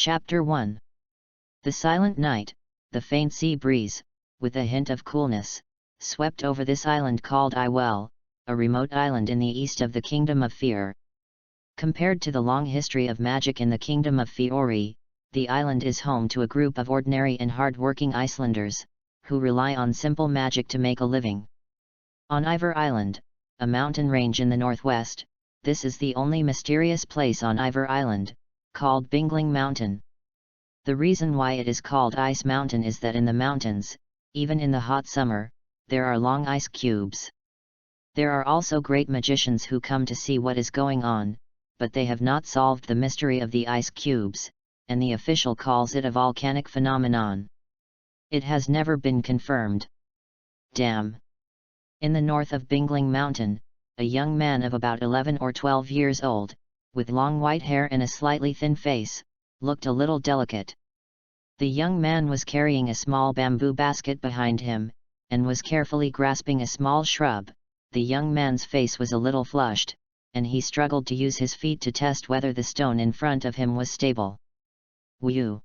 Chapter 1. The silent night, the faint sea breeze, with a hint of coolness, swept over this island called Iwell, a remote island in the east of the Kingdom of Fear. Compared to the long history of magic in the Kingdom of Fiori, the island is home to a group of ordinary and hard-working Icelanders, who rely on simple magic to make a living. On Ivar Island, a mountain range in the northwest, this is the only mysterious place on Ivar Island, called Bingling Mountain. The reason why it is called Ice Mountain is that in the mountains, even in the hot summer, there are long ice cubes. There are also great magicians who come to see what is going on, but they have not solved the mystery of the ice cubes, and the official calls it a volcanic phenomenon. It has never been confirmed. Damn. In the north of Bingling Mountain, a young man of about 11 or 12 years old, with long white hair and a slightly thin face, looked a little delicate. The young man was carrying a small bamboo basket behind him, and was carefully grasping a small shrub. The young man's face was a little flushed, and he struggled to use his feet to test whether the stone in front of him was stable. Whew!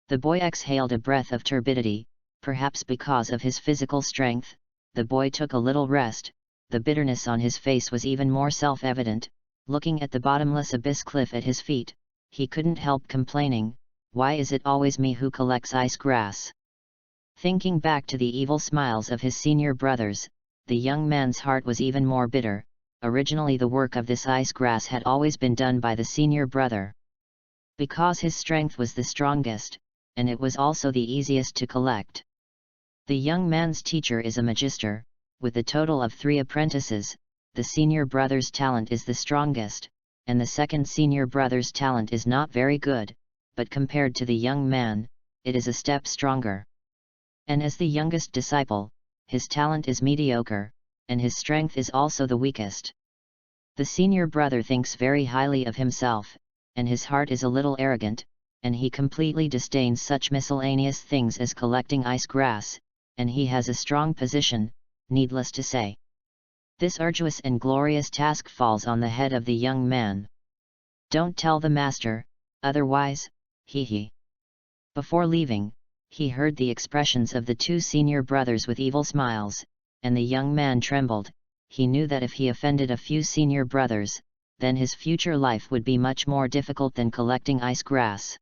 The boy exhaled a breath of turbidity, perhaps because of his physical strength. The boy took a little rest. The bitterness on his face was even more self-evident. Looking at the bottomless abyss cliff at his feet, he couldn't help complaining, "Why is it always me who collects ice grass?" Thinking back to the evil smiles of his senior brothers, the young man's heart was even more bitter. Originally the work of this ice grass had always been done by the senior brother. Because his strength was the strongest, and it was also the easiest to collect. The young man's teacher is a magister, with a total of 3 apprentices. The senior brother's talent is the strongest, and the second senior brother's talent is not very good, but compared to the young man, it is a step stronger. And as the youngest disciple, his talent is mediocre, and his strength is also the weakest. The senior brother thinks very highly of himself, and his heart is a little arrogant, and he completely disdains such miscellaneous things as collecting ice grass, and he has a strong position, needless to say. This arduous and glorious task falls on the head of the young man. "Don't tell the master, otherwise, he." Before leaving, he heard the expressions of the 2 senior brothers with evil smiles, and the young man trembled. He knew that if he offended a few senior brothers, then his future life would be much more difficult than collecting ice grass.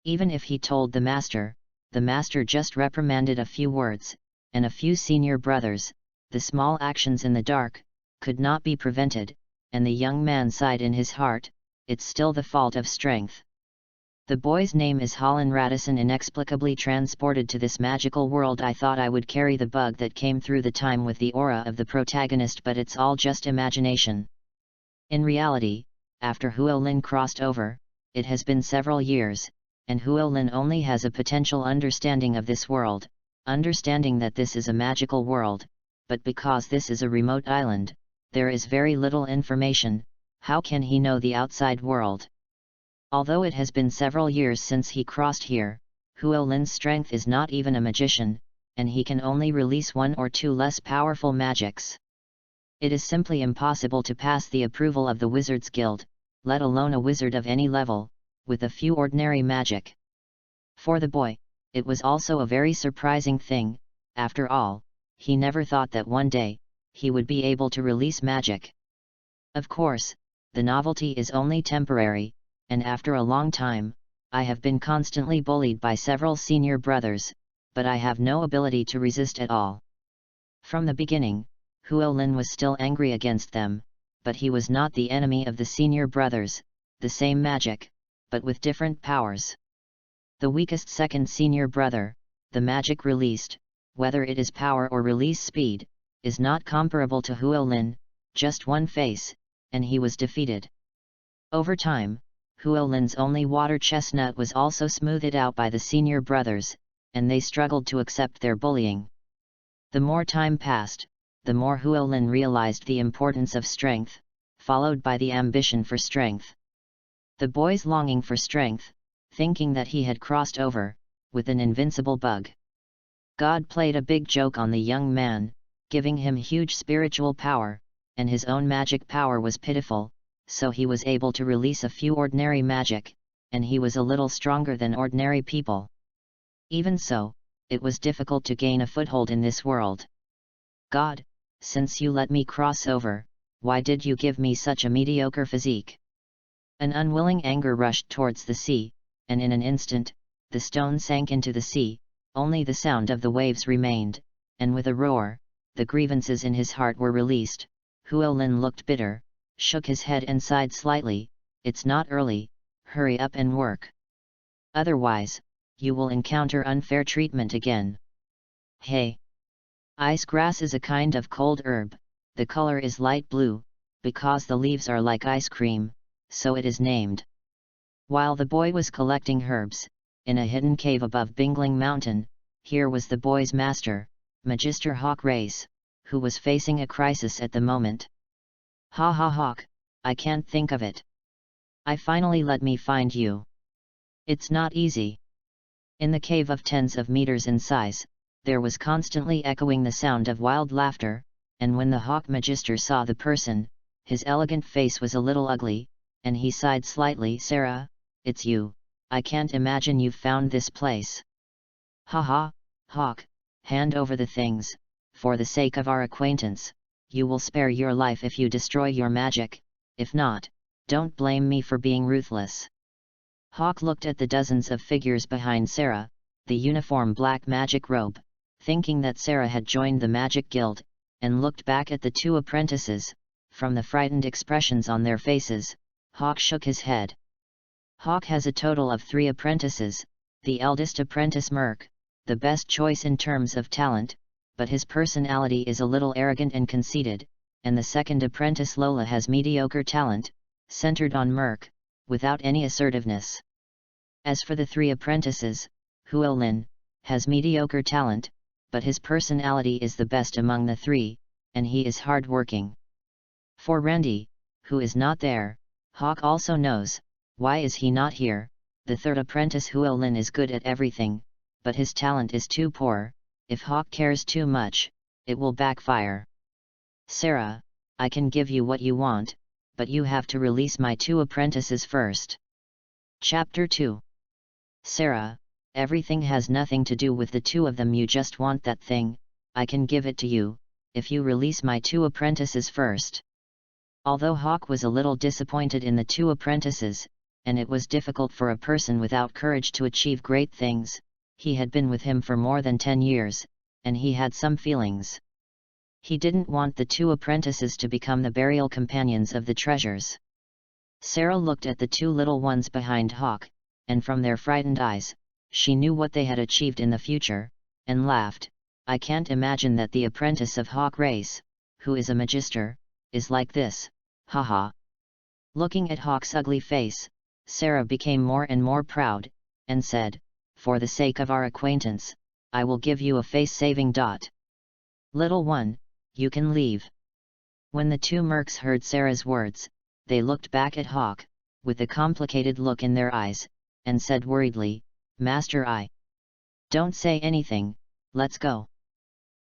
Even if he told the master just reprimanded a few words, and a few senior brothers, the small actions in the dark, could not be prevented, and the young man sighed in his heart, "It's still the fault of strength." The boy's name is Holland Radisson. Inexplicably transported to this magical world, I thought I would carry the bug that came through the time with the aura of the protagonist, but it's all just imagination. In reality, after Huolin crossed over, it has been several years, and Huolin only has a potential understanding of this world, understanding that this is a magical world, but because this is a remote island, there is very little information. How can he know the outside world? Although it has been several years since he crossed here, Huolin's strength is not even a magician, and he can only release 1 or 2 less powerful magics. It is simply impossible to pass the approval of the Wizards Guild, let alone a wizard of any level, with a few ordinary magic. For the boy, it was also a very surprising thing. After all, he never thought that one day, he would be able to release magic. Of course, the novelty is only temporary, and after a long time, I have been constantly bullied by several senior brothers, but I have no ability to resist at all. From the beginning, Huolin was still angry against them, but he was not the enemy of the senior brothers. The same magic, but with different powers. The weakest second senior brother, the magic released, whether it is power or release speed, is not comparable to Huolin, just one face, and he was defeated. Over time, Huolin's only water chestnut was also smoothed out by the senior brothers, and they struggled to accept their bullying. The more time passed, the more Huolin realized the importance of strength, followed by the ambition for strength. The boy's longing for strength, thinking that he had crossed over, with an invincible bug. God played a big joke on the young man, giving him huge spiritual power, and his own magic power was pitiful, so he was able to release a few ordinary magic, and he was a little stronger than ordinary people. Even so, it was difficult to gain a foothold in this world. God, since you let me cross over, why did you give me such a mediocre physique? An unwilling anger rushed towards the sea, and in an instant, the stone sank into the sea, only the sound of the waves remained, and with a roar, the grievances in his heart were released. Huolin looked bitter, shook his head and sighed slightly. It's not early, hurry up and work. Otherwise, you will encounter unfair treatment again. Hey! Ice grass is a kind of cold herb, the color is light blue, because the leaves are like ice cream, so it is named. While the boy was collecting herbs, in a hidden cave above Bingling Mountain, here was the boy's master, Magister Hawk Race, who was facing a crisis at the moment. Ha ha Hawk, I can't think of it. Finally let me find you. It's not easy. In the cave of tens of meters in size, there was constantly echoing the sound of wild laughter, and when the Hawk Magister saw the person, his elegant face was a little ugly, and he sighed slightly. Sarah, it's you, I can't imagine you've found this place. Ha ha, Hawk, hand over the things, for the sake of our acquaintance, you will spare your life if you destroy your magic, if not, don't blame me for being ruthless. Hawk looked at the dozens of figures behind Sarah, the uniform black magic robe, thinking that Sarah had joined the magic guild, and looked back at the two apprentices. From the frightened expressions on their faces, Hawk shook his head. Hawk has a total of 3 apprentices, the eldest apprentice Merc, the best choice in terms of talent, but his personality is a little arrogant and conceited, and the second apprentice Lola has mediocre talent, centered on Merc, without any assertiveness. As for the 3 apprentices, Huolin has mediocre talent, but his personality is the best among the 3, and he is hard-working. For Randy, who is not there, Hawk also knows, why is he not here? The 3rd apprentice Huolin is good at everything, but his talent is too poor. If Hawk cares too much, it will backfire. Sarah, I can give you what you want, but you have to release my 2 apprentices first. Chapter 2. Sarah, everything has nothing to do with the 2 of them. You just want that thing. I can give it to you, if you release my 2 apprentices first. Although Hawk was a little disappointed in the 2 apprentices, and it was difficult for a person without courage to achieve great things, he had been with him for more than 10 years, and he had some feelings. He didn't want the 2 apprentices to become the burial companions of the treasures. Sarah looked at the 2 little ones behind Hawk, and from their frightened eyes, she knew what they had achieved in the future, and laughed. I can't imagine that the apprentice of Hawk Race, who is a magister, is like this, haha. Looking at Hawk's ugly face, Sarah became more and more proud, and said, for the sake of our acquaintance, I will give you a face-saving dot. Little one, you can leave. When the 2 mercs heard Sarah's words, they looked back at Hawk, with a complicated look in their eyes, and said worriedly, Master don't say anything, let's go.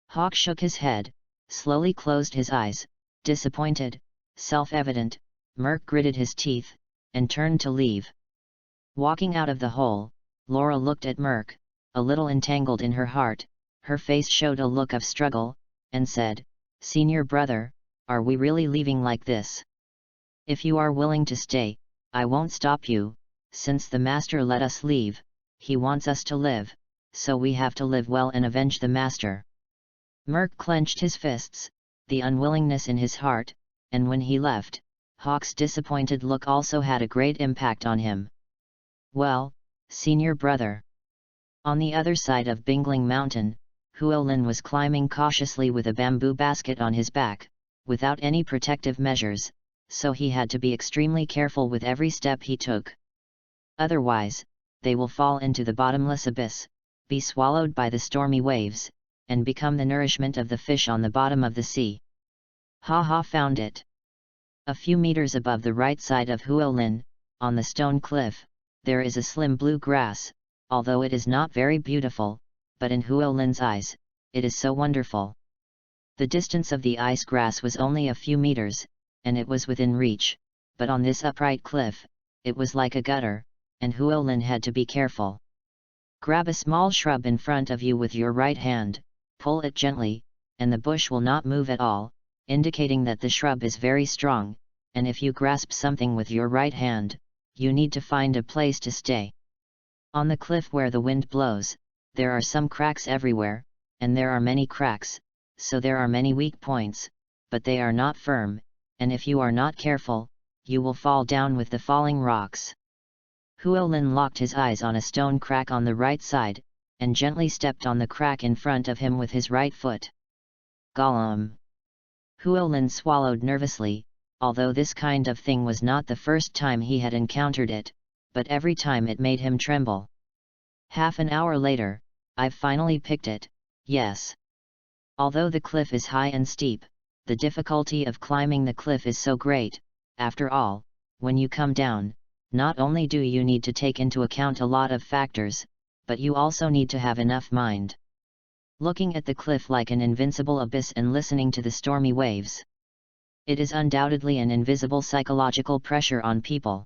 Hawk shook his head, slowly closed his eyes, disappointed, self-evident. Merc gritted his teeth, and turned to leave. Walking out of the hole, Laura looked at Merc, a little entangled in her heart. Her face showed a look of struggle, and said, Senior brother, are we really leaving like this? If you are willing to stay, I won't stop you. Since the master let us leave, he wants us to live, so we have to live well and avenge the master. Merc clenched his fists, the unwillingness in his heart, and when he left, Hawk's disappointed look also had a great impact on him. Well, senior brother. On the other side of Bingling Mountain, Huolin was climbing cautiously with a bamboo basket on his back, without any protective measures, so he had to be extremely careful with every step he took. Otherwise, they will fall into the bottomless abyss, be swallowed by the stormy waves, and become the nourishment of the fish on the bottom of the sea. Ha ha, found it! A few meters above the right side of Huolin, on the stone cliff, there is a slim blue grass, although it is not very beautiful, but in Huolin's eyes, it is so wonderful. The distance of the ice grass was only a few meters, and it was within reach, but on this upright cliff, it was like a gutter, and Huolin had to be careful. Grab a small shrub in front of you with your right hand, pull it gently, and the bush will not move at all, indicating that the shrub is very strong, and if you grasp something with your right hand, you need to find a place to stay. On the cliff where the wind blows, there are some cracks everywhere, and there are many cracks, so there are many weak points, but they are not firm, and if you are not careful, you will fall down with the falling rocks. Huolin locked his eyes on a stone crack on the right side, and gently stepped on the crack in front of him with his right foot. Gollum! Huolin swallowed nervously, although this kind of thing was not the first time he had encountered it, but every time it made him tremble. Half an hour later, I've finally picked it, yes. Although the cliff is high and steep, the difficulty of climbing the cliff is so great. After all, when you come down, not only do you need to take into account a lot of factors, but you also need to have enough mind. Looking at the cliff like an invincible abyss and listening to the stormy waves. It is undoubtedly an invisible psychological pressure on people.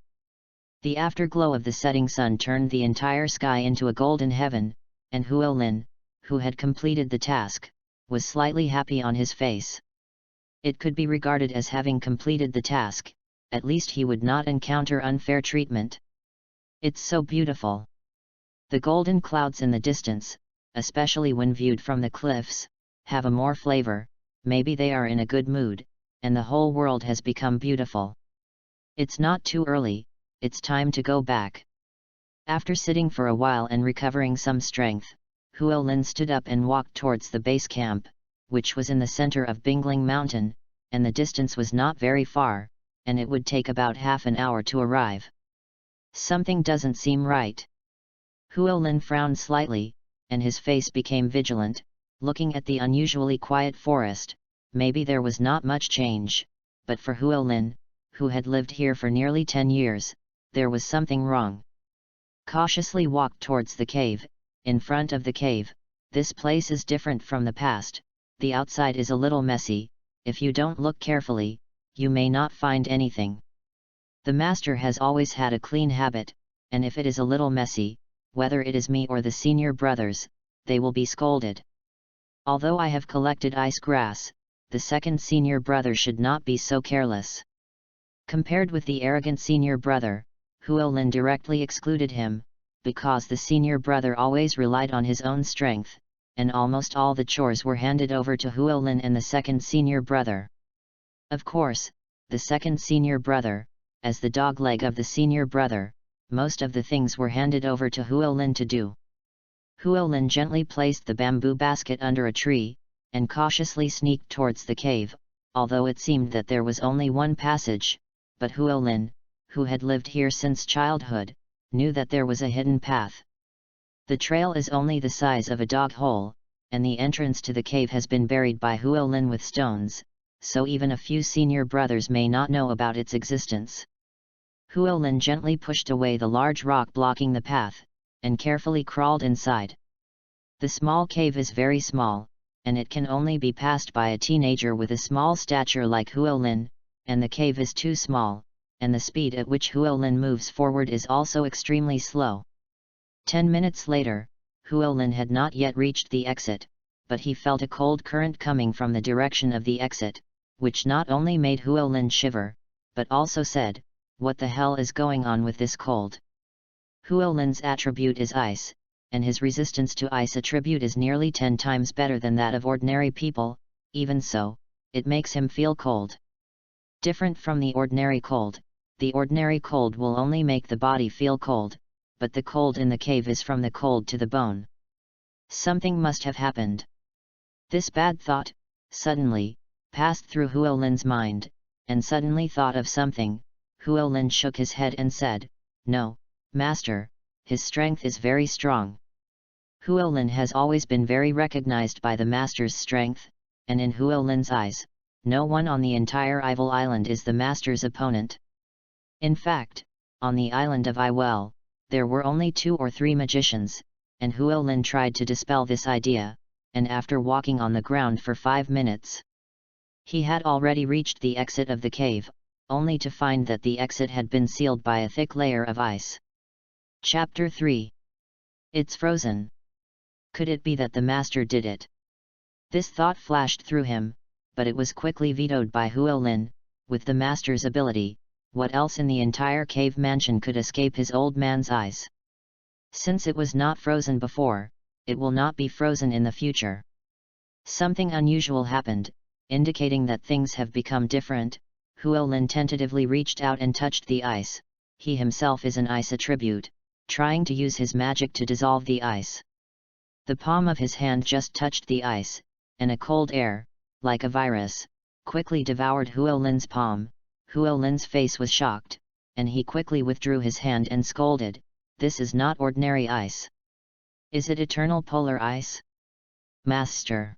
The afterglow of the setting sun turned the entire sky into a golden heaven, and Huolin, who had completed the task, was slightly happy on his face. It could be regarded as having completed the task, at least he would not encounter unfair treatment. It's so beautiful. The golden clouds in the distance, especially when viewed from the cliffs, have a more flavor, maybe they are in a good mood, and the whole world has become beautiful. It's not too early, it's time to go back. After sitting for a while and recovering some strength, Huolin stood up and walked towards the base camp, which was in the center of Bingling Mountain, and the distance was not very far, and it would take about half an hour to arrive. Something doesn't seem right. Huolin frowned slightly, and his face became vigilant, looking at the unusually quiet forest. Maybe there was not much change, but for Huolin, who had lived here for nearly 10 years, there was something wrong. Cautiously walked towards the cave. In front of the cave, this place is different from the past. The outside is a little messy. If you don't look carefully, you may not find anything. The master has always had a clean habit, and if it is a little messy, whether it is me or the senior brothers, they will be scolded. Although I have collected ice grass, the second senior brother should not be so careless. Compared with the arrogant senior brother, Huolin directly excluded him, because the senior brother always relied on his own strength, and almost all the chores were handed over to Huolin and the second senior brother. Of course, the second senior brother, as the dogleg of the senior brother, most of the things were handed over to Huolin to do. Huolin gently placed the bamboo basket under a tree, and cautiously sneaked towards the cave, although it seemed that there was only one passage, but Huolin, who had lived here since childhood, knew that there was a hidden path. The trail is only the size of a dog hole, and the entrance to the cave has been buried by Huolin with stones, so even a few senior brothers may not know about its existence. Huolin gently pushed away the large rock blocking the path, and carefully crawled inside. The small cave is very small, and it can only be passed by a teenager with a small stature like Huolin, and the cave is too small, and the speed at which Huolin moves forward is also extremely slow. 10 minutes later, Huolin had not yet reached the exit, but he felt a cold current coming from the direction of the exit, which not only made Huolin shiver, but also said, "What the hell is going on with this cold?" Huolin's attribute is ice, and his resistance to ice attribute is nearly 10 times better than that of ordinary people. Even so, it makes him feel cold. Different from the ordinary cold will only make the body feel cold, but the cold in the cave is from the cold to the bone. Something must have happened. This bad thought, suddenly, passed through Huolin's mind, and suddenly thought of something. Huolin shook his head and said, "No, master, his strength is very strong." Huolin has always been very recognized by the master's strength, and in Huolin's eyes, no one on the entire Ivel Island is the master's opponent. In fact, on the island of Iwell, there were only 2 or 3 magicians, and Huolin tried to dispel this idea, and after walking on the ground for 5 minutes, he had already reached the exit of the cave, only to find that the exit had been sealed by a thick layer of ice. Chapter 3. It's frozen. Could it be that the master did it? This thought flashed through him, but it was quickly vetoed by Huolin. With the master's ability, what else in the entire cave mansion could escape his old man's eyes? Since it was not frozen before, it will not be frozen in the future. Something unusual happened, indicating that things have become different. Huolin tentatively reached out and touched the ice. He himself is an ice attribute, trying to use his magic to dissolve the ice. The palm of his hand just touched the ice, and a cold air, like a virus, quickly devoured Huolin's palm. Huolin's face was shocked, and he quickly withdrew his hand and scolded, "This is not ordinary ice. Is it eternal polar ice?" "Master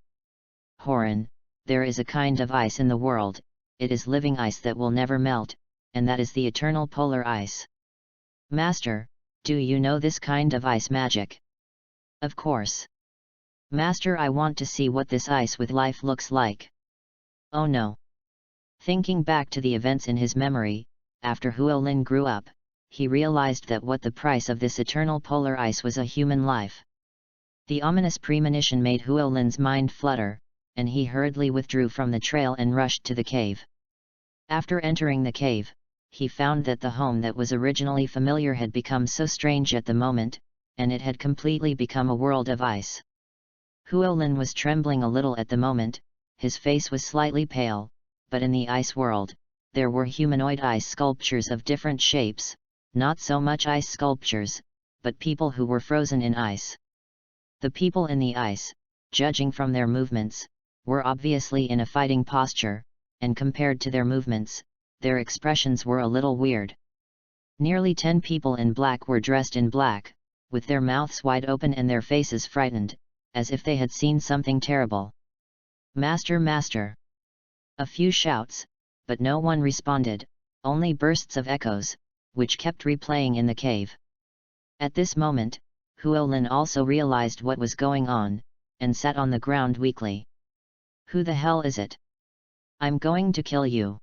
Horan, there is a kind of ice in the world, it is living ice that will never melt, and that is the eternal polar ice." "Master, do you know this kind of ice magic?" "Of course. Master, I want to see what this ice with life looks like." "Oh no." Thinking back to the events in his memory, after Huolin grew up, he realized that what the price of this eternal polar ice was a human life. The ominous premonition made Huolin's mind flutter, and he hurriedly withdrew from the trail and rushed to the cave. After entering the cave, he found that the home that was originally familiar had become so strange at the moment, and it had completely become a world of ice. Huolin was trembling a little at the moment, his face was slightly pale, but in the ice world, there were humanoid ice sculptures of different shapes, not so much ice sculptures, but people who were frozen in ice. The people in the ice, judging from their movements, were obviously in a fighting posture, and compared to their movements, their expressions were a little weird. Nearly 10 people in black were dressed in black, with their mouths wide open and their faces frightened, as if they had seen something terrible. "Master, master!" A few shouts, but no one responded, only bursts of echoes, which kept replaying in the cave. At this moment, Huolin also realized what was going on, and sat on the ground weakly. "Who the hell is it? I'm going to kill you."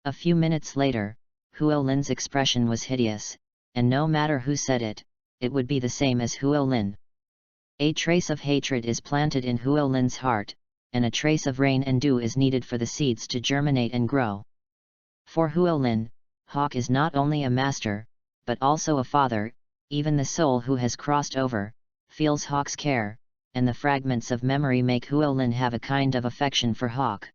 A few minutes later, Huolin's expression was hideous, and no matter who said it, it would be the same as Huolin. A trace of hatred is planted in Huolin's heart, and a trace of rain and dew is needed for the seeds to germinate and grow. For Huolin, Hawk is not only a master, but also a father. Even the soul who has crossed over, feels Hawk's care, and the fragments of memory make Huolin have a kind of affection for Hawk.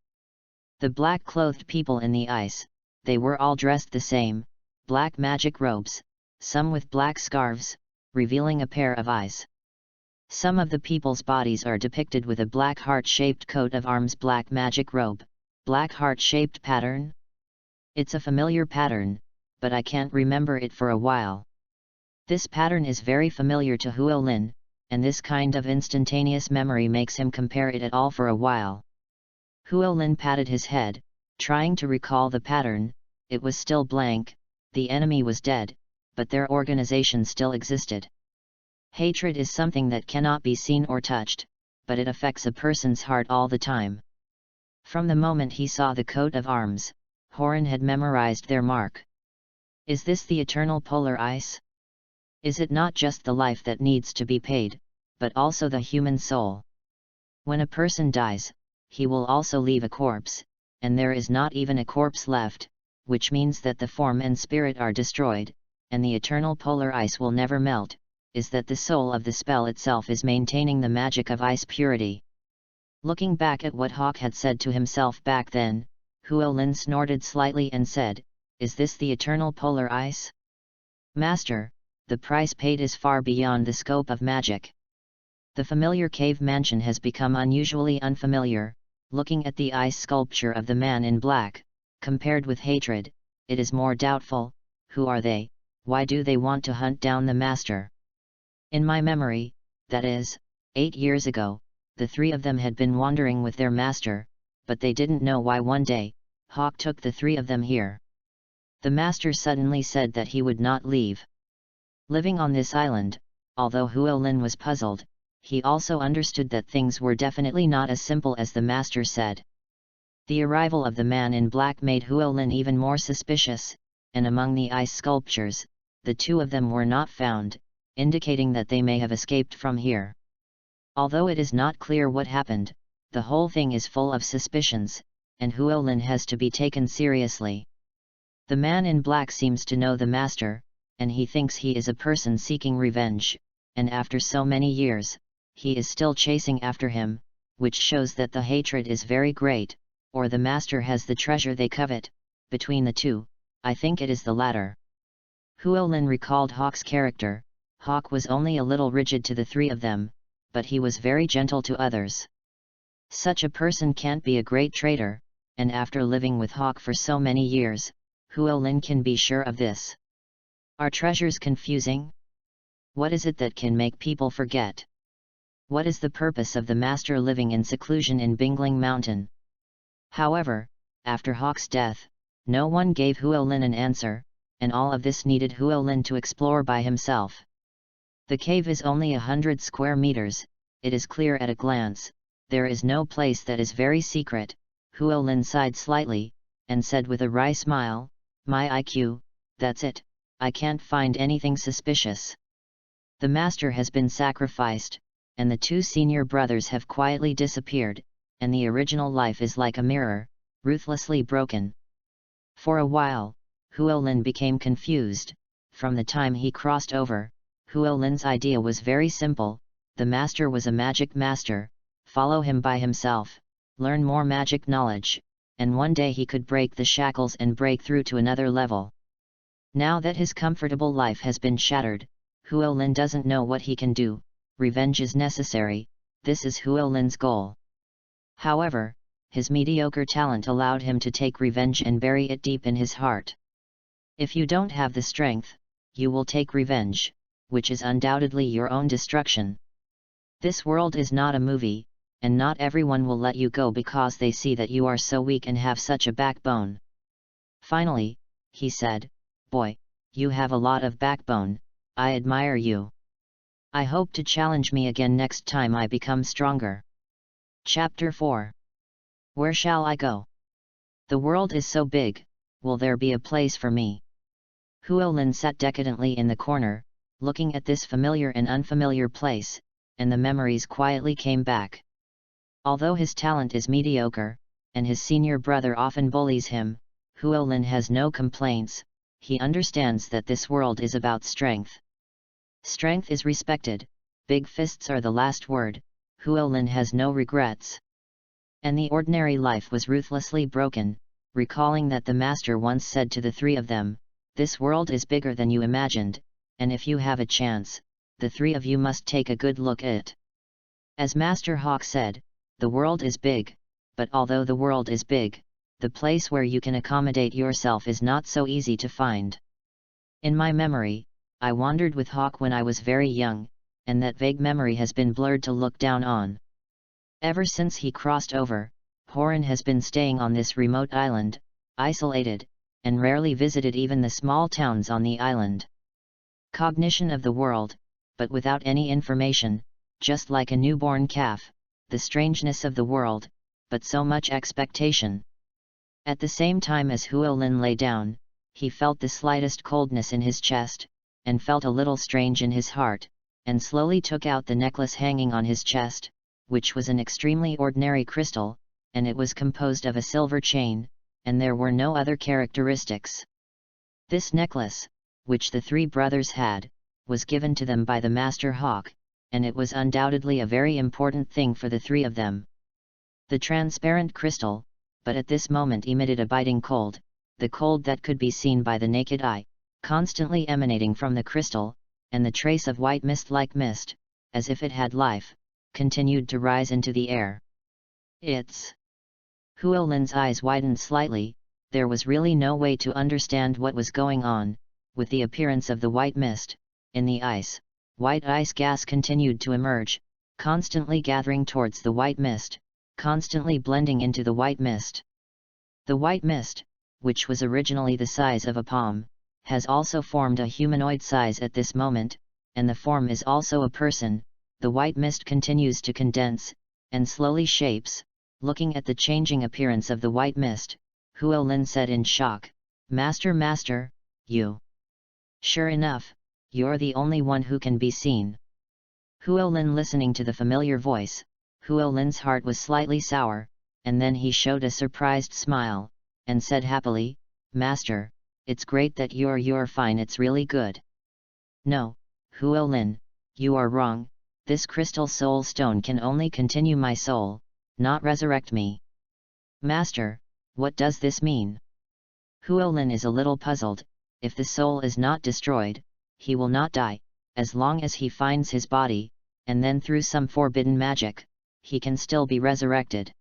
The black-clothed people in the ice, they were all dressed the same, black magic robes, some with black scarves, revealing a pair of eyes. Some of the people's bodies are depicted with a black heart-shaped coat of arms, black magic robe, black heart-shaped pattern. It's a familiar pattern, but I can't remember it for a while. This pattern is very familiar to Huolin, and this kind of instantaneous memory makes him compare it at all for a while. Huolin patted his head, trying to recall the pattern. It was still blank, the enemy was dead, but their organization still existed. Hatred is something that cannot be seen or touched, but it affects a person's heart all the time. From the moment he saw the coat of arms, Horan had memorized their mark. Is this the eternal polar ice? Is it not just the life that needs to be paid, but also the human soul? When a person dies, he will also leave a corpse, and there is not even a corpse left, which means that the form and spirit are destroyed, and the eternal polar ice will never melt. Is that the soul of the spell itself is maintaining the magic of ice purity. Looking back at what Hawk had said to himself back then, Huolin snorted slightly and said, "Is this the eternal polar ice?" "Master, the price paid is far beyond the scope of magic. The familiar cave mansion has become unusually unfamiliar. Looking at the ice sculpture of the man in black, compared with hatred, it is more doubtful. Who are they? Why do they want to hunt down the master?" In my memory, that is, 8 years ago, the 3 of them had been wandering with their master, but they didn't know why one day, Hawk took the 3 of them here. The master suddenly said that he would not leave. Living on this island, although Huolin was puzzled, he also understood that things were definitely not as simple as the master said. The arrival of the man in black made Huolin even more suspicious, and among the ice sculptures, the two of them were not found, indicating that they may have escaped from here. Although it is not clear what happened, the whole thing is full of suspicions, and Huolin has to be taken seriously. The man in black seems to know the master, and he thinks he is a person seeking revenge, and after so many years, he is still chasing after him, which shows that the hatred is very great, or the master has the treasure they covet. Between the two, I think it is the latter. Huolin recalled Hawk's character. Hawk was only a little rigid to the three of them, but he was very gentle to others. Such a person can't be a great traitor, and after living with Hawk for so many years, Huolin can be sure of this. Are treasures confusing? What is it that can make people forget? What is the purpose of the master living in seclusion in Bingling Mountain? However, after Hawk's death, no one gave Huolin an answer, and all of this needed Huolin to explore by himself. The cave is only 100 square meters, it is clear at a glance, there is no place that is very secret. Huolin sighed slightly, and said with a wry smile, "My IQ, that's it, I can't find anything suspicious." The master has been sacrificed, and the two senior brothers have quietly disappeared, and the original life is like a mirror, ruthlessly broken. For a while, Huolin became confused. From the time he crossed over, Huolin's idea was very simple: the master was a magic master, follow him by himself, learn more magic knowledge, and one day he could break the shackles and break through to another level. Now that his comfortable life has been shattered, Huolin doesn't know what he can do. Revenge is necessary, this is Huolin's goal. However, his mediocre talent allowed him to take revenge and bury it deep in his heart. If you don't have the strength, you will take revenge, which is undoubtedly your own destruction. This world is not a movie, and not everyone will let you go because they see that you are so weak and have such a backbone. Finally, he said, "Boy, you have a lot of backbone, I admire you. I hope to challenge me again next time I become stronger." Chapter 4. Where shall I go? The world is so big, will there be a place for me? Huolin sat decadently in the corner, looking at this familiar and unfamiliar place, and the memories quietly came back. Although his talent is mediocre, and his senior brother often bullies him, Huolin has no complaints. He understands that this world is about strength. Strength is respected, big fists are the last word. Huolin has no regrets. And the ordinary life was ruthlessly broken, recalling that the master once said to the three of them, "This world is bigger than you imagined, and if you have a chance, the three of you must take a good look at it." As Master Hawk said, the world is big, but although the world is big, the place where you can accommodate yourself is not so easy to find. In my memory, I wandered with Hawk when I was very young, and that vague memory has been blurred to look down on. Ever since he crossed over, Horan has been staying on this remote island, isolated, and rarely visited even the small towns on the island. Cognition of the world, but without any information, just like a newborn calf, the strangeness of the world, but so much expectation. At the same time as Huolin lay down, he felt the slightest coldness in his chest, and felt a little strange in his heart, and slowly took out the necklace hanging on his chest, which was an extremely ordinary crystal, and it was composed of a silver chain, and there were no other characteristics. This necklace, which the three brothers had, was given to them by the Master Hawk, and it was undoubtedly a very important thing for the three of them. The transparent crystal, but at this moment emitted a biting cold, the cold that could be seen by the naked eye, constantly emanating from the crystal, and the trace of white mist-like mist, as if it had life, continued to rise into the air. It's... Huolin's eyes widened slightly. There was really no way to understand what was going on. With the appearance of the white mist, in the ice, white ice gas continued to emerge, constantly gathering towards the white mist, constantly blending into the white mist. The white mist, which was originally the size of a palm, has also formed a humanoid size at this moment, and the form is also a person. The white mist continues to condense, and slowly shapes. Looking at the changing appearance of the white mist, Huolin said in shock, Master, you Sure enough, you're the only one who can be seen. Huolin listening to the familiar voice, Huolin's heart was slightly sour, and then he showed a surprised smile, and said happily, Master, it's great that you're fine, it's really good. No, Huolin, you are wrong, this crystal soul stone can only continue my soul, not resurrect me. Master, what does this mean? Huolin is a little puzzled. If the soul is not destroyed, he will not die, as long as he finds his body, and then through some forbidden magic, he can still be resurrected.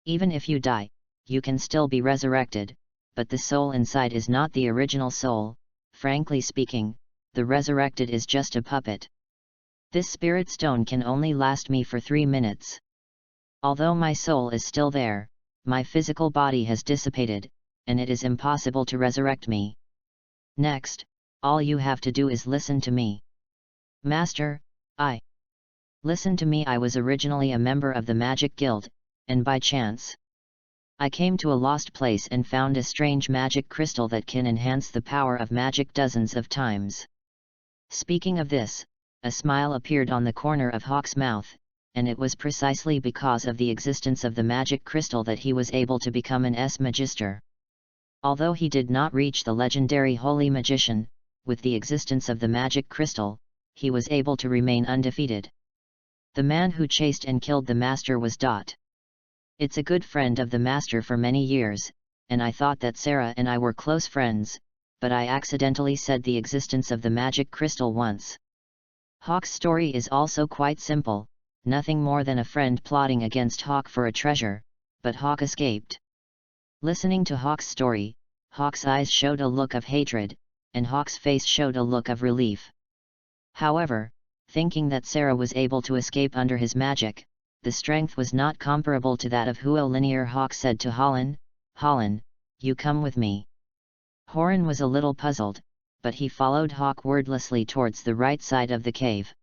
Even if you die, you can still be resurrected, but the soul inside is not the original soul. Frankly speaking, the resurrected is just a puppet. This spirit stone can only last me for 3 minutes. Although my soul is still there, my physical body has dissipated, and it is impossible to resurrect me. Next, all you have to do is listen to me. Master, listen to me. I was originally a member of the Magic Guild, and by chance, I came to a lost place and found a strange magic crystal that can enhance the power of magic dozens of times. Speaking of this, a smile appeared on the corner of Hawk's mouth, and it was precisely because of the existence of the magic crystal that he was able to become an S-Magister. Although he did not reach the legendary Holy Magician, with the existence of the magic crystal, he was able to remain undefeated. The man who chased and killed the master was Dot. It's a good friend of the master for many years, and I thought that Sarah and I were close friends, but I accidentally said the existence of the magic crystal once. Hawk's story is also quite simple, nothing more than a friend plotting against Hawk for a treasure, but Hawk escaped. Listening to Hawk's story, Hawk's eyes showed a look of hatred, and Hawk's face showed a look of relief. However, thinking that Sarah was able to escape under his magic, the strength was not comparable to that of Huolin. Hawk said to Holin, you come with me. Horan was a little puzzled, but he followed Hawk wordlessly towards the right side of the cave.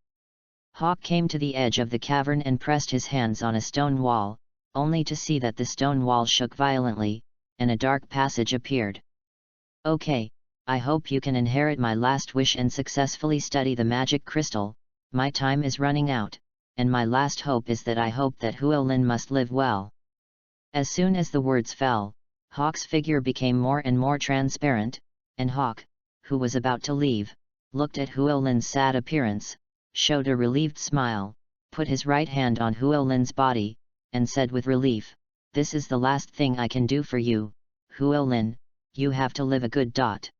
Hawk came to the edge of the cavern and pressed his hands on a stone wall, only to see that the stone wall shook violently, and a dark passage appeared. Okay, I hope you can inherit my last wish and successfully study the magic crystal. My time is running out, and my last hope is that I hope that Huolin must live well. As soon as the words fell, Hawk's figure became more and more transparent, and Hawk, who was about to leave, looked at Huolin's sad appearance, showed a relieved smile, put his right hand on Huolin's body, and said with relief, this is the last thing I can do for you, Huolin, you have to live a good dot.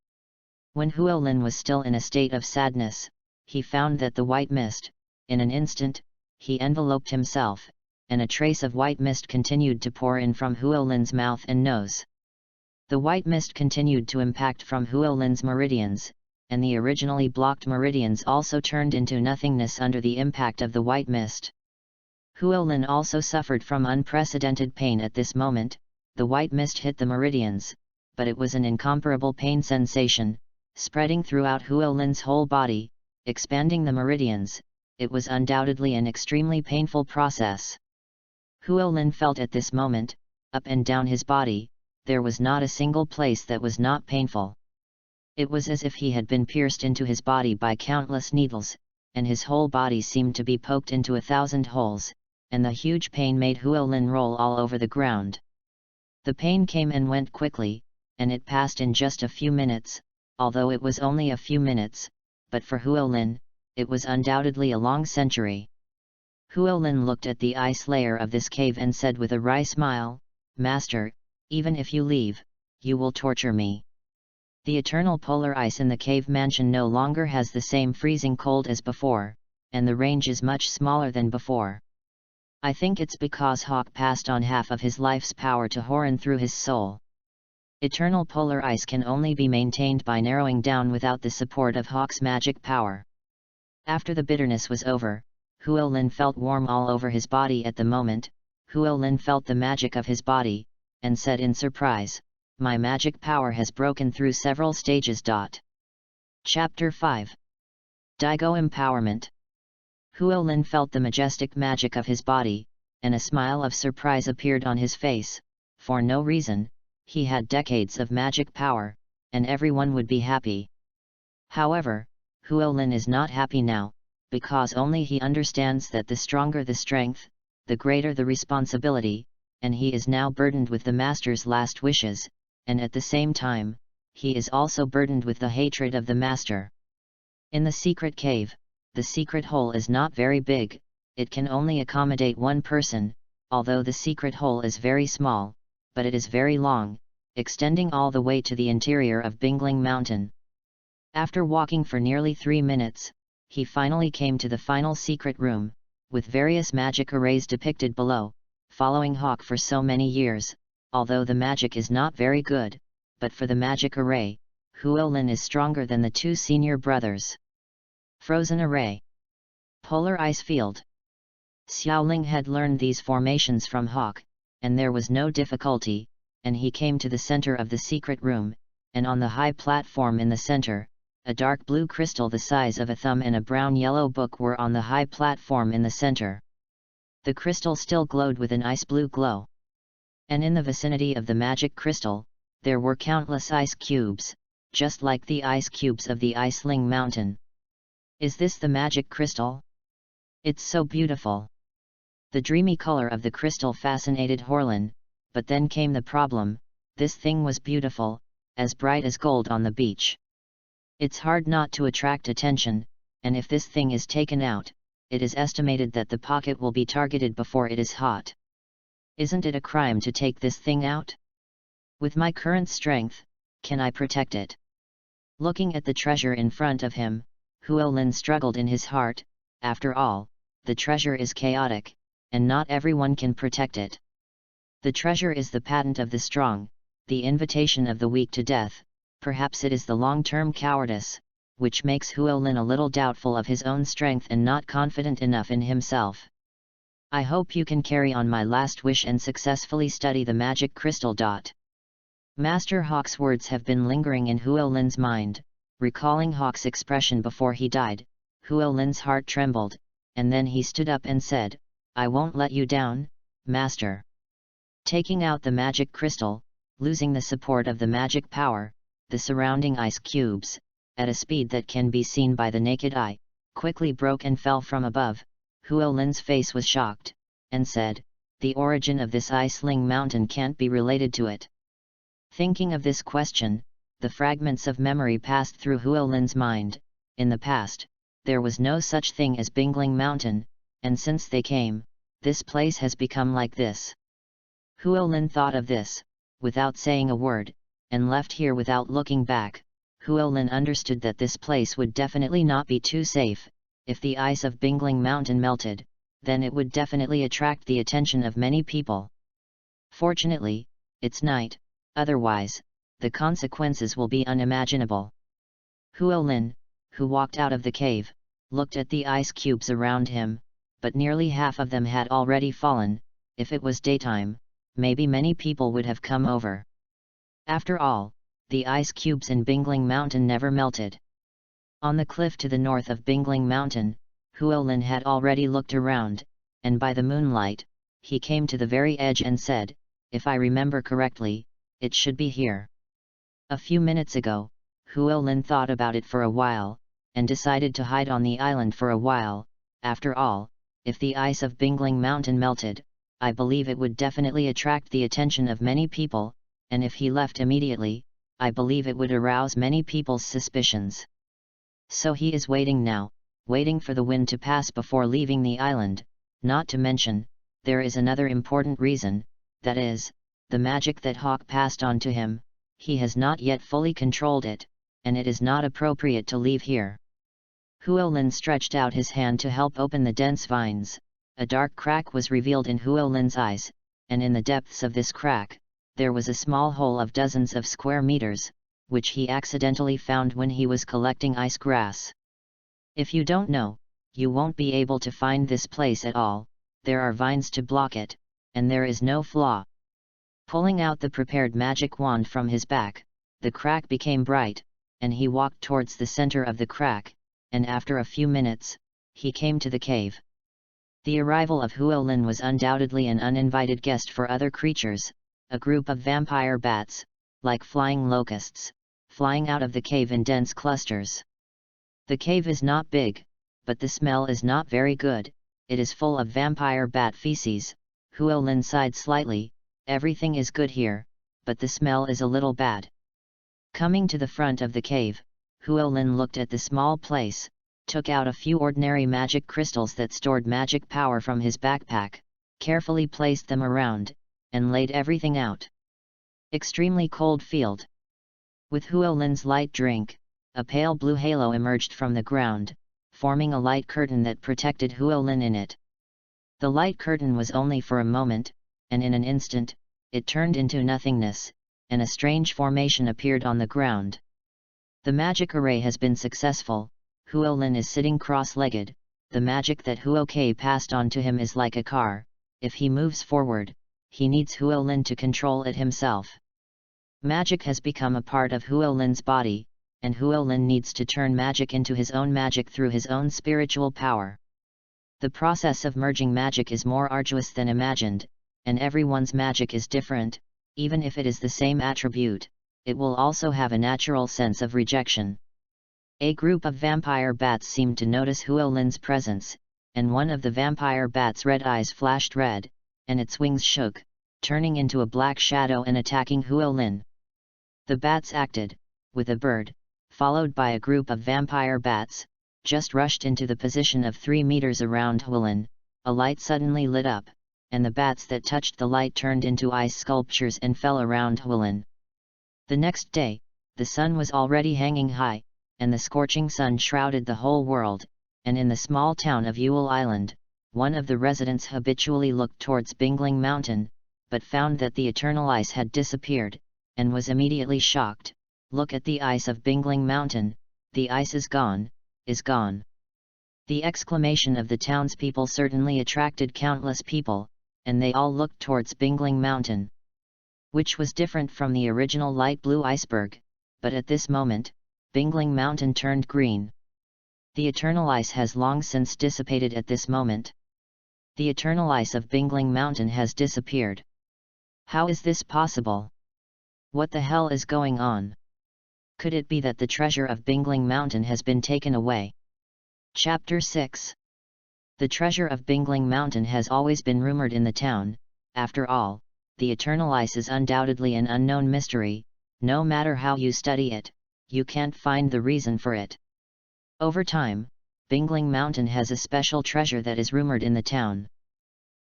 When Huolin was still in a state of sadness, he found that the white mist, in an instant, he enveloped himself, and a trace of white mist continued to pour in from Huolin's mouth and nose. The white mist continued to impact from Huolin's meridians, and the originally blocked meridians also turned into nothingness under the impact of the white mist. Huolin also suffered from unprecedented pain at this moment. The white mist hit the meridians, but it was an incomparable pain sensation, spreading throughout Huolin's whole body, expanding the meridians. It was undoubtedly an extremely painful process. Huolin felt at this moment, up and down his body, there was not a single place that was not painful. It was as if he had been pierced into his body by countless needles, and his whole body seemed to be poked into 1,000 holes, and the huge pain made Huolin roll all over the ground. The pain came and went quickly, and it passed in just a few minutes, although it was only a few minutes, but for Huolin, it was undoubtedly a long century. Huolin looked at the ice layer of this cave and said with a wry smile, Master, even if you leave, you will torture me. The eternal polar ice in the cave mansion no longer has the same freezing cold as before, and the range is much smaller than before. I think it's because Hawk passed on half of his life's power to Horan through his soul. Eternal polar ice can only be maintained by narrowing down without the support of Hawk's magic power. After the bitterness was over, Huolin felt warm all over his body at the moment. Huolin felt the magic of his body, and said in surprise, my magic power has broken through several stages. Chapter 5. Daigo Empowerment. Huolin felt the majestic magic of his body, and a smile of surprise appeared on his face. For no reason, he had decades of magic power, and everyone would be happy. However, Huolin is not happy now, because only he understands that the stronger the strength, the greater the responsibility, and he is now burdened with the master's last wishes, and at the same time, he is also burdened with the hatred of the master. In the secret cave, the secret hole is not very big, it can only accommodate one person, although the secret hole is very small, but it is very long, extending all the way to the interior of Bingling Mountain. After walking for nearly 3 minutes, he finally came to the final secret room, with various magic arrays depicted below, following Hawk for so many years, although the magic is not very good, but for the magic array, Huolin is stronger than the 2 senior brothers. Frozen Array. Polar Ice Field. Xiaoling had learned these formations from Hawk, and there was no difficulty, and he came to the center of the secret room, and on the high platform in the center, a dark blue crystal the size of a thumb and a brown-yellow book were on the high platform in the center. The crystal still glowed with an ice-blue glow. And in the vicinity of the magic crystal, there were countless ice cubes, just like the ice cubes of the Iceling Mountain. Is this the magic crystal? It's so beautiful. The dreamy color of the crystal fascinated Huolin, but then came the problem: this thing was beautiful, as bright as gold on the beach. It's hard not to attract attention, and if this thing is taken out, it is estimated that the pocket will be targeted before it is hot. Isn't it a crime to take this thing out? With my current strength, can I protect it? Looking at the treasure in front of him, Huolin struggled in his heart. After all, the treasure is chaotic, and not everyone can protect it. The treasure is the patent of the strong, the invitation of the weak to death. Perhaps it is the long-term cowardice, which makes Huolin a little doubtful of his own strength and not confident enough in himself. I hope you can carry on my last wish and successfully study the magic crystal. Master Hawk's words have been lingering in Huolin's mind, recalling Hawk's expression before he died. Huolin's heart trembled, and then he stood up and said, "I won't let you down, Master." Taking out the magic crystal, losing the support of the magic power, the surrounding ice cubes, at a speed that can be seen by the naked eye, quickly broke and fell from above. Huolin's face was shocked, and said, "The origin of this Iceling Mountain can't be related to it." Thinking of this question, the fragments of memory passed through Huolin's mind. In the past, there was no such thing as Bingling Mountain, and since they came, this place has become like this. Huolin thought of this, without saying a word, and left here without looking back. Huolin understood that this place would definitely not be too safe. If the ice of Bingling Mountain melted, then it would definitely attract the attention of many people. Fortunately, it's night, otherwise, the consequences will be unimaginable. Huolin, who walked out of the cave, looked at the ice cubes around him, but nearly half of them had already fallen. If it was daytime, maybe many people would have come over. After all, the ice cubes in Bingling Mountain never melted. On the cliff to the north of Bingling Mountain, Huolin had already looked around, and by the moonlight, he came to the very edge and said, "If I remember correctly, it should be here." A few minutes ago, Huolin thought about it for a while, and decided to hide on the island for a while. After all, if the ice of Bingling Mountain melted, I believe it would definitely attract the attention of many people, and if he left immediately, I believe it would arouse many people's suspicions. So he is waiting now, waiting for the wind to pass before leaving the island. Not to mention, there is another important reason, that is, the magic that Hawk passed on to him. He has not yet fully controlled it, and it is not appropriate to leave here. Huolin stretched out his hand to help open the dense vines. A dark crack was revealed in Huolin's eyes, and in the depths of this crack, there was a small hole of dozens of square meters, which he accidentally found when he was collecting ice grass. If you don't know, you won't be able to find this place at all. There are vines to block it, and there is no flaw. Pulling out the prepared magic wand from his back, the crack became bright, and he walked towards the center of the crack, and after a few minutes, he came to the cave. The arrival of Huolin was undoubtedly an uninvited guest for other creatures, a group of vampire bats, like flying locusts, flying out of the cave in dense clusters. The cave is not big, but the smell is not very good, it is full of vampire bat feces. Huo Lin sighed slightly. Everything is good here, but the smell is a little bad. Coming to the front of the cave, Huo Lin looked at the small place, took out a few ordinary magic crystals that stored magic power from his backpack, carefully placed them around, and laid everything out. Extremely cold field. With Huo Lin's light drink, a pale blue halo emerged from the ground, forming a light curtain that protected Huo Lin in it. The light curtain was only for a moment, and in an instant, it turned into nothingness, and a strange formation appeared on the ground. The magic array has been successful. Huo Lin is sitting cross-legged. The magic that Huo K passed on to him is like a car. If he moves forward, he needs Huo Lin to control it himself. Magic has become a part of Huo Lin's body, and Huo Lin needs to turn magic into his own magic through his own spiritual power. The process of merging magic is more arduous than imagined, and everyone's magic is different. Even if it is the same attribute, it will also have a natural sense of rejection. A group of vampire bats seemed to notice Huo Lin's presence, and one of the vampire bats' red eyes flashed red, and its wings shook, turning into a black shadow and attacking Huo Lin. The bats acted, with a bird, followed by a group of vampire bats, just rushed into the position of 3 meters around Huo Lin. A light suddenly lit up, and the bats that touched the light turned into ice sculptures and fell around Huo Lin. The next day, the sun was already hanging high, and the scorching sun shrouded the whole world, and in the small town of Yule Island, one of the residents habitually looked towards Bingling Mountain, but found that the eternal ice had disappeared, and was immediately shocked. Look at the ice of Bingling Mountain, the ice is gone, is gone. The exclamation of the townspeople certainly attracted countless people, and they all looked towards Bingling Mountain, which was different from the original light blue iceberg, but at this moment, Bingling Mountain turned green. The eternal ice has long since dissipated at this moment. The eternal ice of Bingling Mountain has disappeared. How is this possible? What the hell is going on? Could it be that the treasure of Bingling Mountain has been taken away? Chapter 6. The treasure of Bingling Mountain has always been rumored in the town. After all, the eternal ice is undoubtedly an unknown mystery. No matter how you study it, you can't find the reason for it. Over time, Bingling Mountain has a special treasure that is rumored in the town.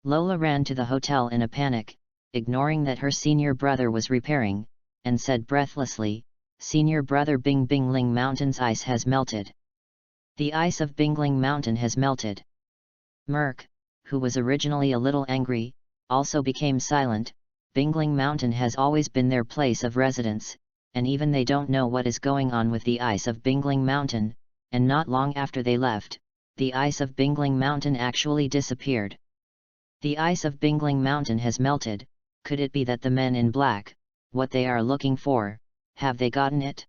Lola ran to the hotel in a panic, ignoring that her senior brother was repairing, and said breathlessly, "Senior brother, Bingling Mountain's ice has melted. The ice of Bingling Mountain has melted." Merc, who was originally a little angry, also became silent. Bingling Mountain has always been their place of residence, and even they don't know what is going on with the ice of Bingling Mountain, and not long after they left, the ice of Bingling Mountain actually disappeared. The ice of Bingling Mountain has melted. Could it be that the men in black, what they are looking for, have they gotten it?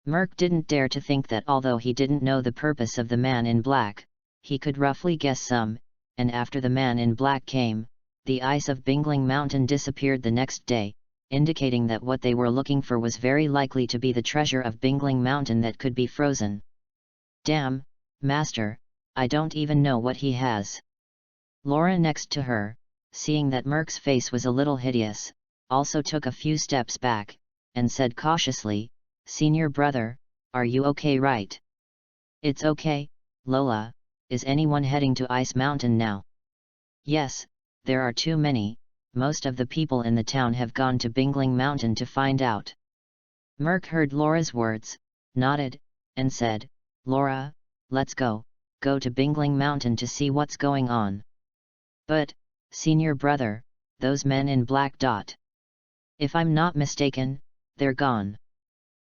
Merc didn't dare to think that although he didn't know the purpose of the man in black, he could roughly guess some, and after the man in black came, the ice of Bingling Mountain disappeared the next day, indicating that what they were looking for was very likely to be the treasure of Bingling Mountain that could be frozen. Damn, master, I don't even know what he has. Laura next to her, seeing that Merc's face was a little hideous, also took a few steps back, and said cautiously, "Senior brother, are you okay, right?" "It's okay, Lola. Is anyone heading to Ice Mountain now?" "Yes, there are too many. Most of the people in the town have gone to Bingling Mountain to find out." Merc heard Laura's words, nodded, and said, "Laura, let's go to Bingling Mountain to see what's going on." "But, senior brother, those men in black dot. If I'm not mistaken, they're gone."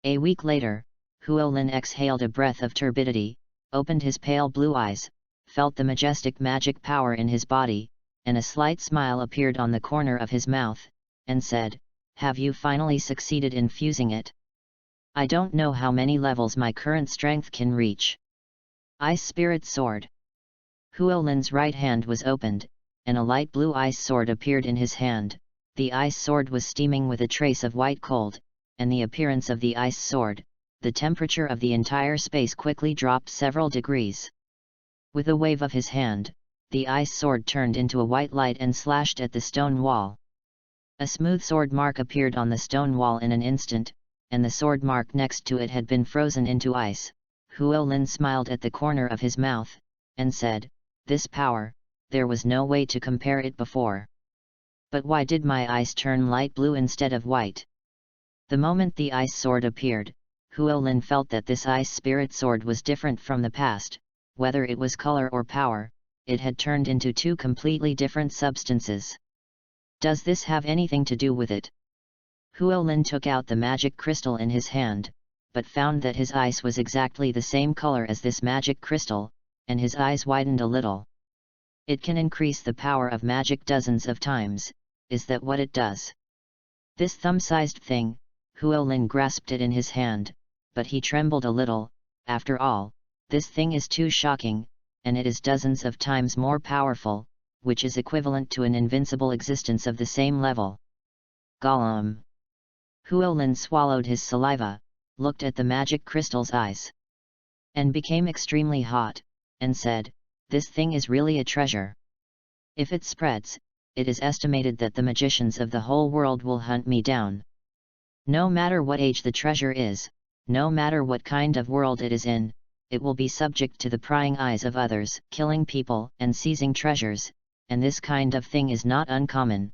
A week later, Huo Lin exhaled a breath of turbidity, opened his pale blue eyes, felt the majestic magic power in his body, and a slight smile appeared on the corner of his mouth, and said, "Have you finally succeeded in fusing it? I don't know how many levels my current strength can reach." Ice Spirit Sword. Huo Lin's right hand was opened, and a light blue ice sword appeared in his hand. The ice sword was steaming with a trace of white cold, and the appearance of the ice sword, the temperature of the entire space quickly dropped several degrees. With a wave of his hand, the ice sword turned into a white light and slashed at the stone wall. A smooth sword mark appeared on the stone wall in an instant, and the sword mark next to it had been frozen into ice. Huo Lin smiled at the corner of his mouth, and said, "This power, there was no way to compare it before. But why did my ice turn light blue instead of white?" The moment the ice sword appeared, Huo Lin felt that this ice spirit sword was different from the past. Whether it was color or power, it had turned into two completely different substances. Does this have anything to do with it? Huo Lin took out the magic crystal in his hand, but found that his ice was exactly the same color as this magic crystal, and his eyes widened a little. It can increase the power of magic dozens of times, is that what it does? This thumb-sized thing, Huo Lin grasped it in his hand, but he trembled a little. After all, this thing is too shocking, and it is dozens of times more powerful, which is equivalent to an invincible existence of the same level. Gollum. Huo Lin swallowed his saliva, looked at the magic crystal's eyes, and became extremely hot, and said, "This thing is really a treasure. If it spreads, it is estimated that the magicians of the whole world will hunt me down. No matter what age the treasure is, no matter what kind of world it is in, it will be subject to the prying eyes of others, killing people and seizing treasures, and this kind of thing is not uncommon."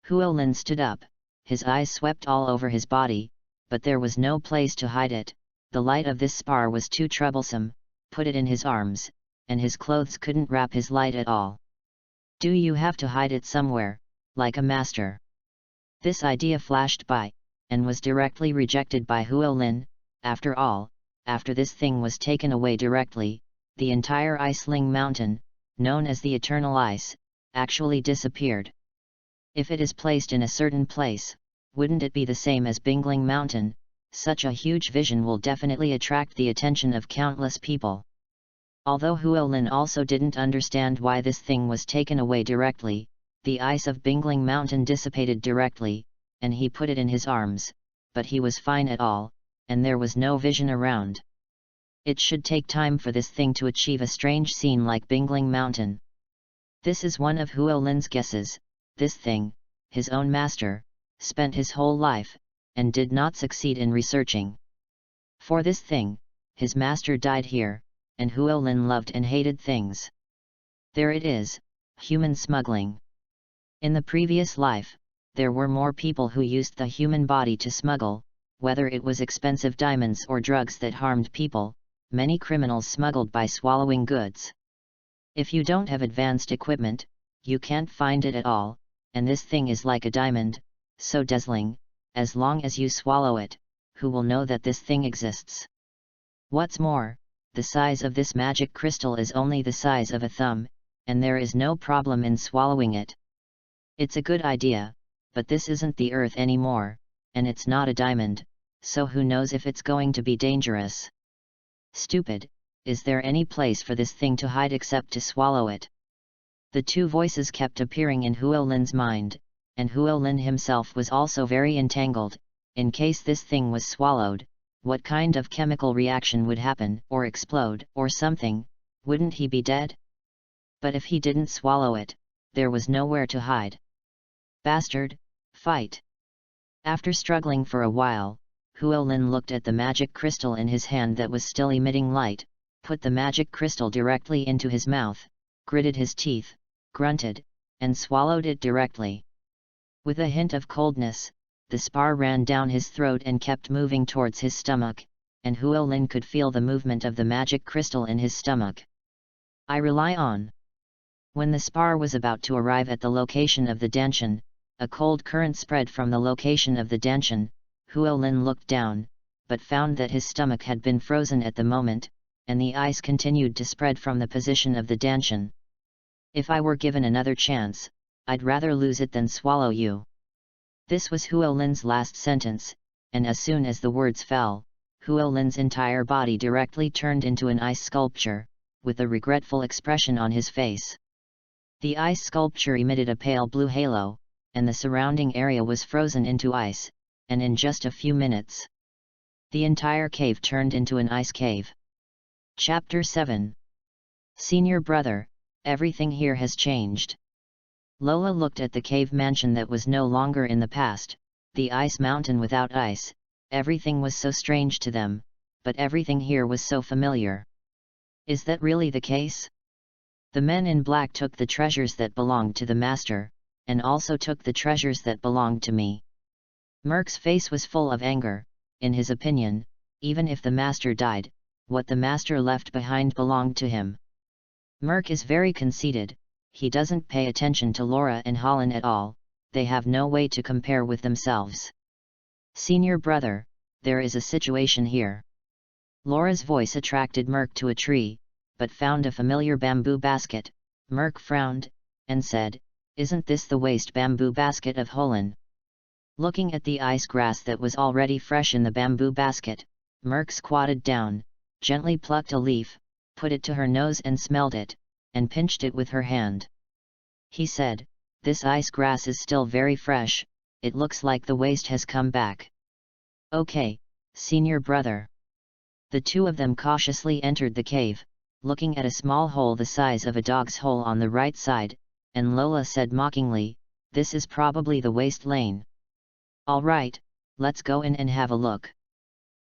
Huo Lin stood up, his eyes swept all over his body, but there was no place to hide it. The light of this spar was too troublesome. Put it in his arms, and his clothes couldn't wrap his light at all. Do you have to hide it somewhere, like a master? This idea flashed by, and was directly rejected by Huo Lin. After all, after this thing was taken away directly, the entire Iceling Mountain, known as the Eternal Ice, actually disappeared. If it is placed in a certain place, wouldn't it be the same as Bingling Mountain? Such a huge vision will definitely attract the attention of countless people. Although Huo Lin also didn't understand why this thing was taken away directly, the ice of Bingling Mountain dissipated directly, and he put it in his arms, but he was fine at all, and there was no vision around. It should take time for this thing to achieve a strange scene like Bingling Mountain. This is one of Huo Lin's guesses. This thing, his own master, spent his whole life, and did not succeed in researching. For this thing, his master died here, and Huo Lin loved and hated things. There it is, human smuggling. In the previous life, there were more people who used the human body to smuggle, whether it was expensive diamonds or drugs that harmed people. Many criminals smuggled by swallowing goods. If you don't have advanced equipment, you can't find it at all, and this thing is like a diamond, so dazzling. As long as you swallow it, who will know that this thing exists? What's more, the size of this magic crystal is only the size of a thumb, and there is no problem in swallowing it. It's a good idea, but this isn't the Earth anymore, and it's not a diamond, so who knows if it's going to be dangerous? Stupid, is there any place for this thing to hide except to swallow it? The two voices kept appearing in Huo Lin's mind, and Huo Lin himself was also very entangled. In case this thing was swallowed, what kind of chemical reaction would happen, or explode, or something? Wouldn't he be dead? But if he didn't swallow it, there was nowhere to hide. Bastard, fight! After struggling for a while, Huo Lin looked at the magic crystal in his hand that was still emitting light, put the magic crystal directly into his mouth, gritted his teeth, grunted, and swallowed it directly. With a hint of coldness, the spar ran down his throat and kept moving towards his stomach, and Huo Lin could feel the movement of the magic crystal in his stomach. I rely on. When the spar was about to arrive at the location of the dantian, a cold current spread from the location of the dantian. Huo Lin looked down, but found that his stomach had been frozen at the moment, and the ice continued to spread from the position of the dantian. If I were given another chance, I'd rather lose it than swallow you. This was Huo Lin's last sentence, and as soon as the words fell, Huo Lin's entire body directly turned into an ice sculpture, with a regretful expression on his face. The ice sculpture emitted a pale blue halo, and the surrounding area was frozen into ice, and in just a few minutes, The entire cave turned into an ice cave. Chapter 7. Senior brother, everything here has changed. Lola looked at the cave mansion that was no longer in the past, the ice mountain without ice. Everything was so strange to them, but everything here was so familiar. Is that really the case? The men in black took the treasures that belonged to the master, and also took the treasures that belonged to me. Merc's face was full of anger. In his opinion, even if the master died, what the master left behind belonged to him. Merc is very conceited, he doesn't pay attention to Laura and Holland at all, they have no way to compare with themselves. Senior brother, there is a situation here. Laura's voice attracted Merc to a tree, but found a familiar bamboo basket. Merc frowned, and said, "Isn't this the waste bamboo basket of Holland?" Looking at the ice grass that was already fresh in the bamboo basket, Merc squatted down, gently plucked a leaf, put it to her nose and smelled it, and pinched it with her hand. He said, "This ice grass is still very fresh, it looks like the waste has come back." "Okay, senior brother." The two of them cautiously entered the cave, looking at a small hole the size of a dog's hole on the right side, and Lola said mockingly, "This is probably the waste lane." "All right, let's go in and have a look."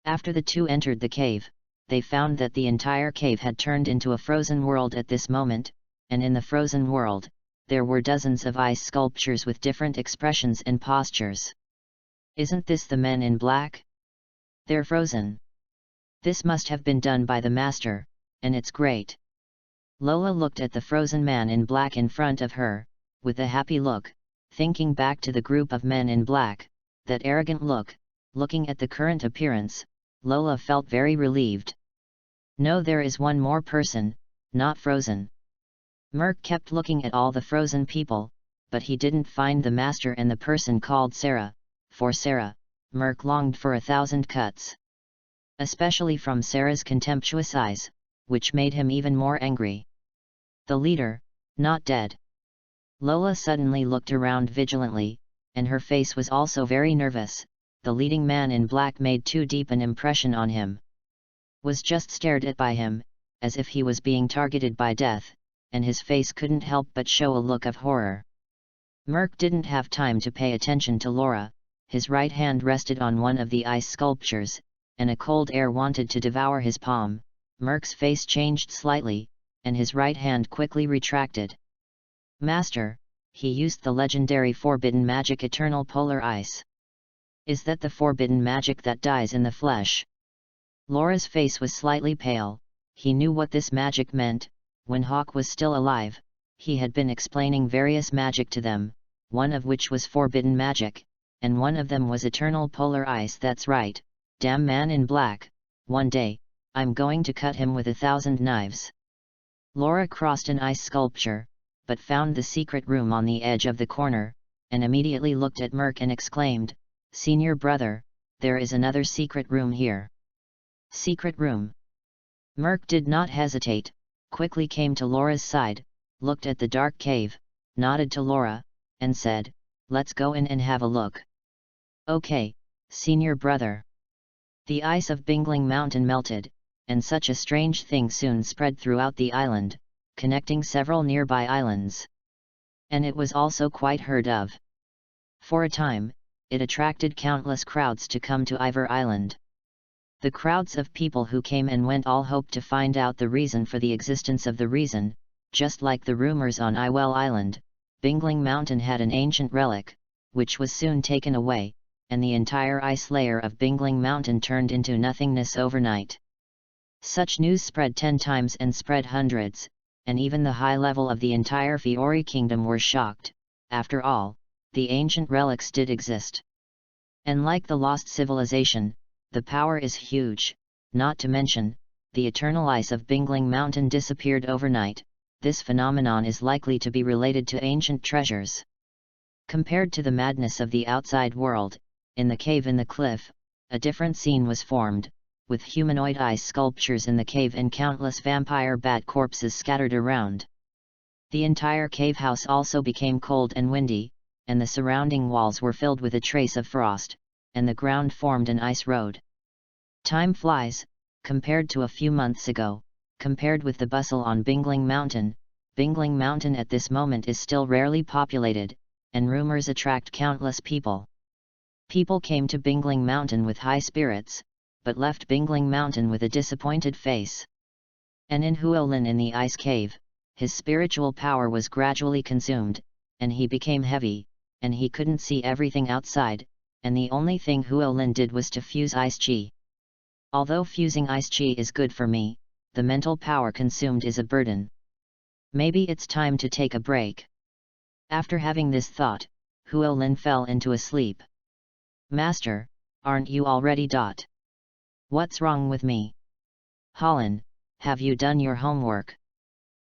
After the two entered the cave, they found that the entire cave had turned into a frozen world at this moment, and in the frozen world, there were dozens of ice sculptures with different expressions and postures. "Isn't this the men in black? They're frozen. This must have been done by the master, and it's great." Lola looked at the frozen man in black in front of her, with a happy look, thinking back to the group of men in black, that arrogant look. Looking at the current appearance, Lola felt very relieved. No, there is one more person, not frozen. Merc kept looking at all the frozen people, but he didn't find the master and the person called Sarah. For Sarah, Merc longed for 1,000 cuts. Especially from Sarah's contemptuous eyes, which made him even more angry. The leader, not dead. Lola suddenly looked around vigilantly, and her face was also very nervous. The leading man in black made too deep an impression on him. Was just stared at by him, as if he was being targeted by death, and his face couldn't help but show a look of horror. Merc didn't have time to pay attention to Laura, his right hand rested on one of the ice sculptures, and a cold air wanted to devour his palm. Merc's face changed slightly, and his right hand quickly retracted. "Master," he used the legendary forbidden magic Eternal Polar Ice. "Is that the forbidden magic that dies in the flesh?" Laura's face was slightly pale. He knew what this magic meant. When Hawk was still alive, he had been explaining various magic to them, one of which was forbidden magic, and one of them was Eternal Polar Ice. "That's right, damn man in black, one day, I'm going to cut him with 1,000 knives." Laura crossed an ice sculpture, but found the secret room on the edge of the corner, and immediately looked at Merc and exclaimed, "Senior brother, there is another secret room here." "Secret room?" Merc did not hesitate, quickly came to Laura's side, looked at the dark cave, nodded to Laura, and said, "Let's go in and have a look." "Okay, senior brother." The ice of Bingling Mountain melted, and such a strange thing soon spread throughout the island, connecting several nearby islands. And it was also quite heard of. For a time, it attracted countless crowds to come to Iver Island. The crowds of people who came and went all hoped to find out the reason for the existence of the reason. Just like the rumors on Iwell Island, Bingling Mountain had an ancient relic, which was soon taken away, and the entire ice layer of Bingling Mountain turned into nothingness overnight. Such news spread 10 times and spread hundreds, and even the high level of the entire Fiori kingdom were shocked. After all, the ancient relics did exist. And like the lost civilization, the power is huge, not to mention, the eternal ice of Bingling Mountain disappeared overnight. This phenomenon is likely to be related to ancient treasures. Compared to the madness of the outside world, in the cave in the cliff, a different scene was formed, with humanoid ice sculptures in the cave and countless vampire bat corpses scattered around. The entire cave house also became cold and windy, and the surrounding walls were filled with a trace of frost, and the ground formed an ice road. Time flies, compared to a few months ago, compared with the bustle on Bingling Mountain. Bingling Mountain at this moment is still rarely populated, and rumors attract countless people. People came to Bingling Mountain with high spirits, but left Bingling Mountain with a disappointed face. And in Huolin in the ice cave, his spiritual power was gradually consumed, and he became heavy, and he couldn't see everything outside, and the only thing Huolin did was to fuse ice chi. Although fusing ice chi is good for me, the mental power consumed is a burden. Maybe it's time to take a break. After having this thought, Huolin fell into a sleep. Master, aren't you already? What's wrong with me? Holland, have you done your homework?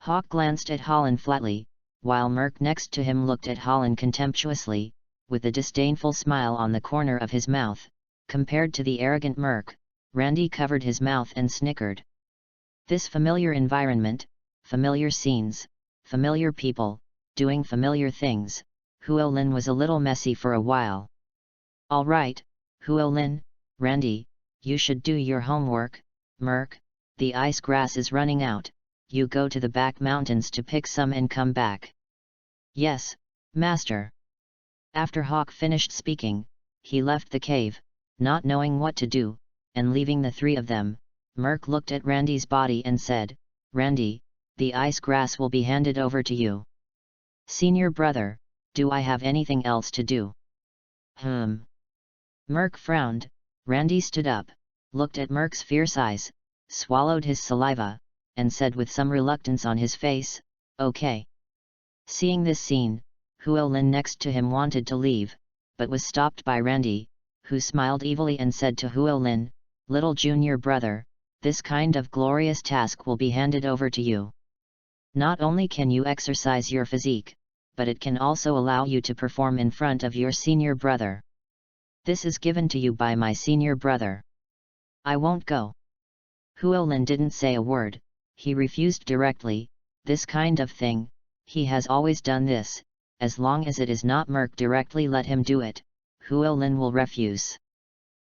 Hawk glanced at Holland flatly, while Merc next to him looked at Holland contemptuously, with a disdainful smile on the corner of his mouth. Compared to the arrogant Merc, Randy covered his mouth and snickered. This familiar environment, familiar scenes, familiar people, doing familiar things, Huolin was a little messy for a while. All right, Huolin, Randy, you should do your homework. Merc, the ice grass is running out, you go to the back mountains to pick some and come back. Yes, master. After Hawk finished speaking, he left the cave, not knowing what to do, and leaving the three of them, Merc looked at Randy's body and said, Randy, the ice grass will be handed over to you. Senior brother, do I have anything else to do? Merc frowned. Randy stood up, looked at Merc's fierce eyes, swallowed his saliva, and said with some reluctance on his face, okay. Seeing this scene, Huolin next to him wanted to leave, but was stopped by Randy, who smiled evilly and said to Huolin, little junior brother, this kind of glorious task will be handed over to you. Not only can you exercise your physique, but it can also allow you to perform in front of your senior brother. This is given to you by my senior brother. I won't go. Huolin didn't say a word, he refused directly. This kind of thing, he has always done this, as long as it is not Merc directly let him do it, Huolin will refuse.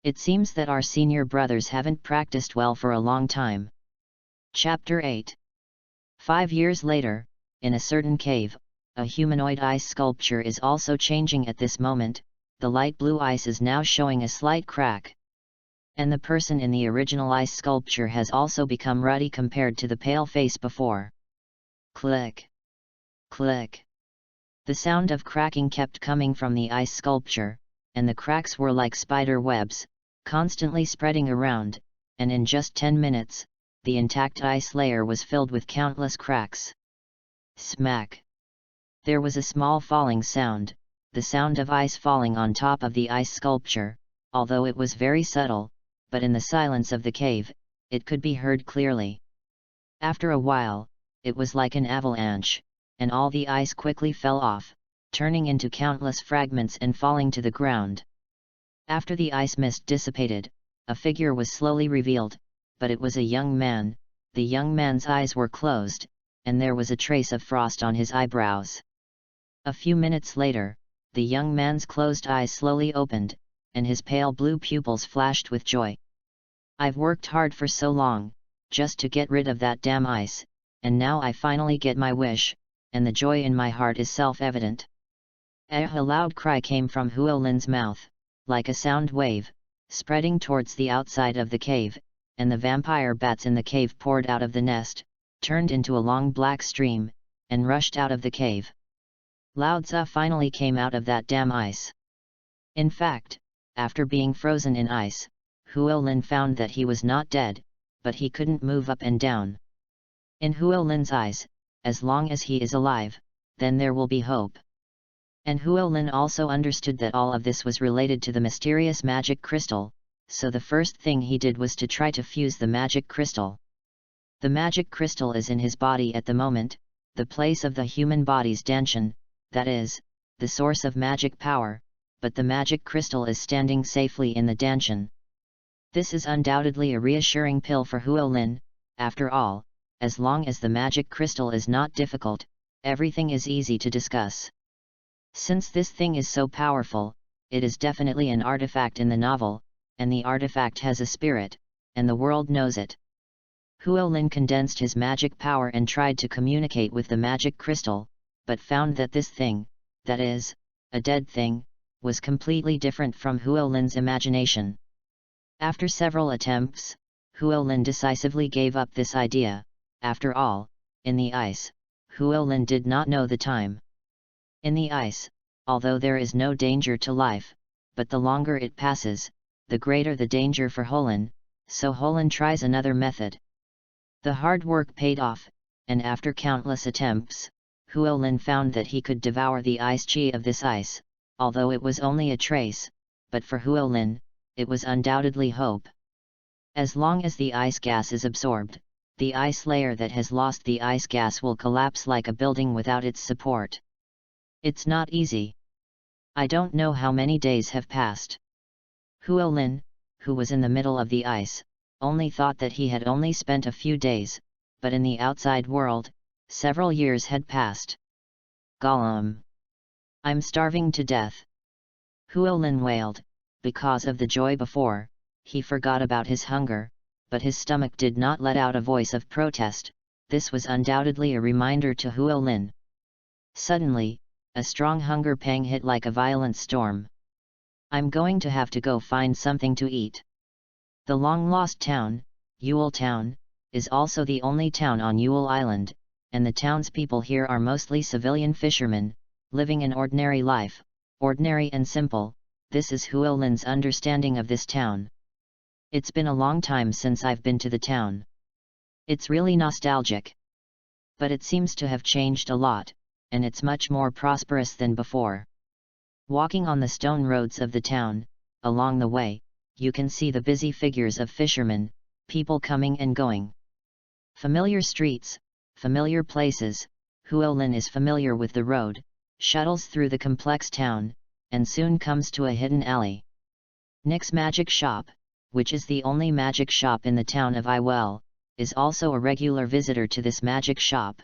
It seems that our senior brothers haven't practiced well for a long time. Chapter 8. 5 years later, in a certain cave, a humanoid ice sculpture is also changing at this moment. The light blue ice is now showing a slight crack. And the person in the original ice sculpture has also become ruddy compared to the pale face before. Click. Click. The sound of cracking kept coming from the ice sculpture, and the cracks were like spider webs, constantly spreading around, and in just 10 minutes, the intact ice layer was filled with countless cracks. Smack. There was a small falling sound, the sound of ice falling on top of the ice sculpture, although it was very subtle, but in the silence of the cave, it could be heard clearly. After a while, it was like an avalanche, and all the ice quickly fell off, turning into countless fragments and falling to the ground. After the ice mist dissipated, a figure was slowly revealed, but it was a young man. The young man's eyes were closed, and there was a trace of frost on his eyebrows. A few minutes later, the young man's closed eyes slowly opened, and his pale blue pupils flashed with joy. I've worked hard for so long, just to get rid of that damn ice, and now I finally get my wish, and the joy in my heart is self-evident. A loud cry came from Huolin's mouth, like a sound wave, spreading towards the outside of the cave, and the vampire bats in the cave poured out of the nest, turned into a long black stream, and rushed out of the cave. Laozi finally came out of that damn ice. In fact, after being frozen in ice, Huolin found that he was not dead, but he couldn't move up and down. In Huolin's eyes, as long as he is alive, then there will be hope. And Huolin also understood that all of this was related to the mysterious magic crystal, so the first thing he did was to try to fuse the magic crystal. The magic crystal is in his body at the moment, the place of the human body's danshan, that is, the source of magic power, but the magic crystal is standing safely in the danshan. This is undoubtedly a reassuring pill for Huolin. After all, as long as the magic crystal is not difficult, everything is easy to discuss. Since this thing is so powerful, it is definitely an artifact in the novel, and the artifact has a spirit, and the world knows it. Huolin condensed his magic power and tried to communicate with the magic crystal, but found that this thing, that is, a dead thing, was completely different from Huolin's imagination. After several attempts, Huolin decisively gave up this idea. After all, in the ice, Huolin did not know the time. In the ice, although there is no danger to life, but the longer it passes, the greater the danger for Huolin, so Huolin tries another method. The hard work paid off, and after countless attempts, Huolin found that he could devour the ice chi of this ice, although it was only a trace, but for Huolin, it was undoubtedly hope. As long as the ice gas is absorbed, the ice layer that has lost the ice gas will collapse like a building without its support. It's not easy. I don't know how many days have passed. Huolin, who was in the middle of the ice, only thought that he had only spent a few days, but in the outside world, several years had passed. Gollum! I'm starving to death! Huolin wailed. Because of the joy before, he forgot about his hunger, but his stomach did not let out a voice of protest. This was undoubtedly a reminder to Huolin. Suddenly, a strong hunger pang hit like a violent storm. I'm going to have to go find something to eat. The long-lost town, Yule Town, is also the only town on Yule Island, and the townspeople here are mostly civilian fishermen, living an ordinary life, ordinary and simple. This is Huolin's understanding of this town. It's been a long time since I've been to the town. It's really nostalgic. But it seems to have changed a lot, and it's much more prosperous than before. Walking on the stone roads of the town, along the way, you can see the busy figures of fishermen, people coming and going. Familiar streets, familiar places. Huolin is familiar with the road, shuttles through the complex town, and soon comes to a hidden alley. Nick's magic shop, which is the only magic shop in the town of Iwell, is also a regular visitor to this magic shop.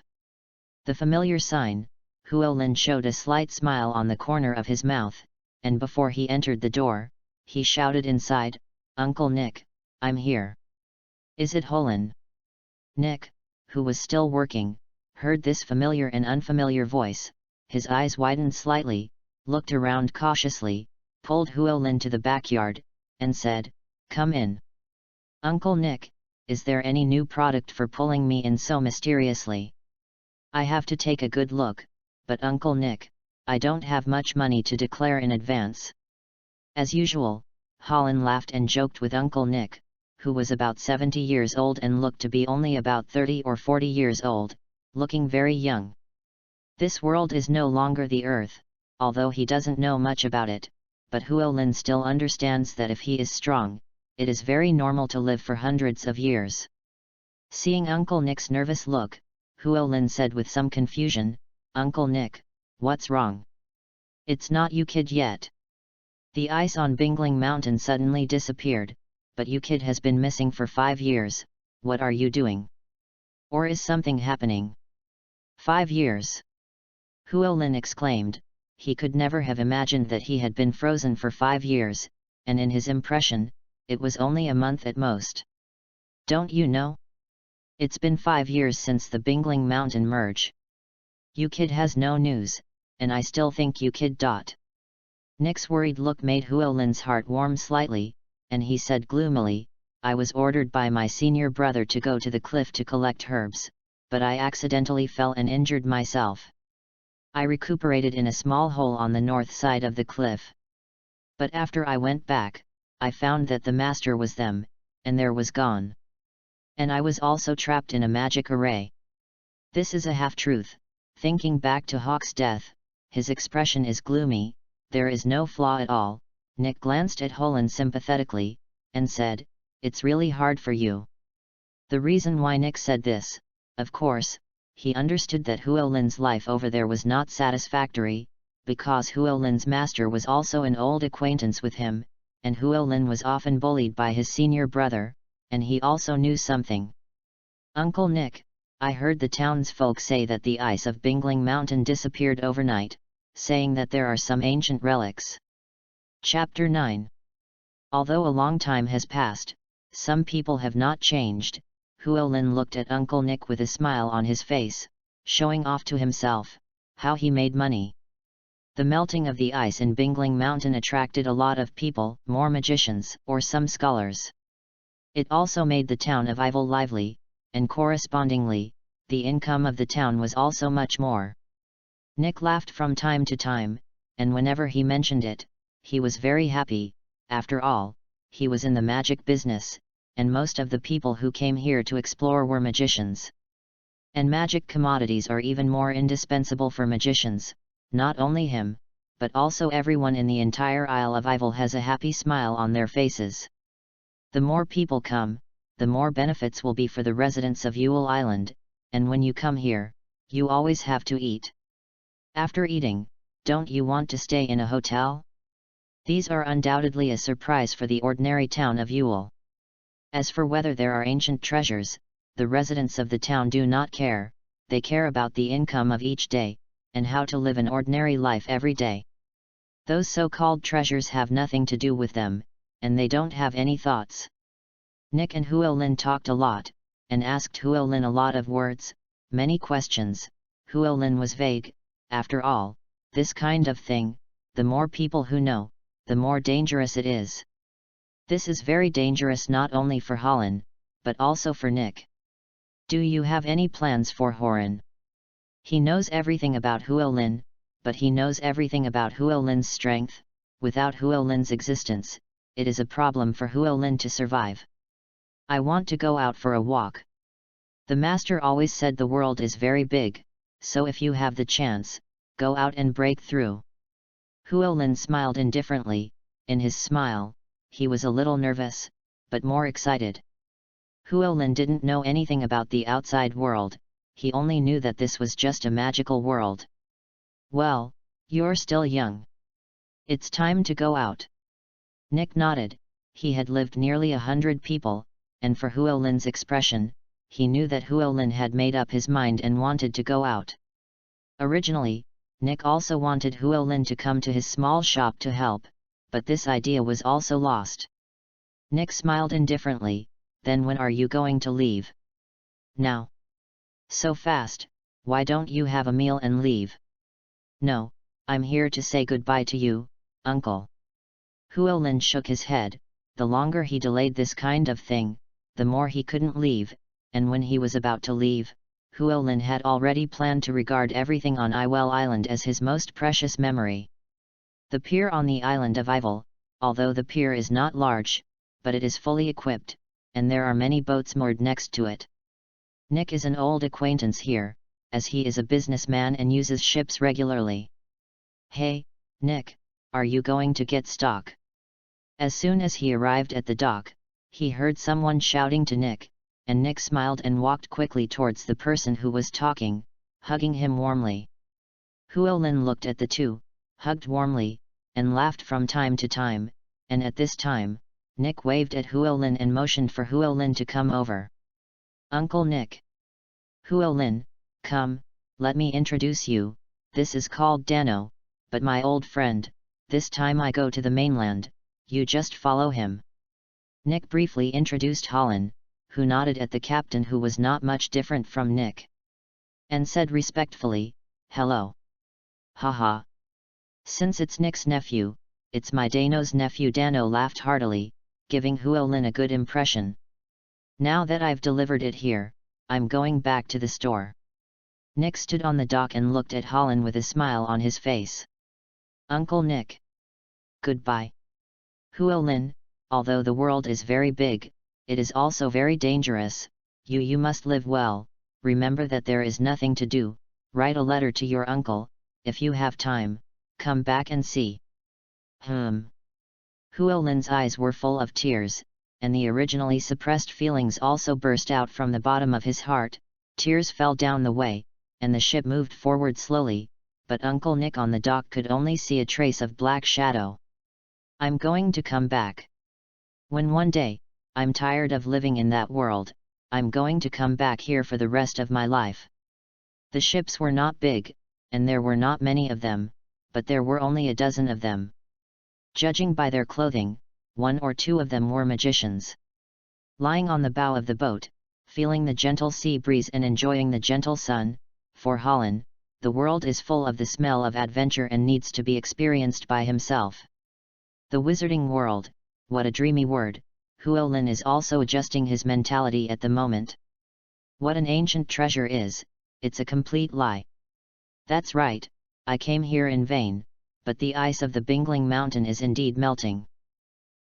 The familiar sign, Huolin showed a slight smile on the corner of his mouth, and before he entered the door, he shouted inside, "Uncle Nick, I'm here." "Is it Huolin?" Nick, who was still working, heard this familiar and unfamiliar voice. His eyes widened slightly, looked around cautiously, pulled Huolin to the backyard, and said, "Come in." "Uncle Nick, is there any new product for pulling me in so mysteriously? I have to take a good look, but Uncle Nick, I don't have much money to declare in advance." As usual, Huolin laughed and joked with Uncle Nick, who was about 70 years old and looked to be only about 30 or 40 years old, looking very young. This world is no longer the Earth, although he doesn't know much about it, but Huolin still understands that if he is strong, it is very normal to live for hundreds of years. Seeing Uncle Nick's nervous look, Huolin said with some confusion, "Uncle Nick, what's wrong? It's not you kid yet. The ice on Bingling Mountain suddenly disappeared, but you kid has been missing for 5 years. What are you doing? Or is something happening?" 5 years! Huolin exclaimed. He could never have imagined that he had been frozen for 5 years, and in his impression, it was only a month at most. "Don't you know? It's been 5 years since the Bingling Mountain merge. You kid has no news, and I still think you kid. Nick's worried look made Huolin's heart warm slightly, and he said gloomily, "I was ordered by my senior brother to go to the cliff to collect herbs, but I accidentally fell and injured myself. I recuperated in a small hole on the north side of the cliff. But after I went back, I found that the master was them, and there was gone. And I was also trapped in a magic array." This is a half-truth. Thinking back to Hawk's death, his expression is gloomy. There is no flaw at all. Nick glanced at Huolin sympathetically, and said, "It's really hard for you." The reason why Nick said this, of course, he understood that Huolin's life over there was not satisfactory, because Huolin's master was also an old acquaintance with him, and Huolin was often bullied by his senior brother, and he also knew something. "Uncle Nick, I heard the townsfolk say that the ice of Bingling Mountain disappeared overnight, saying that there are some ancient relics." Chapter 9. Although a long time has passed, some people have not changed. Huolin looked at Uncle Nick with a smile on his face, showing off to himself how he made money. The melting of the ice in Bingling Mountain attracted a lot of people, more magicians, or some scholars. It also made the town of Ivel lively, and correspondingly, the income of the town was also much more. Nick laughed from time to time, and whenever he mentioned it, he was very happy. After all, he was in the magic business, and most of the people who came here to explore were magicians. And magic commodities are even more indispensable for magicians. Not only him, but also everyone in the entire Isle of Ivel has a happy smile on their faces. The more people come, the more benefits will be for the residents of Yule Island, and when you come here, you always have to eat. After eating, don't you want to stay in a hotel? These are undoubtedly a surprise for the ordinary town of Yule. As for whether there are ancient treasures, the residents of the town do not care, they care about the income of each day, and how to live an ordinary life every day. Those so-called treasures have nothing to do with them, and they don't have any thoughts. Nick and Huolin talked a lot, and asked Huolin a lot of words, many questions. Huolin was vague. After all, this kind of thing, the more people who know, the more dangerous it is. This is very dangerous not only for Holland, but also for Nick. Do you have any plans for Horan? He knows everything about Huolin, but he knows everything about Huolin's strength. Without Huolin's existence, it is a problem for Huolin to survive. I want to go out for a walk. The master always said the world is very big, so if you have the chance, go out and break through. Huolin smiled indifferently. In his smile, he was a little nervous, but more excited. Huolin didn't know anything about the outside world, he only knew that this was just a magical world. Well, you're still young. It's time to go out. Nick nodded. He had lived nearly 100 people, and for Huolin's expression, he knew that Huolin had made up his mind and wanted to go out. Originally, Nick also wanted Huolin to come to his small shop to help, but this idea was also lost. Nick smiled indifferently. Then when are you going to leave? Now. So fast, why don't you have a meal and leave? No, I'm here to say goodbye to you, uncle. Huolin shook his head. The longer he delayed this kind of thing, the more he couldn't leave, and when he was about to leave, Huolin had already planned to regard everything on Ivel Island as his most precious memory. The pier on the island of Ivel, although the pier is not large, but it is fully equipped, and there are many boats moored next to it. Nick is an old acquaintance here, as he is a businessman and uses ships regularly. Hey, Nick, are you going to get stock? As soon as he arrived at the dock, he heard someone shouting to Nick, and Nick smiled and walked quickly towards the person who was talking, hugging him warmly. Huolin looked at the two, hugged warmly, and laughed from time to time, and at this time, Nick waved at Huolin and motioned for Huolin to come over. Uncle Nick. Huolin, come, let me introduce you, this is called Dano, but my old friend, this time I go to the mainland, you just follow him. Nick briefly introduced Holland, who nodded at the captain who was not much different from Nick. And said respectfully, hello. Haha. Since it's Nick's nephew, it's my Dano's nephew. Dano laughed heartily, giving Huolin a good impression. Now that I've delivered it here, I'm going back to the store. Nick stood on the dock and looked at Holland with a smile on his face. Uncle Nick. Goodbye. Huolin, although the world is very big, it is also very dangerous. You must live well, remember that there is nothing to do, write a letter to your uncle, if you have time, come back and see. Huolin's eyes were full of tears, and the originally suppressed feelings also burst out from the bottom of his heart. Tears fell down the way, and the ship moved forward slowly, but Uncle Nick on the dock could only see a trace of black shadow. I'm going to come back. When one day, I'm tired of living in that world, I'm going to come back here for the rest of my life. The ships were not big, and there were not many of them, but there were only a dozen of them. Judging by their clothing, one or two of them were magicians. Lying on the bow of the boat, feeling the gentle sea breeze and enjoying the gentle sun, for Holland, the world is full of the smell of adventure and needs to be experienced by himself. The wizarding world, what a dreamy word. Huolin is also adjusting his mentality at the moment. What an ancient treasure is, it's a complete lie. That's right, I came here in vain, but the ice of the Bingling Mountain is indeed melting.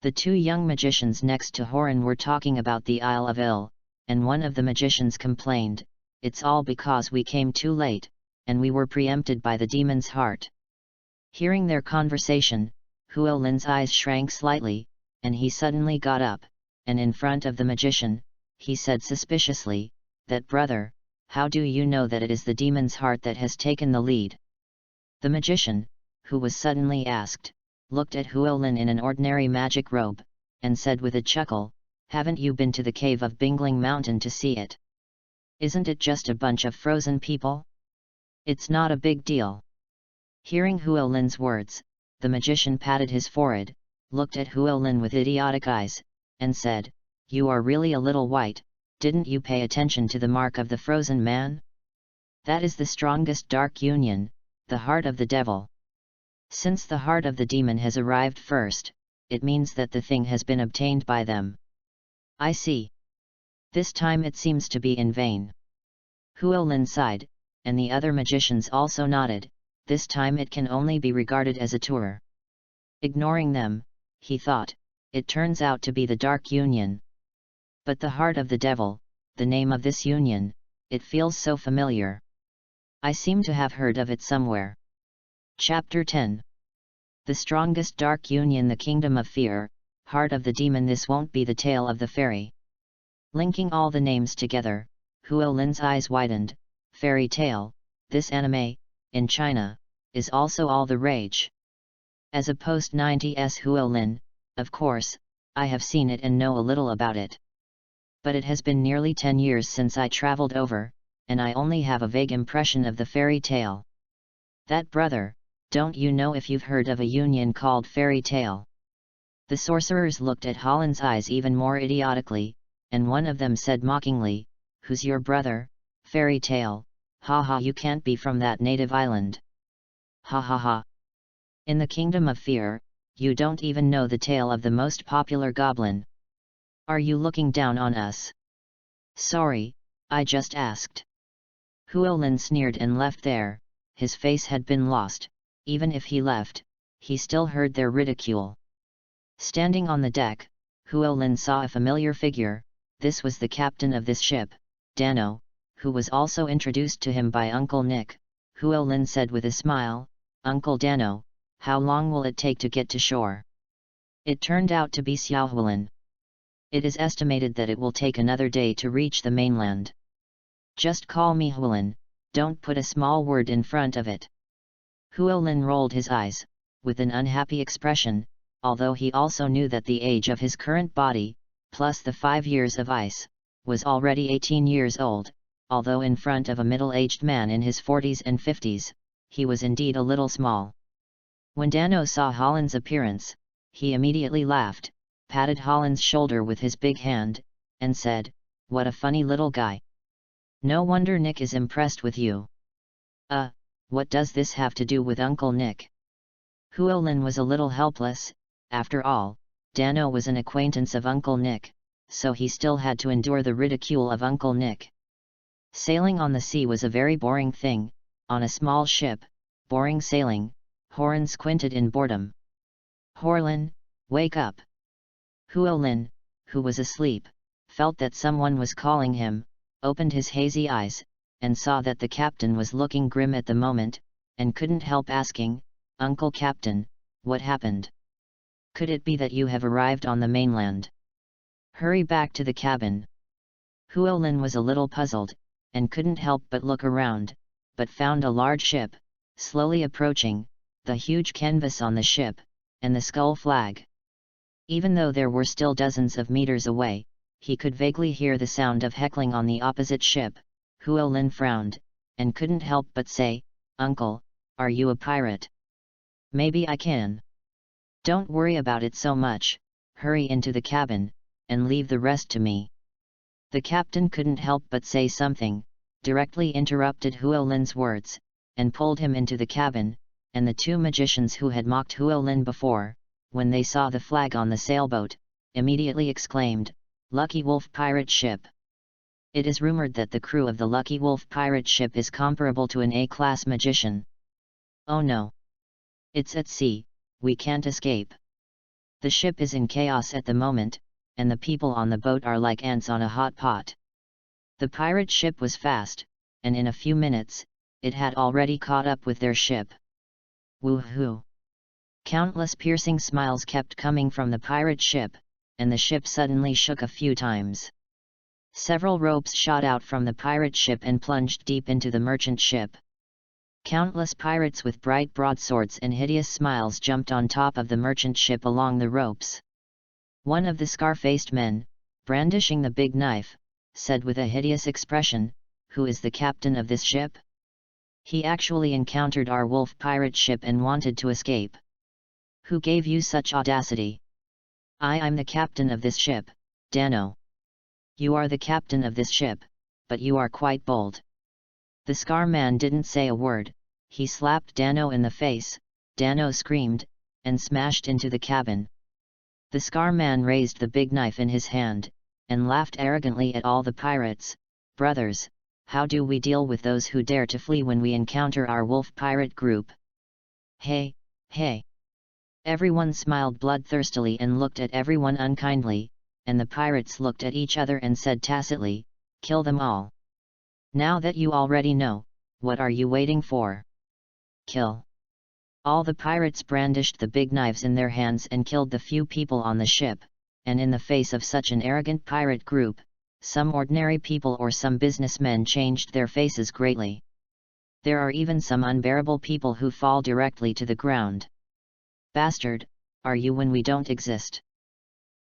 The two young magicians next to Horan were talking about the Isle of Ill, and one of the magicians complained, it's all because we came too late, and we were preempted by the demon's heart. Hearing their conversation, Huolin's eyes shrank slightly, and he suddenly got up, and in front of the magician, he said suspiciously, that brother, how do you know that it is the demon's heart that has taken the lead? The magician, who was suddenly asked, looked at Huolin in an ordinary magic robe, and said with a chuckle, haven't you been to the cave of Bingling Mountain to see it? Isn't it just a bunch of frozen people? It's not a big deal. Hearing Huolin's words, the magician patted his forehead, looked at Huolin with idiotic eyes, and said, you are really a little white, didn't you pay attention to the mark of the frozen man? That is the strongest dark union, the heart of the devil. Since the heart of the demon has arrived first, it means that the thing has been obtained by them. I see. This time it seems to be in vain. Huolin sighed, and the other magicians also nodded, this time it can only be regarded as a tour. Ignoring them, he thought, it turns out to be the dark union. But the heart of the devil, the name of this union, it feels so familiar. I seem to have heard of it somewhere. Chapter 10. The strongest dark union, the kingdom of fear, heart of the demon. This won't be the tale of the fairy. Linking all the names together, Huolin's eyes widened. Fairy tale, this anime, in China, is also all the rage. As a post-90s Huolin, of course, I have seen it and know a little about it. But it has been nearly 10 years since I traveled over, and I only have a vague impression of the fairy tale. That brother, don't you know if you've heard of a union called fairy tale? The sorcerers looked at Holland's eyes even more idiotically, and one of them said mockingly, who's your brother? Fairy tale, ha ha, you can't be from that native island. Ha ha ha. In the kingdom of fear, you don't even know the tale of the most popular goblin. Are you looking down on us? Sorry, I just asked. Huolin sneered and left there. His face had been lost. Even if he left, he still heard their ridicule. Standing on the deck, Huolin saw a familiar figure. This was the captain of this ship, Dano, who was also introduced to him by Uncle Nick. Huolin said with a smile, Uncle Dano, how long will it take to get to shore? It turned out to be Xiaohuolin. It is estimated that it will take another day to reach the mainland. Just call me Huolin, don't put a small word in front of it. Huolin rolled his eyes, with an unhappy expression, although he also knew that the age of his current body, plus the 5 years of ice, was already 18 years old, although in front of a middle-aged man in his 40s and 50s, he was indeed a little small. When Dano saw Holland's appearance, he immediately laughed, patted Holland's shoulder with his big hand, and said, what a funny little guy. No wonder Nick is impressed with you. What does this have to do with Uncle Nick? Huolin was a little helpless. After all, Dano was an acquaintance of Uncle Nick, so he still had to endure the ridicule of Uncle Nick. Sailing on the sea was a very boring thing. On a small ship, boring sailing. Horan squinted in boredom. Huolin, wake up! Huolin, who was asleep, felt that someone was calling him, opened his hazy eyes, and saw that the captain was looking grim at the moment, and couldn't help asking, Uncle Captain, what happened? Could it be that you have arrived on the mainland? Hurry back to the cabin. Huolin was a little puzzled, and couldn't help but look around, but found a large ship, slowly approaching, the huge canvas on the ship, and the skull flag. Even though there were still dozens of meters away, he could vaguely hear the sound of heckling on the opposite ship. Huolin frowned, and couldn't help but say, Uncle, are you a pirate? Maybe I can. Don't worry about it so much, hurry into the cabin, and leave the rest to me." The captain couldn't help but say something, directly interrupted Huolin's words, and pulled him into the cabin, and the two magicians who had mocked Huolin before, when they saw the flag on the sailboat, immediately exclaimed, "Lucky Wolf pirate ship!" It is rumored that the crew of the Lucky Wolf pirate ship is comparable to an A-class magician. "Oh no! It's at sea, we can't escape. The ship is in chaos at the moment, and the people on the boat are like ants on a hot pot." The pirate ship was fast, and in a few minutes, it had already caught up with their ship. Woohoo! Countless piercing smiles kept coming from the pirate ship, and the ship suddenly shook a few times. Several ropes shot out from the pirate ship and plunged deep into the merchant ship. Countless pirates with bright broadswords and hideous smiles jumped on top of the merchant ship along the ropes. One of the scar-faced men, brandishing the big knife, said with a hideous expression, "Who is the captain of this ship? He actually encountered our wolf pirate ship and wanted to escape. Who gave you such audacity?" I'm the captain of this ship, Dano." "You are the captain of this ship, but you are quite bold." The scar man didn't say a word, he slapped Dano in the face. Dano screamed, and smashed into the cabin. The scar man raised the big knife in his hand, and laughed arrogantly at all the pirates. "Brothers, how do we deal with those who dare to flee when we encounter our wolf pirate group?" "Hey, hey!" Everyone smiled bloodthirstily and looked at everyone unkindly, and the pirates looked at each other and said tacitly, "Kill them all. Now that you already know, what are you waiting for? Kill!" All the pirates brandished the big knives in their hands and killed the few people on the ship, and in the face of such an arrogant pirate group, some ordinary people or some businessmen changed their faces greatly. There are even some unbearable people who fall directly to the ground. "Bastard, are you when we don't exist?"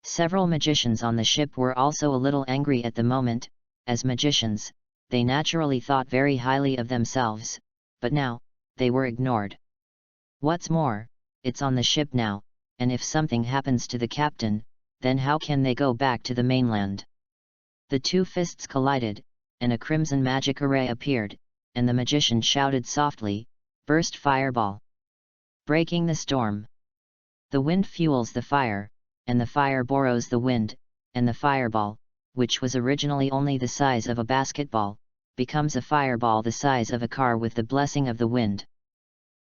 Several magicians on the ship were also a little angry at the moment. As magicians, they naturally thought very highly of themselves, but now, they were ignored. What's more, it's on the ship now, and if something happens to the captain, then how can they go back to the mainland? The two fists collided, and a crimson magic array appeared, and the magician shouted softly, "Burst fireball! Breaking the storm! The wind fuels the fire, and the fire borrows the wind, and the fireball, which was originally only the size of a basketball, becomes a fireball the size of a car with the blessing of the wind."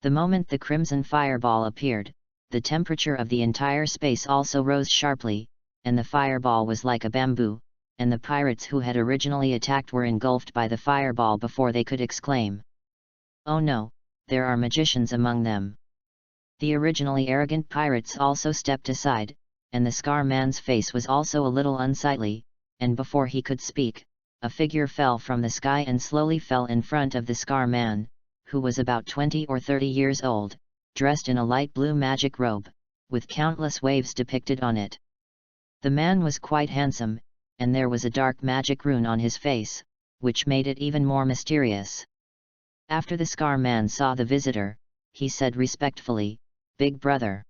The moment the crimson fireball appeared, the temperature of the entire space also rose sharply, and the fireball was like a bamboo, and the pirates who had originally attacked were engulfed by the fireball before they could exclaim. "Oh no, there are magicians among them." The originally arrogant pirates also stepped aside, and the scar man's face was also a little unsightly, and before he could speak, a figure fell from the sky and slowly fell in front of the scar man, who was about 20 or 30 years old, dressed in a light blue magic robe, with countless waves depicted on it. The man was quite handsome, and there was a dark magic rune on his face, which made it even more mysterious. After the scar man saw the visitor, he said respectfully, "Big brother."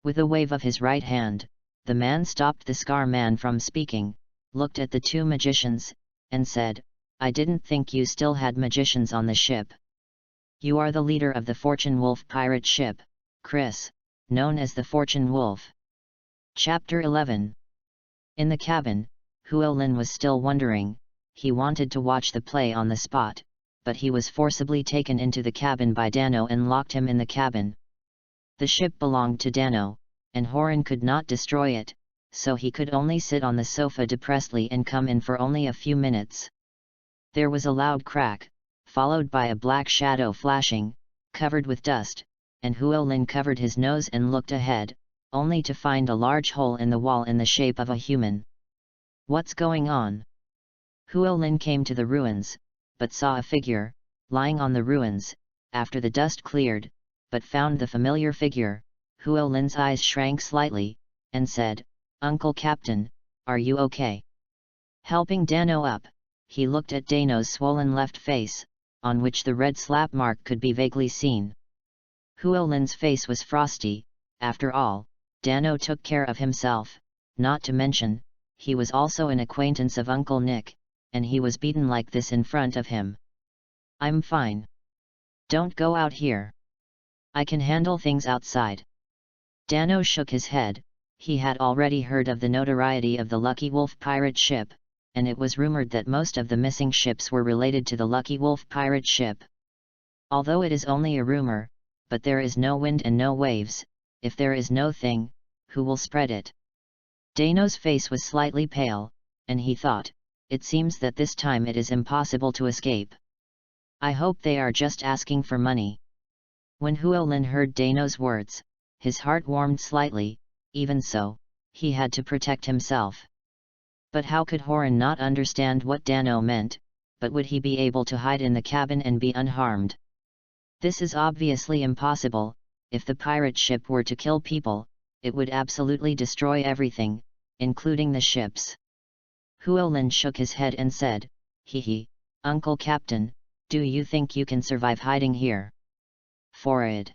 With a wave of his right hand, the man stopped the scar man from speaking, looked at the two magicians, and said, "I didn't think you still had magicians on the ship. You are the leader of the Fortune Wolf pirate ship, Chris, known as the Fortune Wolf." Chapter 11. In the cabin, Huolin was still wondering. He wanted to watch the play on the spot, but he was forcibly taken into the cabin by Dano and locked him in the cabin. The ship belonged to Dano, and Horan could not destroy it, so he could only sit on the sofa depressedly and come in for only a few minutes. There was a loud crack, followed by a black shadow flashing, covered with dust, and Huolin covered his nose and looked ahead, only to find a large hole in the wall in the shape of a human. "What's going on?" Huolin came to the ruins, but saw a figure, lying on the ruins, after the dust cleared, but found the familiar figure. Huolin's eyes shrank slightly, and said, "Uncle Captain, are you okay?" Helping Dano up, he looked at Dano's swollen left face, on which the red slap mark could be vaguely seen. Huolin's face was frosty. After all, Dano took care of himself, not to mention, he was also an acquaintance of Uncle Nick, and he was beaten like this in front of him. I'm fine. Don't go out here. I can handle things outside. Dano shook his head. He had already heard of the notoriety of the Lucky Wolf pirate ship, and it was rumored that most of the missing ships were related to the Lucky Wolf pirate ship. Although it is only a rumor, but there is no wind and no waves, if there is no thing, who will spread it? Dano's face was slightly pale, and he thought, it seems that this time it is impossible to escape. I hope they are just asking for money. When Huolin heard Dano's words, his heart warmed slightly. Even so, he had to protect himself. But how could Horan not understand what Dano meant, but would he be able to hide in the cabin and be unharmed? This is obviously impossible. If the pirate ship were to kill people, it would absolutely destroy everything, including the ships. Huolin shook his head and said, "Hee, Uncle Captain, do you think you can survive hiding here?" "Forward."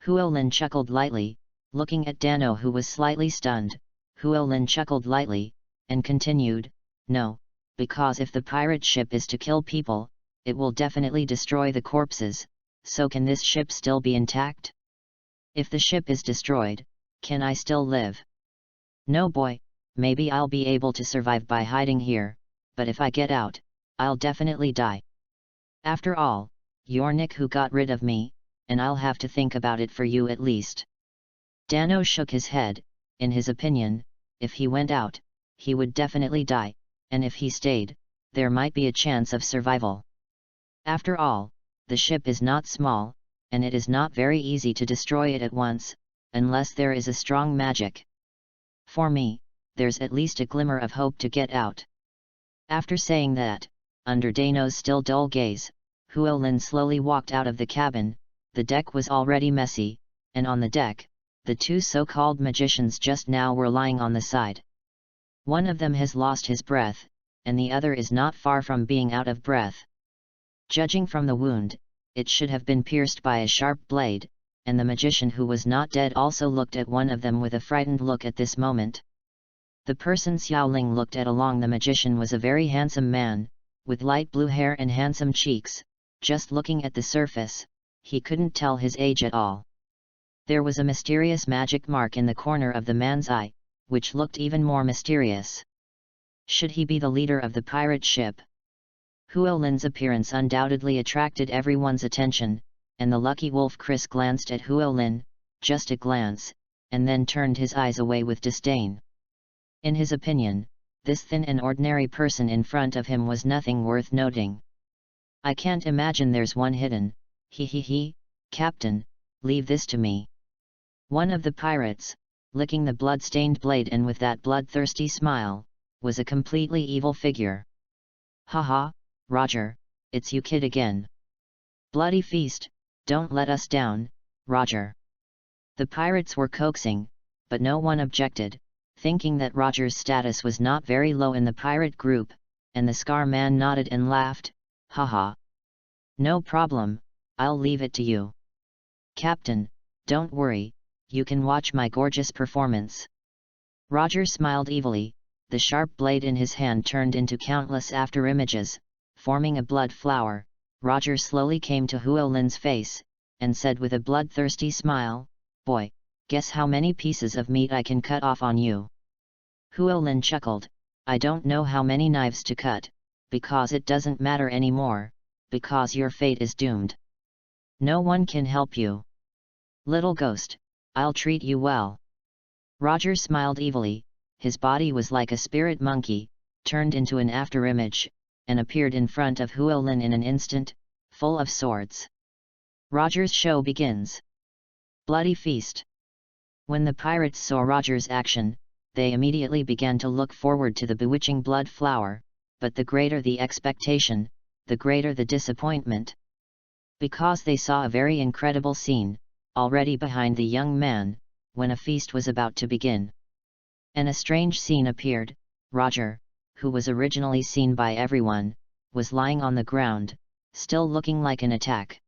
Huolin chuckled lightly, looking at Dano who was slightly stunned. Huolin chuckled lightly, and continued, "No, because if the pirate ship is to kill people, it will definitely destroy the corpses, so can this ship still be intact? If the ship is destroyed, can I still live? No boy, maybe I'll be able to survive by hiding here, but if I get out, I'll definitely die. After all, you're Nick who got rid of me, and I'll have to think about it for you at least." Dano shook his head. In his opinion, if he went out, he would definitely die, and if he stayed, there might be a chance of survival. After all, the ship is not small, and it is not very easy to destroy it at once, unless there is a strong magic. For me, there's at least a glimmer of hope to get out. After saying that, under Dano's still dull gaze, Huolin slowly walked out of the cabin. The deck was already messy, and on the deck, the two so-called magicians just now were lying on the side. One of them has lost his breath, and the other is not far from being out of breath. Judging from the wound, it should have been pierced by a sharp blade, and the magician who was not dead also looked at one of them with a frightened look at this moment. The person Xiaoling looked at along the magician was a very handsome man, with light blue hair and handsome cheeks. Just looking at the surface, he couldn't tell his age at all. There was a mysterious magic mark in the corner of the man's eye, which looked even more mysterious. Should he be the leader of the pirate ship? Huolin's appearance undoubtedly attracted everyone's attention, and the Lucky Wolf Chris glanced at Huolin, just a glance, and then turned his eyes away with disdain. In his opinion, this thin and ordinary person in front of him was nothing worth noting. "I can't imagine there's one hidden. He, Captain, leave this to me." One of the pirates, licking the blood-stained blade and with that bloodthirsty smile, was a completely evil figure. "Haha, Roger, it's you kid again. Bloody feast, don't let us down, Roger." The pirates were coaxing, but no one objected, thinking that Roger's status was not very low in the pirate group, and the Scar Man nodded and laughed, "Haha. No problem, I'll leave it to you. Captain, don't worry, you can watch my gorgeous performance." Roger smiled evilly. The sharp blade in his hand turned into countless after-images, forming a blood flower. Roger slowly came to Huolin's face, and said with a bloodthirsty smile, "Boy, guess how many pieces of meat I can cut off on you." Huolin chuckled, "I don't know how many knives to cut, because it doesn't matter anymore, because your fate is doomed. No one can help you. Little ghost, I'll treat you well." Roger smiled evilly. His body was like a spirit monkey, turned into an afterimage, and appeared in front of Huolin in an instant, full of swords. Roger's show begins. Bloody feast. When the pirates saw Roger's action, they immediately began to look forward to the bewitching blood flower, but the greater the expectation, the greater the disappointment. Because they saw a very incredible scene, already behind the young man, when a feast was about to begin. And a strange scene appeared. Roger, who was originally seen by everyone, was lying on the ground, still looking like an attack.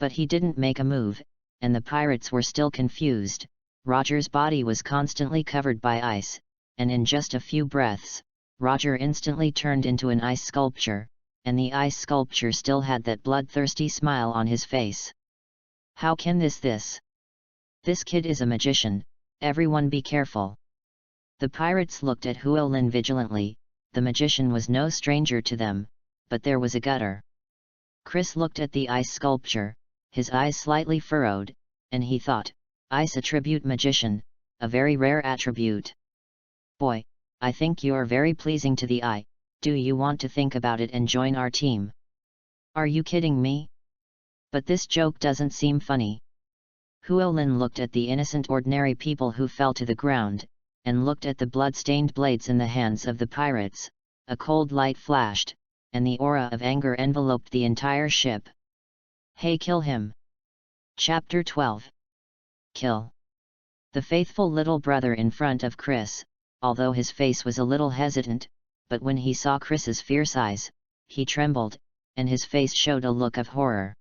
But he didn't make a move, and the pirates were still confused. Roger's body was constantly covered by ice, and in just a few breaths, Roger instantly turned into an ice sculpture, and the ice sculpture still had that bloodthirsty smile on his face. How can this? This kid is a magician, everyone be careful. The pirates looked at Llewellyn vigilantly. The magician was no stranger to them, but there was a gutter. Chris looked at the ice sculpture, his eyes slightly furrowed, and he thought, ice attribute magician, a very rare attribute. Boy, I think you are very pleasing to the eye. Do you want to think about it and join our team? Are you kidding me? But this joke doesn't seem funny. Llewellyn looked at the innocent ordinary people who fell to the ground, and looked at the blood-stained blades in the hands of the pirates. A cold light flashed, and the aura of anger enveloped the entire ship. Hey, kill him! Chapter 12. Kill. The faithful little brother in front of Chris, although his face was a little hesitant, but when he saw Chris's fierce eyes, he trembled, and his face showed a look of horror.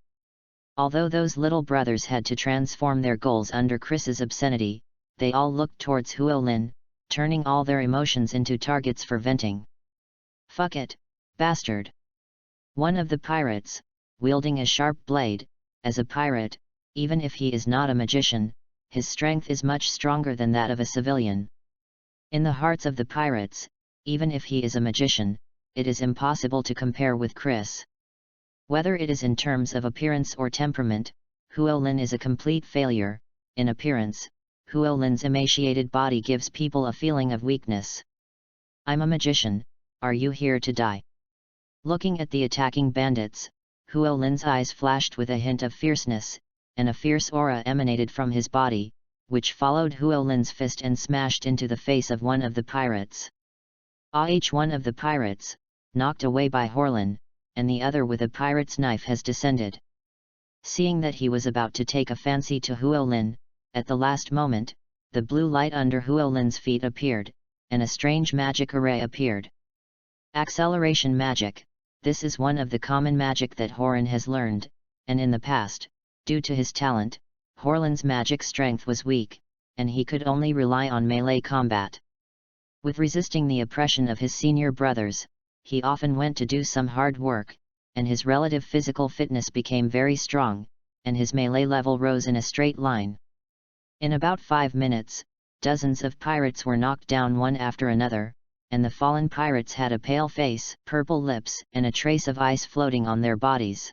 Although those little brothers had to transform their goals under Chris's obscenity, they all looked towards Llewellyn, turning all their emotions into targets for venting. Fuck it, bastard! One of the pirates, wielding a sharp blade, as a pirate, even if he is not a magician, his strength is much stronger than that of a civilian. In the hearts of the pirates, even if he is a magician, it is impossible to compare with Chris. Whether it is in terms of appearance or temperament, Llewellyn is a complete failure. In appearance, Llewellyn's emaciated body gives people a feeling of weakness. I'm a magician, are you here to die? Looking at the attacking bandits, Llewellyn's eyes flashed with a hint of fierceness, and a fierce aura emanated from his body, which followed Llewellyn's fist and smashed into the face of one of the pirates. One of the pirates, knocked away by Llewellyn, and the other with a pirate's knife has descended. Seeing that he was about to take a fancy to Llewellyn, at the last moment, the blue light under Llewellyn's feet appeared, and a strange magic array appeared. Acceleration magic. This is one of the common magic that Horan has learned, and in the past, due to his talent, Llewellyn's magic strength was weak, and he could only rely on melee combat. With resisting the oppression of his senior brothers, he often went to do some hard work, and his relative physical fitness became very strong, and his melee level rose in a straight line. In about 5 minutes, dozens of pirates were knocked down one after another, and the fallen pirates had a pale face, purple lips, and a trace of ice floating on their bodies.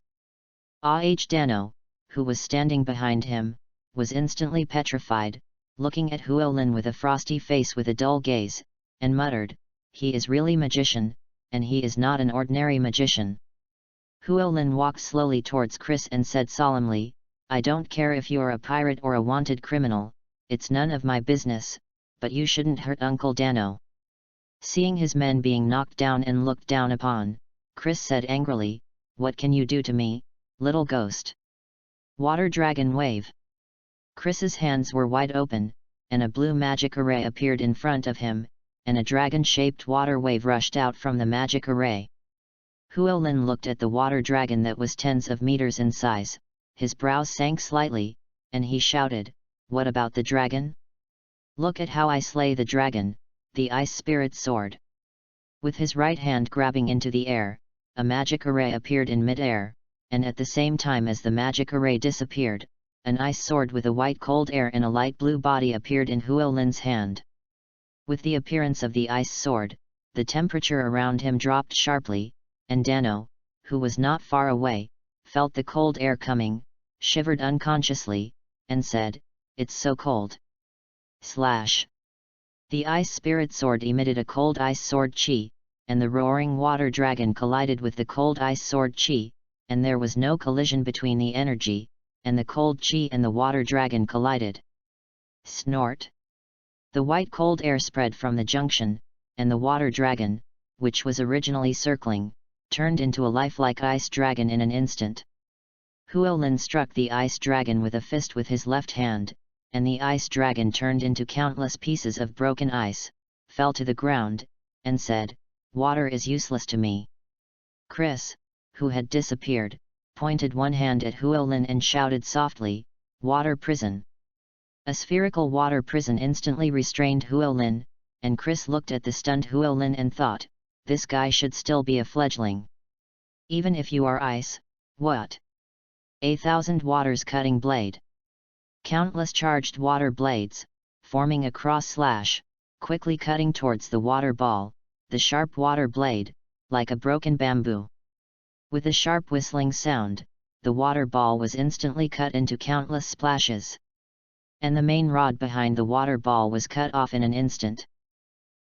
Dano, who was standing behind him, was instantly petrified, looking at Llewellyn with a frosty face with a dull gaze, and muttered, "He is really magician, and he is not an ordinary magician." Llewellyn walked slowly towards Chris and said solemnly, "I don't care if you're a pirate or a wanted criminal, it's none of my business, but you shouldn't hurt Uncle Dano." Seeing his men being knocked down and looked down upon, Chris said angrily, "What can you do to me, little ghost?" Water Dragon Wave. Chris's hands were wide open, and a blue magic array appeared in front of him, and a dragon-shaped water wave rushed out from the magic array. Llewellyn looked at the water dragon that was tens of meters in size, his brows sank slightly, and he shouted, "What about the dragon? Look at how I slay the dragon, the ice spirit sword." With his right hand grabbing into the air, a magic array appeared in mid-air, and at the same time as the magic array disappeared, an ice sword with a white cold air and a light blue body appeared in Llewellyn's hand. With the appearance of the ice sword, the temperature around him dropped sharply, and Dano, who was not far away, felt the cold air coming, shivered unconsciously, and said, "It's so cold." Slash. The ice spirit sword emitted a cold ice sword chi, and the roaring water dragon collided with the cold ice sword chi, and there was no collision between the energy, and the cold chi and the water dragon collided. Snort. The white cold air spread from the junction, and the water dragon, which was originally circling, turned into a lifelike ice dragon in an instant. Llewellyn struck the ice dragon with a fist with his left hand, and the ice dragon turned into countless pieces of broken ice, fell to the ground, and said, "Water is useless to me." Chris, who had disappeared, pointed one hand at Llewellyn and shouted softly, "Water prison!" A spherical water prison instantly restrained Huolin, and Chris looked at the stunned Huolin and thought, this guy should still be a fledgling. Even if you are ice, what? 1,000 waters cutting blade. Countless charged water blades, forming a cross slash, quickly cutting towards the water ball, the sharp water blade, like a broken bamboo. With a sharp whistling sound, the water ball was instantly cut into countless splashes. And the main rod behind the water ball was cut off in an instant.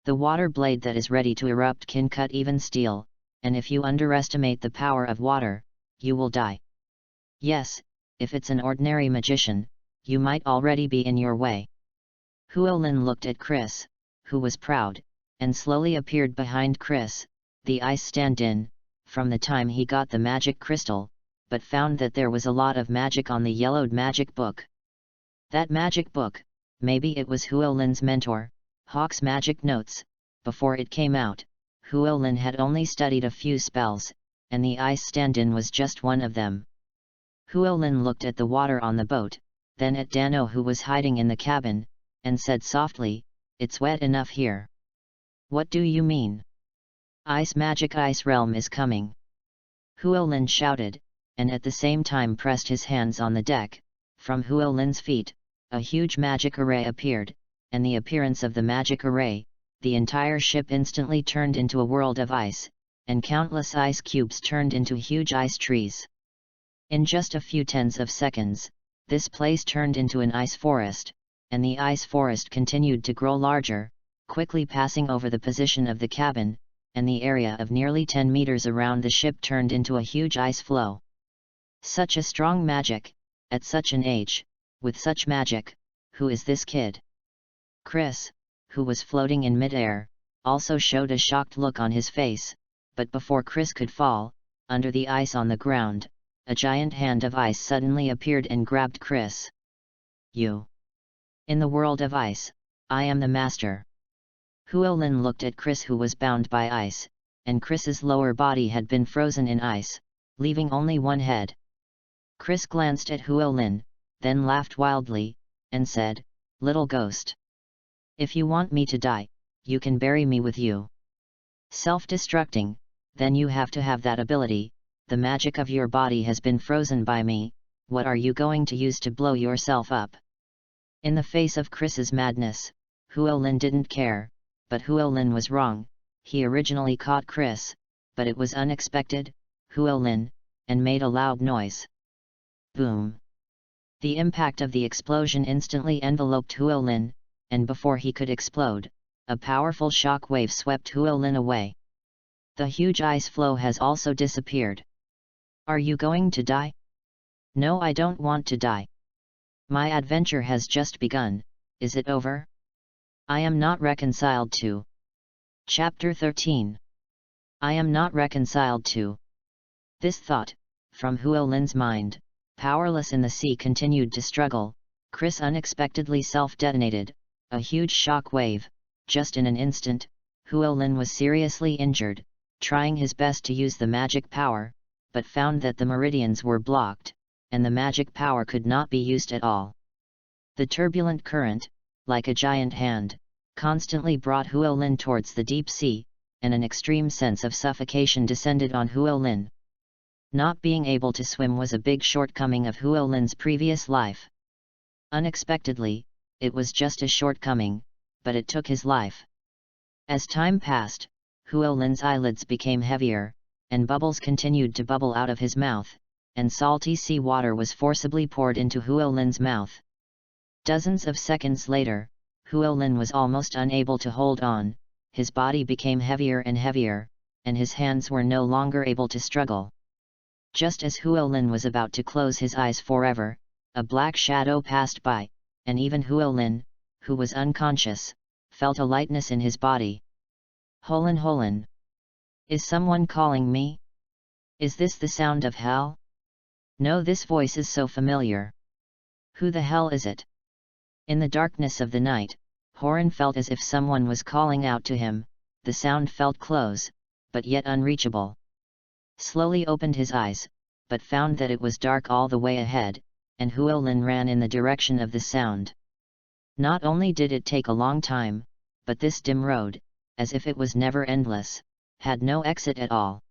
The water blade that is ready to erupt can cut even steel, and if you underestimate the power of water, you will die. Yes, if it's an ordinary magician, you might already be in your way. Huolin looked at Chris, who was proud, and slowly appeared behind Chris, the ice stand-in, from the time he got the magic crystal, but found that there was a lot of magic on the yellowed magic book. That magic book, maybe it was Huolin's mentor, Hawk's magic notes. Before it came out, Huolin had only studied a few spells, and the ice stand-in was just one of them. Huolin looked at the water on the boat, then at Dano who was hiding in the cabin, and said softly, "It's wet enough here." "What do you mean?" "Ice magic ice realm is coming," Huolin shouted, and at the same time pressed his hands on the deck. From Huolin's feet, a huge magic array appeared, and the appearance of the magic array, the entire ship instantly turned into a world of ice, and countless ice cubes turned into huge ice trees. In just a few tens of seconds, this place turned into an ice forest, and the ice forest continued to grow larger, quickly passing over the position of the cabin, and the area of nearly 10 meters around the ship turned into a huge ice floe. Such a strong magic, at such an age, with such magic. Who is this kid? Chris, who was floating in midair, also showed a shocked look on his face, but before Chris could fall, under the ice on the ground, a giant hand of ice suddenly appeared and grabbed Chris. "You! In the world of ice, I am the master." Huolin looked at Chris who was bound by ice, and Chris's lower body had been frozen in ice, leaving only one head. Chris glanced at Huolin, then laughed wildly, and said, "Little ghost. If you want me to die, you can bury me with you. Self-destructing, then you have to have that ability. The magic of your body has been frozen by me. What are you going to use to blow yourself up?" In the face of Chris's madness, Huolin didn't care, but Huolin was wrong. He originally caught Chris, but it was unexpected, Huolin, and made a loud noise. Boom! The impact of the explosion instantly enveloped Huolin, and before he could explode, a powerful shock wave swept Huolin away. The huge ice floe has also disappeared. "Are you going to die?" "No, I don't want to die. My adventure has just begun. Is it over?" "I am not reconciled to." Chapter 13. I am not reconciled to. This thought, from Huolin's mind, powerless in the sea, continued to struggle. Chris unexpectedly self-detonated, a huge shock wave. Just in an instant, Huolin was seriously injured, trying his best to use the magic power, but found that the meridians were blocked, and the magic power could not be used at all. The turbulent current, like a giant hand, constantly brought Huolin towards the deep sea, and an extreme sense of suffocation descended on Huolin. Not being able to swim was a big shortcoming of Huolin's previous life. Unexpectedly, it was just a shortcoming, but it took his life. As time passed, Huolin's eyelids became heavier, and bubbles continued to bubble out of his mouth, and salty sea water was forcibly poured into Huolin's mouth. Dozens of seconds later, Huolin was almost unable to hold on, his body became heavier and heavier, and his hands were no longer able to struggle. Just as Huolin was about to close his eyes forever, a black shadow passed by, and even Huolin, who was unconscious, felt a lightness in his body. "Holin, Holin! Is someone calling me? Is this the sound of hell? No, this voice is so familiar. Who the hell is it?" In the darkness of the night, Horin felt as if someone was calling out to him. The sound felt close, but yet unreachable. Slowly opened his eyes, but found that it was dark all the way ahead, and Huolin ran in the direction of the sound. Not only did it take a long time, but this dim road, as if it was never endless, had no exit at all.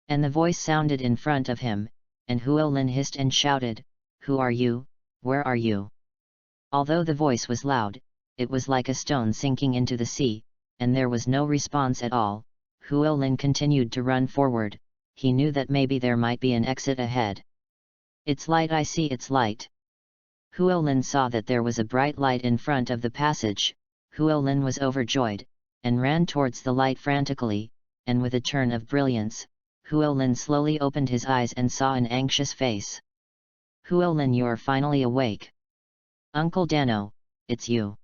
And the voice sounded in front of him, and Huolin hissed and shouted, "Who are you? Where are you?" Although the voice was loud, it was like a stone sinking into the sea, and there was no response at all. Huolin continued to run forward. He knew that maybe there might be an exit ahead. "It's light, I see it's light." Huolin saw that there was a bright light in front of the passage. Huolin was overjoyed, and ran towards the light frantically, and with a turn of brilliance, Huolin slowly opened his eyes and saw an anxious face. "Huolin, you're finally awake. Uncle Dano, it's you.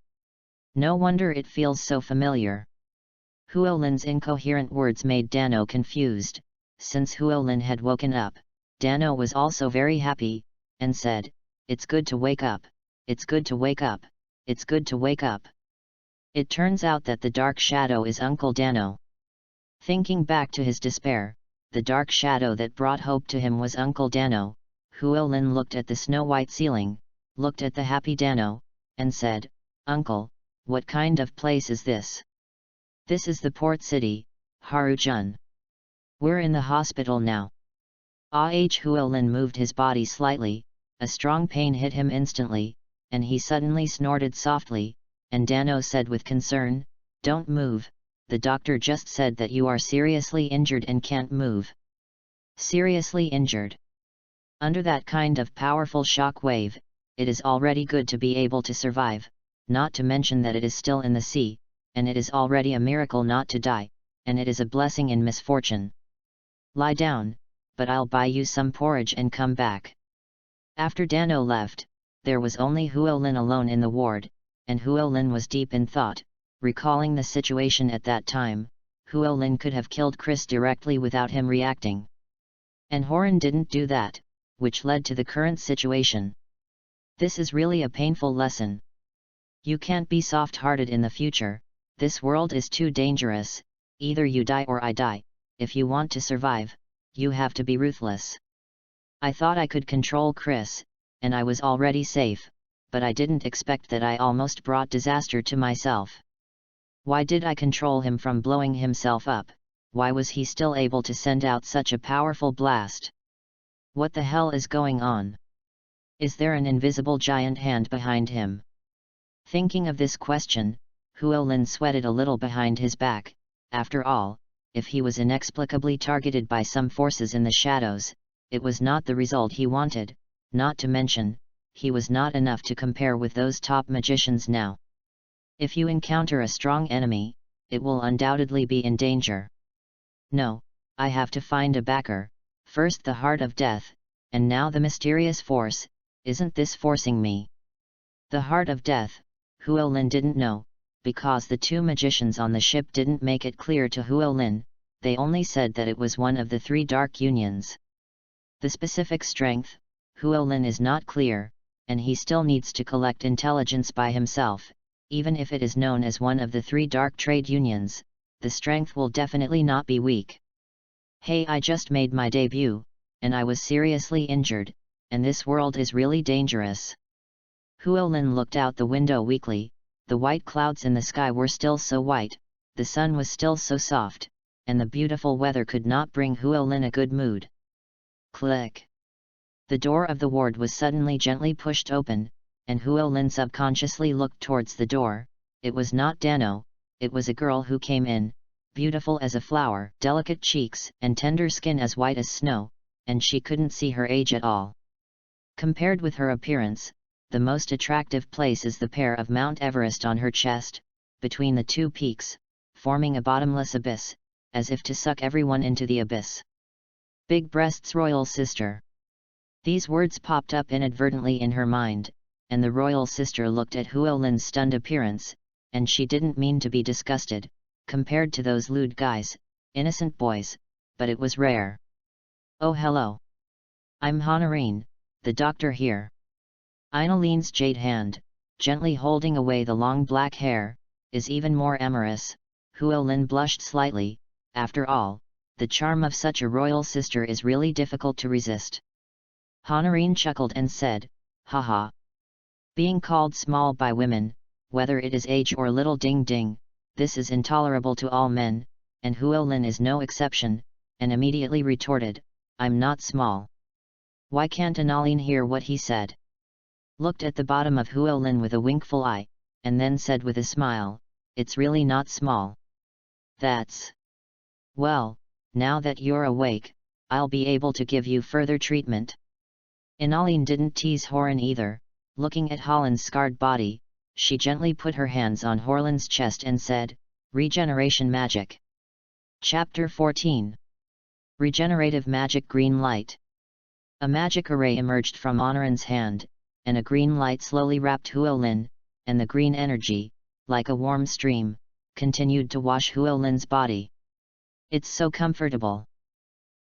No wonder it feels so familiar." Huolin's incoherent words made Dano confused. Since Huolin had woken up, Dano was also very happy, and said, "It's good to wake up, it's good to wake up, it's good to wake up." It turns out that the dark shadow is Uncle Dano. Thinking back to his despair, the dark shadow that brought hope to him was Uncle Dano. Huolin looked at the snow-white ceiling, looked at the happy Dano, and said, "Uncle, what kind of place is this?" "This is the port city, Harujun. We're in the hospital now." Huolin moved his body slightly, a strong pain hit him instantly, and he suddenly snorted softly, and Dano said with concern, "Don't move, the doctor just said that you are seriously injured and can't move." Seriously injured? Under that kind of powerful shock wave, it is already good to be able to survive, not to mention that it is still in the sea, and it is already a miracle not to die, and it is a blessing in misfortune. "Lie down, but I'll buy you some porridge and come back." After Dano left, there was only Huolin alone in the ward, and Huolin was deep in thought, recalling the situation at that time. Huolin could have killed Chris directly without him reacting. And Horan didn't do that, which led to the current situation. This is really a painful lesson. You can't be soft-hearted in the future. This world is too dangerous. Either you die or I die. If you want to survive, you have to be ruthless. I thought I could control Chris, and I was already safe, but I didn't expect that I almost brought disaster to myself. Why did I control him from blowing himself up? Why was he still able to send out such a powerful blast? What the hell is going on? Is there an invisible giant hand behind him? Thinking of this question, Huolin sweated a little behind his back. After all, if he was inexplicably targeted by some forces in the shadows, it was not the result he wanted, not to mention, he was not enough to compare with those top magicians now. If you encounter a strong enemy, it will undoubtedly be in danger. No, I have to find a backer, first the Heart of Death, and now the mysterious force. Isn't this forcing me? The Heart of Death, Huolin didn't know, because the two magicians on the ship didn't make it clear to Huolin. They only said that it was one of the 3 dark unions. The specific strength, Huolin is not clear, and he still needs to collect intelligence by himself. Even if it is known as one of the 3 dark trade unions, the strength will definitely not be weak. Hey, I just made my debut, and I was seriously injured, and this world is really dangerous. Huolin looked out the window weakly. The white clouds in the sky were still so white, the sun was still so soft, and the beautiful weather could not bring Huolin a good mood. Click! The door of the ward was suddenly gently pushed open, and Huolin subconsciously looked towards the door. It was not Dano, it was a girl who came in, beautiful as a flower, delicate cheeks and tender skin as white as snow, and she couldn't see her age at all. Compared with her appearance, the most attractive place is the pair of Mount Everest on her chest, between the 2 peaks, forming a bottomless abyss, as if to suck everyone into the abyss. Big breasts, royal sister. These words popped up inadvertently in her mind, and the royal sister looked at Huolin's stunned appearance, and she didn't mean to be disgusted, compared to those lewd guys, innocent boys, but it was rare. "Oh hello. I'm Honorine, the doctor here." Einoline's jade hand, gently holding away the long black hair, is even more amorous. Huolin blushed slightly. After all, the charm of such a royal sister is really difficult to resist. Honorine chuckled and said, "Haha. Being called small by women, whether it is age or little ding ding, this is intolerable to all men, and Huolin is no exception, and immediately retorted, I'm not small. Why can't Annalene hear what he said? Looked at the bottom of Huolin with a winkful eye, and then said with a smile, it's really not small. That's... Well, now that you're awake, I'll be able to give you further treatment. Annalene didn't tease Horin either. Looking at Holland's scarred body, she gently put her hands on Horlin's chest and said, Regeneration Magic. Chapter 14. Regenerative Magic Green Light. A magic array emerged from Honorin's hand, and a green light slowly wrapped Huolin, and the green energy, like a warm stream, continued to wash Huolin's body. It's so comfortable.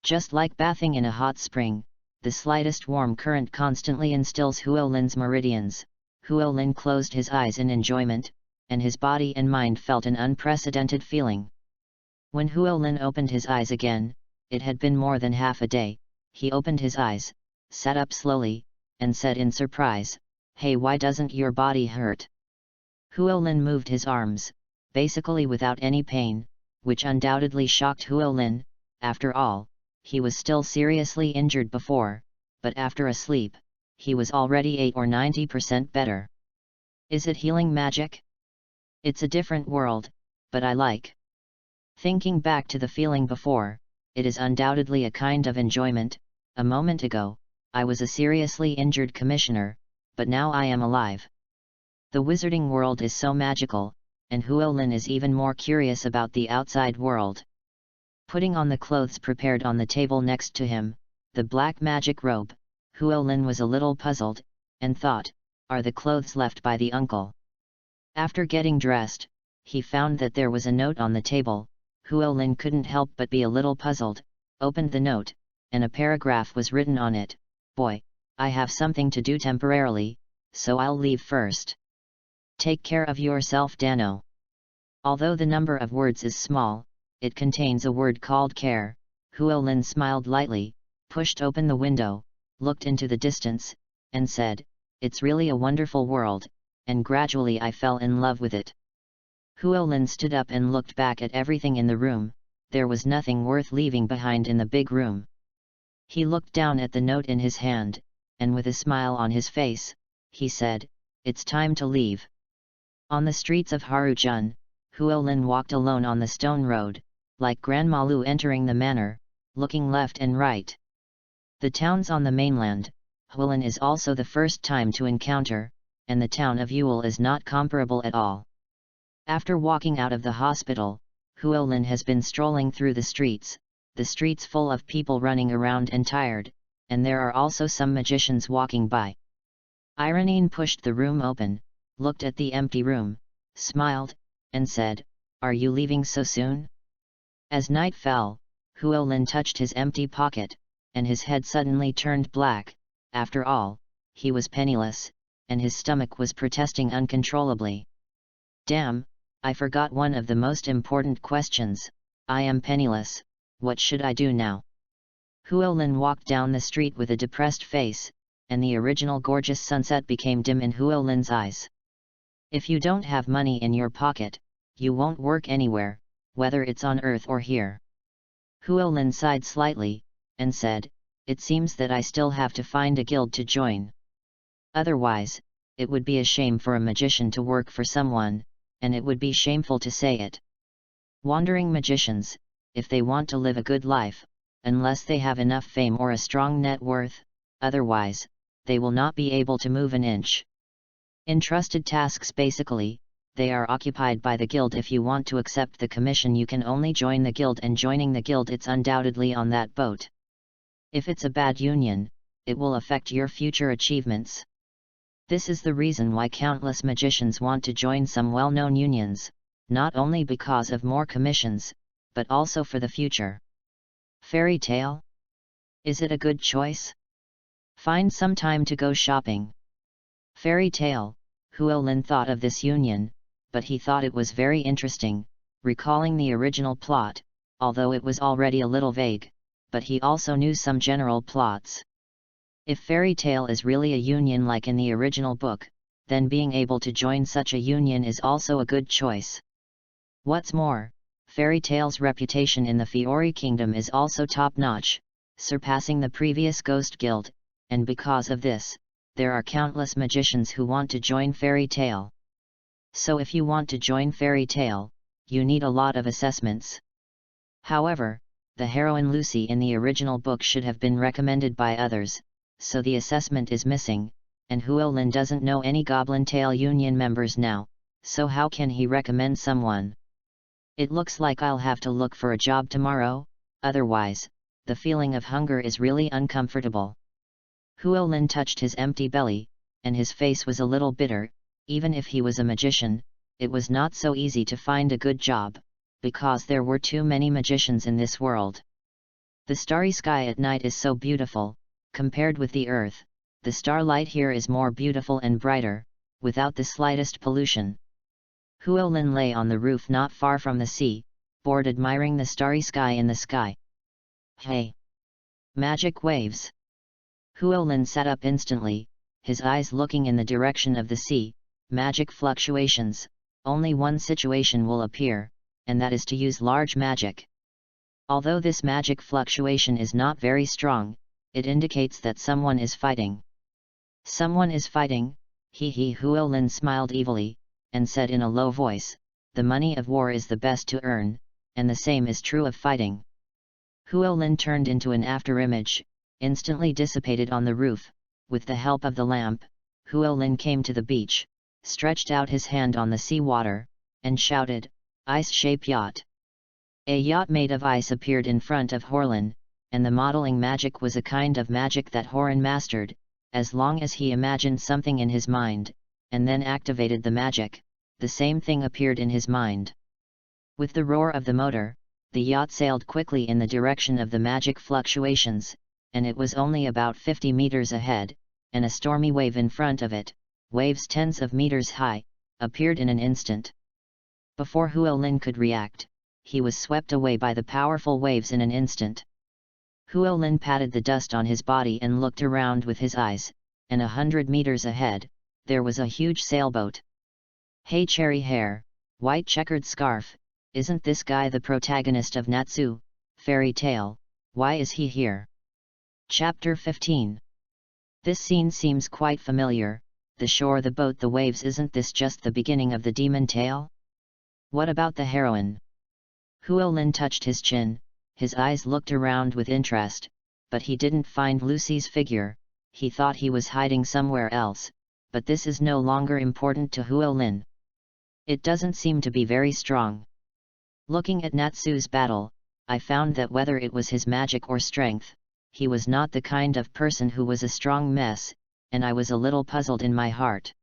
Just like bathing in a hot spring, the slightest warm current constantly instills Huolin's meridians. Huolin closed his eyes in enjoyment, and his body and mind felt an unprecedented feeling. When Huolin opened his eyes again, it had been more than half a day. He opened his eyes, sat up slowly, and said in surprise, Hey, why doesn't your body hurt? Huolin moved his arms, basically without any pain, which undoubtedly shocked Huolin. After all, he was still seriously injured before, but after a sleep, he was already 80 or 90% better. Is it healing magic? It's a different world, but I like. Thinking back to the feeling before, it is undoubtedly a kind of enjoyment. A moment ago, I was a seriously injured commissioner, but now I am alive. The wizarding world is so magical, and Huolin is even more curious about the outside world. Putting on the clothes prepared on the table next to him, the black magic robe, Huolin was a little puzzled, and thought, are the clothes left by the uncle? After getting dressed, he found that there was a note on the table. Huolin couldn't help but be a little puzzled, opened the note, and a paragraph was written on it, Boy, I have something to do temporarily, so I'll leave first. Take care of yourself, Dano. Although the number of words is small, it contains a word called care. Huolin smiled lightly, pushed open the window, looked into the distance, and said, It's really a wonderful world, and gradually I fell in love with it. Huolin stood up and looked back at everything in the room. There was nothing worth leaving behind in the big room. He looked down at the note in his hand, and with a smile on his face, he said, It's time to leave. On the streets of Haruchun, Huolin walked alone on the stone road, like Grandma Lu entering the manor, looking left and right. The towns on the mainland, Huolin is also the first time to encounter, and the town of Yule is not comparable at all. After walking out of the hospital, Huolin has been strolling through the streets full of people running around and tired, and there are also some magicians walking by. Ironine pushed the room open, looked at the empty room, smiled, and said, Are you leaving so soon? As night fell, Huolin touched his empty pocket, and his head suddenly turned black. After all, he was penniless, and his stomach was protesting uncontrollably. Damn, I forgot one of the most important questions. I am penniless, what should I do now? Huolin walked down the street with a depressed face, and the original gorgeous sunset became dim in Huolin's eyes. If you don't have money in your pocket, you won't work anywhere, whether it's on Earth or here. Huolin sighed slightly, and said, It seems that I still have to find a guild to join. Otherwise, it would be a shame for a magician to work for someone, and it would be shameful to say it. Wandering magicians, if they want to live a good life, unless they have enough fame or a strong net worth, otherwise, they will not be able to move an inch. Entrusted tasks basically, they are occupied by the guild. If you want to accept the commission, you can only join the guild, and joining the guild, it's undoubtedly on that boat. If it's a bad union, it will affect your future achievements. This is the reason why countless magicians want to join some well-known unions, not only because of more commissions, but also for the future. Fairy tale? Is it a good choice? Find some time to go shopping. Fairy tale, Huolin thought of this union, but he thought it was very interesting, recalling the original plot, although it was already a little vague, but he also knew some general plots. If fairy tale is really a union like in the original book, then being able to join such a union is also a good choice. What's more, Fairy Tale's reputation in the Fiori Kingdom is also top-notch, surpassing the previous Ghost Guild, and because of this, there are countless magicians who want to join Fairy Tale. So if you want to join Fairy Tale, you need a lot of assessments. However, the heroine Lucy in the original book should have been recommended by others, so the assessment is missing, and Huolin doesn't know any Goblin Tale Union members now, so how can he recommend someone? It looks like I'll have to look for a job tomorrow, otherwise, the feeling of hunger is really uncomfortable. Huolin touched his empty belly, and his face was a little bitter. Even if he was a magician, it was not so easy to find a good job, because there were too many magicians in this world. The starry sky at night is so beautiful, compared with the earth, the starlight here is more beautiful and brighter, without the slightest pollution. Huolin lay on the roof not far from the sea, bored admiring the starry sky in the sky. Hey! Magic waves! Huolin sat up instantly, his eyes looking in the direction of the sea. Magic fluctuations, only one situation will appear, and that is to use large magic. Although this magic fluctuation is not very strong, it indicates that someone is fighting. Someone is fighting, Huolin smiled evilly, and said in a low voice, the money of war is the best to earn, and the same is true of fighting. Huolin turned into an afterimage, instantly dissipated on the roof. With the help of the lamp, Huolin came to the beach, stretched out his hand on the sea water, and shouted, "Ice-shape yacht!" A yacht made of ice appeared in front of Huolin, and the modeling magic was a kind of magic that Huolin mastered, as long as he imagined something in his mind, and then activated the magic, the same thing appeared in his mind. With the roar of the motor, the yacht sailed quickly in the direction of the magic fluctuations, and it was only about 50 meters ahead, and a stormy wave in front of it, waves tens of meters high, appeared in an instant. Before Huolin could react, he was swept away by the powerful waves in an instant. Huolin patted the dust on his body and looked around with his eyes, and 100 meters ahead, there was a huge sailboat. Hey cherry hair, white checkered scarf, isn't this guy the protagonist of Natsu, Fairy Tale? Why is he here? Chapter 15. This scene seems quite familiar. The shore, the boat, the waves, isn't this just the beginning of the demon tale? What about the heroine? Huolin touched his chin, his eyes looked around with interest, but he didn't find Lucy's figure. He thought he was hiding somewhere else, but this is no longer important to Huolin. It doesn't seem to be very strong. Looking at Natsu's battle, I found that whether it was his magic or strength, he was not the kind of person who was a strong mess, and I was a little puzzled in my heart.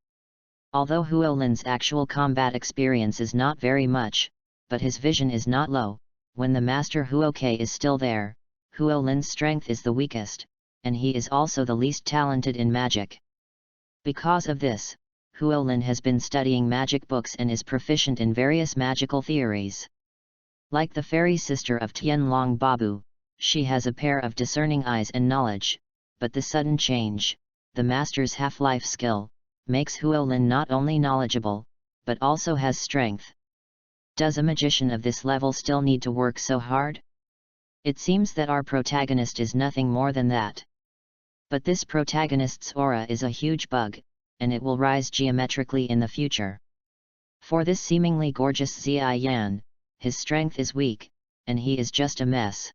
Although Huolin's actual combat experience is not very much, but his vision is not low. When the Master Huoke is still there, Huolin's strength is the weakest, and he is also the least talented in magic. Because of this, Huolin has been studying magic books and is proficient in various magical theories. Like the fairy sister of Tianlong Babu, she has a pair of discerning eyes and knowledge, but the sudden change, the master's half-life skill, makes Huolin not only knowledgeable, but also has strength. Does a magician of this level still need to work so hard? It seems that our protagonist is nothing more than that. But this protagonist's aura is a huge bug, and it will rise geometrically in the future. For this seemingly gorgeous Ziyan, his strength is weak, and he is just a mess.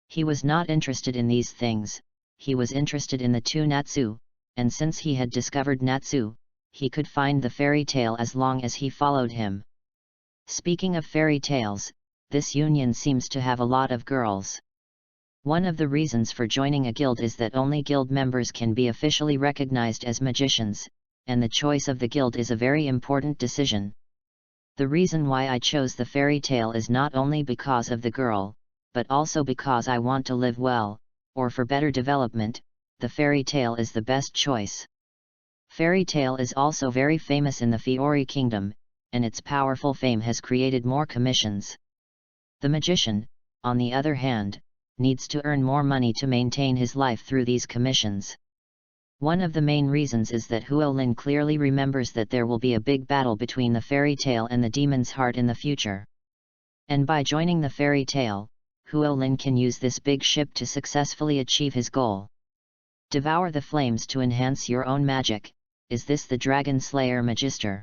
He was not interested in these things, he was interested in the two Natsu, and since he had discovered Natsu, he could find the fairy tale as long as he followed him. Speaking of fairy tales, this union seems to have a lot of girls. One of the reasons for joining a guild is that only guild members can be officially recognized as magicians, and the choice of the guild is a very important decision. The reason why I chose the fairy tale is not only because of the girl, but also because I want to live well, or for better development. The fairy tale is the best choice. Fairy tale is also very famous in the Fiori Kingdom, and its powerful fame has created more commissions. The magician, on the other hand, needs to earn more money to maintain his life through these commissions. One of the main reasons is that Huolin clearly remembers that there will be a big battle between the fairy tale and the demon's heart in the future. And by joining the fairy tale, Huolin can use this big ship to successfully achieve his goal. Devour the flames to enhance your own magic. Is this the Dragon Slayer Magister?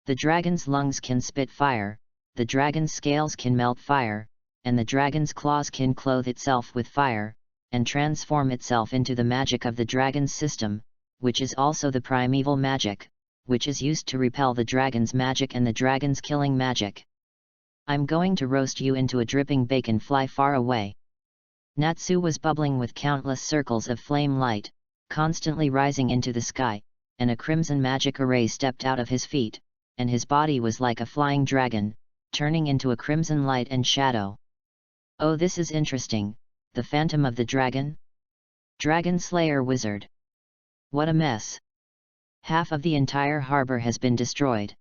The dragon's lungs can spit fire, the dragon's scales can melt fire, and the dragon's claws can clothe itself with fire, and transform itself into the magic of the dragon's system, which is also the primeval magic, which is used to repel the dragon's magic and the dragon's killing magic. I'm going to roast you into a dripping bacon, fly far away. Natsu was bubbling with countless circles of flame light, constantly rising into the sky, and a crimson magic array stepped out of his feet, and his body was like a flying dragon, turning into a crimson light and shadow. Oh, this is interesting, the Phantom of the Dragon? Dragon Slayer Wizard. What a mess. Half of the entire harbor has been destroyed.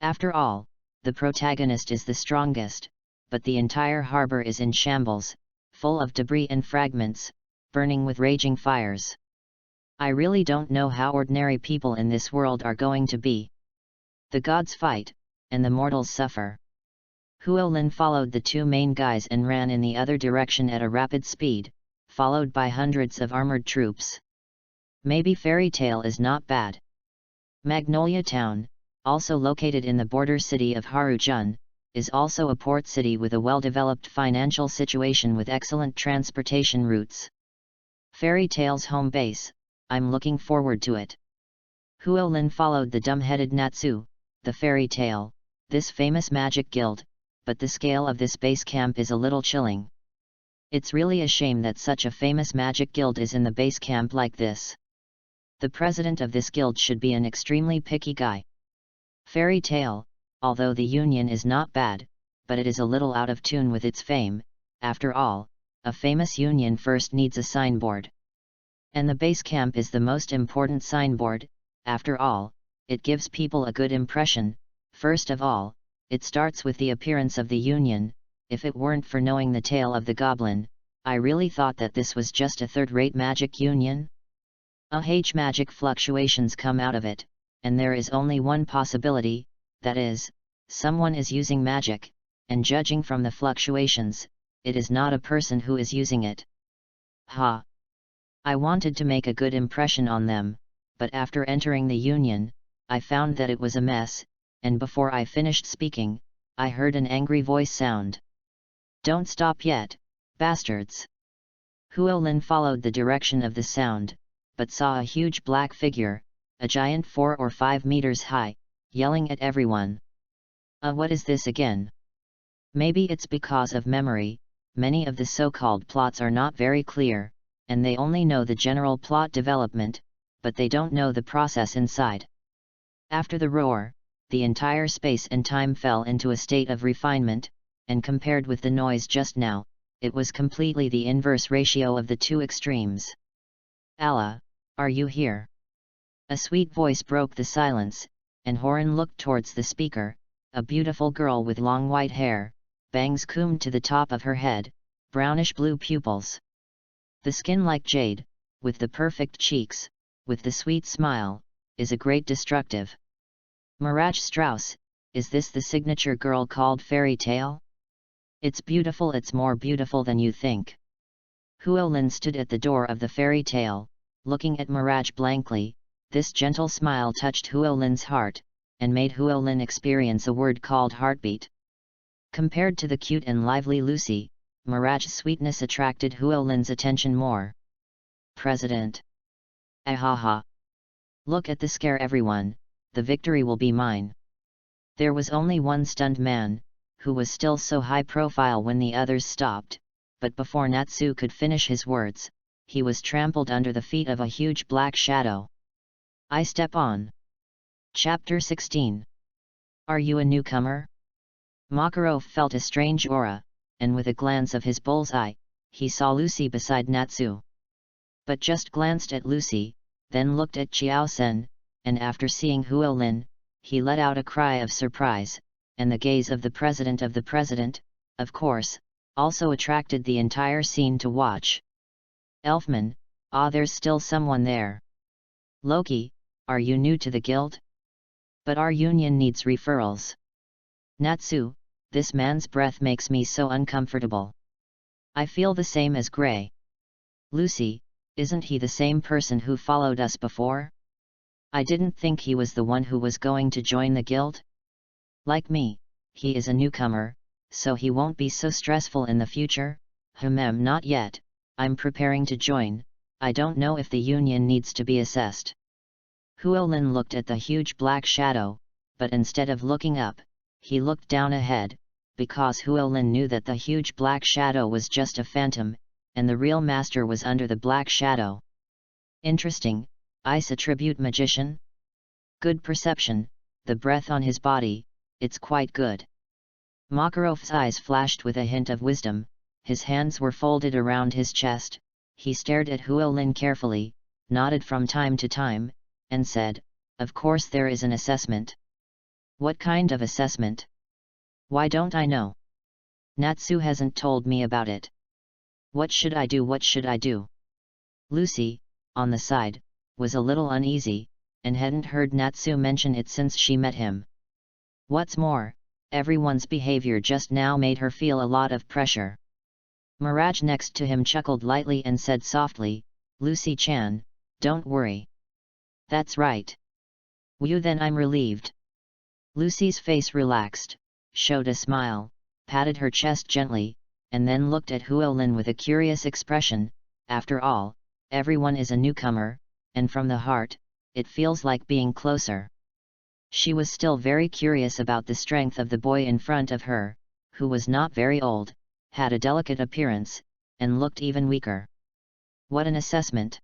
After all, the protagonist is the strongest, but the entire harbor is in shambles, full of debris and fragments, burning with raging fires. I really don't know how ordinary people in this world are going to be. The gods fight, and the mortals suffer. Huolin followed the two main guys and ran in the other direction at a rapid speed, followed by hundreds of armored troops. Maybe fairy tale is not bad. Magnolia Town, also located in the border city of Harujun, is also a port city with a well-developed financial situation with excellent transportation routes. Fairy tale's home base, I'm looking forward to it. Huolin followed the dumb-headed Natsu, the fairy tale, this famous magic guild, but the scale of this base camp is a little chilling. It's really a shame that such a famous magic guild is in the base camp like this. The president of this guild should be an extremely picky guy. Fairy tale, although the union is not bad, but it is a little out of tune with its fame. After all, a famous union first needs a signboard. And the base camp is the most important signboard. After all, it gives people a good impression. First of all, it starts with the appearance of the union. If it weren't for knowing the tale of the goblin, I really thought that this was just a third-rate magic union. Magic fluctuations come out of it, and there is only one possibility, that is, someone is using magic, and judging from the fluctuations, it is not a person who is using it. I wanted to make a good impression on them, but after entering the union, I found that it was a mess, and before I finished speaking, I heard an angry voice sound. Don't stop yet, bastards! Huolin followed the direction of the sound, but saw a huge black figure, a giant 4 or 5 meters high, yelling at everyone. What is this again? Maybe it's because of memory, many of the so-called plots are not very clear, and they only know the general plot development, but they don't know the process inside. After the roar, the entire space and time fell into a state of refinement, and compared with the noise just now, it was completely the inverse ratio of the two extremes. Allah, are you here? A sweet voice broke the silence, and Horan looked towards the speaker, a beautiful girl with long white hair, bangs combed to the top of her head, brownish-blue pupils. The skin like jade, with the perfect cheeks, with the sweet smile, is a great destructive. Mirage Strauss, is this the signature girl called Fairy Tale? It's beautiful, it's more beautiful than you think. Huolin stood at the door of the Fairy Tale, looking at Mirage blankly. This gentle smile touched Huolin's heart, and made Huolin experience a word called heartbeat. Compared to the cute and lively Lucy, Mirage's sweetness attracted Huolin's attention more. President. Ahaha. Look at the scare everyone, the victory will be mine. There was only one stunned man, who was still so high profile when the others stopped, but before Natsu could finish his words, he was trampled under the feet of a huge black shadow. I step on. Chapter 16. Are you a newcomer? Makarov felt a strange aura, and with a glance of his bull's-eye, he saw Lucy beside Natsu. But just glanced at Lucy, then looked at Chiao Sen, and after seeing Huolin, he let out a cry of surprise, and the gaze of the president, of course, also attracted the entire scene to watch. Elfman, there's still someone there. Loki, are you new to the guild? But our union needs referrals. Natsu, this man's breath makes me so uncomfortable. I feel the same as Gray. Lucy, isn't he the same person who followed us before? I didn't think he was the one who was going to join the guild. Like me, he is a newcomer, so he won't be so stressful in the future. Not yet, I'm preparing to join. I don't know if the union needs to be assessed. Huolin looked at the huge black shadow, but instead of looking up, he looked down ahead, because Huolin knew that the huge black shadow was just a phantom, and the real master was under the black shadow. Interesting, ice attribute magician? Good perception, the breath on his body, it's quite good. Makarov's eyes flashed with a hint of wisdom, his hands were folded around his chest, he stared at Huolin carefully, nodded from time to time, and said, "Of course there is an assessment." "What kind of assessment?" "Why don't I know? Natsu hasn't told me about it." What should I do? What should I do?" Lucy, on the side, was a little uneasy, and hadn't heard Natsu mention it since she met him. What's more, everyone's behavior just now made her feel a lot of pressure. Mirage next to him chuckled lightly and said softly, "Lucy-chan, don't worry. That's right. Whew, then I'm relieved." Lucy's face relaxed, showed a smile, patted her chest gently, and then looked at Huolin with a curious expression. After all, everyone is a newcomer, and from the heart, it feels like being closer. She was still very curious about the strength of the boy in front of her, who was not very old, had a delicate appearance, and looked even weaker. What an assessment!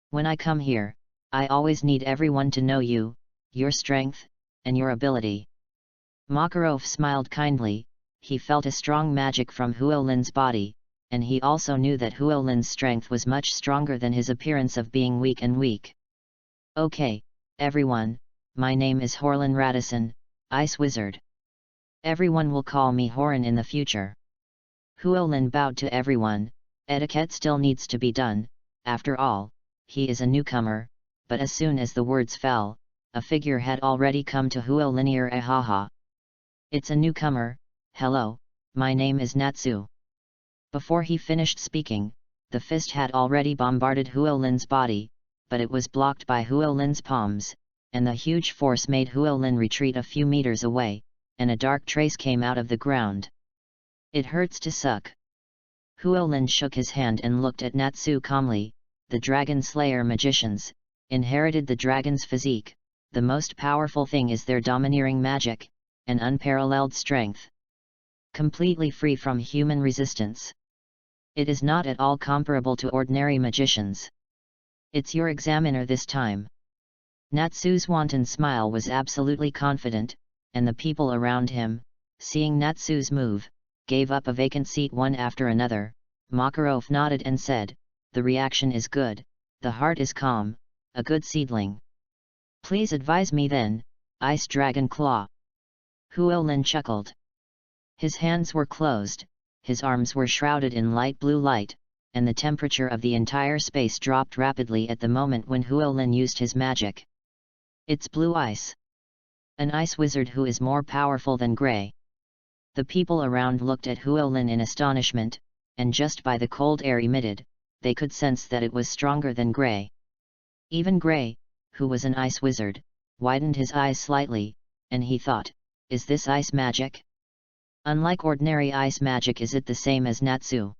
When I come here, I always need everyone to know you, your strength, and your ability. Makarov smiled kindly. He felt a strong magic from Huolin's body, and he also knew that Huolin's strength was much stronger than his appearance of being weak and weak. "Okay, everyone, my name is Horlin Radisson, Ice Wizard. Everyone will call me Horan in the future." Huolin bowed to everyone. Etiquette still needs to be done, after all, he is a newcomer, but as soon as the words fell, a figure had already come to Huolin ear. "Ahaha! It's a newcomer. Hello, my name is Natsu." Before he finished speaking, the fist had already bombarded Huolin's body, but it was blocked by Huolin's palms, and the huge force made Huolin retreat a few meters away, and a dark trace came out of the ground. "It hurts to suck." Huolin shook his hand and looked at Natsu calmly. The Dragon Slayer magicians inherited the dragon's physique. The most powerful thing is their domineering magic, and unparalleled strength. Completely free from human resistance. It is not at all comparable to ordinary magicians. "It's your examiner this time." Natsu's wanton smile was absolutely confident, and the people around him, seeing Natsu's move, gave up a vacant seat one after another. Makarov nodded and said, "The reaction is good, the heart is calm, a good seedling. Please advise me then, Ice Dragon Claw." Huolin chuckled. His hands were closed, his arms were shrouded in light blue light, and the temperature of the entire space dropped rapidly at the moment when Huolin used his magic. "It's blue ice. An ice wizard who is more powerful than Gray." The people around looked at Huolin in astonishment, and just by the cold air emitted, they could sense that it was stronger than Gray. Even Gray, who was an ice wizard, widened his eyes slightly, and he thought, "Is this ice magic? Unlike ordinary ice magic, is it the same as Natsu?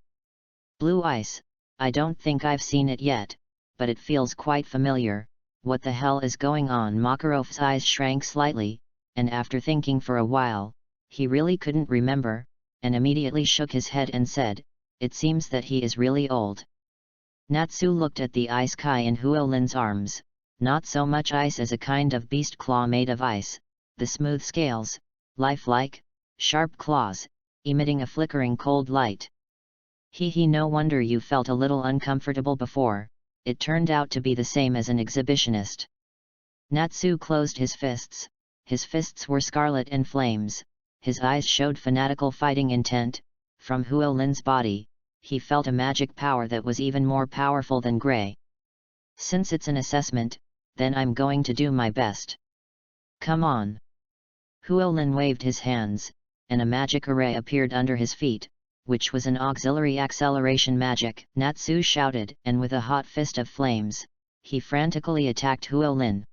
Blue ice, I don't think I've seen it yet, but it feels quite familiar. What the hell is going on?" Makarov's eyes shrank slightly, and after thinking for a while, he really couldn't remember, and immediately shook his head and said, "It seems that he is really old." Natsu looked at the ice kai in Huolin's arms, not so much ice as a kind of beast claw made of ice, the smooth scales, lifelike, sharp claws, emitting a flickering cold light. No wonder you felt a little uncomfortable before, it turned out to be the same as an exhibitionist." Natsu closed his fists were scarlet and flames, his eyes showed fanatical fighting intent. From Huolin's body, he felt a magic power that was even more powerful than Gray. "Since it's an assessment, then I'm going to do my best. Come on. Huolin waved his hands, and a magic array appeared under his feet, which was an auxiliary acceleration magic, Natsu shouted, and with a hot fist of flames, he frantically attacked Huolin.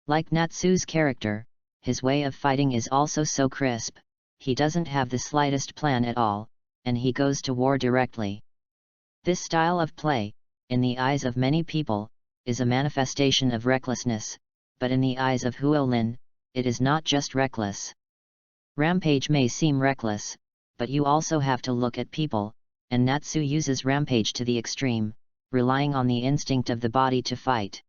Like Natsu's character, his way of fighting is also so crisp, he doesn't have the slightest plan at all, and he goes to war directly. This style of play, in the eyes of many people, is a manifestation of recklessness, but in the eyes of Huolin, it is not just reckless. Rampage may seem reckless, but you also have to look at people, and Natsu uses rampage to the extreme, relying on the instinct of the body to fight.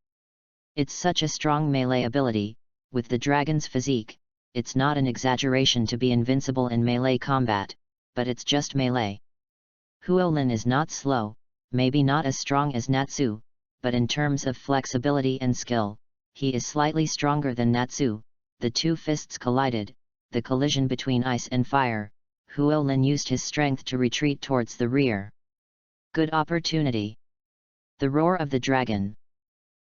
It's such a strong melee ability, with the dragon's physique, it's not an exaggeration to be invincible in melee combat, but it's just melee. Huolin is not slow, maybe not as strong as Natsu, but in terms of flexibility and skill, he is slightly stronger than Natsu. The two fists collided, the collision between ice and fire. Huolin used his strength to retreat towards the rear. Good opportunity. The roar of the dragon.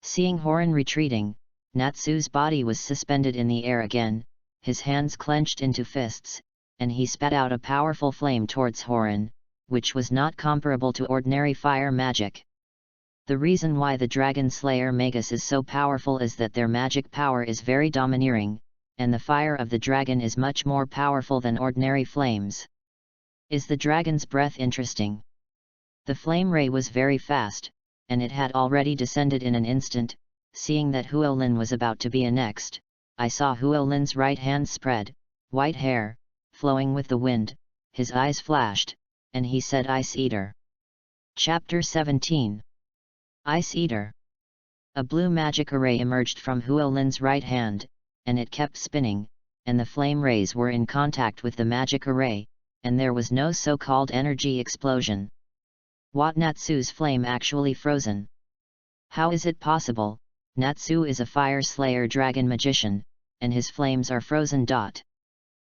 Seeing Horin retreating, Natsu's body was suspended in the air again, his hands clenched into fists, and he spat out a powerful flame towards Horin, which was not comparable to ordinary fire magic. The reason why the Dragon Slayer Magus is so powerful is that their magic power is very domineering, and the fire of the dragon is much more powerful than ordinary flames. Is the dragon's breath interesting? The flame ray was very fast, and it had already descended in an instant. Seeing that Huolin was about to be annexed, I saw Huolin's right hand spread, white hair, flowing with the wind, his eyes flashed, and he said, "Ice Eater." Chapter 17. Ice Eater. A blue magic array emerged from Huolin's right hand, and it kept spinning, and the flame rays were in contact with the magic array, and there was no so-called energy explosion. What, Natsu's flame actually frozen? How is it possible? Natsu is a fire slayer dragon magician, and his flames are frozen.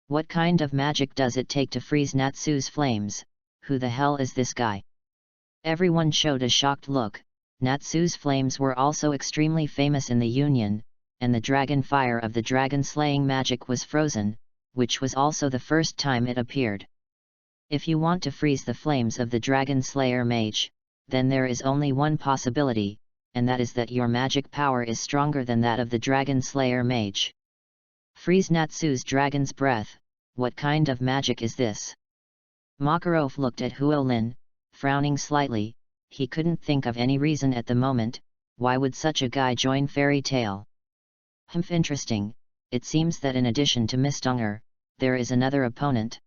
What kind of magic does it take to freeze Natsu's flames? Who the hell is this guy? Everyone showed a shocked look. Natsu's flames were also extremely famous in the Union, and the dragon fire of the dragon slaying magic was frozen, which was also the first time it appeared. If you want to freeze the flames of the dragon slayer mage, then there is only one possibility, and that is that your magic power is stronger than that of the dragon slayer mage. Freeze Natsu's dragon's breath, what kind of magic is this? Makarov looked at Huolin, frowning slightly. He couldn't think of any reason at the moment. Why would such a guy join Fairy Tail? Interesting. It seems that in addition to Mistunger, there is another opponent.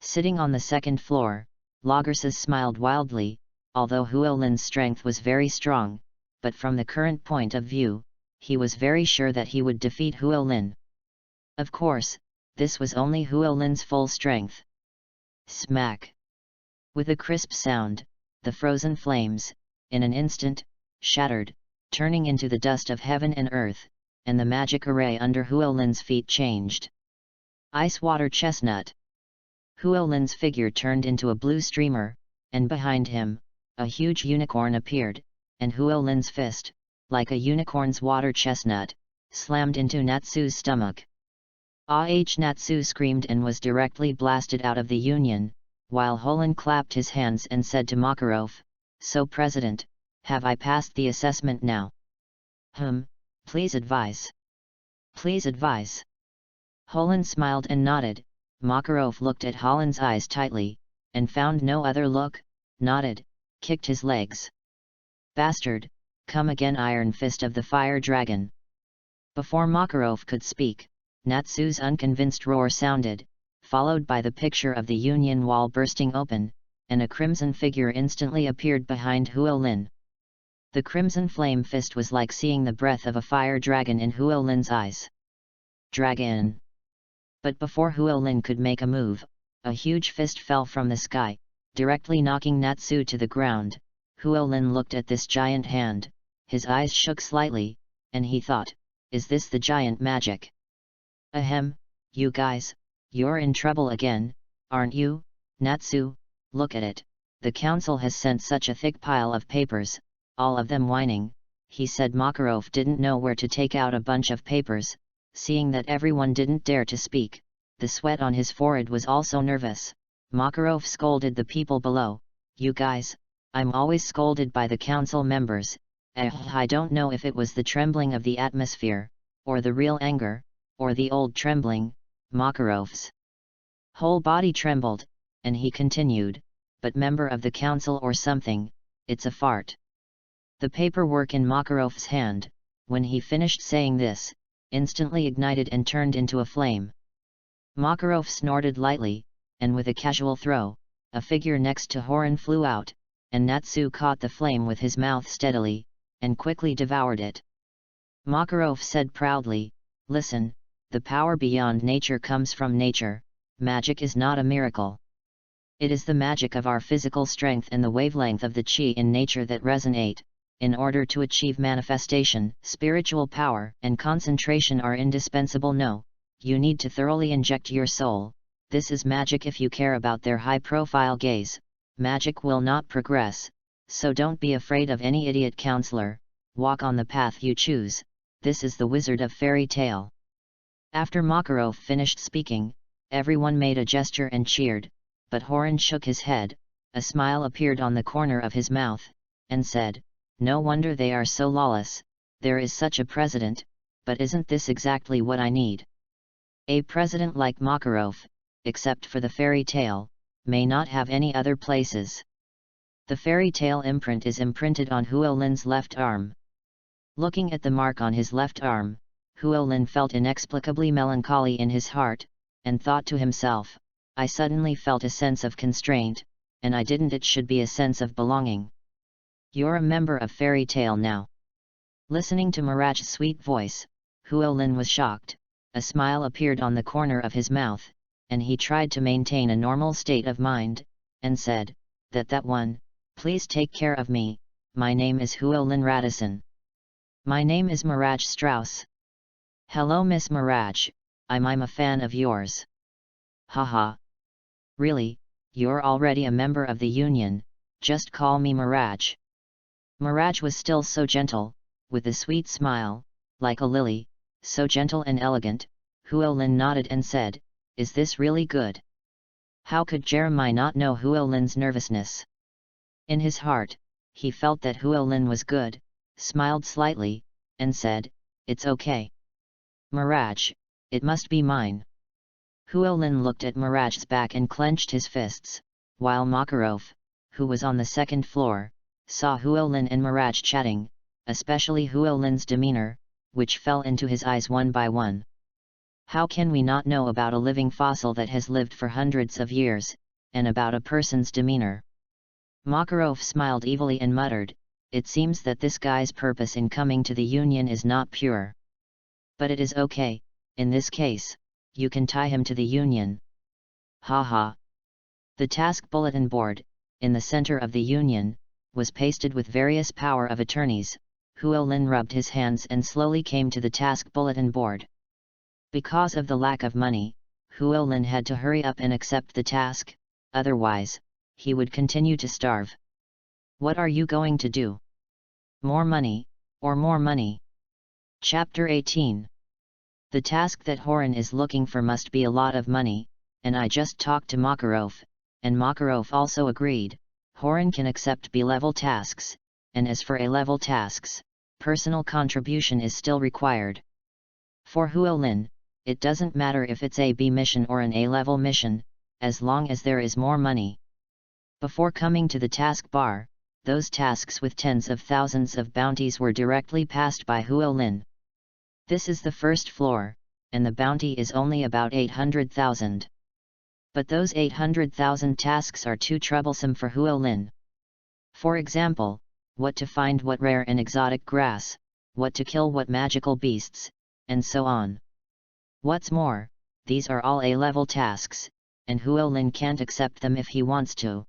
Sitting on the second floor, Lagerses smiled wildly. Although Huolin's strength was very strong, but from the current point of view, he was very sure that he would defeat Huolin. Of course, this was only Huolin's full strength. Smack! With a crisp sound, the frozen flames, in an instant, shattered, turning into the dust of heaven and earth, and the magic array under Huolin's feet changed. Ice water chestnut. Huolin's figure turned into a blue streamer, and behind him, a huge unicorn appeared, and Huolin's fist, like a unicorn's water chestnut, slammed into Natsu's stomach. Natsu screamed and was directly blasted out of the Union, while Huolin clapped his hands and said to Makarov, "So President, have I passed the assessment now?" Please advise. Please advise." Huolin smiled and nodded. Makarov looked at Huolin's eyes tightly, and found no other look, nodded, kicked his legs. "Bastard, come again, Iron Fist of the Fire Dragon." Before Makarov could speak, Natsu's unconvinced roar sounded, followed by the picture of the Union Wall bursting open, and a crimson figure instantly appeared behind Huolin. The crimson flame fist was like seeing the breath of a fire dragon in Huolin's eyes. Dragon! But before Huolin could make a move, a huge fist fell from the sky, directly knocking Natsu to the ground. Huolin looked at this giant hand, his eyes shook slightly, and he thought, "Is this the giant magic? Ahem, you guys, you're in trouble again, aren't you? Natsu, look at it, the council has sent such a thick pile of papers, all of them whining, he said Makarov didn't know where to take out a bunch of papers. Seeing that everyone didn't dare to speak, the sweat on his forehead was also nervous. Makarov scolded the people below. You guys, I'm always scolded by the council members. I don't know if it was the trembling of the atmosphere, or the real anger, or the old trembling. Makarov's whole body trembled, and he continued, but member of the council or something, it's a fart. The paperwork in Makarov's hand, when he finished saying this, instantly ignited and turned into a flame. Makarov snorted lightly, and with a casual throw, a figure next to Horan flew out, and Natsu caught the flame with his mouth steadily, and quickly devoured it. Makarov said proudly, listen, the power beyond nature comes from nature. Magic is not a miracle. It is the magic of our physical strength and the wavelength of the chi in nature that resonate. In order to achieve manifestation, spiritual power and concentration are indispensable. No, you need to thoroughly inject your soul. This is magic. If you care about their high-profile gaze, magic will not progress, so don't be afraid of any idiot counselor. Walk on the path you choose. This is the Wizard of Fairy Tale. After Makarov finished speaking, everyone made a gesture and cheered, but Horan shook his head. A smile appeared on the corner of his mouth, and said, no wonder they are so lawless. There is such a president, but isn't this exactly what I need? A president like Makarov, except for the fairy tale, may not have any other places. The fairy tale imprint is imprinted on Huolin's left arm. Looking at the mark on his left arm, Huolin felt inexplicably melancholy in his heart, and thought to himself, I suddenly felt a sense of constraint, and I didn't. It should be a sense of belonging. You're a member of Fairy Tale now. Listening to Miraj's sweet voice, Huolin was shocked. A smile appeared on the corner of his mouth, and he tried to maintain a normal state of mind, and said, that one, please take care of me. My name is Huolin Radisson. My name is Miraj Strauss. Hello Miss Miraj, I'm a fan of yours. Haha. Really, you're already a member of the union, just call me Miraj. Miraj was still so gentle, with a sweet smile, like a lily, so gentle and elegant. Huolin nodded and said, is this really good? How could Jeremiah not know Huolin's nervousness? In his heart, he felt that Huolin was good, smiled slightly, and said, it's okay. Miraj, it must be mine. Huolin looked at Miraj's back and clenched his fists, while Makarov, who was on the second floor, saw Huolin and Miraj chatting, especially Huolin's demeanor, which fell into his eyes one by one. How can we not know about a living fossil that has lived for hundreds of years, and about a person's demeanor? Makarov smiled evilly and muttered, it seems that this guy's purpose in coming to the union is not pure. But it is okay, in this case, you can tie him to the union. Haha. The task bulletin board, in the center of the union, was pasted with various power of attorneys. Huolin rubbed his hands and slowly came to the task bulletin board. Because of the lack of money, Huolin had to hurry up and accept the task, otherwise, he would continue to starve. What are you going to do? More money, or more money? Chapter 18. The task that Horan is looking for must be a lot of money, and I just talked to Makarov, and Makarov also agreed. Horan can accept B-level tasks, and as for A-level tasks, personal contribution is still required. For Huolin, it doesn't matter if it's a B mission or an A-level mission, as long as there is more money. Before coming to the task bar, those tasks with tens of thousands of bounties were directly passed by Huolin. This is the first floor, and the bounty is only about 800,000. But those 800,000 tasks are too troublesome for Huolin. For example, what to find what rare and exotic grass, what to kill what magical beasts, and so on. What's more, these are all A-level tasks, and Huolin can't accept them if he wants to.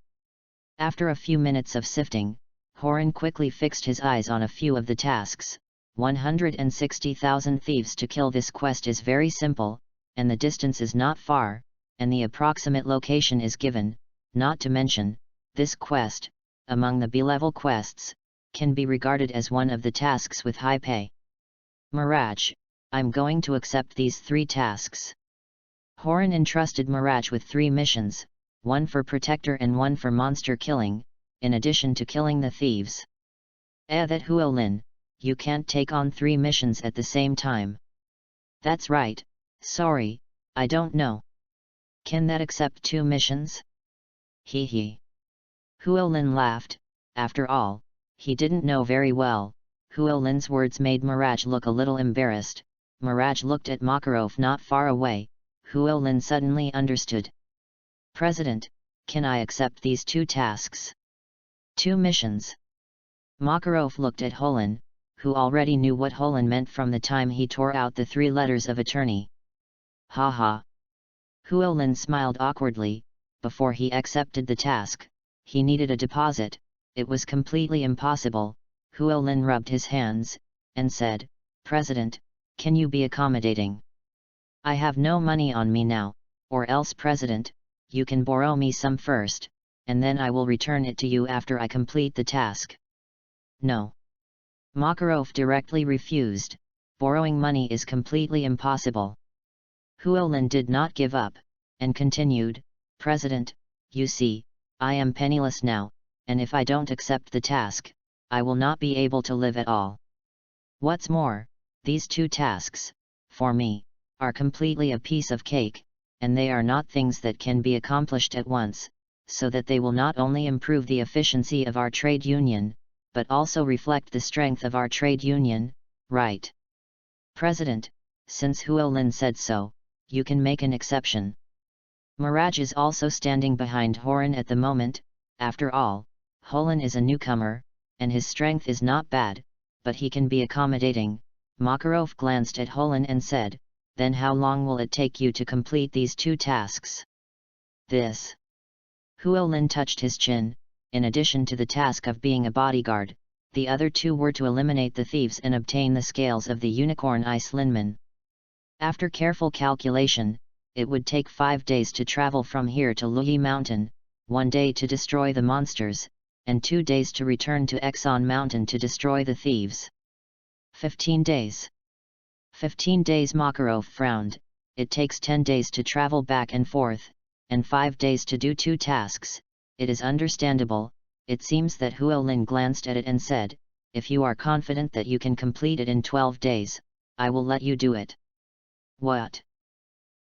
After a few minutes of sifting, Horan quickly fixed his eyes on a few of the tasks. 160,000 thieves to kill. This quest is very simple, and the distance is not far, and the approximate location is given. Not to mention, this quest, among the B-level quests, can be regarded as one of the tasks with high pay. Mirage, I'm going to accept these 3 tasks. Horan entrusted Mirage with 3 missions, one for protector and one for monster killing, in addition to killing the thieves. That Huolin, you can't take on 3 missions at the same time. That's right, sorry, I don't know. Can that accept 2 missions? Hee hee. Huolin laughed. After all, he didn't know very well. Huolin's words made Mirage look a little embarrassed. Mirage looked at Makarov not far away. Huolin suddenly understood. President, can I accept these 2 tasks? 2 missions. Makarov looked at Holin, who already knew what Holin meant from the time he tore out the 3 letters of attorney. Ha ha. Huolin smiled awkwardly. Before he accepted the task, he needed a deposit. It was completely impossible. Huolin rubbed his hands, and said, President, can you be accommodating? I have no money on me now, or else President, you can borrow me some first, and then I will return it to you after I complete the task. No. Makarov directly refused. Borrowing money is completely impossible. Huolin did not give up, and continued, President, you see, I am penniless now, and if I don't accept the task, I will not be able to live at all. What's more, these 2 tasks, for me, are completely a piece of cake, and they are not things that can be accomplished at once, so that they will not only improve the efficiency of our trade union, but also reflect the strength of our trade union, right? President, since Huolin said so, you can make an exception. Mirage is also standing behind Horan at the moment. After all, Holin is a newcomer, and his strength is not bad, but he can be accommodating. Makarov glanced at Holin and said, Then how long will it take you to complete these 2 tasks? This. Huolin touched his chin. In addition to the task of being a bodyguard, the other 2 were to eliminate the thieves and obtain the scales of the unicorn Ice Linman. After careful calculation, it would take 5 days to travel from here to Luyi Mountain, 1 day to destroy the monsters, and 2 days to return to Exxon Mountain to destroy the thieves. 15 days. 15 days. Makarov frowned. It takes 10 days to travel back and forth, and 5 days to do 2 tasks. It is understandable. It seems that Huolin glanced at it and said, If you are confident that you can complete it in 12 days, I will let you do it. What?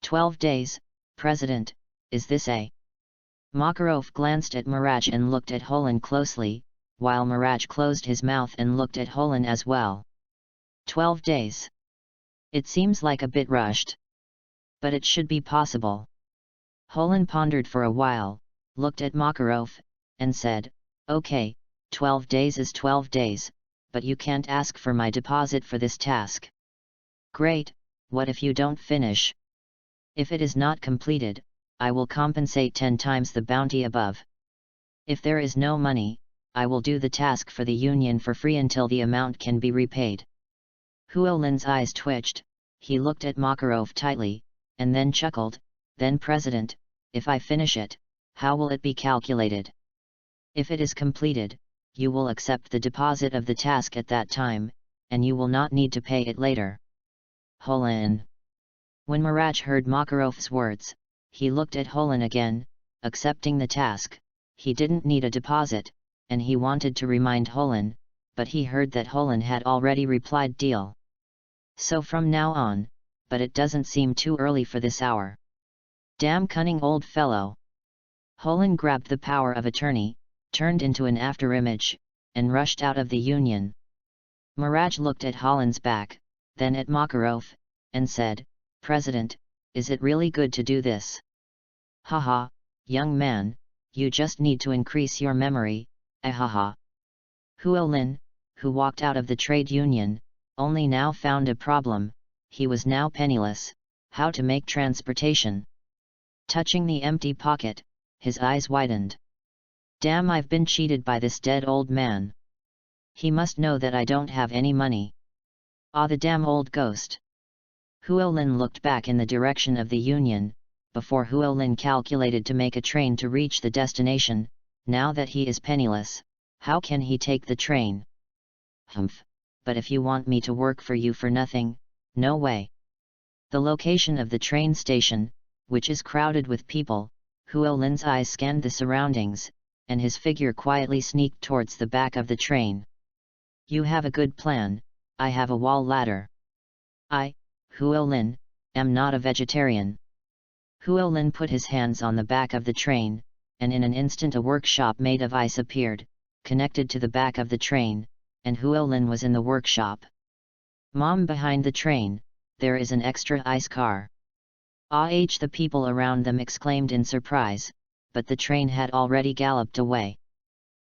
12 days, President, is this a... Makarov glanced at Mirage and looked at Holin closely, while Mirage closed his mouth and looked at Holin as well. 12 days. It seems like a bit rushed. But it should be possible. Holin pondered for a while, looked at Makarov, and said, Okay, 12 days is 12 days, but you can't ask for my deposit for this task. Great, what if you don't finish? If it is not completed, I will compensate 10 times the bounty above. If there is no money, I will do the task for the union for free until the amount can be repaid. Huolin's eyes twitched. He looked at Makarov tightly, and then chuckled. Then President, if I finish it, how will it be calculated? If it is completed, you will accept the deposit of the task at that time, and you will not need to pay it later. Holin. When Mirage heard Makarov's words, he looked at Holin again. Accepting the task, he didn't need a deposit, and he wanted to remind Holin, but he heard that Holin had already replied deal. So from now on, but it doesn't seem too early for this hour. Damn cunning old fellow. Holin grabbed the power of attorney, turned into an afterimage, and rushed out of the union. Mirage looked at Holin's back, then at Makarov, and said, President, is it really good to do this? Haha, young man, you just need to increase your memory, ahaha. Huolin, who walked out of the trade union, only now found a problem. He was now penniless. How to make transportation? Touching the empty pocket, his eyes widened. Damn, I've been cheated by this dead old man. He must know that I don't have any money. Ah, the damn old ghost. Huolin looked back in the direction of the union. Before Huolin calculated to make a train to reach the destination. Now that he is penniless, how can he take the train? Humph, but if you want me to work for you for nothing, no way. The location of the train station, which is crowded with people, Huolin's eyes scanned the surroundings, and his figure quietly sneaked towards the back of the train. You have a good plan, I have a wall ladder. I, Huolin, am not a vegetarian. Huolin put his hands on the back of the train, and in an instant a workshop made of ice appeared, connected to the back of the train, and Huolin was in the workshop. Mom, behind the train, there is an extra ice car. The people around them exclaimed in surprise, but the train had already galloped away.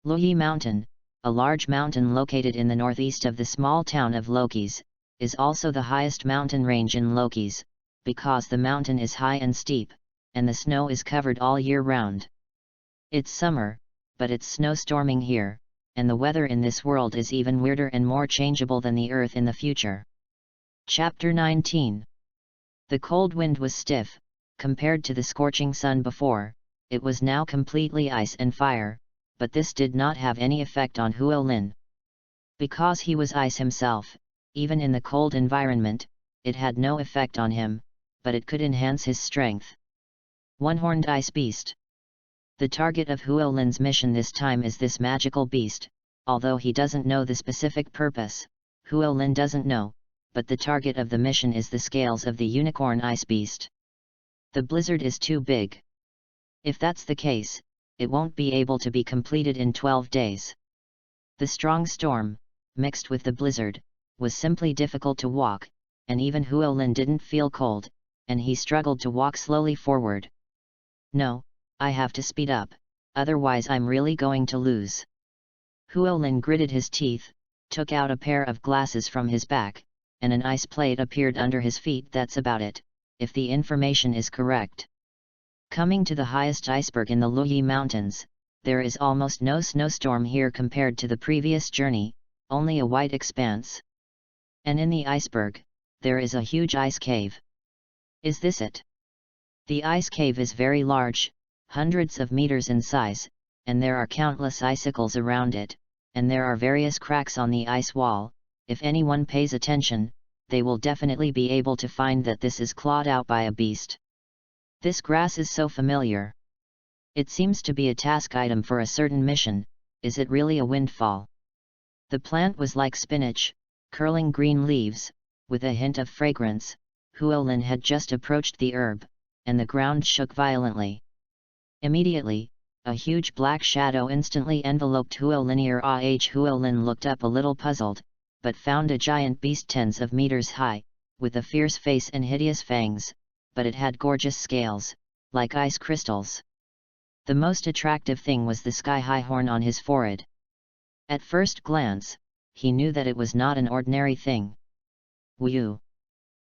Loyi Mountain, a large mountain located in the northeast of the small town of Lokis, is also the highest mountain range in Lokis, because the mountain is high and steep, and the snow is covered all year round. It's summer, but it's snowstorming here, and the weather in this world is even weirder and more changeable than the earth in the future. Chapter 19. The cold wind was stiff, compared to the scorching sun before, it was now completely ice and fire, but this did not have any effect on Huolin. Because he was ice himself, even in the cold environment, it had no effect on him, but it could enhance his strength. One-horned ice beast. The target of Huolin's mission this time is this magical beast, although he doesn't know the specific purpose, Huolin doesn't know, but the target of the mission is the scales of the unicorn ice beast. The blizzard is too big. If that's the case, it won't be able to be completed in 12 days. The strong storm, mixed with the blizzard, was simply difficult to walk, and even Huolin didn't feel cold, and he struggled to walk slowly forward. No, I have to speed up, otherwise I'm really going to lose. Huolin gritted his teeth, took out a pair of glasses from his back, and an ice plate appeared under his feet. That's about it, if the information is correct. Coming to the highest iceberg in the Loyi Mountains, there is almost no snowstorm here compared to the previous journey, only a white expanse. And in the iceberg, there is a huge ice cave. Is this it? The ice cave is very large, hundreds of meters in size, and there are countless icicles around it, and there are various cracks on the ice wall. If anyone pays attention, they will definitely be able to find that this is clawed out by a beast. This grass is so familiar. It seems to be a task item for a certain mission. Is it really a windfall? The plant was like spinach, curling green leaves, with a hint of fragrance. Huolin had just approached the herb, and the ground shook violently. Immediately, a huge black shadow instantly enveloped Huolin. Huolin looked up a little puzzled, but found a giant beast tens of meters high, with a fierce face and hideous fangs, but it had gorgeous scales, like ice crystals. The most attractive thing was the sky-high horn on his forehead. At first glance, he knew that it was not an ordinary thing. Woo!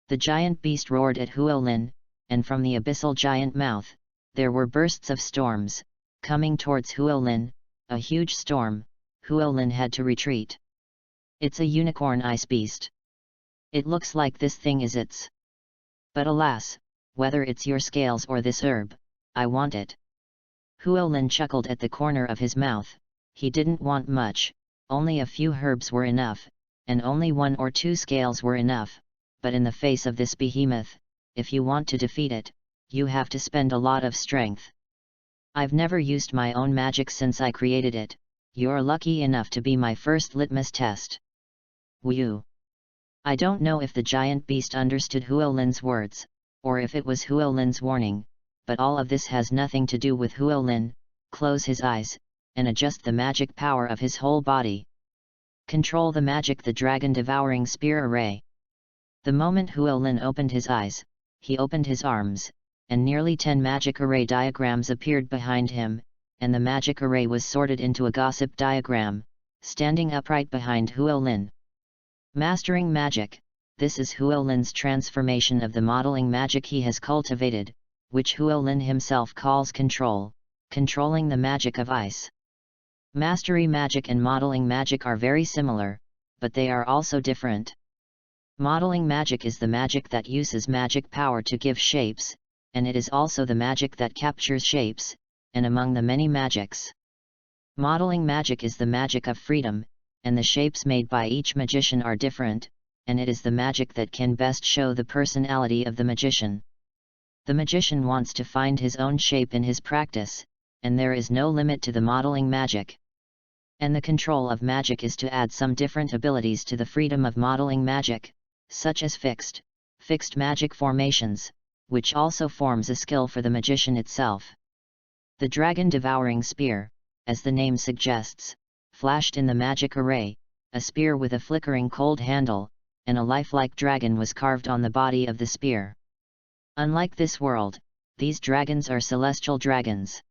The giant beast roared at Huolin, and from the abyssal giant mouth, there were bursts of storms, coming towards Huolin, a huge storm. Huolin had to retreat. It's a unicorn ice beast. It looks like this thing is its. But alas, whether it's your scales or this herb, I want it. Huolin chuckled at the corner of his mouth. He didn't want much, only a few herbs were enough, and only 1 or 2 scales were enough, but in the face of this behemoth, if you want to defeat it, you have to spend a lot of strength. I've never used my own magic since I created it. You're lucky enough to be my first litmus test. Woo! I don't know if the giant beast understood Huolin's words, or if it was Huolin's warning, but all of this has nothing to do with Huolin. Close his eyes, and adjust the magic power of his whole body. Control the magic, the dragon-devouring spear array. The moment Huolin opened his eyes, he opened his arms, and nearly 10 magic array diagrams appeared behind him, and the magic array was sorted into a gossip diagram, standing upright behind Huolin. Mastering magic, this is Huolin's transformation of the modeling magic he has cultivated, which Huolin himself calls control, controlling the magic of ice. Mastery magic and modeling magic are very similar, but they are also different. Modeling magic is the magic that uses magic power to give shapes, and it is also the magic that captures shapes, and among the many magics. Modeling magic is the magic of freedom, and the shapes made by each magician are different, and it is the magic that can best show the personality of the magician. The magician wants to find his own shape in his practice, and there is no limit to the modeling magic. And the control of magic is to add some different abilities to the freedom of modeling magic, such as fixed magic formations, which also forms a skill for the magician itself. The dragon-devouring spear, as the name suggests, flashed in the magic array, a spear with a flickering cold handle, and a lifelike dragon was carved on the body of the spear. Unlike this world, these dragons are celestial dragons.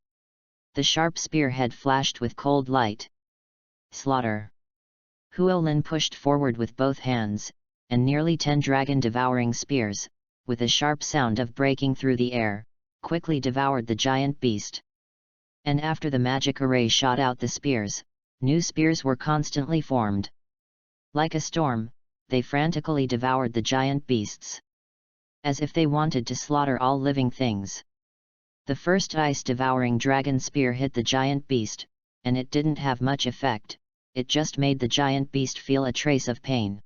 The sharp spear head flashed with cold light. Slaughter. Huolin pushed forward with both hands, and nearly 10 dragon-devouring spears, with a sharp sound of breaking through the air, quickly devoured the giant beast. And after the magic array shot out the spears, new spears were constantly formed. Like a storm, they frantically devoured the giant beasts, as if they wanted to slaughter all living things. The first ice-devouring dragon spear hit the giant beast, and it didn't have much effect, it just made the giant beast feel a trace of pain.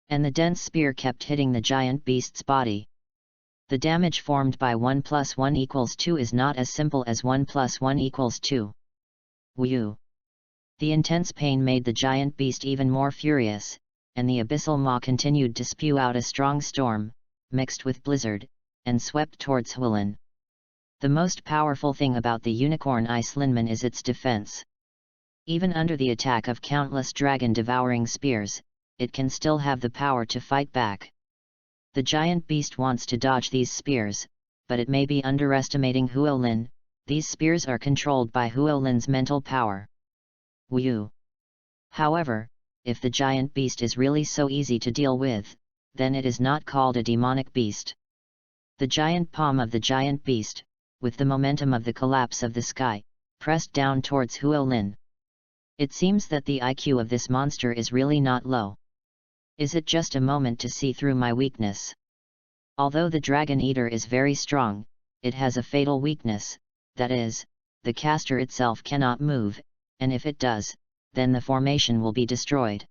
And the dense spear kept hitting the giant beast's body. The damage formed by 1 + 1 = 2 is not as simple as 1 + 1 = 2. Whew! The intense pain made the giant beast even more furious, and the abyssal maw continued to spew out a strong storm, mixed with blizzard, and swept towards Huolin. The most powerful thing about the unicorn ice linman is its defense. Even under the attack of countless dragon-devouring spears, it can still have the power to fight back. The giant beast wants to dodge these spears, but it may be underestimating Huolin. These spears are controlled by Huolin's mental power. Whew! However, if the giant beast is really so easy to deal with, then it is not called a demonic beast. The giant palm of the giant beast, with the momentum of the collapse of the sky, pressed down towards Huolin. It seems that the IQ of this monster is really not low. Is it just a moment to see through my weakness? Although the Dragon Eater is very strong, it has a fatal weakness, that is, the caster itself cannot move, and if it does, then the formation will be destroyed.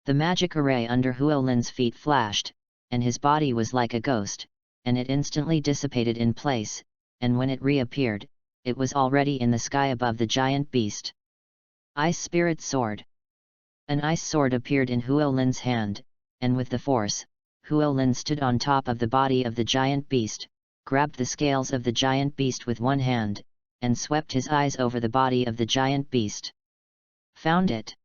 The magic array under Huolin's feet flashed, and his body was like a ghost, and it instantly dissipated in place, and when it reappeared, it was already in the sky above the giant beast. Ice Spirit Sword. An ice sword appeared in Huolin's hand, and with the force, Huolin stood on top of the body of the giant beast, grabbed the scales of the giant beast with one hand, and swept his eyes over the body of the giant beast. Found it!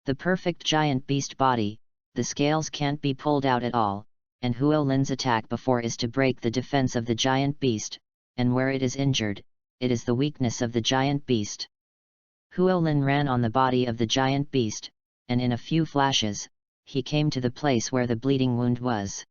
The perfect giant beast body, the scales can't be pulled out at all, and Huolin's attack before is to break the defense of the giant beast, and where it is injured, it is the weakness of the giant beast. Huolin ran on the body of the giant beast, and in a few flashes, he came to the place where the bleeding wound was.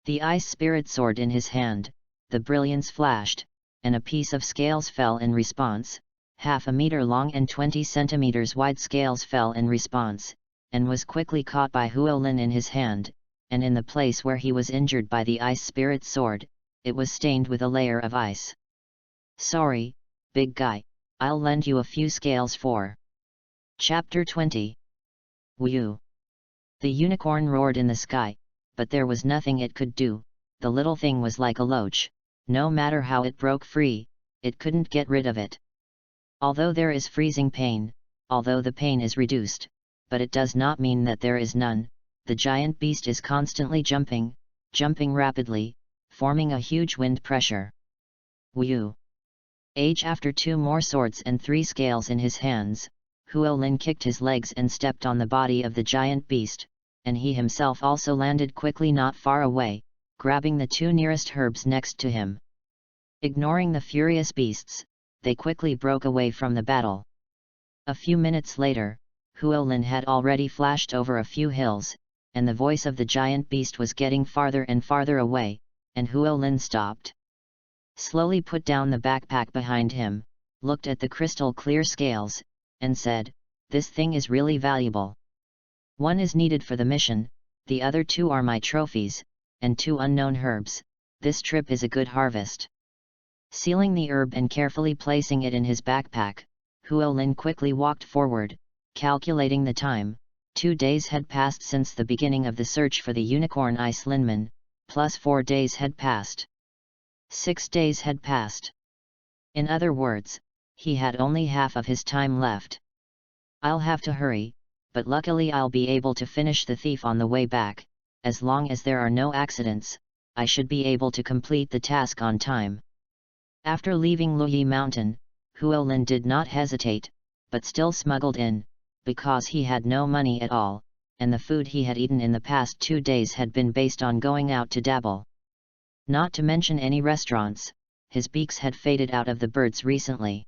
The ice spirit sword in his hand, the brilliance flashed, and a piece of scales fell in response, 1/2 meter long and 20 centimeters wide scales fell in response, and was quickly caught by Huolin in his hand, and in the place where he was injured by the ice spirit sword, it was stained with a layer of ice. Sorry, big guy, I'll lend you a few scales for. Chapter 20. Whew! The unicorn roared in the sky, but there was nothing it could do. The little thing was like a loach, no matter how it broke free, it couldn't get rid of it. Although there is freezing pain, although the pain is reduced, but it does not mean that there is none. The giant beast is constantly jumping rapidly, forming a huge wind pressure. Whew! After 2 more swords and 3 scales in his hands, Huolin kicked his legs and stepped on the body of the giant beast, and he himself also landed quickly not far away, grabbing the 2 nearest herbs next to him. Ignoring the furious beasts, they quickly broke away from the battle. A few minutes later, Huolin had already flashed over a few hills, and the voice of the giant beast was getting farther and farther away, and Huolin stopped. Slowly put down the backpack behind him, looked at the crystal-clear scales, and said, "This thing is really valuable. 1 is needed for the mission, the other 2 are my trophies, and 2 unknown herbs. This trip is a good harvest." Sealing the herb and carefully placing it in his backpack, Huolin quickly walked forward, calculating the time, 2 days had passed since the beginning of the search for the unicorn Ice Linman, plus 4 days had passed. 6 days had passed. In other words, he had only half of his time left. I'll have to hurry, but luckily I'll be able to finish the thief on the way back. As long as there are no accidents, I should be able to complete the task on time. After leaving Luyi Mountain, Huolin did not hesitate, but still smuggled in, because he had no money at all, and the food he had eaten in the past 2 days had been based on going out to dabble. Not to mention any restaurants, his beaks had faded out of the birds recently.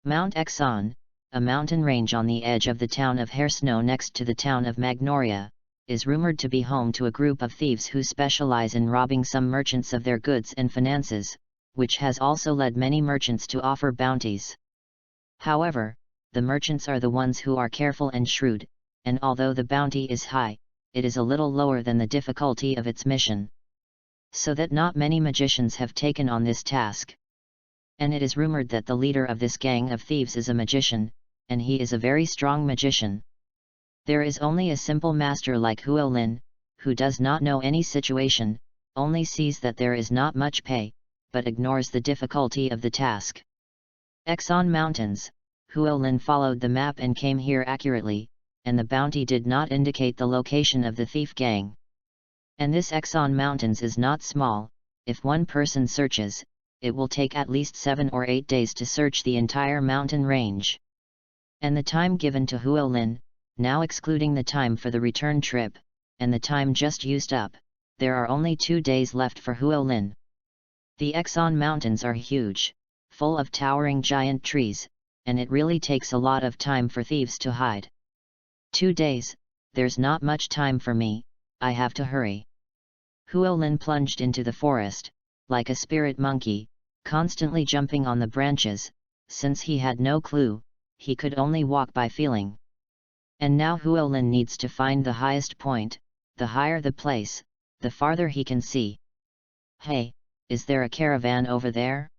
Mount Exon, a mountain range on the edge of the town of Hairsnow next to the town of Magnoria, is rumored to be home to a group of thieves who specialize in robbing some merchants of their goods and finances, which has also led many merchants to offer bounties. However, the merchants are the ones who are careful and shrewd, and although the bounty is high, it is a little lower than the difficulty of its mission. So that not many magicians have taken on this task. And it is rumored that the leader of this gang of thieves is a magician, and he is a very strong magician. There is only a simple master like Huolin, who does not know any situation, only sees that there is not much pay, but ignores the difficulty of the task. Exon Mountains, Huolin followed the map and came here accurately, and the bounty did not indicate the location of the thief gang. And this Exon Mountains is not small. If one person searches, it will take at least 7 or 8 days to search the entire mountain range. And the time given to Huolin, now excluding the time for the return trip, and the time just used up, there are only 2 days left for Huolin. The Exon Mountains are huge, full of towering giant trees, and it really takes a lot of time for thieves to hide. 2 days, there's not much time for me, I have to hurry. Huolin plunged into the forest, like a spirit monkey, constantly jumping on the branches, since he had no clue, he could only walk by feeling. And now Huolin needs to find the highest point. The higher the place, the farther he can see. Hey, is there a caravan over there?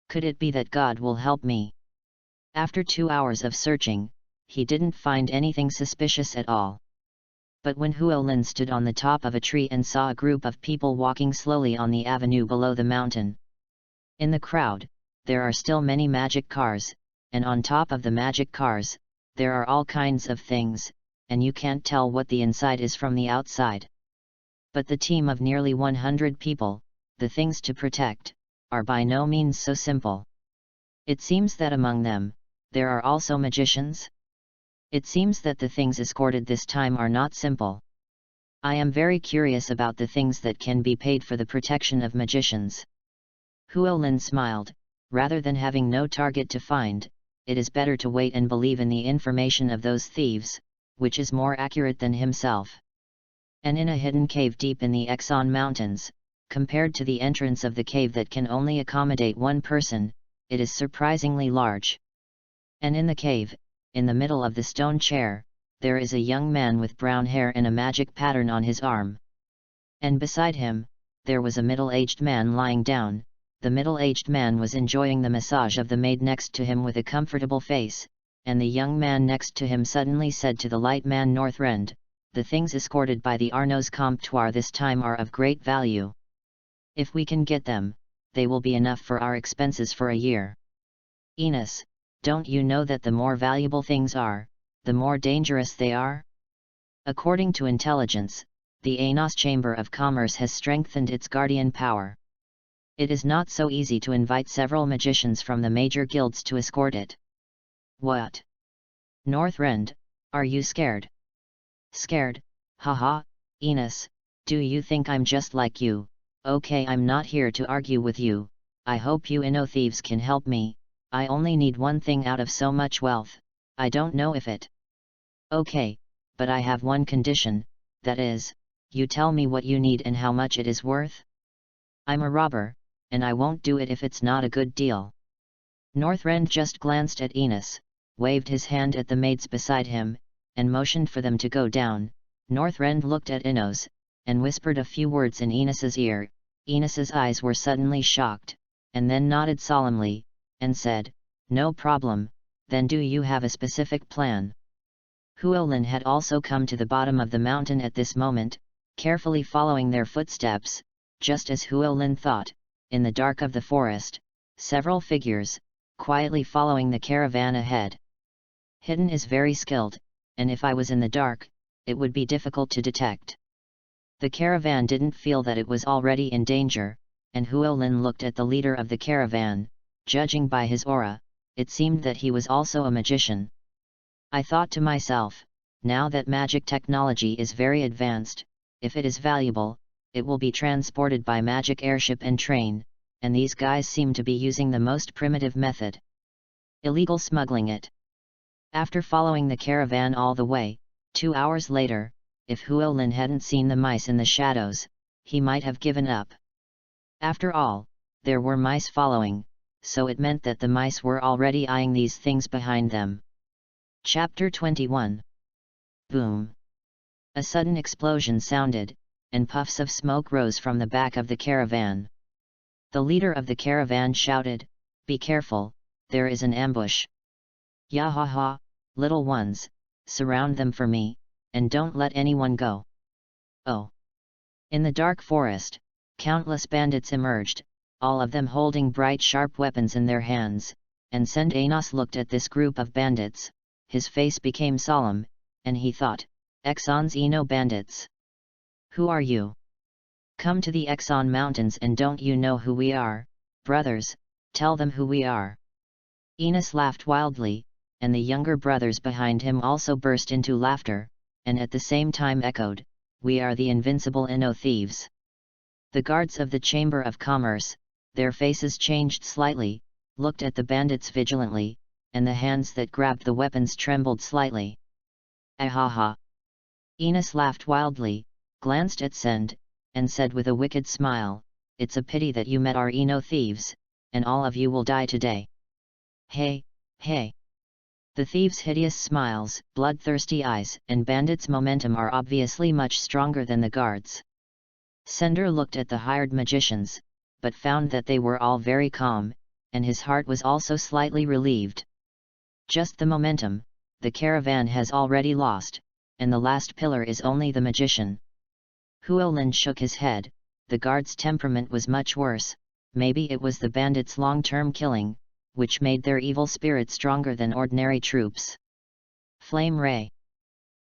Could it be that God will help me? After 2 hours of searching, he didn't find anything suspicious at all. But when Huolin stood on the top of a tree and saw a group of people walking slowly on the avenue below the mountain. In the crowd, there are still many magic cars, and on top of the magic cars, there are all kinds of things, and you can't tell what the inside is from the outside. But the team of nearly 100 people, the things to protect, are by no means so simple. It seems that among them, there are also magicians? It seems that the things escorted this time are not simple. I am very curious about the things that can be paid for the protection of magicians. Huolin smiled. Rather than having no target to find, it is better to wait and believe in the information of those thieves, which is more accurate than himself. And in a hidden cave deep in the Exon Mountains, compared to the entrance of the cave that can only accommodate one person, it is surprisingly large. And in the cave, in the middle of the stone chair, there is a young man with brown hair and a magic pattern on his arm. And beside him, there was a middle-aged man lying down. The middle-aged man was enjoying the massage of the maid next to him with a comfortable face, and the young man next to him suddenly said to the light man Northrend, "The things escorted by the Arnaud's comptoir this time are of great value. If we can get them, they will be enough for our expenses for a year. Enos, don't you know that the more valuable things are, the more dangerous they are? According to intelligence, the Enos Chamber of Commerce has strengthened its guardian power. It is not so easy to invite several magicians from the major guilds to escort it." "What? Northrend, are you scared?" "Scared? Haha, Enos, do you think I'm just like you? Okay, I'm not here to argue with you. I hope you Inno thieves can help me. I only need one thing out of so much wealth. I don't know if it. Okay, but I have one condition, that is, you tell me what you need and how much it is worth. I'm a robber, and I won't do it if it's not a good deal." Northrend just glanced at Enos, waved his hand at the maids beside him, and motioned for them to go down. Northrend looked at Enos, and whispered a few words in Enos's ear. Enos's eyes were suddenly shocked, and then nodded solemnly, and said, "No problem. Then do you have a specific plan?" Huolin had also come to the bottom of the mountain at this moment, carefully following their footsteps. Just as Huolin thought, in the dark of the forest, several figures, quietly following the caravan ahead. Hidden is very skilled, and if I was in the dark, it would be difficult to detect. The caravan didn't feel that it was already in danger, and Huolin looked at the leader of the caravan. Judging by his aura, it seemed that he was also a magician. I thought to myself, now that magic technology is very advanced, if it is valuable, it will be transported by magic airship and train, and these guys seem to be using the most primitive method. Illegal smuggling it. After following the caravan all the way, 2 hours later, if Huolin hadn't seen the mice in the shadows, he might have given up. After all, there were mice following, so it meant that the mice were already eyeing these things behind them. Chapter 21. Boom! A sudden explosion sounded, and puffs of smoke rose from the back of the caravan. The leader of the caravan shouted, "Be careful, there is an ambush. Yahaha, little ones, surround them for me, and don't let anyone go." Oh! In the dark forest, countless bandits emerged, all of them holding bright sharp weapons in their hands, and Sendanos looked at this group of bandits. His face became solemn, and he thought, "Exxon's Eno bandits. Who are you? Come to the Exxon Mountains, and don't you know who we are, brothers? Tell them who we are." Enos laughed wildly, and the younger brothers behind him also burst into laughter, and at the same time echoed, "We are the invincible Eno thieves." The guards of the Chamber of Commerce, their faces changed slightly, looked at the bandits vigilantly, and the hands that grabbed the weapons trembled slightly. "Ahaha!" Enos laughed wildly, glanced at Send, and said with a wicked smile, "It's a pity that you met our Eno thieves, and all of you will die today." Hey, hey! The thieves' hideous smiles, bloodthirsty eyes, and bandits' momentum are obviously much stronger than the guards. Sender looked at the hired magicians, but found that they were all very calm, and his heart was also slightly relieved. Just the momentum, the caravan has already lost, and the last pillar is only the magician. Huolin shook his head. The guards' temperament was much worse. Maybe it was the bandits' long-term killing, which made their evil spirit stronger than ordinary troops. Flame Ray.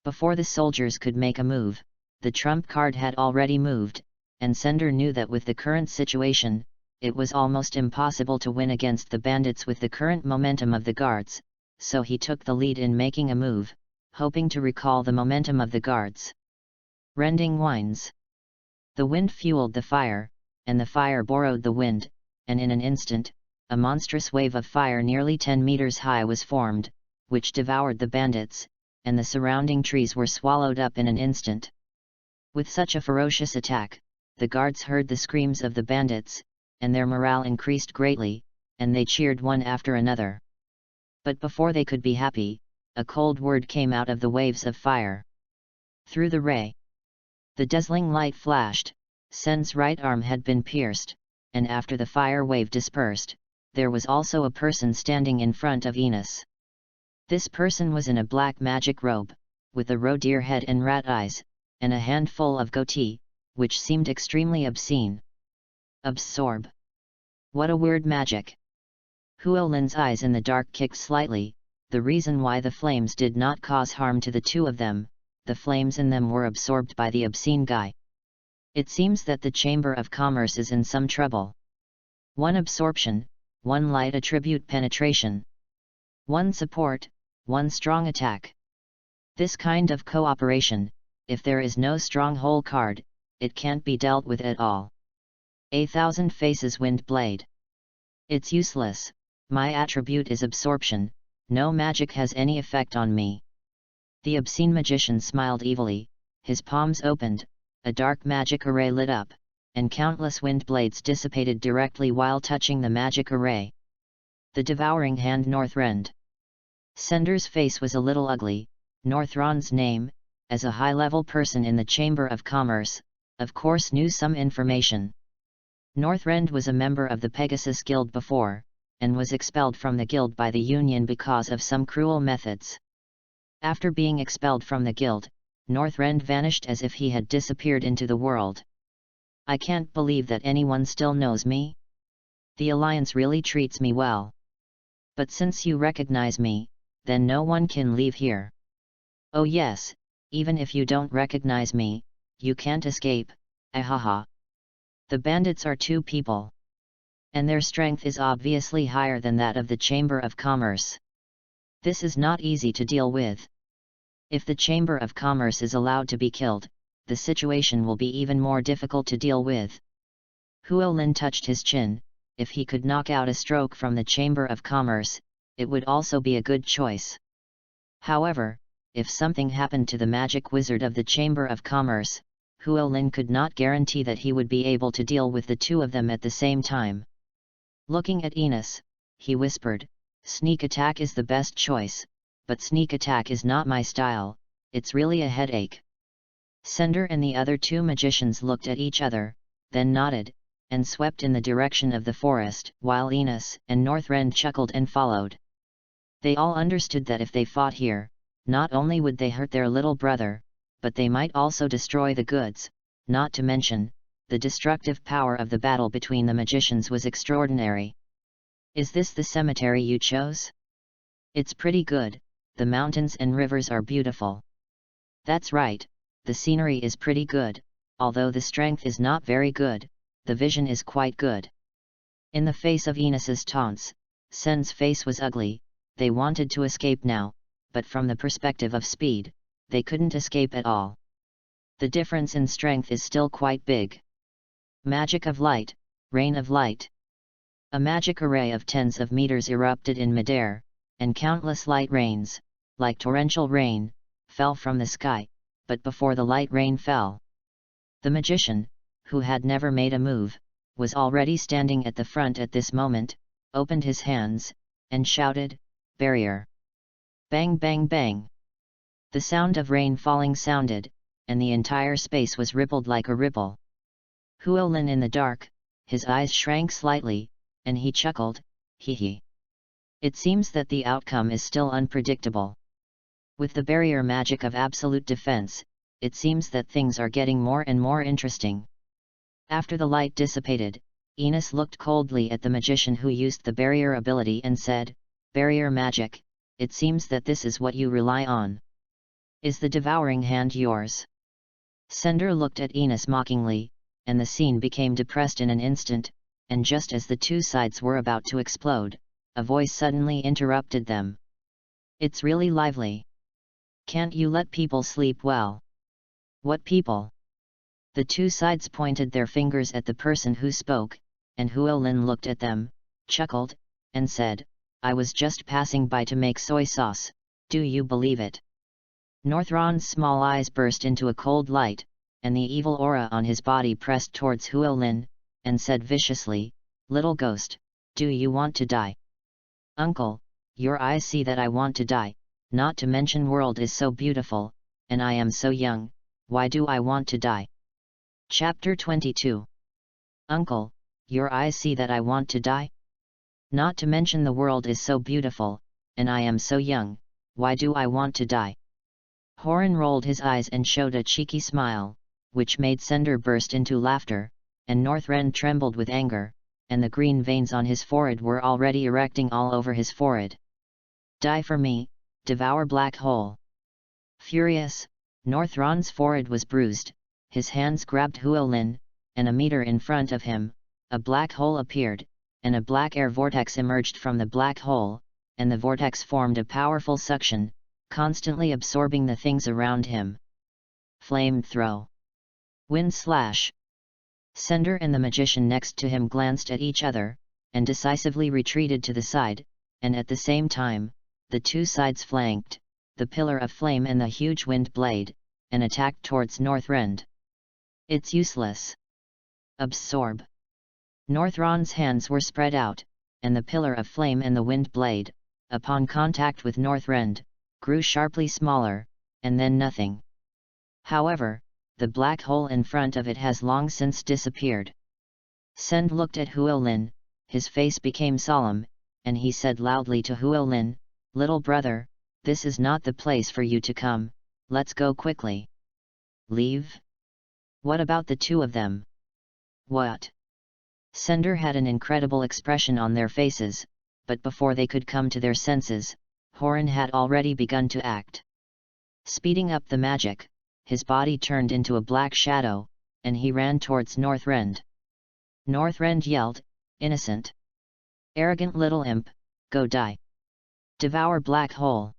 Before the soldiers could make a move, the trump card had already moved, and Sender knew that with the current situation, it was almost impossible to win against the bandits with the current momentum of the guards, so he took the lead in making a move, hoping to recall the momentum of the guards. Rending winds. The wind fueled the fire, and the fire borrowed the wind, and in an instant, a monstrous wave of fire nearly 10 meters high was formed, which devoured the bandits, and the surrounding trees were swallowed up in an instant. With such a ferocious attack, the guards heard the screams of the bandits, and their morale increased greatly, and they cheered one after another. But before they could be happy, a cold word came out of the waves of fire. Through the ray. The dazzling light flashed. Sen's right arm had been pierced, and after the fire wave dispersed, there was also a person standing in front of Enos. This person was in a black magic robe, with a roe deer head and rat eyes, and a handful of goatee, which seemed extremely obscene. Absorb. What a weird magic! Huolin's eyes in the dark kicked slightly. The reason why the flames did not cause harm to the two of them, the flames in them were absorbed by the obscene guy. It seems that the Chamber of Commerce is in some trouble. 1 absorption, 1 light attribute penetration. 1 support, 1 strong attack. This kind of cooperation, if there is no stronghold card, it can't be dealt with at all. 1,000 faces wind blade. It's useless. My attribute is absorption, no magic has any effect on me. The obscene magician smiled evilly, his palms opened, a dark magic array lit up, and countless wind blades dissipated directly while touching the magic array. The devouring hand Northrend. Sender's face was a little ugly. Northrend's name, as a high-level person in the Chamber of Commerce, of course knew some information. Northrend was a member of the Pegasus Guild before, and was expelled from the guild by the Union because of some cruel methods. After being expelled from the guild, Northrend vanished as if he had disappeared into the world. I can't believe that anyone still knows me. The Alliance really treats me well. But since you recognize me, then no one can leave here. Oh yes, even if you don't recognize me, you can't escape, ahaha. The bandits are 2 people. And their strength is obviously higher than that of the Chamber of Commerce. This is not easy to deal with. If the Chamber of Commerce is allowed to be killed, the situation will be even more difficult to deal with. Huolin touched his chin. If he could knock out a stroke from the Chamber of Commerce, it would also be a good choice. However, if something happened to the magic wizard of the Chamber of Commerce, Huolin could not guarantee that he would be able to deal with the 2 of them at the same time. Looking at Enos, he whispered, "Sneak attack is the best choice, but sneak attack is not my style, it's really a headache." Sender and the other 2 magicians looked at each other, then nodded, and swept in the direction of the forest, while Enos and Northrend chuckled and followed. They all understood that if they fought here, not only would they hurt their little brother, but they might also destroy the goods, not to mention, the destructive power of the battle between the magicians was extraordinary. "Is this the cemetery you chose?" "It's pretty good, the mountains and rivers are beautiful." "That's right, the scenery is pretty good, although the strength is not very good, the vision is quite good." In the face of Enos's taunts, Sen's face was ugly. They wanted to escape now, but from the perspective of speed, they couldn't escape at all. The difference in strength is still quite big. Magic of light, rain of light. A magic array of tens of meters erupted in midair, and countless light rains, like torrential rain, fell from the sky, but before the light rain fell, the magician, who had never made a move, was already standing at the front at this moment, opened his hands, and shouted, "Barrier!" Bang bang bang! The sound of rain falling sounded, and the entire space was rippled like a ripple. Huolin in the dark, his eyes shrank slightly, and he chuckled, "Hee hee. It seems that the outcome is still unpredictable. With the barrier magic of absolute defense, it seems that things are getting more and more interesting." After the light dissipated, Enos looked coldly at the magician who used the barrier ability and said, "Barrier magic, it seems that this is what you rely on. Is the devouring hand yours?" Sender looked at Enos mockingly, and the scene became depressed in an instant, and just as the 2 sides were about to explode, a voice suddenly interrupted them. "It's really lively. Can't you let people sleep well?" "What people?" The 2 sides pointed their fingers at the person who spoke, and Huolin looked at them, chuckled, and said, "I was just passing by to make soy sauce, do you believe it?" Northrend's small eyes burst into a cold light, and the evil aura on his body pressed towards Huolin, and said viciously, "Little ghost, do you want to die?" "Uncle, your eyes see that I want to die, not to mention world is so beautiful, and I am so young, why do I want to die?" Chapter 22. "Uncle, your eyes see that I want to die? Not to mention the world is so beautiful, and I am so young, why do I want to die?" Horan rolled his eyes and showed a cheeky smile, which made Sender burst into laughter, and Northrend trembled with anger, and the green veins on his forehead were already erecting all over his forehead. "Die for me, devour black hole!" Furious, Northrend's forehead was bruised, his hands grabbed Huolin, and a meter in front of him, a black hole appeared, and a black air vortex emerged from the black hole, and the vortex formed a powerful suction, constantly absorbing the things around him. Flame throw. Wind slash. Sender and the magician next to him glanced at each other, and decisively retreated to the side, and at the same time, the 2 sides flanked, the pillar of flame and the huge wind blade, and attacked towards Northrend. "It's useless. Absorb." Northrend's hands were spread out, and the pillar of flame and the wind blade, upon contact with Northrend, grew sharply smaller, and then nothing. However, the black hole in front of it has long since disappeared. Send looked at Huolin, his face became solemn, and he said loudly to Huolin, "Little brother, this is not the place for you to come, let's go quickly. Leave? What about the two of them? What? Sender had an incredible expression on their faces, but before they could come to their senses, Horan had already begun to act. Speeding up the magic, his body turned into a black shadow, and he ran towards Northrend. Northrend yelled, "Innocent! Arrogant little imp, go die! Devour black hole!"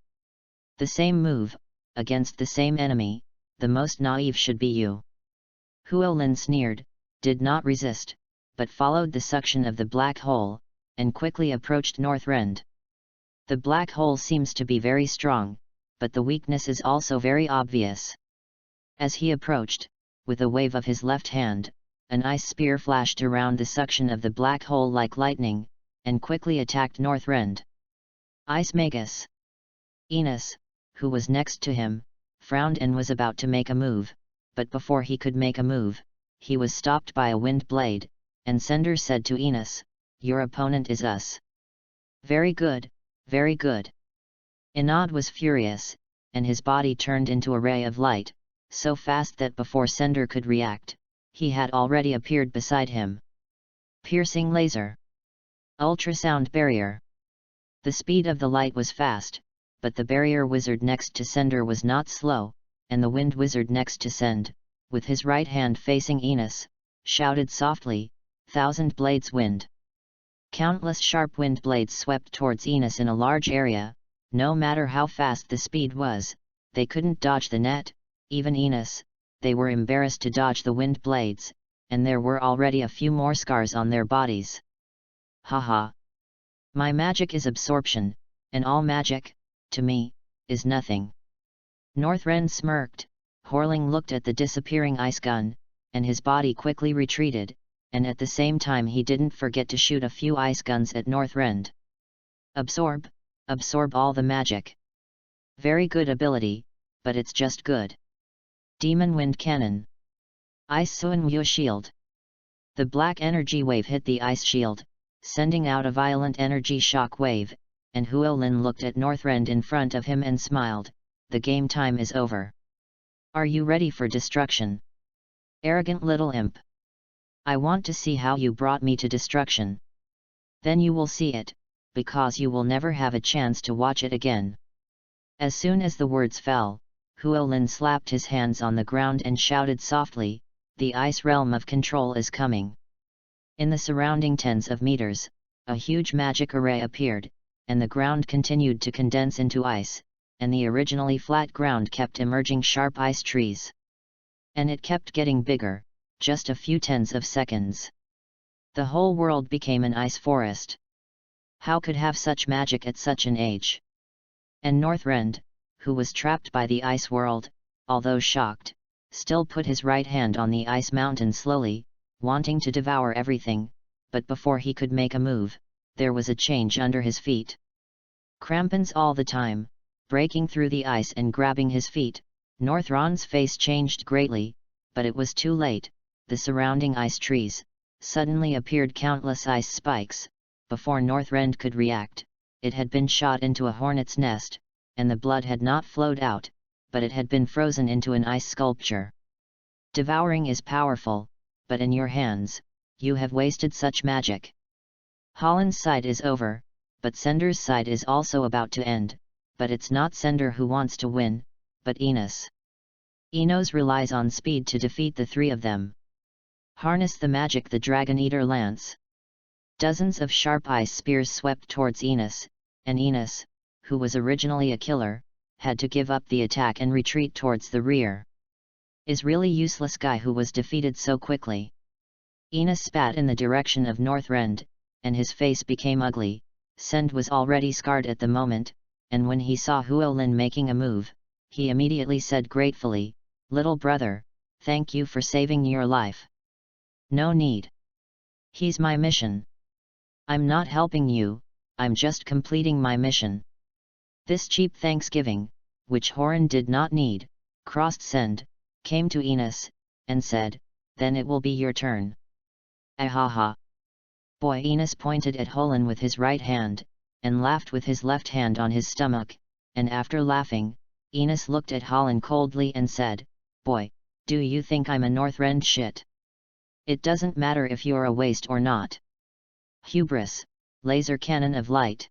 The same move, against the same enemy, the most naive should be you. Huolin sneered, did not resist, but followed the suction of the black hole, and quickly approached Northrend. The black hole seems to be very strong, but the weakness is also very obvious. As he approached, with a wave of his left hand, an ice spear flashed around the suction of the black hole like lightning, and quickly attacked Northrend. Ice Magus! Enos, who was next to him, frowned and was about to make a move, but before he could make a move, he was stopped by a wind blade, and Sender said to Enos, "Your opponent is us." "Very good, very good." Enod was furious, and his body turned into a ray of light, so fast that before Sender could react, he had already appeared beside him. Piercing laser. Ultrasound barrier. The speed of the light was fast, but the barrier wizard next to Sender was not slow, and the wind wizard next to Send, with his right hand facing Enos, shouted softly, "Thousand blades wind." Countless sharp wind blades swept towards Enos in a large area. No matter how fast the speed was, they couldn't dodge the net, even Enos. They were embarrassed to dodge the wind blades, and there were already a few more scars on their bodies. Haha! My magic is absorption, and all magic, to me, is nothing. Northrend smirked. Horling looked at the disappearing ice gun, and his body quickly retreated, and at the same time he didn't forget to shoot a few ice guns at Northrend. Absorb, absorb all the magic. Very good ability, but it's just good. Demon Wind Cannon. Ice Suinmyo Shield. The black energy wave hit the ice shield, sending out a violent energy shock wave, and Huolin looked at Northrend in front of him and smiled. The game time is over. Are you ready for destruction? Arrogant little imp. I want to see how you brought me to destruction. Then you will see it, because you will never have a chance to watch it again. As soon as the words fell, Huolin slapped his hands on the ground and shouted softly, "The ice realm of control is coming." In the surrounding tens of meters, a huge magic array appeared, and the ground continued to condense into ice, and the originally flat ground kept emerging sharp ice trees. And it kept getting bigger, just a few tens of seconds. The whole world became an ice forest. How could have such magic at such an age? And Northrend, who was trapped by the ice world, although shocked, still put his right hand on the ice mountain slowly, wanting to devour everything, but before he could make a move, there was a change under his feet. Crampons all the time, breaking through the ice and grabbing his feet. Northrend's face changed greatly, but it was too late. The surrounding ice trees, suddenly appeared countless ice spikes. Before Northrend could react, it had been shot into a hornet's nest, and the blood had not flowed out, but it had been frozen into an ice sculpture. Devouring is powerful, but in your hands, you have wasted such magic. Holland's side is over, but Sender's side is also about to end, but it's not Sender who wants to win, but Enos. Enos relies on speed to defeat the three of them. Harness the magic, the Dragon Eater Lance. Dozens of sharp ice spears swept towards Enos, and Enos, who was originally a killer, had to give up the attack and retreat towards the rear. Is really useless guy who was defeated so quickly. Enos spat in the direction of Northrend, and his face became ugly. Send was already scarred at the moment, and when he saw Huolin making a move, he immediately said gratefully, "Little brother, thank you for saving your life." "No need. He's my mission. I'm not helping you, I'm just completing my mission." This cheap thanksgiving, which Horan did not need, crossed Send, came to Enos, and said, "Then it will be your turn." Ahaha! Boy! Enos pointed at Holin with his right hand, and laughed with his left hand on his stomach. and after laughing, Enos looked at Holland coldly and said, "Boy, do you think I'm a Northrend shit? It doesn't matter if you're a waste or not." Hubris, laser cannon of light.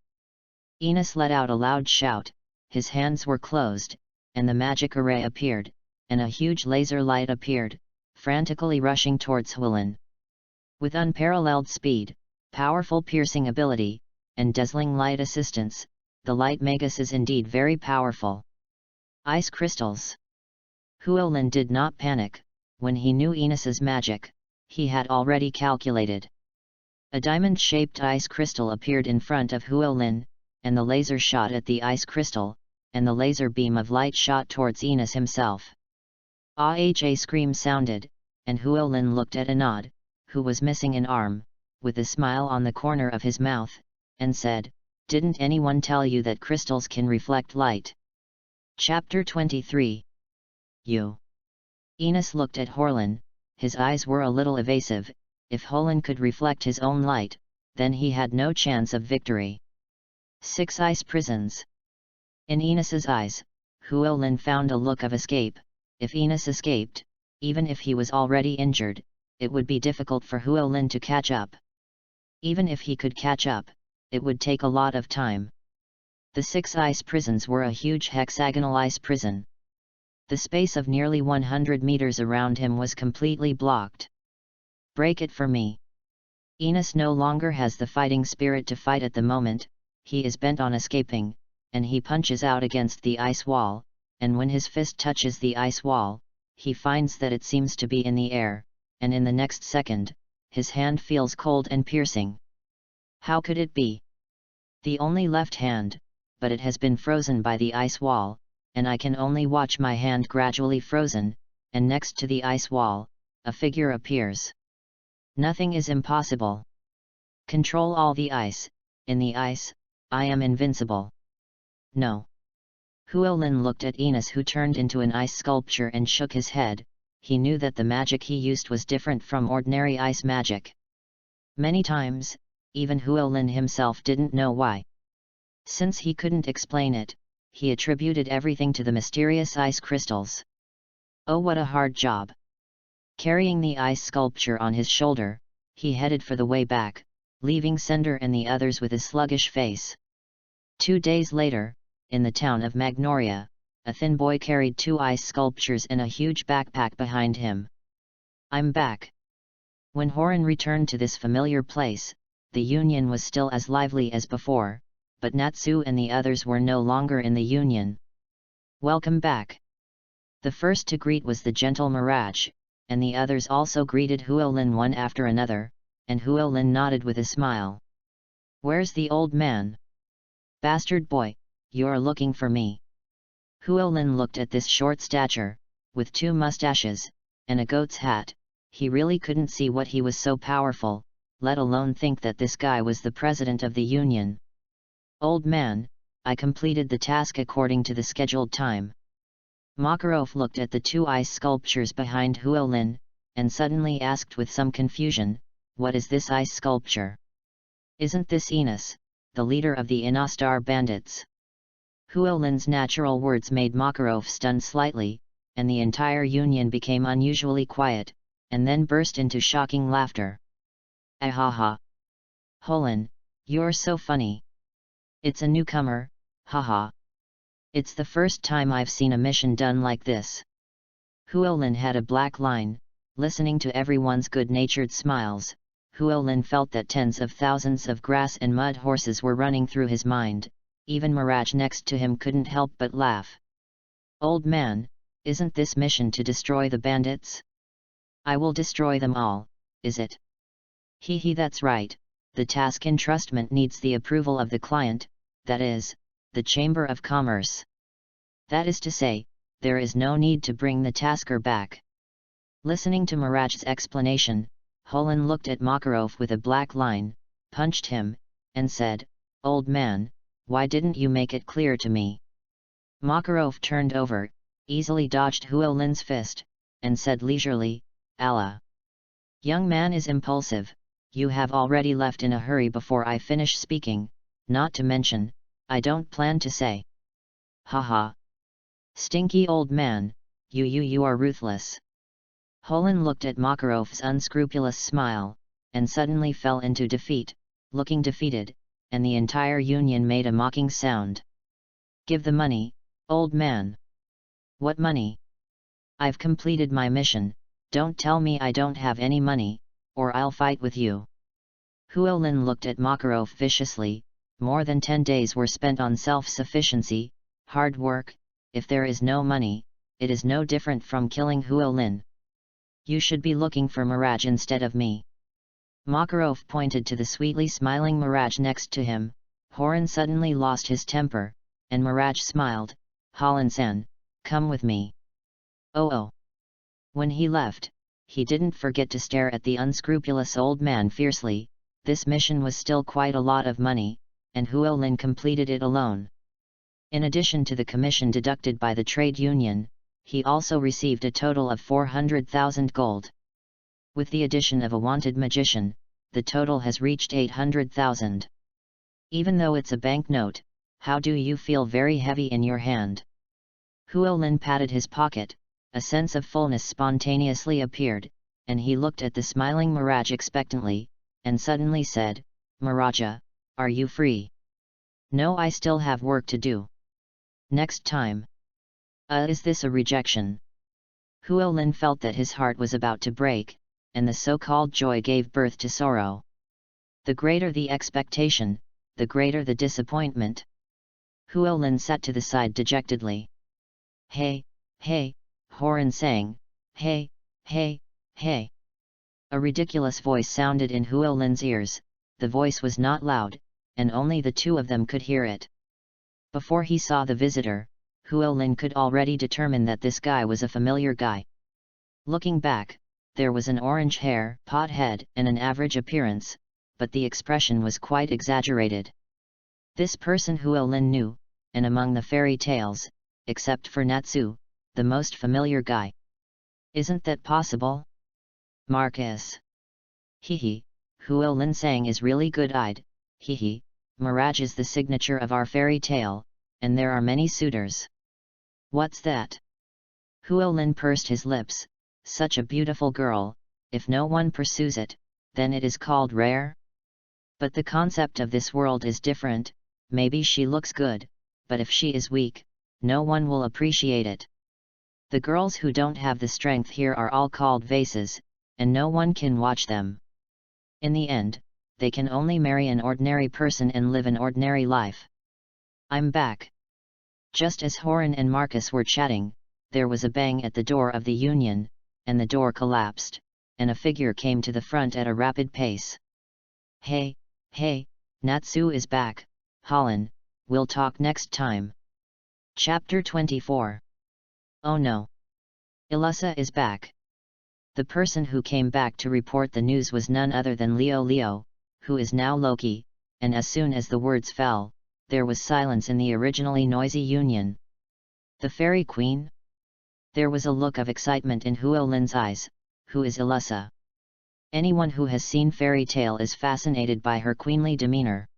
Enos let out a loud shout, his hands were closed, and the magic array appeared, and a huge laser light appeared, frantically rushing towards Hwilin. With unparalleled speed, powerful piercing ability, and dazzling light assistance, the light magus is indeed very powerful. Ice crystals. Hwilin did not panic. When he knew Enos's magic, he had already calculated. A diamond-shaped ice crystal appeared in front of Hwilin, and the laser shot at the ice crystal, and the laser beam of light shot towards Enos himself. A scream sounded, and Hwilin looked at Anod, who was missing an arm, with a smile on the corner of his mouth, and said, "Didn't anyone tell you that crystals can reflect light?" Chapter 23. Enos looked at Hwilin, his eyes were a little evasive. If Hwilin could reflect his own light, then he had no chance of victory. 6 ice prisons. In Enos's eyes, Hwilin found a look of escape. If Enos escaped, even if he was already injured, it would be difficult for Hwilin to catch up. Even if he could catch up, it would take a lot of time. The 6 ice prisons were a huge hexagonal ice prison. The space of nearly 100 meters around him was completely blocked. "Break it for me." Enos no longer has the fighting spirit to fight at the moment, he is bent on escaping, and he punches out against the ice wall, and when his fist touches the ice wall, he finds that it seems to be in the air, and in the next second, his hand feels cold and piercing. How could it be? The only left hand, but it has been frozen by the ice wall, and I can only watch my hand gradually frozen, and next to the ice wall, a figure appears. Nothing is impossible. Control all the ice, in the ice, I am invincible. No. Hwilin looked at Enos, who turned into an ice sculpture, and shook his head. He knew that the magic he used was different from ordinary ice magic. Many times, even Hwilin himself didn't know why. Since he couldn't explain it, he attributed everything to the mysterious ice crystals. Oh, what a hard job! Carrying the ice sculpture on his shoulder, he headed for the way back, leaving Sender and the others with a sluggish face. 2 days later, in the town of Magnoria, a thin boy carried 2 ice sculptures and a huge backpack behind him. "I'm back." When Horan returned to this familiar place, the Union was still as lively as before, but Natsu and the others were no longer in the Union. "Welcome back." The first to greet was the gentle Mirage, and the others also greeted Hwilin one after another, and Hwilin nodded with a smile. "Where's the old man?" "Bastard boy, you're looking for me." Hwilin looked at this short stature, with 2 mustaches, and a goat's hat. He really couldn't see what he was so powerful, let alone think that this guy was the president of the Union. "Old man, I completed the task according to the scheduled time." Makarov looked at the 2 ice sculptures behind Hwilin, and suddenly asked with some confusion, "What is this ice sculpture? Isn't this Enos, the leader of the Inostar bandits?" Hwilin's natural words made Makarov stun slightly, and the entire Union became unusually quiet, and then burst into shocking laughter. "Ahaha! Hwilin, you're so funny. It's a newcomer, haha. It's the first time I've seen a mission done like this." Hwilin had a black line. Listening to everyone's good-natured smiles, Hwilin felt that tens of thousands of grass and mud horses were running through his mind. Even Mirage next to him couldn't help but laugh. "Old man, isn't this mission to destroy the bandits?" "I will destroy them all, is it?" "Hee, that's right. The task entrustment needs the approval of the client, that is, the Chamber of Commerce. That is to say, there is no need to bring the tasker back." Listening to Mirage's explanation, Hwilin looked at Makarov with a black line, punched him, and said, "Old man, why didn't you make it clear to me?" Makarov turned over, easily dodged Hwilin's fist, and said leisurely, "Allah. Young man is impulsive, you have already left in a hurry before I finish speaking, not to mention, I don't plan to say." Ha. Stinky old man, you are ruthless. Holland looked at Makarov's unscrupulous smile, and suddenly fell into defeat, looking defeated, and the entire union made a mocking sound. Give the money, old man. What money? I've completed my mission, don't tell me I don't have any money, or I'll fight with you. Huolin looked at Makarov viciously. More than 10 days were spent on self-sufficiency, hard work. If there is no money, it is no different from killing Huolin. You should be looking for Mirage instead of me. Makarov pointed to the sweetly smiling Mirage next to him. Horan suddenly lost his temper, and Mirage smiled. Holland-san, come with me. Oh. When he left, he didn't forget to stare at the unscrupulous old man fiercely. This mission was still quite a lot of money, and Huolin completed it alone. In addition to the commission deducted by the trade union, he also received a total of 400,000 gold. With the addition of a wanted magician, the total has reached 800,000. Even though it's a banknote, how do you feel? Very heavy in your hand? Huolin patted his pocket, a sense of fullness spontaneously appeared, and he looked at the smiling Mirage expectantly, and suddenly said, Miraja, are you free? No, I still have work to do. Next time. Is this a rejection? Huolin felt that his heart was about to break, and the so-called joy gave birth to sorrow. The greater the expectation, the greater the disappointment. Huolin sat to the side dejectedly. Hey, Horan sang, hey. A ridiculous voice sounded in Huolin's ears. The voice was not loud, and only the two of them could hear it. Before he saw the visitor, Huolin could already determine that this guy was a familiar guy. Looking back, there was an orange hair, pot head, and an average appearance, but the expression was quite exaggerated. This person Huolin knew, and among the fairy tales, except for Natsu, the most familiar guy. Isn't that possible? Marcus. Hehe, Huolin sang is really good-eyed. Hehe, Mirage is the signature of our fairy tale, and there are many suitors. What's that? Huolin pursed his lips. Such a beautiful girl, if no one pursues it, then it is called rare? But the concept of this world is different. Maybe she looks good, but if she is weak, no one will appreciate it. The girls who don't have the strength here are all called vases, and no one can watch them. In the end, they can only marry an ordinary person and live an ordinary life. I'm back. Just as Horan and Marcus were chatting, there was a bang at the door of the union, and the door collapsed, and a figure came to the front at a rapid pace. Hey, Natsu is back, Holland, we'll talk next time. Chapter 24. Oh no. Ilusa is back. The person who came back to report the news was none other than Leo, who is now Loki, and as soon as the words fell, there was silence in the originally noisy union. The Fairy Queen? There was a look of excitement in Huolin's eyes. Who is Ilusa? Anyone who has seen fairy tale is fascinated by her queenly demeanor.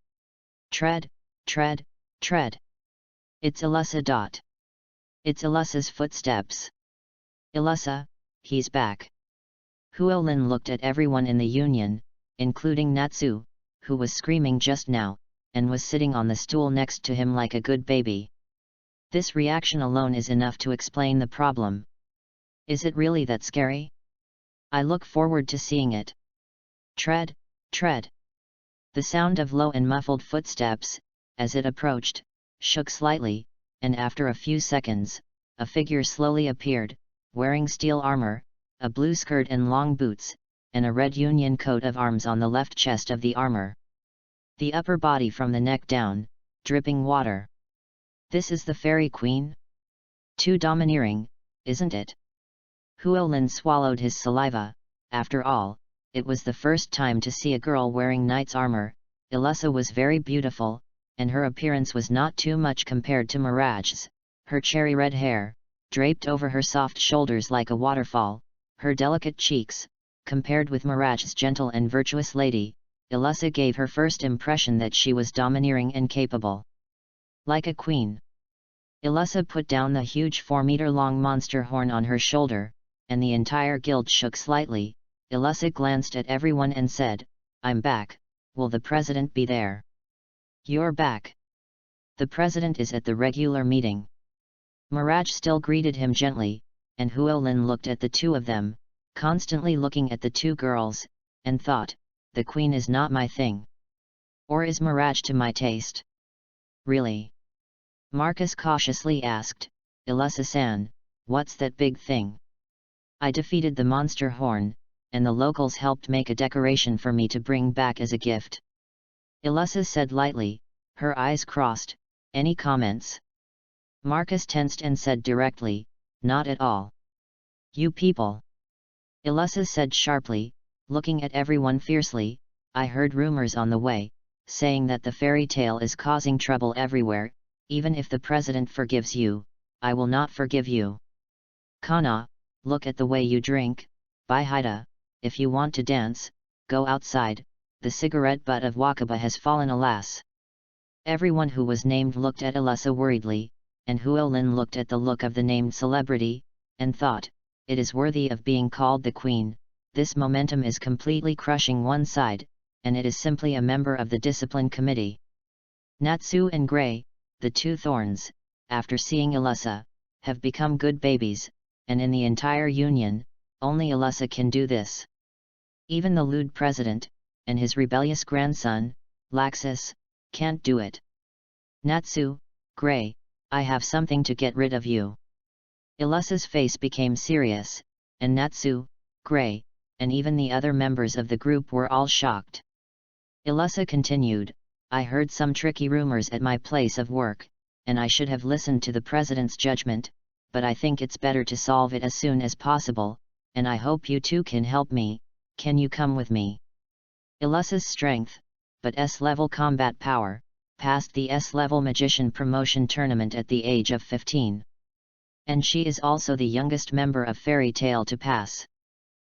Tread. It's Ilusa. It's Ilusa's footsteps. Ilusa, he's back. Huolin looked at everyone in the union, including Natsu, who was screaming just now, and was sitting on the stool next to him like a good baby. This reaction alone is enough to explain the problem. Is it really that scary? I look forward to seeing it. Tread. The sound of low and muffled footsteps, as it approached, shook slightly, and after a few seconds, a figure slowly appeared, wearing steel armor, a blue skirt and long boots, and a red union coat of arms on the left chest of the armor. The upper body from the neck down, dripping water. This is the Fairy Queen? Too domineering, isn't it? Huolin swallowed his saliva. After all, it was the first time to see a girl wearing knight's armor. Ilusa was very beautiful, and her appearance was not too much compared to Mirage's. Her cherry red hair, draped over her soft shoulders like a waterfall, her delicate cheeks, compared with Mirage's gentle and virtuous lady, Ilusa gave her first impression that she was domineering and capable. Like a queen. Ilessa put down the huge 4-meter-long monster horn on her shoulder, and the entire guild shook slightly. Ilessa glanced at everyone and said, "I'm back, will the president be there?" "You're back. The president is at the regular meeting." Mirage still greeted him gently, and Huolin looked at the two of them, constantly looking at the two girls, and thought, the queen is not my thing. Or is Mirage to my taste? Really? Marcus cautiously asked, "Ilessa-san, what's that big thing?" "I defeated the monster horn, and the locals helped make a decoration for me to bring back as a gift." Ilessa said lightly, her eyes crossed. "Any comments?" Marcus tensed and said directly, "Not at all." "You people!" Ilessa said sharply, looking at everyone fiercely, "I heard rumors on the way, saying that the fairy tale is causing trouble everywhere. Even if the president forgives you, I will not forgive you. Kana, look at the way you drink. Bihida, if you want to dance, go outside." The cigarette butt of Wakaba has fallen, alas. Everyone who was named looked at Ilessa worriedly, and Huolin looked at the look of the named celebrity, and thought, it is worthy of being called the queen. This momentum is completely crushing one side, and it is simply a member of the discipline committee. Natsu and Gray, the two thorns, after seeing Ilessa, have become good babies, and in the entire union, only Ilessa can do this. Even the lewd president, and his rebellious grandson, Laxus, can't do it. Natsu, Gray, I have something to get rid of you. Ilessa's face became serious, and Natsu, Gray, and even the other members of the group were all shocked. Ilessa continued, "I heard some tricky rumors at my place of work, and I should have listened to the president's judgment, but I think it's better to solve it as soon as possible, and I hope you two can help me. Can you come with me?" Ilessa's strength, but S-level combat power, passed the S-level magician promotion tournament at the age of 15. And she is also the youngest member of Fairy Tale to pass.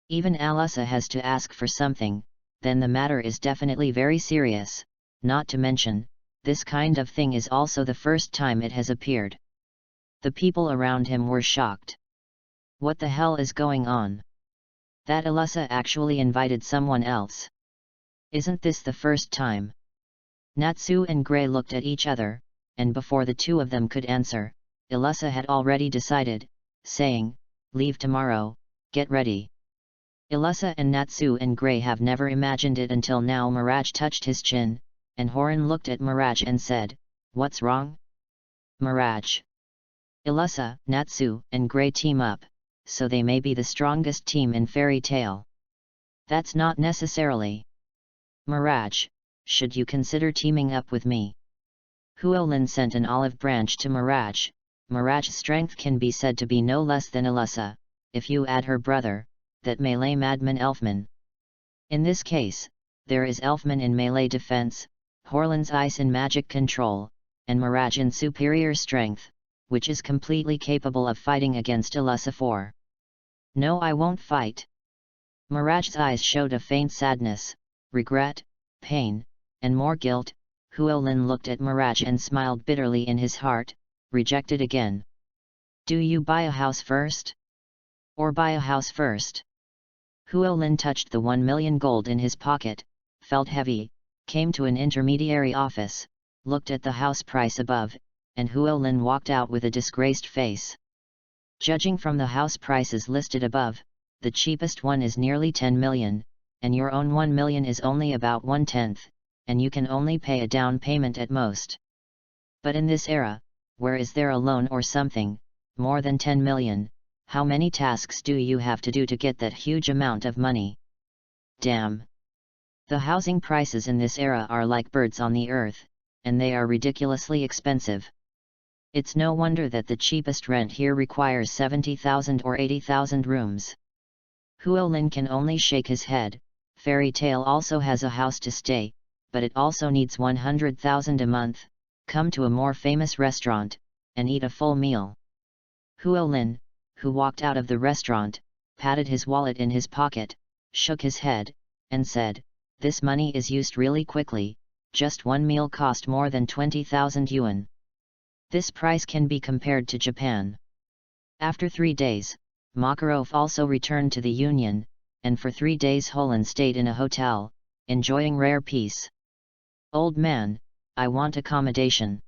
Even Ilessa has to ask for something, then the matter is definitely very serious, not to mention, this kind of thing is also the first time it has appeared. The people around him were shocked. What the hell is going on? That Ilessa actually invited someone else. Isn't this the first time? Natsu and Gray looked at each other, and before the two of them could answer, Ilessa had already decided, saying, "Leave tomorrow, get ready." Ilessa and Natsu and Gray have never imagined it until now. Mirage touched his chin, and Horan looked at Mirage and said, "What's wrong?" Mirage. Ilessa, Natsu, and Gray team up, so they may be the strongest team in Fairy Tale. That's not necessarily. Mirage, should you consider teaming up with me? Huolin sent an olive branch to Mirage. Mirage's strength can be said to be no less than Ilessa, if you add her brother, that melee madman Elfman. In this case, there is Elfman in melee defense, Horlin's ice in magic control, and Mirage in superior strength, which is completely capable of fighting against Ilessa 4. "No, I won't fight." Mirage's eyes showed a faint sadness, regret, pain, and more guilt. Huolin looked at Mirage and smiled bitterly in his heart, rejected again. "Do you buy a house first? Or buy a house first?" Huolin touched the 1 million gold in his pocket, felt heavy, came to an intermediary office, looked at the house price above, and Huolin walked out with a disgraced face. Judging from the house prices listed above, the cheapest one is nearly 10 million, and your own 1 million is only about 1/10, and you can only pay a down payment at most. But in this era, where is there a loan or something, more than 10 million, how many tasks do you have to do to get that huge amount of money? Damn! The housing prices in this era are like birds on the earth, and they are ridiculously expensive. It's no wonder that the cheapest rent here requires 70,000 or 80,000 rooms. Huolin can only shake his head. Fairy Tale also has a house to stay, but it also needs 100,000 a month. Come to a more famous restaurant, and eat a full meal. Huolin, who walked out of the restaurant, patted his wallet in his pocket, shook his head, and said, "This money is used really quickly, just one meal cost more than 20,000 yuan. This price can be compared to Japan. After 3 days, Makarov also returned to the Union, and for 3 days Holland stayed in a hotel, enjoying rare peace. "Old man, I want accommodation."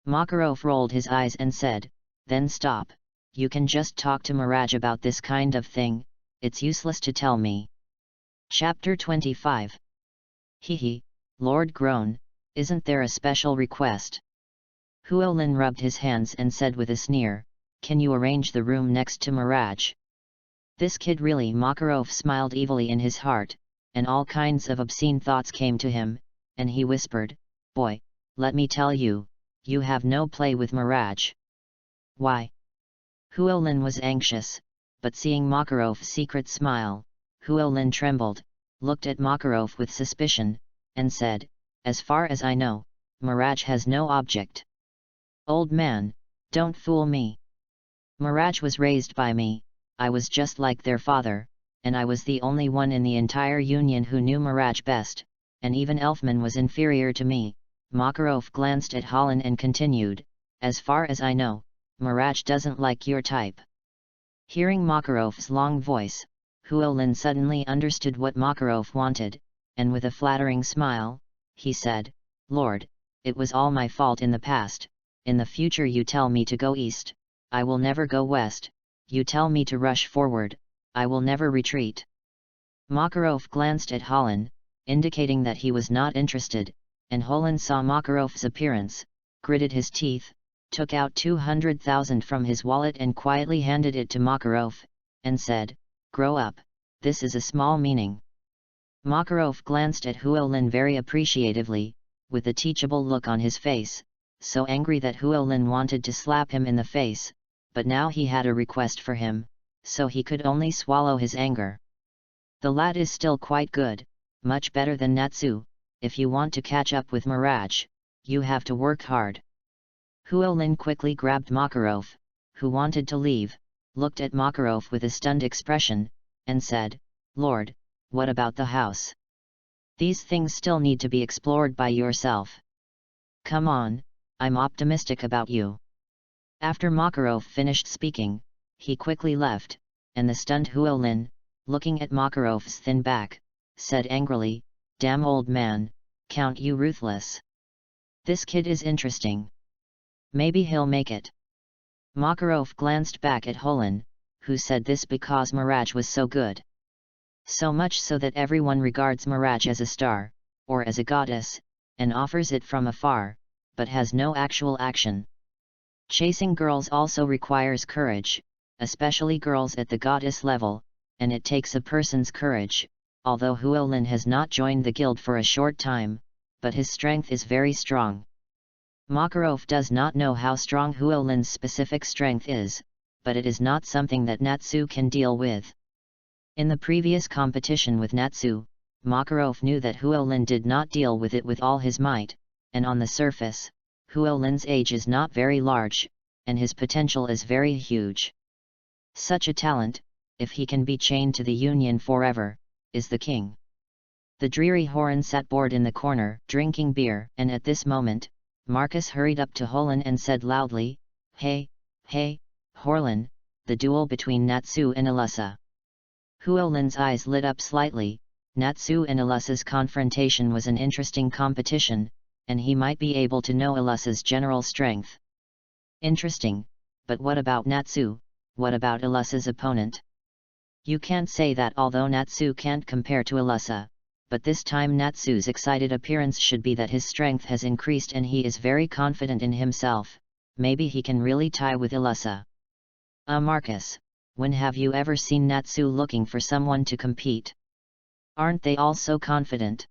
Makarov rolled his eyes and said, "Then stop, you can just talk to Mirage about this kind of thing, it's useless to tell me." Chapter 25. Hehe, Lord Groan, isn't there a special request? Huolin rubbed his hands and said with a sneer, "Can you arrange the room next to Mirage?" This kid really. Makarov smiled evilly in his heart, and all kinds of obscene thoughts came to him, and he whispered, "Boy, let me tell you, you have no play with Mirage." "Why?" Huolin was anxious, but seeing Makarov's secret smile, Huolin trembled, looked at Makarov with suspicion, and said, "As far as I know, Mirage has no object." "Old man, don't fool me. Mirage was raised by me, I was just like their father, and I was the only one in the entire Union who knew Mirage best, and even Elfman was inferior to me." Makarov glanced at Holland and continued, "As far as I know, Mirage doesn't like your type." Hearing Makarov's long voice, Huolin suddenly understood what Makarov wanted, and with a flattering smile, he said, "Lord, it was all my fault in the past. In the future you tell me to go east, I will never go west, you tell me to rush forward, I will never retreat." Makarov glanced at Holland, indicating that he was not interested, and Holland saw Makarov's appearance, gritted his teeth, took out 200,000 from his wallet and quietly handed it to Makarov, and said, "Grow up, this is a small meaning." Makarov glanced at Huolin very appreciatively, with a teachable look on his face, so angry that Huolin wanted to slap him in the face, but now he had a request for him, so he could only swallow his anger. "The lad is still quite good, much better than Natsu. If you want to catch up with Mirage, you have to work hard." Huolin quickly grabbed Makarov, who wanted to leave, looked at Makarov with a stunned expression, and said, "Lord, what about the house? These things still need to be explored by yourself. Come on, I'm optimistic about you." After Makarov finished speaking, he quickly left, and the stunned Huolin, looking at Makarov's thin back, said angrily, "Damn old man, count you ruthless. This kid is interesting. Maybe he'll make it." Makarov glanced back at Holin, who said this because Mirage was so good. So much so that everyone regards Mirage as a star, or as a goddess, and offers it from afar, but has no actual action. Chasing girls also requires courage, especially girls at the goddess level, and it takes a person's courage, although Huolin has not joined the guild for a short time, but his strength is very strong. Makarov does not know how strong Huolin's specific strength is, but it is not something that Natsu can deal with. In the previous competition with Natsu, Makarov knew that Huolin did not deal with it with all his might, and on the surface, Huolin's age is not very large, and his potential is very huge. Such a talent, if he can be chained to the Union forever, is the king. The dreary Horan sat bored in the corner, drinking beer, and at this moment, Marcus hurried up to Holin and said loudly, Hey, Horlin, the duel between Natsu and Alyssa." Huolin's eyes lit up slightly. Natsu and Alyssa's confrontation was an interesting competition, and he might be able to know Alyssa's general strength. Interesting, but what about Natsu, what about Alyssa's opponent? You can't say that although Natsu can't compare to Alyssa, but this time Natsu's excited appearance should be that his strength has increased and he is very confident in himself, maybe he can really tie with Alyssa. Marcus, when have you ever seen Natsu looking for someone to compete? Aren't they all so confident?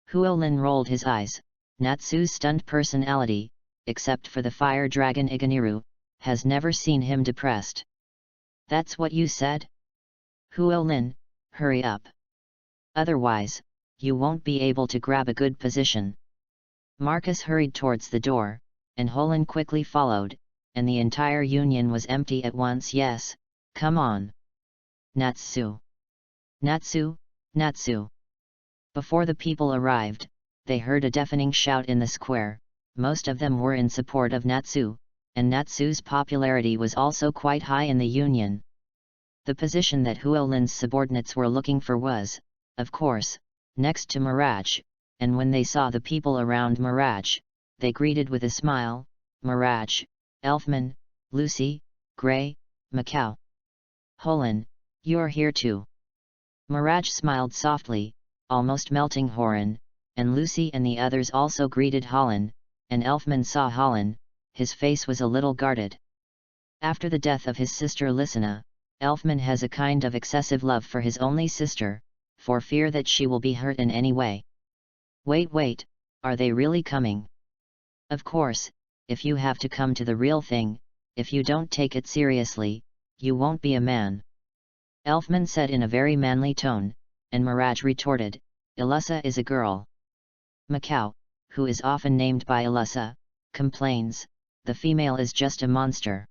Huolin rolled his eyes. Natsu's stunned personality, except for the fire dragon Iganiru, has never seen him depressed. That's what you said? Huolin, hurry up. Otherwise, you won't be able to grab a good position. Marcus hurried towards the door, and Holin quickly followed, and the entire Union was empty at once. Yes, come on. Natsu. Natsu, Natsu. Before the people arrived, they heard a deafening shout in the square, most of them were in support of Natsu, and Natsu's popularity was also quite high in the Union. The position that Huolin's subordinates were looking for was, of course, next to Mirage, and when they saw the people around Mirage, they greeted with a smile, Mirage, Elfman, Lucy, Gray, Macau. Holin, you're here too. Mirage smiled softly, almost melting Horan, and Lucy and the others also greeted Holin, and Elfman saw Holin, his face was a little guarded. After the death of his sister Lysina, Elfman has a kind of excessive love for his only sister, for fear that she will be hurt in any way. Wait, are they really coming? Of course, if you have to come to the real thing, if you don't take it seriously, you won't be a man. Elfman said in a very manly tone, and Mirage retorted, Ilusa is a girl. Macau, who is often named by Ilusa, complains, the female is just a monster.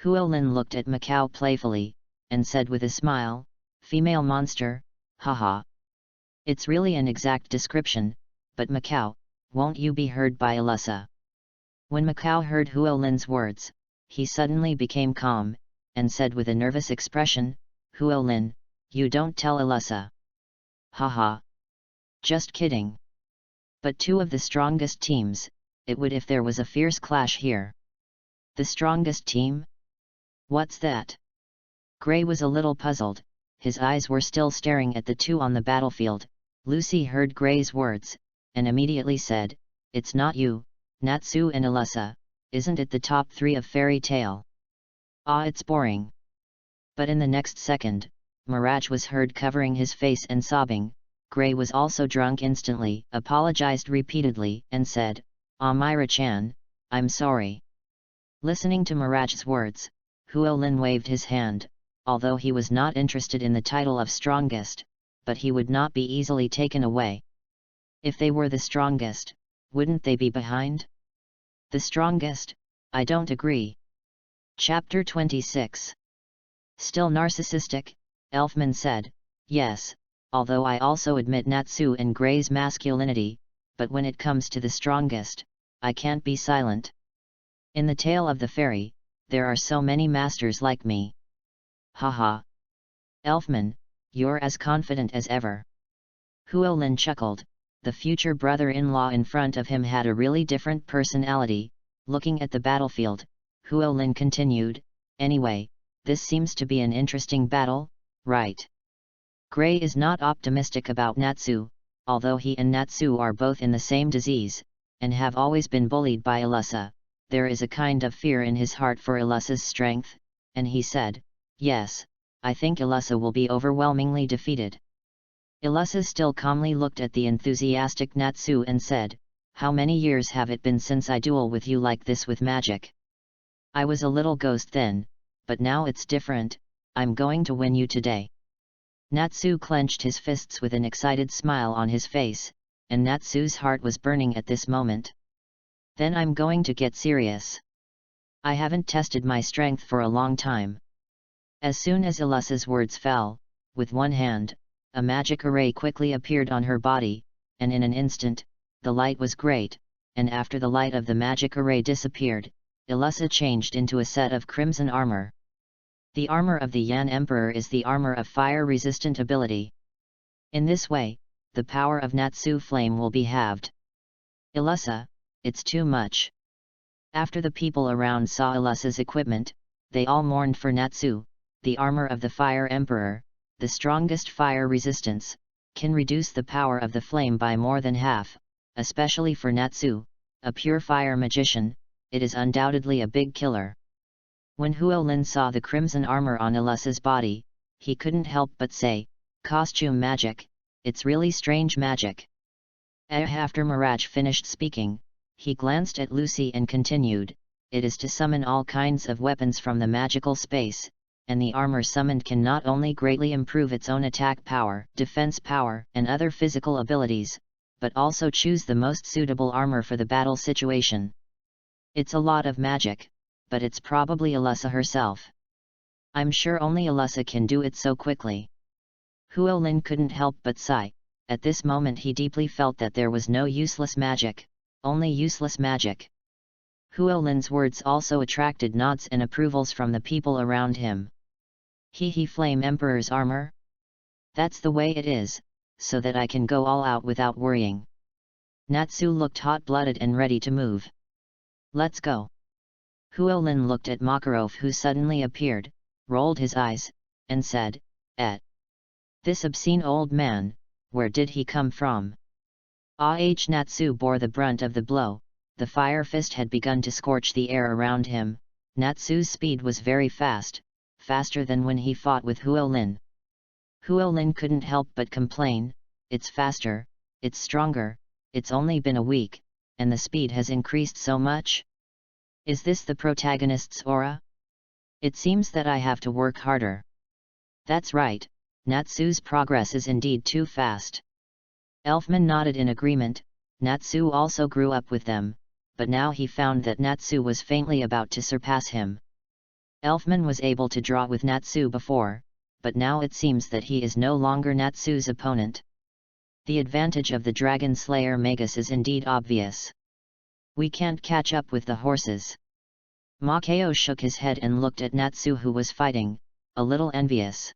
Huolin looked at Macau playfully, and said with a smile, female monster, haha. It's really an exact description, but Macau, won't you be heard by Ilusa? When Macau heard Huolin's words, he suddenly became calm, and said with a nervous expression, Huolin, you don't tell Ilusa. Haha. Just kidding. But two of the strongest teams, it would if there was a fierce clash here. The strongest team? What's that? Gray was a little puzzled, his eyes were still staring at the two on the battlefield. Lucy heard Gray's words, and immediately said, it's not you, Natsu and Ilusa, isn't it the top three of fairy tale? Ah, it's boring. But in the next second, Mirage was heard covering his face and sobbing. Gray was also drunk instantly, apologized repeatedly, and said, Myra-chan, I'm sorry. Listening to Mirage's words, Huolin waved his hand, although he was not interested in the title of strongest, but he would not be easily taken away. If they were the strongest, wouldn't they be behind? The strongest? I don't agree. Chapter 26. Still narcissistic, Elfman said, yes, although I also admit Natsu and Gray's masculinity, but when it comes to the strongest, I can't be silent. In the tale of the fairy, there are so many masters like me. Haha. Elfman, you're as confident as ever. Huolin chuckled, the future brother-in-law in front of him had a really different personality. Looking at the battlefield, Huolin continued, anyway, this seems to be an interesting battle, right? Gray is not optimistic about Natsu, although he and Natsu are both in the same disease, and have always been bullied by Ilusa. There is a kind of fear in his heart for Ilusa's strength, and he said, yes, I think Ilusa will be overwhelmingly defeated. Ilusa still calmly looked at the enthusiastic Natsu and said, how many years have it been since I duel with you like this with magic? I was a little ghost then, but now it's different, I'm going to win you today. Natsu clenched his fists with an excited smile on his face, and Natsu's heart was burning at this moment. Then I'm going to get serious. I haven't tested my strength for a long time. As soon as Ilusa's words fell, with one hand, a magic array quickly appeared on her body, and in an instant, the light was great, and after the light of the magic array disappeared, Ilusa changed into a set of crimson armor. The armor of the Yan Emperor is the armor of fire-resistant ability. In this way, the power of Natsu Flame will be halved. Ilusa, it's too much. After the people around saw Ilusa's equipment, they all mourned for Natsu. The armor of the Fire Emperor, the strongest fire resistance, can reduce the power of the flame by more than half, especially for Natsu, a pure fire magician. It is undoubtedly a big killer. When Huolin saw the crimson armor on Ilusa's body, he couldn't help but say, costume magic, it's really strange magic. After Mirage finished speaking, he glanced at Lucy and continued, it is to summon all kinds of weapons from the magical space, and the armor summoned can not only greatly improve its own attack power, defense power, and other physical abilities, but also choose the most suitable armor for the battle situation. It's a lot of magic, but it's probably Ilusa herself. I'm sure only Ilusa can do it so quickly. Huolin couldn't help but sigh. At this moment he deeply felt that there was no useless magic, only useless magic. Huolin's words also attracted nods and approvals from the people around him. He Flame Emperor's armor? That's the way it is, so that I can go all out without worrying. Natsu looked hot-blooded and ready to move. Let's go. Huolin looked at Makarov, who suddenly appeared, rolled his eyes, and said, This obscene old man, where did he come from? Natsu bore the brunt of the blow. The fire fist had begun to scorch the air around him. Natsu's speed was very fast, faster than when he fought with Huolin. Huolin couldn't help but complain, it's faster, it's stronger, it's only been a week, and the speed has increased so much? Is this the protagonist's aura? It seems that I have to work harder. That's right, Natsu's progress is indeed too fast. Elfman nodded in agreement. Natsu also grew up with them, but now he found that Natsu was faintly about to surpass him. Elfman was able to draw with Natsu before, but now it seems that he is no longer Natsu's opponent. The advantage of the Dragon Slayer Magus is indeed obvious. We can't catch up with the horses. Makao shook his head and looked at Natsu, who was fighting, a little envious.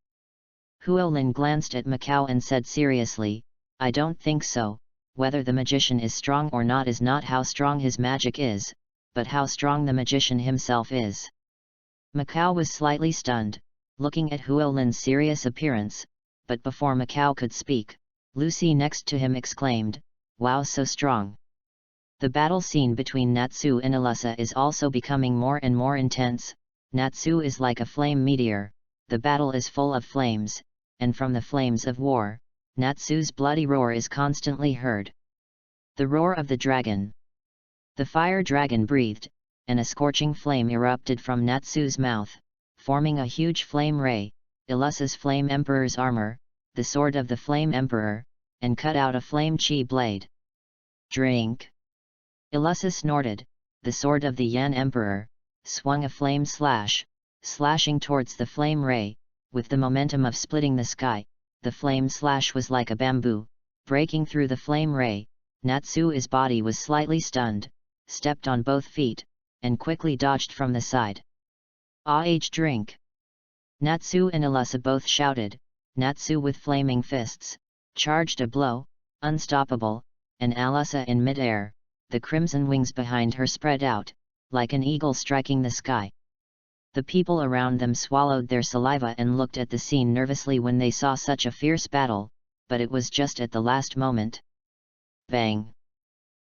Huolin glanced at Makao and said seriously, I don't think so. Whether the magician is strong or not is not how strong his magic is, but how strong the magician himself is. Makao was slightly stunned, looking at Huolin's serious appearance, but before Makao could speak, Lucy next to him exclaimed, Wow, so strong. The battle scene between Natsu and Alyssa is also becoming more and more intense. Natsu is like a flame meteor, the battle is full of flames, and from the flames of war, Natsu's bloody roar is constantly heard. The roar of the dragon. The fire dragon breathed, and a scorching flame erupted from Natsu's mouth, forming a huge flame ray, Illussa's Flame Emperor's armor, the sword of the Flame Emperor, and cut out a flame chi blade. Drink! Illussa snorted. The sword of the Yan Emperor swung a flame slash, slashing towards the flame ray, with the momentum of splitting the sky. The flame slash was like a bamboo, breaking through the flame ray. Natsu's body was slightly stunned, stepped on both feet, and quickly dodged from the side. Drink! Natsu and Illussa both shouted. Natsu with flaming fists charged a blow, unstoppable, and Alyssa in mid-air, the crimson wings behind her spread out, like an eagle striking the sky. The people around them swallowed their saliva and looked at the scene nervously when they saw such a fierce battle, but it was just at the last moment. Bang!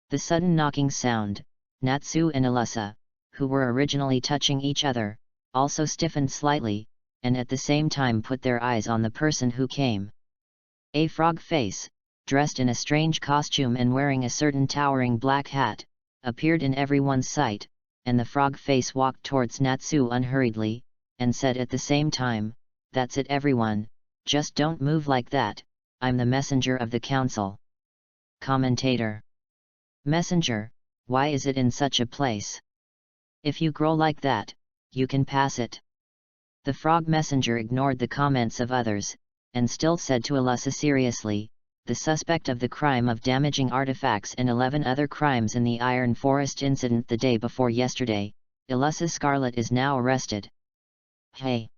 The sudden knocking sound. Natsu and Alyssa, who were originally touching each other, also stiffened slightly, and at the same time put their eyes on the person who came. A frog face, dressed in a strange costume and wearing a certain towering black hat, appeared in everyone's sight, and the frog face walked towards Natsu unhurriedly, and said at the same time, That's it everyone, just don't move like that, I'm the messenger of the council. Commentator. Messenger, why is it in such a place? If you grow like that, you can pass it. The frog messenger ignored the comments of others, and still said to Alyssa seriously, the suspect of the crime of damaging artifacts and 11 other crimes in the Iron Forest incident the day before yesterday, Alyssa Scarlet is now arrested. Hey!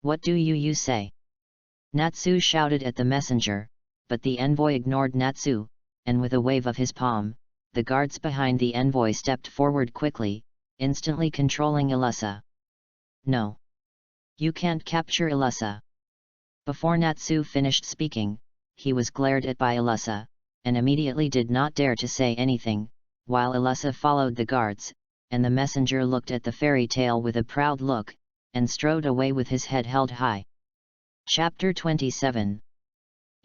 What do you say? Natsu shouted at the messenger, but the envoy ignored Natsu, and with a wave of his palm, the guards behind the envoy stepped forward quickly, instantly controlling Alyssa. No! You can't capture Alyssa. Before Natsu finished speaking, he was glared at by Alyssa, and immediately did not dare to say anything, while Alyssa followed the guards, and the messenger looked at the fairy tale with a proud look, and strode away with his head held high. Chapter 27.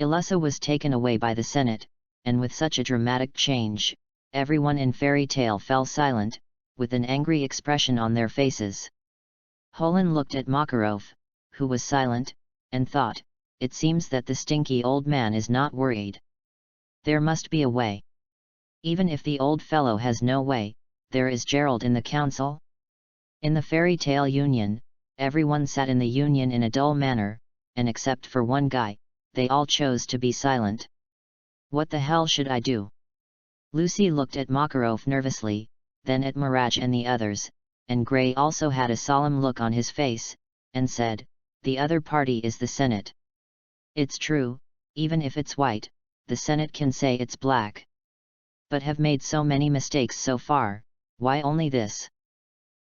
Alyssa was taken away by the Senate, and with such a dramatic change, everyone in fairy tale fell silent, with an angry expression on their faces. Holin looked at Makarov, who was silent, and thought, it seems that the stinky old man is not worried. There must be a way. Even if the old fellow has no way, there is Gerald in the council. In the fairy tale union, everyone sat in the union in a dull manner, and except for one guy, they all chose to be silent. What the hell should I do? Lucy looked at Makarov nervously, then at Mirage and the others, and Gray also had a solemn look on his face, and said, "The other party is the Senate." "It's true, even if it's white, the Senate can say it's black. But have made so many mistakes so far, why only this?"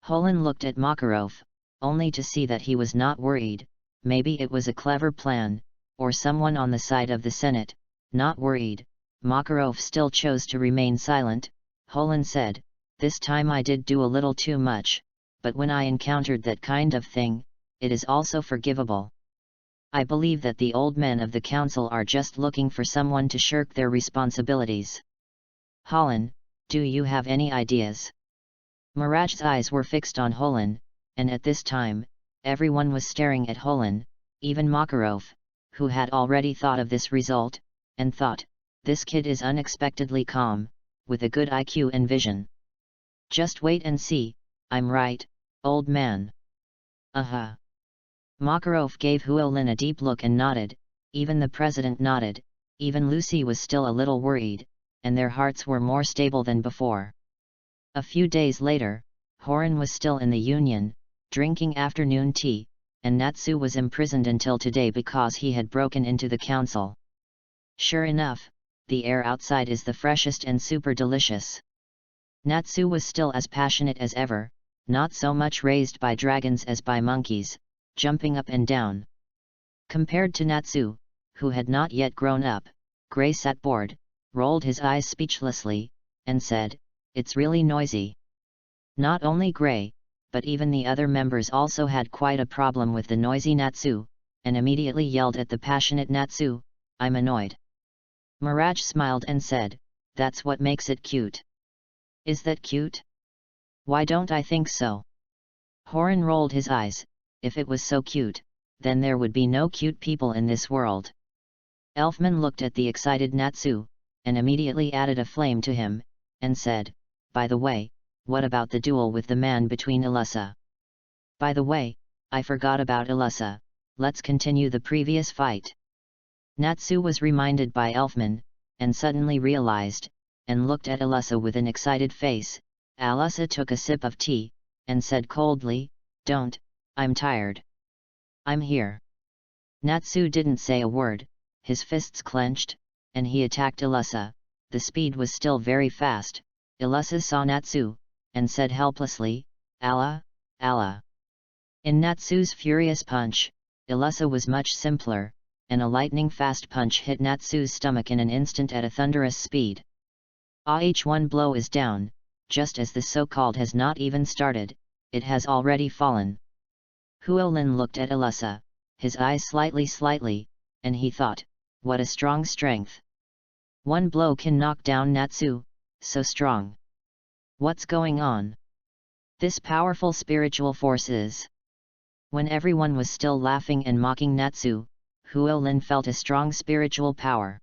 Holland looked at Makarov, only to see that he was not worried. Maybe it was a clever plan, or someone on the side of the Senate, not worried. Makarov still chose to remain silent. Holland said, "This time I did do a little too much, but when I encountered that kind of thing, it is also forgivable. I believe that the old men of the council are just looking for someone to shirk their responsibilities." "Holland, do you have any ideas?" Mirage's eyes were fixed on Holland, and at this time, everyone was staring at Holland, even Makarov, who had already thought of this result, and thought, "This kid is unexpectedly calm, with a good IQ and vision. Just wait and see, I'm right, old man." "Uh-huh." Makarov gave Huolin a deep look and nodded, even the president nodded, even Lucy was still a little worried, and their hearts were more stable than before. A few days later, Horan was still in the Union, drinking afternoon tea, and Natsu was imprisoned until today because he had broken into the council. Sure enough, the air outside is the freshest and super delicious. Natsu was still as passionate as ever, not so much raised by dragons as by monkeys, jumping up and down. Compared to Natsu, who had not yet grown up, Gray sat bored, rolled his eyes speechlessly, and said, "It's really noisy." Not only Gray, but even the other members also had quite a problem with the noisy Natsu, and immediately yelled at the passionate Natsu, "I'm annoyed." Mirage smiled and said, "That's what makes it cute." "Is that cute? Why don't I think so?" Horan rolled his eyes. If it was so cute, then there would be no cute people in this world. Elfman looked at the excited Natsu, and immediately added a flame to him, and said, "By the way, what about the duel with the man between Ilusa? By the way, I forgot about Ilusa, let's continue the previous fight." Natsu was reminded by Elfman, and suddenly realized, and looked at Ilusa with an excited face. Ilusa took a sip of tea, and said coldly, "Don't, I'm tired. I'm here." Natsu didn't say a word, his fists clenched, and he attacked Ilusa. The speed was still very fast. Ilusa saw Natsu, and said helplessly, "Allah, Allah." In Natsu's furious punch, Ilusa was much simpler, and a lightning-fast punch hit Natsu's stomach in an instant at a thunderous speed. One blow is down, just as the so-called has not even started, it has already fallen. Huolin looked at Ilusa, his eyes slightly, and he thought, what a strong strength. One blow can knock down Natsu, so strong. What's going on? This powerful spiritual force is. When everyone was still laughing and mocking Natsu, Huolin felt a strong spiritual power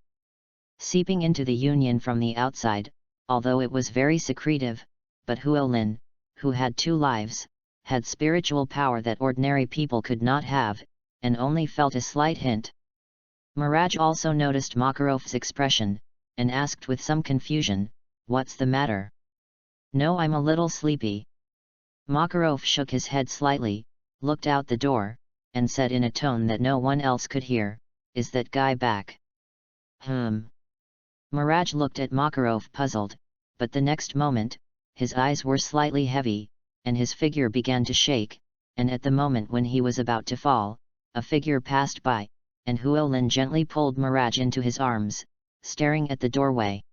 seeping into the Union from the outside, although it was very secretive, but Huolin, who had 2 lives, had spiritual power that ordinary people could not have, and only felt a slight hint. Mirage also noticed Makarov's expression, and asked with some confusion, "What's the matter?" "No, I'm a little sleepy." Makarov shook his head slightly, looked out the door, and said in a tone that no one else could hear, "Is that guy back?" Mirage looked at Makarov puzzled, but the next moment, his eyes were slightly heavy, and his figure began to shake, and at the moment when he was about to fall, a figure passed by, and Huolin gently pulled Mirage into his arms, staring at the doorway.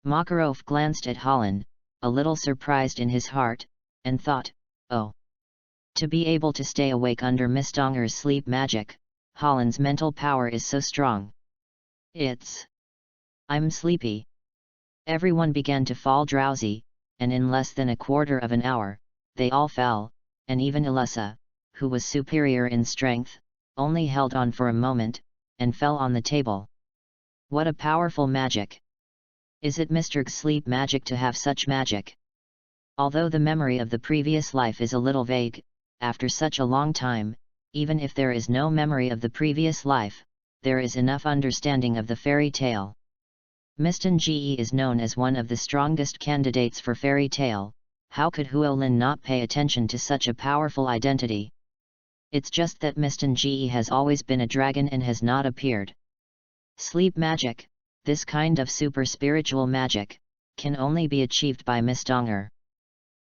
Makarov glanced at Holland, a little surprised in his heart, and thought, "Oh. To be able to stay awake under Mistonger's sleep magic, Holland's mental power is so strong. I'm sleepy." Everyone began to fall drowsy, and in less than a quarter of an hour, they all fell, and even Ilusa, who was superior in strength, only held on for a moment, and fell on the table. What a powerful magic! Is it Mr. G's sleep magic to have such magic? Although the memory of the previous life is a little vague, after such a long time, even if there is no memory of the previous life, there is enough understanding of the fairy tale. Miston Ge is known as one of the strongest candidates for fairy tale. How could Huolin not pay attention to such a powerful identity? It's just that Miston Ge has always been a dragon and has not appeared. Sleep magic, this kind of super spiritual magic, can only be achieved by Mistonger.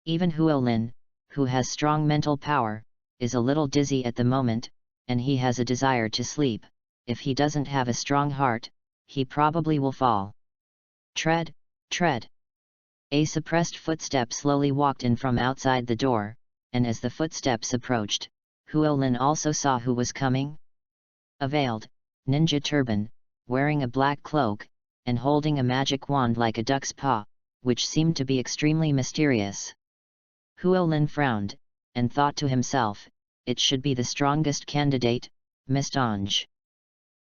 Even Huolin, who has strong mental power, is a little dizzy at the moment, and he has a desire to sleep. If he doesn't have a strong heart, he probably will fall. Tread, tread. A suppressed footstep slowly walked in from outside the door, and as the footsteps approached, Huolin also saw who was coming. A veiled, ninja turban, wearing a black cloak, and holding a magic wand like a duck's paw, which seemed to be extremely mysterious. Huolin frowned, and thought to himself, it should be the strongest candidate, Mistonge.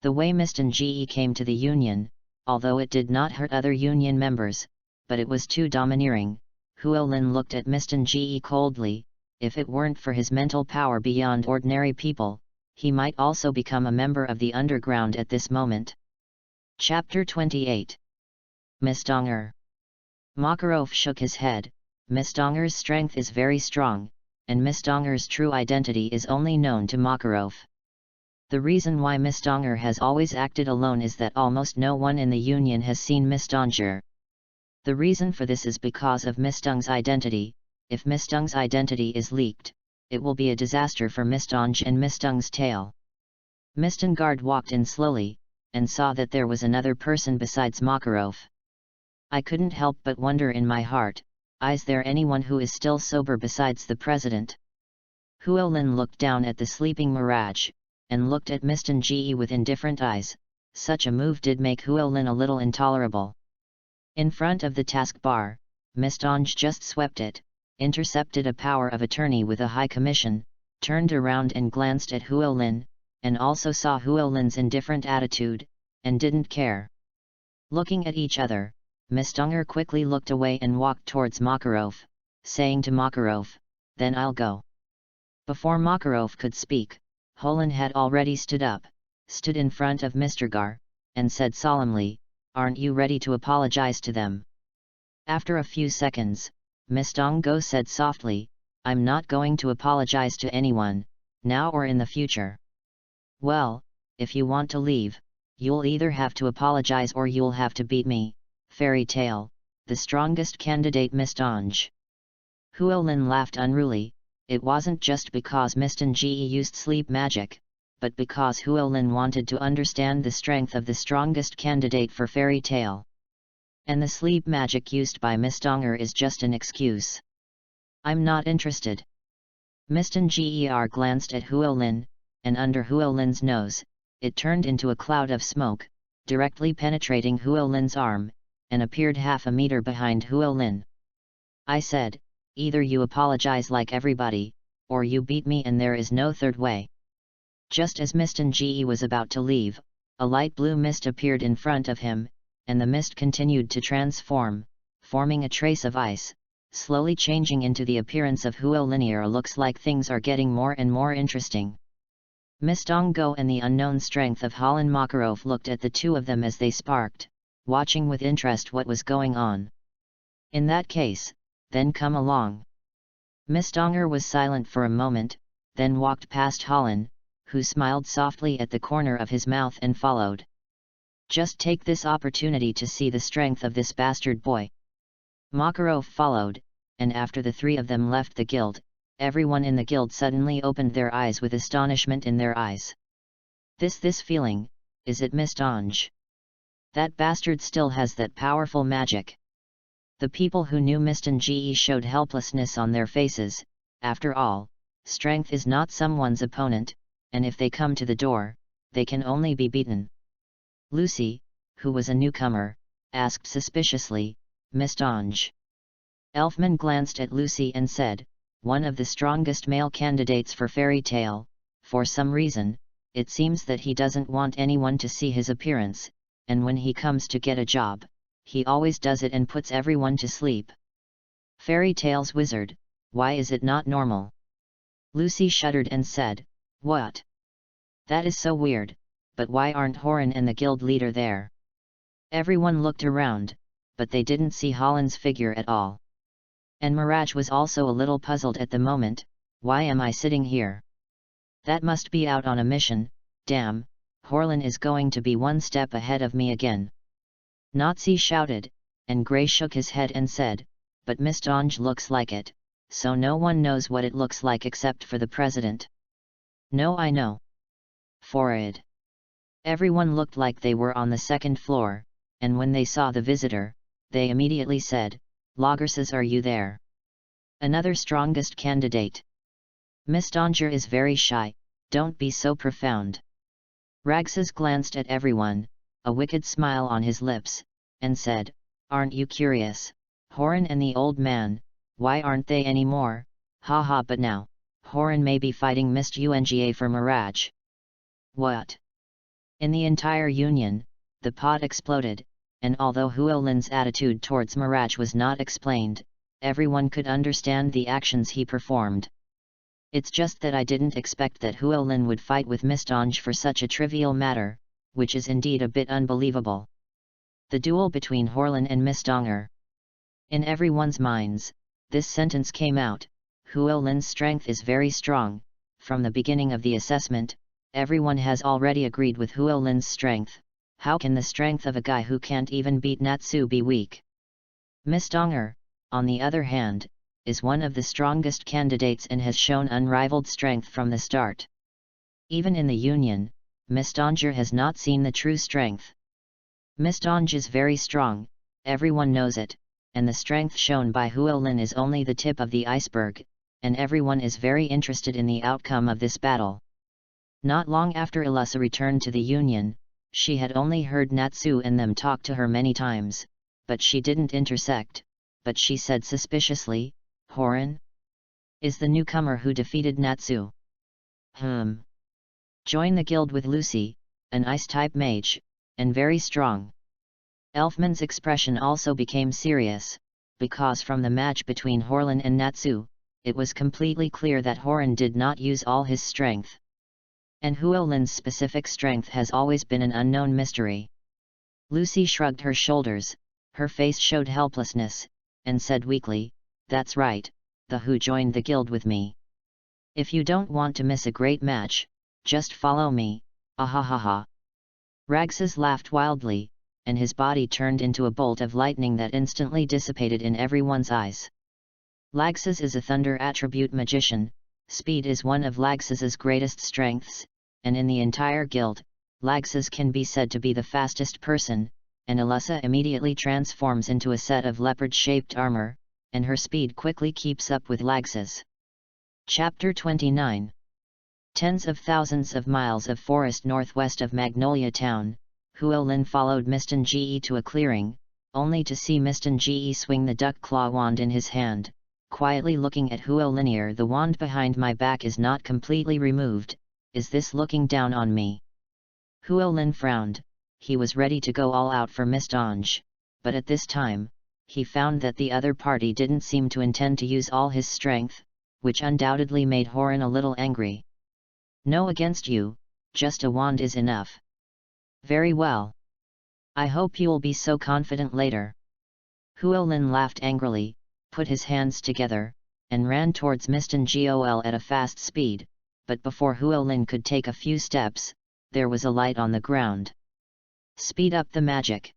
The way Miston Ge came to the Union, although it did not hurt other Union members, but it was too domineering. Huolin looked at Miston Ge coldly. If it weren't for his mental power beyond ordinary people, he might also become a member of the underground at this moment. Chapter 28. Mistonger. Makarov shook his head. Mistonger's strength is very strong, and Mistonger's true identity is only known to Makarov. The reason why Mistonger has always acted alone is that almost no one in the Union has seen Mistonger. The reason for this is because of Mistung's identity. If Mistung's identity is leaked, it will be a disaster for Mistonge and Mistung's tale. Mistongard walked in slowly, and saw that there was another person besides Makarov. I couldn't help but wonder in my heart, is there anyone who is still sober besides the president? Huolin looked down at the sleeping Mirage, and looked at Miston Ge with indifferent eyes. Such a move did make Huolin a little intolerable. In front of the taskbar, Mistonge just swept it, intercepted a power of attorney with a high commission, turned around and glanced at Huolin, and also saw Huolin's indifferent attitude, and didn't care. Looking at each other, Mistonger quickly looked away and walked towards Makarov, saying to Makarov, "Then I'll go." Before Makarov could speak, Huolin had already stood up, stood in front of Mr. Gar, and said solemnly, "Aren't you ready to apologize to them?" After a few seconds, Mistongo said softly, "I'm not going to apologize to anyone, now or in the future." "Well, if you want to leave, you'll either have to apologize or you'll have to beat me, fairy tale, the strongest candidate Mistonge." Huolin laughed unruly. It wasn't just because Miston Ge used sleep magic, but because Huolin wanted to understand the strength of the strongest candidate for fairy tale. And the sleep magic used by Mistonger is just an excuse. "I'm not interested." Miston Ger glanced at Huolin, and under Huolin's nose, it turned into a cloud of smoke, directly penetrating Huolin's arm, and appeared half a meter behind Huolin. "I said, either you apologize like everybody, or you beat me, and there is no third way." Just as Miston Ge was about to leave, a light blue mist appeared in front of him, and the mist continued to transform, forming a trace of ice, slowly changing into the appearance of Huolin. Looks like things are getting more and more interesting. Mistongo and the unknown strength of Holland Makarov looked at the two of them as they sparked, watching with interest what was going on. "In that case, then come along." Mistonger was silent for a moment, then walked past Holland, who smiled softly at the corner of his mouth and followed. "Just take this opportunity to see the strength of this bastard boy." Makarov followed, and after the three of them left the guild, everyone in the guild suddenly opened their eyes with astonishment in their eyes. This feeling, is it Mistonge? That bastard still has that powerful magic." The people who knew Miston Ge showed helplessness on their faces. After all, strength is not someone's opponent, and if they come to the door, they can only be beaten. Lucy, who was a newcomer, asked suspiciously, "Mistonge?" Elfman glanced at Lucy and said, "One of the strongest male candidates for fairy tale. For some reason, it seems that he doesn't want anyone to see his appearance, and when he comes to get a job, he always does it and puts everyone to sleep. Fairy tale's wizard, why is it not normal?" Lucy shuddered and said, "What? That is so weird, but why aren't Horan and the guild leader there?" Everyone looked around, but they didn't see Holland's figure at all. And Mirage was also a little puzzled at the moment. Why am I sitting here? That must be out on a mission. Damn, Horlin is going to be one step ahead of me again. Nazi shouted, and Gray shook his head and said, but Mistonge looks like it, so no one knows what it looks like except for the president. No, I know. Forrid. Everyone looked like they were on the second floor, and when they saw the visitor, they immediately said, Lagerses, are you there? Another strongest candidate. Mistonger is very shy, don't be so profound. Ragses glanced at everyone, a wicked smile on his lips, and said, aren't you curious, Horan and the old man, why aren't they anymore? Ha ha, but now, Horan may be fighting Mist Unga for Mirage. What? In the entire Union, the pot exploded, and although Huolin's attitude towards Mirage was not explained, everyone could understand the actions he performed. It's just that I didn't expect that Huolin would fight with Mistonge for such a trivial matter, which is indeed a bit unbelievable. The duel between Horlin and Mistonger. In everyone's minds, this sentence came out, Huolin's strength is very strong. From the beginning of the assessment, everyone has already agreed with Huolin's strength. How can the strength of a guy who can't even beat Natsu be weak? Mistonger, on the other hand, is one of the strongest candidates and has shown unrivaled strength from the start. Even in the Union, Mistonger has not seen the true strength. Mistonge is very strong, everyone knows it, and the strength shown by Huolin is only the tip of the iceberg, and everyone is very interested in the outcome of this battle. Not long after Ilusa returned to the Union, she had only heard Natsu and them talk to her many times, but she didn't intersect, but she said suspiciously, Horan? Is the newcomer who defeated Natsu? Join the guild with Lucy, an ice-type mage, and very strong. Elfman's expression also became serious, because from the match between Horlin and Natsu, it was completely clear that Horan did not use all his strength. And Huolin's specific strength has always been an unknown mystery. Lucy shrugged her shoulders, her face showed helplessness, and said weakly, that's right, the Who joined the guild with me. If you don't want to miss a great match, just follow me, ahahaha. Ragses laughed wildly, and his body turned into a bolt of lightning that instantly dissipated in everyone's eyes. Lagses is a thunder attribute magician, speed is one of Lagses's greatest strengths, and in the entire guild, Lagses can be said to be the fastest person, and Ilusa immediately transforms into a set of leopard-shaped armor, and her speed quickly keeps up with Lagses. Chapter 29. Tens of thousands of miles of forest northwest of Magnolia Town, Huolin followed Mistonge to a clearing, only to see Mistonge swing the duck claw wand in his hand, quietly looking at Huolin. The wand behind my back is not completely removed, is this looking down on me? Huolin frowned, he was ready to go all out for Mistonge, but at this time, he found that the other party didn't seem to intend to use all his strength, which undoubtedly made Horan a little angry. No, against you, just a wand is enough. Very well. I hope you'll be so confident later. Huolin laughed angrily, put his hands together, and ran towards Mistonge at a fast speed, but before Huolin could take a few steps, there was a light on the ground. Speed up the magic.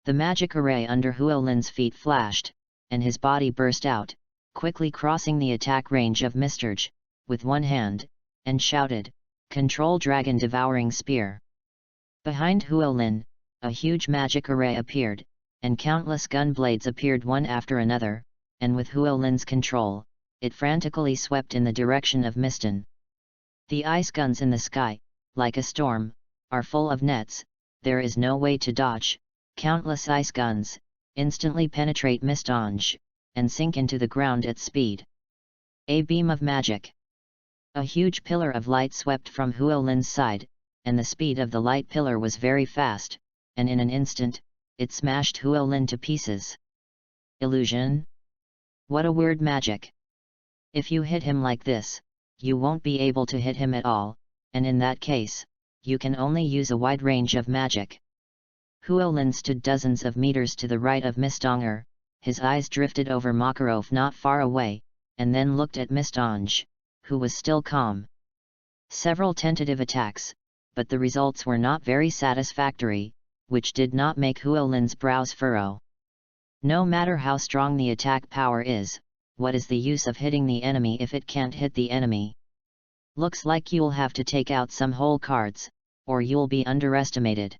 The magic array under Huolin's feet flashed, and his body burst out, quickly crossing the attack range of Mistonge, with one hand, and shouted, Control Dragon Devouring Spear. Behind Huolin, a huge magic array appeared, and countless gun blades appeared one after another, and with Huolin's control, it frantically swept in the direction of Miston. The ice guns in the sky, like a storm, are full of nets, there is no way to dodge. Countless ice guns instantly penetrate Mistonge, and sink into the ground at speed. A beam of magic. A huge pillar of light swept from Huolin's side, and the speed of the light pillar was very fast, and in an instant, it smashed Huolin to pieces. Illusion? What a weird magic! If you hit him like this, you won't be able to hit him at all, and in that case, you can only use a wide range of magic. Huolin stood dozens of meters to the right of Misdonger, his eyes drifted over Makarov not far away, and then looked at Mistonge, who was still calm. Several tentative attacks, but the results were not very satisfactory, which did not make Huolin's brows furrow. No matter how strong the attack power is, what is the use of hitting the enemy if it can't hit the enemy? Looks like you'll have to take out some whole cards, or you'll be underestimated.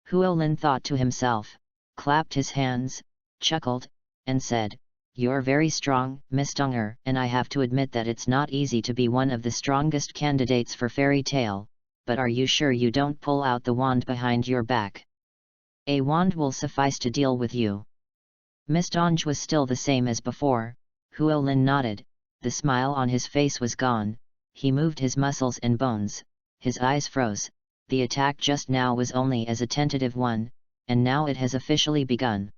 Huolin thought to himself, clapped his hands, chuckled, and said, "You're very strong, Misdonger, and I have to admit that it's not easy to be one of the strongest candidates for fairy tale, but are you sure you don't pull out the wand behind your back? A wand will suffice to deal with you." Mistonge was still the same as before. Huolin nodded, the smile on his face was gone, he moved his muscles and bones, his eyes froze. The attack just now was only as a tentative one, and now it has officially begun.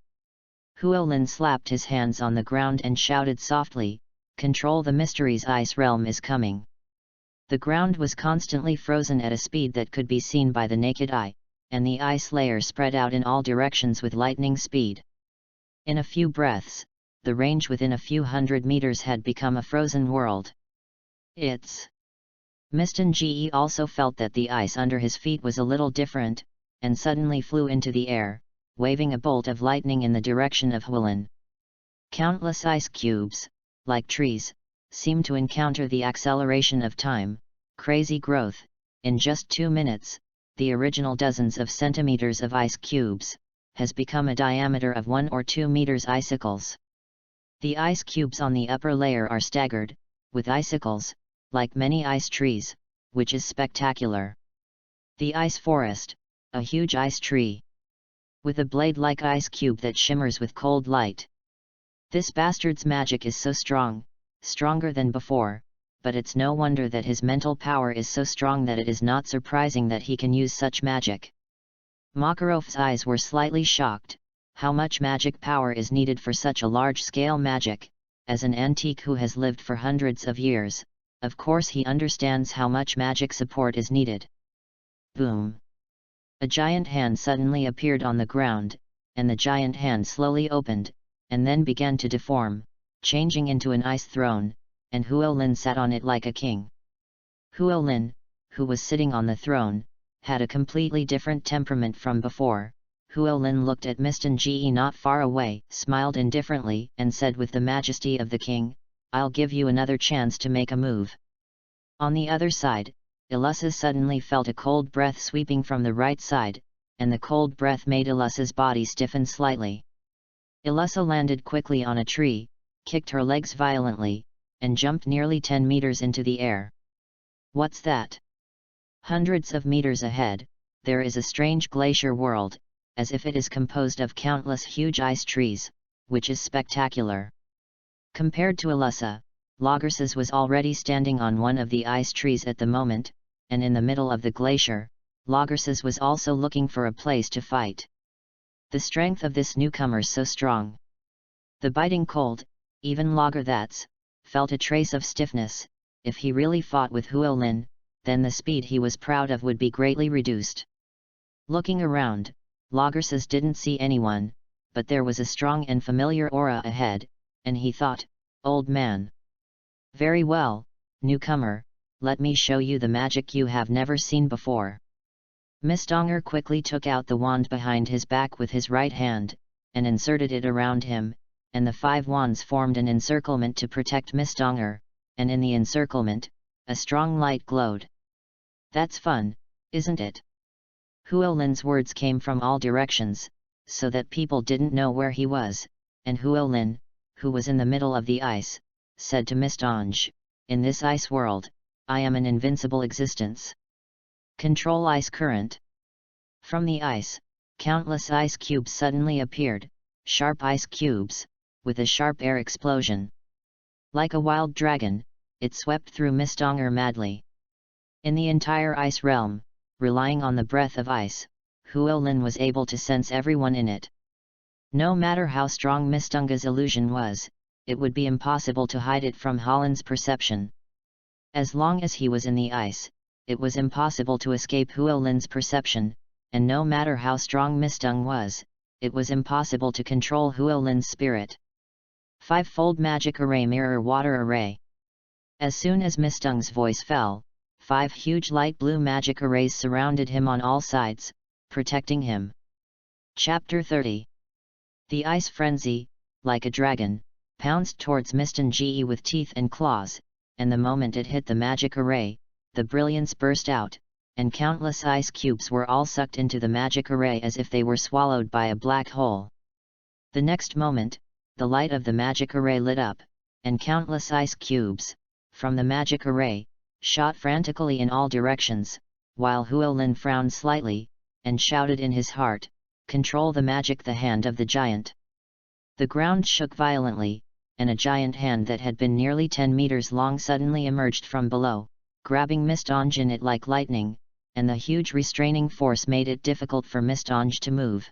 Huolin slapped his hands on the ground and shouted softly, "Control the mysteries, ice realm is coming." The ground was constantly frozen at a speed that could be seen by the naked eye, and the ice layer spread out in all directions with lightning speed. In a few breaths, the range within a few hundred meters had become a frozen world. Mistonge also felt that the ice under his feet was a little different, and suddenly flew into the air, waving a bolt of lightning in the direction of Huolin. Countless ice cubes, like trees, seemed to encounter the acceleration of time, crazy growth. In just 2 minutes, the original dozens of centimeters of ice cubes has become a diameter of 1 or 2 meters icicles. The ice cubes on the upper layer are staggered, with icicles, like many ice trees, which is spectacular. The ice forest, a huge ice tree, with a blade-like ice cube that shimmers with cold light. This bastard's magic is so strong, stronger than before, but it's no wonder that his mental power is so strong that it is not surprising that he can use such magic. Makarov's eyes were slightly shocked. How much magic power is needed for such a large-scale magic? As an antique who has lived for hundreds of years, of course he understands how much magic support is needed. Boom! A giant hand suddenly appeared on the ground, and the giant hand slowly opened, and then began to deform, changing into an ice throne, and Huolin sat on it like a king. Huolin, who was sitting on the throne, had a completely different temperament from before. Huolin looked at Mistonge not far away, smiled indifferently, and said with the majesty of the king, "I'll give you another chance to make a move." On the other side, Ilusa suddenly felt a cold breath sweeping from the right side, and the cold breath made Ilusa's body stiffen slightly. Ilusa landed quickly on a tree, kicked her legs violently, and jumped nearly 10 meters into the air. What's that? Hundreds of meters ahead, there is a strange glacier world, as if it is composed of countless huge ice trees, which is spectacular. Compared to Ilusa, Lagerses was already standing on one of the ice trees at the moment, and in the middle of the glacier, Lagerses was also looking for a place to fight. The strength of this newcomer's so strong. The biting cold, even Lagerthats, felt a trace of stiffness. If he really fought with Huolin, then the speed he was proud of would be greatly reduced. Looking around, Lagerses didn't see anyone, but there was a strong and familiar aura ahead, and he thought, "Old man. Very well, newcomer, let me show you the magic you have never seen before." Misdonger quickly took out the wand behind his back with his right hand, and inserted it around him, and the 5 wands formed an encirclement to protect Misdonger, and in the encirclement, a strong light glowed. "That's fun, isn't it?" Huolin's words came from all directions, so that people didn't know where he was, and Huolin, who was in the middle of the ice, said to Mistonge, "In this ice world, I am an invincible existence. Control ice current." From the ice, countless ice cubes suddenly appeared, sharp ice cubes, with a sharp air explosion. Like a wild dragon, it swept through Misdonger madly. In the entire ice realm, relying on the breath of ice, Huolin was able to sense everyone in it. No matter how strong Misdonger's illusion was, it would be impossible to hide it from Holland's perception. As long as he was in the ice, it was impossible to escape Huolin's perception, and no matter how strong Mistung was, it was impossible to control Huolin's spirit. Five-fold magic array mirror water array. As soon as Mistung's voice fell, 5 huge light blue magic arrays surrounded him on all sides, protecting him. Chapter 30. The ice frenzy, like a dragon, pounced towards Mistung with teeth and claws, and the moment it hit the magic array, the brilliance burst out, and countless ice cubes were all sucked into the magic array as if they were swallowed by a black hole. The next moment, the light of the magic array lit up, and countless ice cubes, from the magic array, shot frantically in all directions, while Huolin frowned slightly, and shouted in his heart, "Control the magic, the hand of the giant." The ground shook violently, and a giant hand that had been nearly 10 meters long suddenly emerged from below, grabbing Mistung in it like lightning, and the huge restraining force made it difficult for Mistung to move.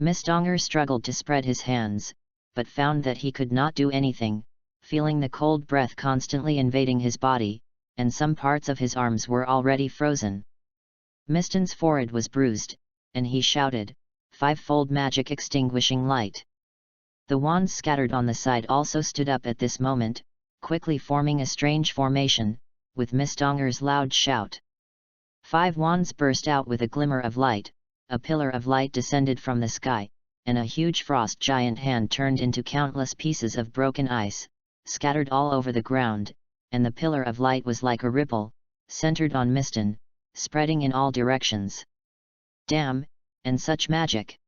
Mistonger struggled to spread his hands, but found that he could not do anything, feeling the cold breath constantly invading his body, and some parts of his arms were already frozen. Mistung's forehead was bruised, and he shouted, "Five-fold magic extinguishing light." The wands scattered on the side also stood up at this moment, quickly forming a strange formation, with Mistonger's loud shout. 5 wands burst out with a glimmer of light, a pillar of light descended from the sky, and a huge frost giant hand turned into countless pieces of broken ice, scattered all over the ground, and the pillar of light was like a ripple, centered on Mistung, spreading in all directions. Damn, and such magic!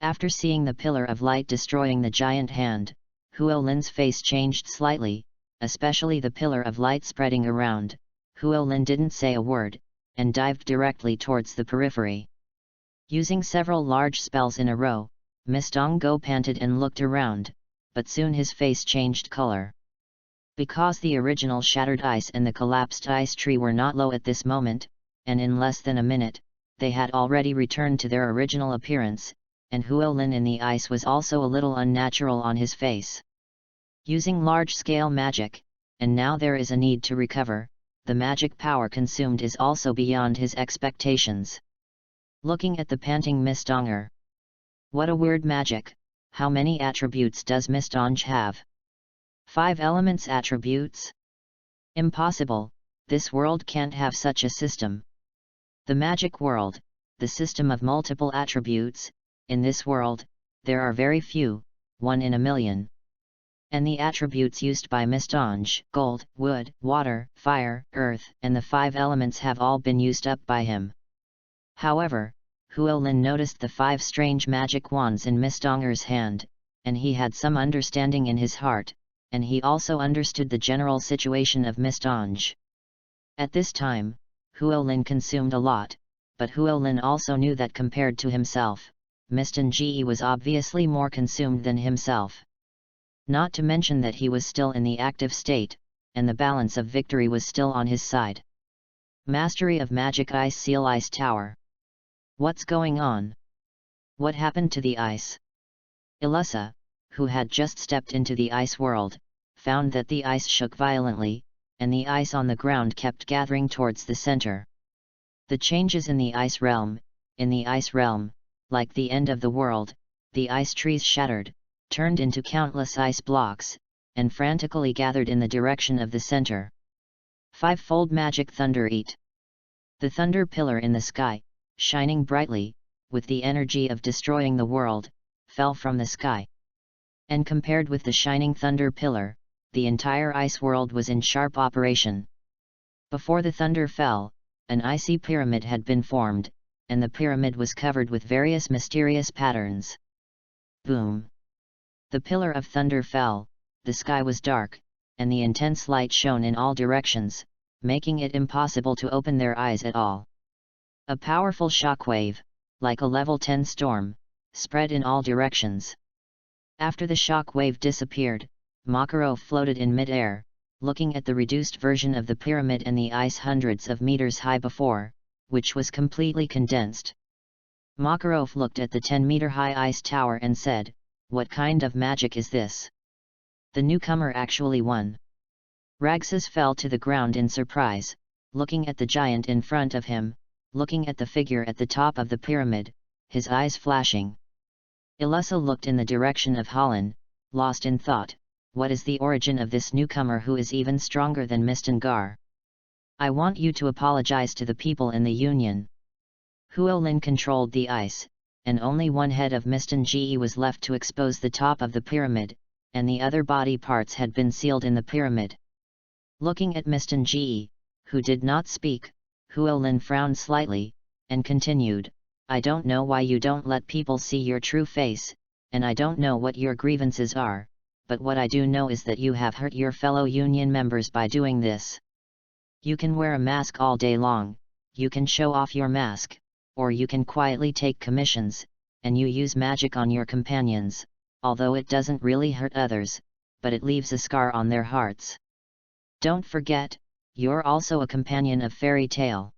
After seeing the pillar of light destroying the giant hand, Huolin's face changed slightly, especially the pillar of light spreading around. Huolin didn't say a word, and dived directly towards the periphery. Using several large spells in a row, Mistung panted and looked around, but soon his face changed color. Because the original shattered ice and the collapsed ice tree were not low at this moment, and in less than a minute, they had already returned to their original appearance, and Huolin in the ice was also a little unnatural on his face. Using large-scale magic, and now there is a need to recover, the magic power consumed is also beyond his expectations. Looking at the panting Mistonger. What a weird magic! How many attributes does Mistung have? 5 elements attributes? Impossible, this world can't have such a system. The magic world, the system of multiple attributes, in this world, there are very few, 1 in a million. And the attributes used by Mistung, gold, wood, water, fire, earth, and the 5 elements have all been used up by him. However, Huolin noticed the 5 strange magic wands in Mistonger's hand, and he had some understanding in his heart, and he also understood the general situation of Mistung. At this time, Huolin consumed a lot, but Huolin also knew that compared to himself, Mistung was obviously more consumed than himself. Not to mention that he was still in the active state, and the balance of victory was still on his side. Mastery of Magic Ice Seal Ice Tower. What's going on? What happened to the ice? Ilusa, who had just stepped into the ice world, found that the ice shook violently, and the ice on the ground kept gathering towards the center. The changes in the ice realm, like the end of the world, the ice trees shattered, turned into countless ice blocks, and frantically gathered in the direction of the center. 5-fold magic thunder eat. The thunder pillar in the sky, shining brightly, with the energy of destroying the world, fell from the sky. And compared with the shining thunder pillar, the entire ice world was in sharp operation. Before the thunder fell, an icy pyramid had been formed, and the pyramid was covered with various mysterious patterns. Boom! The pillar of thunder fell, the sky was dark, and the intense light shone in all directions, making it impossible to open their eyes at all. A powerful shockwave, like a level 10 storm, spread in all directions. After the shockwave disappeared, Makarov floated in mid-air, looking at the reduced version of the pyramid and the ice hundreds of meters high before, which was completely condensed. Makarov looked at the 10-meter-high ice tower and said, "What kind of magic is this?" The newcomer actually won. Ragsas fell to the ground in surprise, looking at the giant in front of him, looking at the figure at the top of the pyramid, his eyes flashing. Illusa looked in the direction of Holland, lost in thought. What is the origin of this newcomer who is even stronger than Mistangar? I want you to apologize to the people in the Union. Huolin controlled the ice, and only one head of Mistangi was left to expose the top of the pyramid, and the other body parts had been sealed in the pyramid. Looking at Mistangi, who did not speak, Huolin frowned slightly, and continued, I don't know why you don't let people see your true face, and I don't know what your grievances are, but what I do know is that you have hurt your fellow Union members by doing this. You can wear a mask all day long, you can show off your mask, or you can quietly take commissions, and you use magic on your companions, although it doesn't really hurt others, but it leaves a scar on their hearts. Don't forget, you're also a companion of Fairy Tale.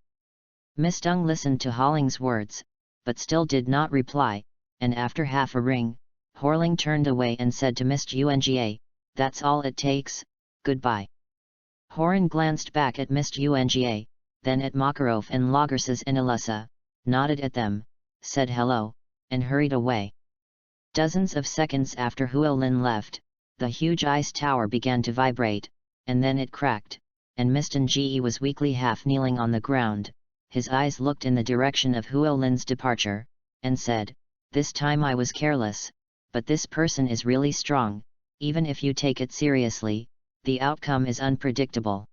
Mistung listened to Holling's words, but still did not reply, and after half a ring, Horling turned away and said to Mist Unga, that's all it takes, goodbye. Horan glanced back at Mist Unga, then at Makarov and Lagerses and Illusa, nodded at them, said hello, and hurried away. Dozens of seconds after Huolin left, the huge ice tower began to vibrate, and then it cracked, and Mistangi was weakly half kneeling on the ground. His eyes looked in the direction of Huolin's departure, and said, this time I was careless, but this person is really strong, even if you take it seriously, the outcome is unpredictable.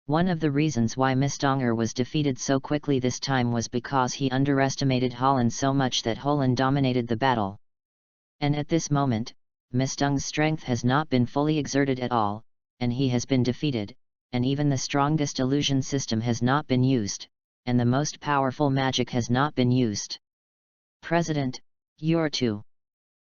One of the reasons why Mistonger was defeated so quickly this time was because he underestimated Holland so much that Holland dominated the battle. And at this moment, Mistung's strength has not been fully exerted at all, and he has been defeated, and even the strongest illusion system has not been used, and the most powerful magic has not been used. President, you're too.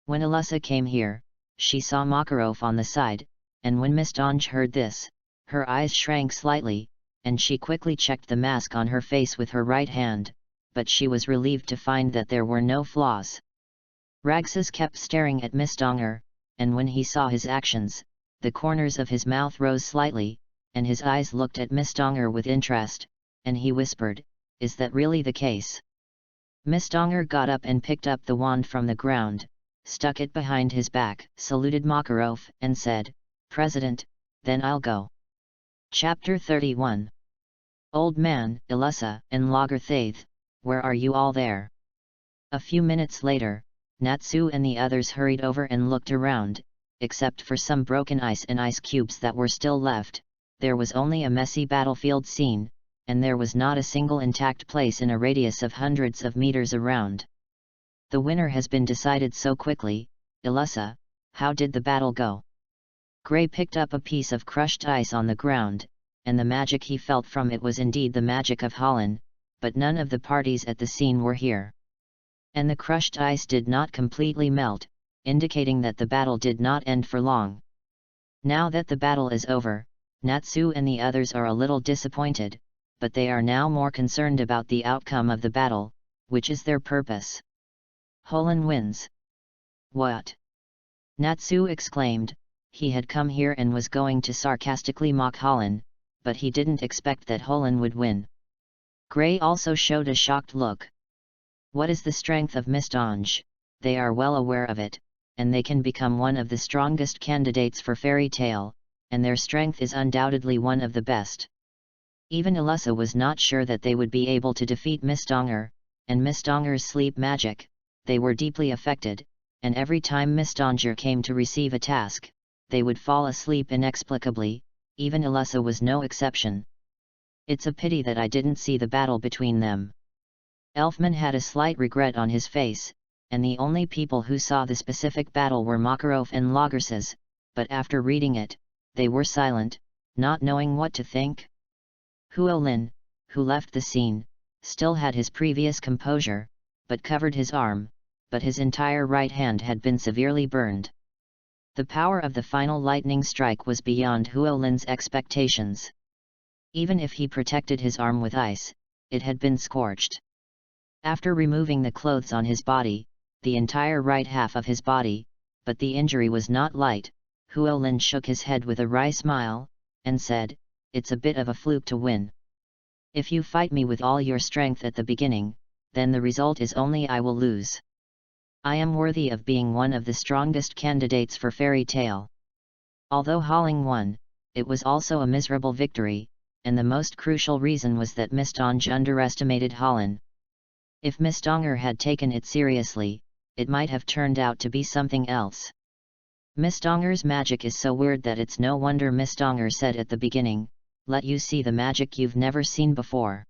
When Illusa came here, she saw Makarov on the side, and when Mistonge heard this, her eyes shrank slightly, and she quickly checked the mask on her face with her right hand, but she was relieved to find that there were no flaws. Ragses kept staring at Mistonger, and when he saw his actions, the corners of his mouth rose slightly, and his eyes looked at Mistonger with interest, and he whispered, is that really the case? Mistonger got up and picked up the wand from the ground, stuck it behind his back, saluted Makarov, and said, President, then I'll go. Chapter 31. Old Man, Illusa, and Lagerthaith, where are you all there? A few minutes later, Natsu and the others hurried over and looked around. Except for some broken ice and ice cubes that were still left, there was only a messy battlefield scene, and there was not a single intact place in a radius of hundreds of meters around. The winner has been decided so quickly. Illusa, how did the battle go? Gray picked up a piece of crushed ice on the ground, and the magic he felt from it was indeed the magic of Holland, but none of the parties at the scene were here. And the crushed ice did not completely melt, indicating that the battle did not end for long. Now that the battle is over, Natsu and the others are a little disappointed, but they are now more concerned about the outcome of the battle, which is their purpose. Holland wins. What? Natsu exclaimed. He had come here and was going to sarcastically mock Holland, but he didn't expect that Holland would win. Gray also showed a shocked look. What is the strength of Mistonge? They are well aware of it, and they can become one of the strongest candidates for Fairy Tale, and their strength is undoubtedly one of the best. Even Illusa was not sure that they would be able to defeat Mistonger, and Mistonger's sleep magic. They were deeply affected, and every time Mistonger came to receive a task, they would fall asleep inexplicably. Even Illusa was no exception. It's a pity that I didn't see the battle between them. Elfman had a slight regret on his face, and the only people who saw the specific battle were Makarov and Lagerses, but after reading it, they were silent, not knowing what to think. Huolin, who left the scene, still had his previous composure, but covered his arm, but his entire right hand had been severely burned. The power of the final lightning strike was beyond Huolin's expectations. Even if he protected his arm with ice, it had been scorched. After removing the clothes on his body, the entire right half of his body, but the injury was not light, Huolin shook his head with a wry smile, and said, it's a bit of a fluke to win. If you fight me with all your strength at the beginning, then the result is only I will lose. I am worthy of being one of the strongest candidates for fairy tale. Although Holling won, it was also a miserable victory, and the most crucial reason was that Miss Donge underestimated Holland. If Miss Donger had taken it seriously, it might have turned out to be something else. Miss Donger's magic is so weird that it's no wonder Miss Donger said at the beginning, "Let you see the magic you've never seen before."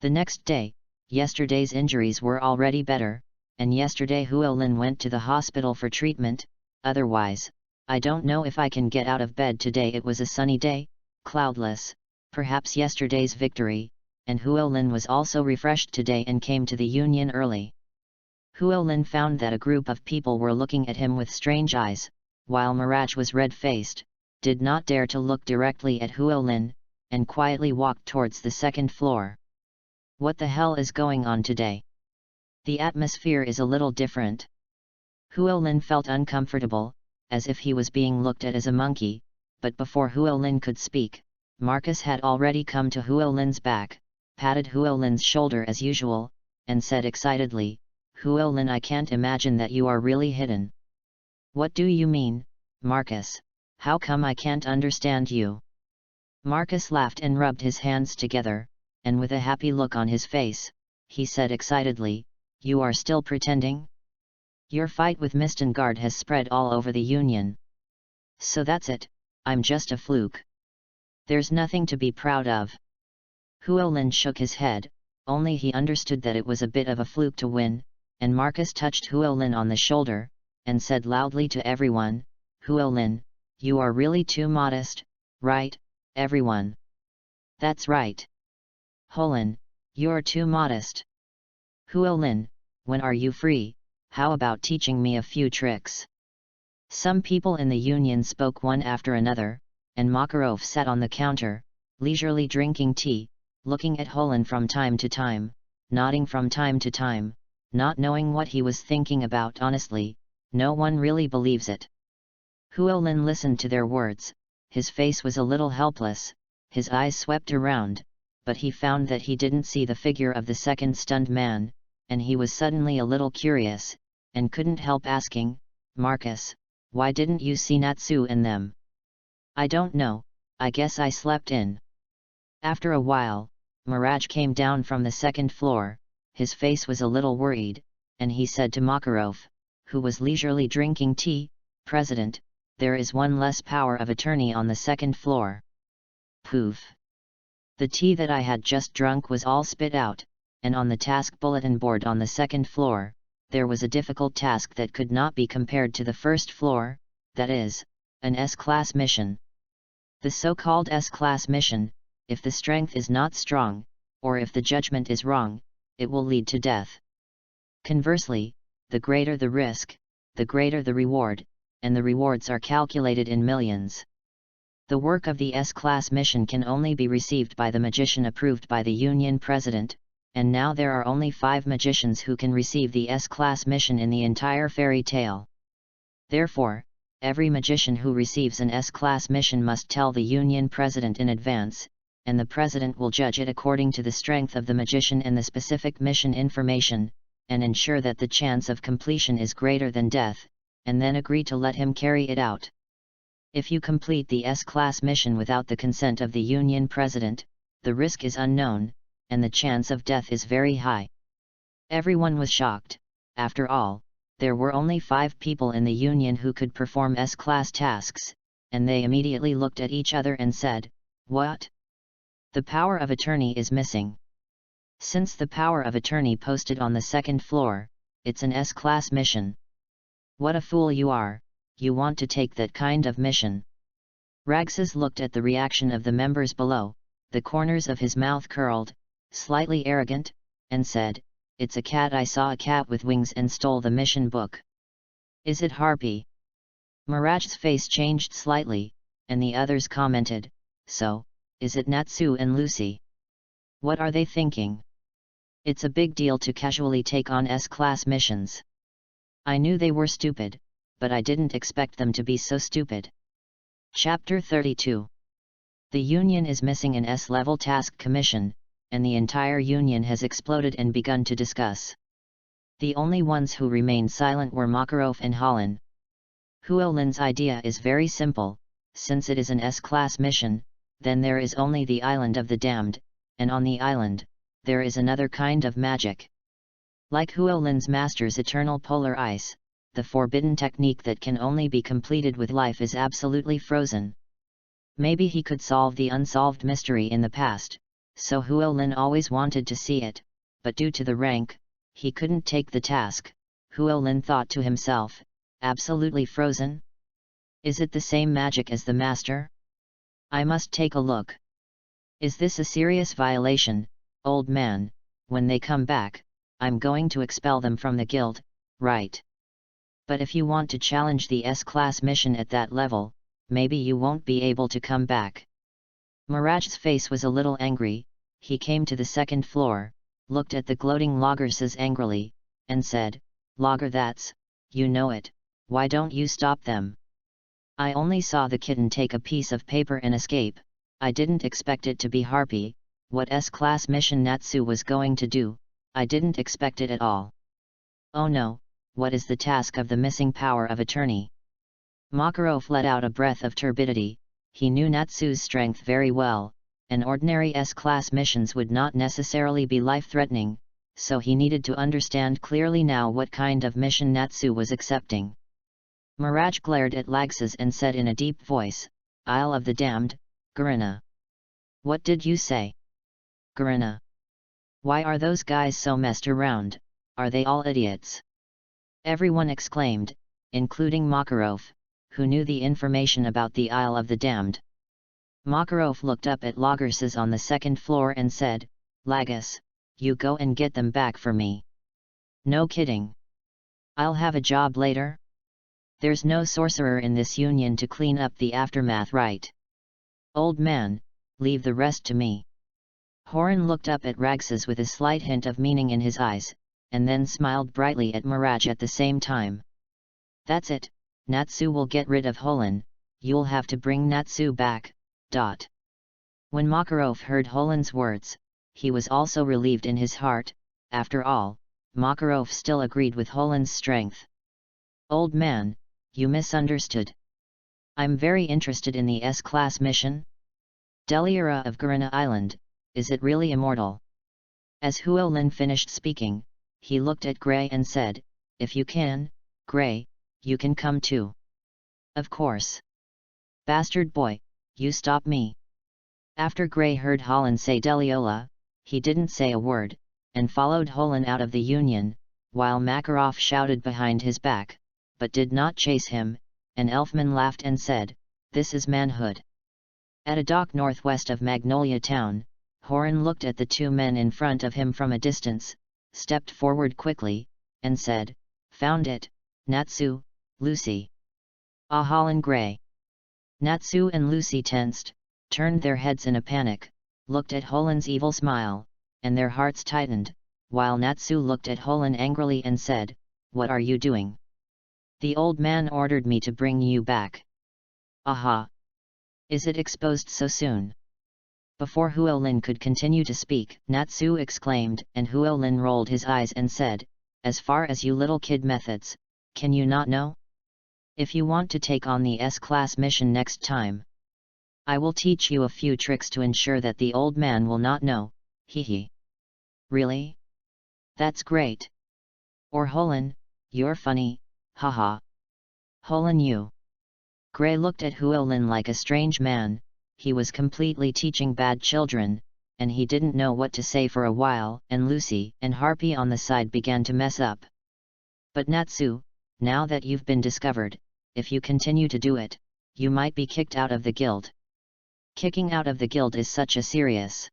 The next day, yesterday's injuries were already better, and yesterday Huolin went to the hospital for treatment. Otherwise, I don't know if I can get out of bed today. It was a sunny day, cloudless, perhaps yesterday's victory, and Huolin was also refreshed today and came to the union early. Huolin found that a group of people were looking at him with strange eyes, while Mirage was red-faced, did not dare to look directly at Huolin, and quietly walked towards the second floor. What the hell is going on today? The atmosphere is a little different. Huolin felt uncomfortable, as if he was being looked at as a monkey, but before Huolin could speak, Marcus had already come to Huolin's back, patted Huolin's shoulder as usual, and said excitedly, "Huolin, I can't imagine that you are really hidden." "What do you mean, Marcus? How come I can't understand you?" Marcus laughed and rubbed his hands together, and with a happy look on his face, he said excitedly, "You are still pretending? Your fight with Mistengard has spread all over the Union. So that's it, I'm just a fluke. There's nothing to be proud of." Huolin shook his head, only he understood that it was a bit of a fluke to win, and Marcus touched Huolin on the shoulder, and said loudly to everyone, "Huolin, you are really too modest, right, everyone? That's right. Huolin, you're too modest. Huolin, when are you free? How about teaching me a few tricks?" Some people in the union spoke one after another, and Makarov sat on the counter, leisurely drinking tea, looking at Huolin from time to time, nodding from time to time, not knowing what he was thinking about. Honestly, no one really believes it. Huolin listened to their words, his face was a little helpless, his eyes swept around, but he found that he didn't see the figure of the second stunned man, and he was suddenly a little curious, and couldn't help asking, "Marcus, why didn't you see Natsu and them?" "I don't know, I guess I slept in." After a while, Mirage came down from the second floor, his face was a little worried, and he said to Makarov, who was leisurely drinking tea, "President, there is one less power of attorney on the second floor." Poof! The tea that I had just drunk was all spit out, and on the task bulletin board on the second floor, there was a difficult task that could not be compared to the first floor, that is, an S-class mission. The so-called S-class mission, if the strength is not strong, or if the judgment is wrong, it will lead to death. Conversely, the greater the risk, the greater the reward, and the rewards are calculated in millions. The work of the S-class mission can only be received by the magician approved by the Union President, and now there are only 5 magicians who can receive the S-class mission in the entire fairy tale. Therefore, every magician who receives an S-class mission must tell the Union President in advance, and the President will judge it according to the strength of the magician and the specific mission information, and ensure that the chance of completion is greater than death, and then agree to let him carry it out. If you complete the S-class mission without the consent of the Union President, the risk is unknown, and the chance of death is very high. Everyone was shocked. After all, there were only 5 people in the Union who could perform S-class tasks, and they immediately looked at each other and said, "What? The power of attorney is missing. Since the power of attorney posted on the second floor, it's an S-class mission. What a fool you are, you want to take that kind of mission." Ragsas looked at the reaction of the members below, the corners of his mouth curled, slightly arrogant, and said, "It's a cat. I saw a cat with wings and stole the mission book. Is it Harpy?" Mirage's face changed slightly, and the others commented, "So, is it Natsu and Lucy? What are they thinking? It's a big deal to casually take on S-class missions. I knew they were stupid, but I didn't expect them to be so stupid." Chapter 32. The Union is missing an S-level task commission, and the entire union has exploded and begun to discuss. The only ones who remained silent were Makarov and Holland. Huolin's idea is very simple, since it is an S-class mission, then there is only the Island of the Damned, and on the island, there is another kind of magic. Like Huolin's master's eternal polar ice, the forbidden technique that can only be completed with life is absolutely frozen. Maybe he could solve the unsolved mystery in the past, so Huolin always wanted to see it, but due to the rank, he couldn't take the task. Huolin thought to himself, absolutely frozen? Is it the same magic as the master? I must take a look. Is this a serious violation, old man? When they come back, I'm going to expel them from the guild, right? But if you want to challenge the S-class mission at that level, maybe you won't be able to come back. Miraj's face was a little angry. He came to the second floor, looked at the gloating Loggerses angrily, and said, Logger, you know it, why don't you stop them? I only saw the kitten take a piece of paper and escape. I didn't expect it to be Harpy. What S-class mission Natsu was going to do, I didn't expect it at all. Oh no, what is the task of the missing power of attorney? Makarov let out a breath of turbidity. He knew Natsu's strength very well, and ordinary S-class missions would not necessarily be life-threatening, so he needed to understand clearly now what kind of mission Natsu was accepting. Miraj glared at Lagses and said in a deep voice, Isle of the Damned, Garina. What did you say? Garina. Why are those guys so messed around? Are they all idiots? Everyone exclaimed, including Makarov, who knew the information about the Isle of the Damned. Makarov looked up at Loggerses on the second floor and said, Lagus, you go and get them back for me. No kidding. I'll have a job later? There's no sorcerer in this union to clean up the aftermath, right? Old man, leave the rest to me. Horan looked up at Ragses with a slight hint of meaning in his eyes, and then smiled brightly at Miraj at the same time. That's it, Natsu will get rid of Holan, you'll have to bring Natsu back, ... When Makarov heard Holan's words, he was also relieved in his heart. After all, Makarov still agreed with Holan's strength. Old man, you misunderstood. I'm very interested in the S-class mission. Deliura of Garina Island, is it really immortal? As Huolin finished speaking, he looked at Gray and said, If you can, Gray, you can come too. Of course. Bastard boy, you stop me. After Gray heard Holland say Deliola, he didn't say a word, and followed Holan out of the union, while Makarov shouted behind his back, but did not chase him. An elfman laughed and said, This is manhood. At a dock northwest of Magnolia Town, Horan looked at the two men in front of him from a distance, stepped forward quickly, and said, Found it, Natsu, Lucy. Holland Gray. Natsu and Lucy tensed, turned their heads in a panic, looked at Holan's evil smile, and their hearts tightened, while Natsu looked at Holan angrily and said, What are you doing? The old man ordered me to bring you back. Aha! Is it exposed so soon? Before Huolin could continue to speak, Natsu exclaimed, and Huolin rolled his eyes and said, As far as you little kid methods, can you not know? If you want to take on the S-class mission next time, I will teach you a few tricks to ensure that the old man will not know, hee. Really? That's great. Or Holan, you're funny, haha. Holan you. Gray looked at Huolin like a strange man. He was completely teaching bad children, and he didn't know what to say for a while, and Lucy and Harpy on the side began to mess up. But Natsu, now that you've been discovered, if you continue to do it, you might be kicked out of the guild. Kicking out of the guild is such a serious.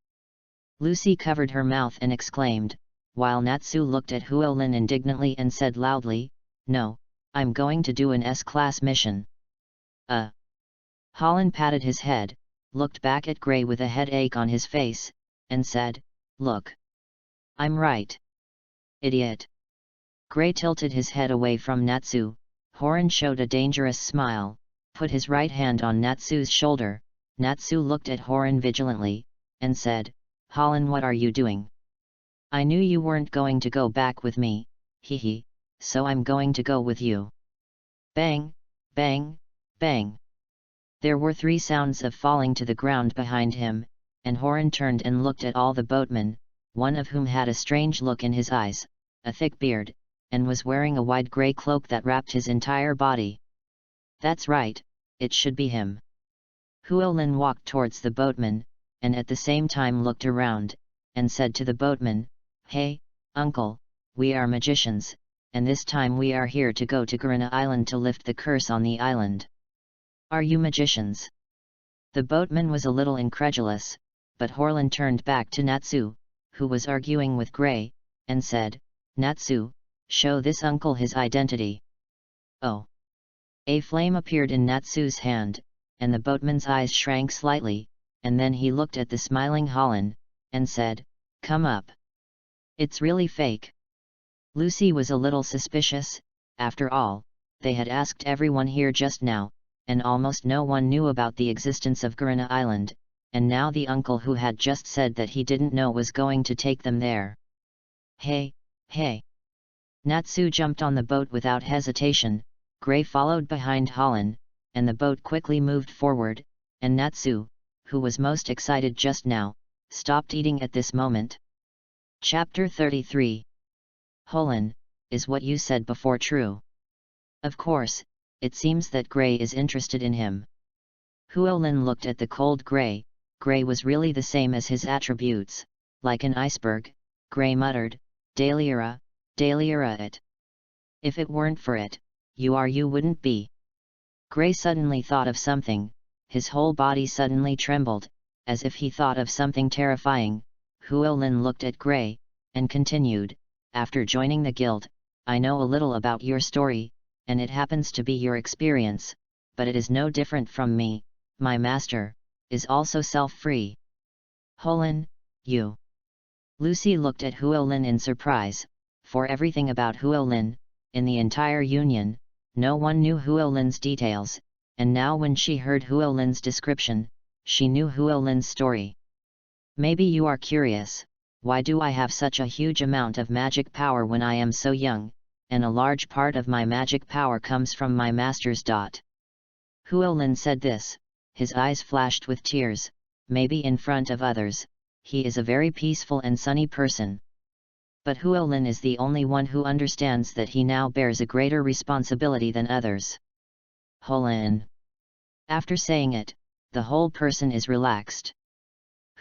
Lucy covered her mouth and exclaimed, while Natsu looked at Huolin indignantly and said loudly, No, I'm going to do an S-class mission. Holland patted his head, looked back at Gray with a headache on his face, and said, Look. I'm right. Idiot. Gray tilted his head away from Natsu. Horan showed a dangerous smile, put his right hand on Natsu's shoulder. Natsu looked at Horan vigilantly, and said, Holland, what are you doing? I knew you weren't going to go back with me, hee, so I'm going to go with you. Bang, bang, bang. There were 3 sounds of falling to the ground behind him, and Horan turned and looked at all the boatmen, one of whom had a strange look in his eyes, a thick beard, and was wearing a wide grey cloak that wrapped his entire body. That's right, it should be him. Llewellyn walked towards the boatman, and at the same time looked around, and said to the boatman, "Hey, uncle, we are magicians, and this time we are here to go to Gurina Island to lift the curse on the island." "Are you magicians?" The boatman was a little incredulous, but Horlin turned back to Natsu, who was arguing with Gray, and said, "Natsu, show this uncle his identity." Oh! A flame appeared in Natsu's hand, and the boatman's eyes shrank slightly, and then he looked at the smiling Holland, and said, "Come up." "It's really fake." Lucy was a little suspicious. After all, they had asked everyone here just now, and almost no one knew about the existence of Gurina Island, and now the uncle who had just said that he didn't know was going to take them there. "Hey, hey!" Natsu jumped on the boat without hesitation. Gray followed behind Holland, and the boat quickly moved forward, and Natsu, who was most excited just now, stopped eating at this moment. Chapter 33. Holland, is what you said before true? Of course, it seems that Gray is interested in him. Llewellyn looked at the cold Gray. Gray was really the same as his attributes, like an iceberg. Gray muttered, Dahlia it. If it weren't for it, you wouldn't be. Gray suddenly thought of something, his whole body suddenly trembled, as if he thought of something terrifying. Llewellyn looked at Gray, and continued, "After joining the guild, I know a little about your story, and it happens to be your experience, but it is no different from me. My master is also self-free." "Holland, you..." Lucy looked at Llewellyn in surprise, for everything about Llewellyn, in the entire Union, no one knew Llewellyn's details, and now when she heard Llewellyn's description, she knew Llewellyn's story. "Maybe you are curious, why do I have such a huge amount of magic power when I am so young, and a large part of my magic power comes from my master's dot." Llewellyn said this, his eyes flashed with tears. Maybe in front of others, he is a very peaceful and sunny person. But Llewellyn is the only one who understands that he now bears a greater responsibility than others. Llewellyn. After saying it, the whole person is relaxed.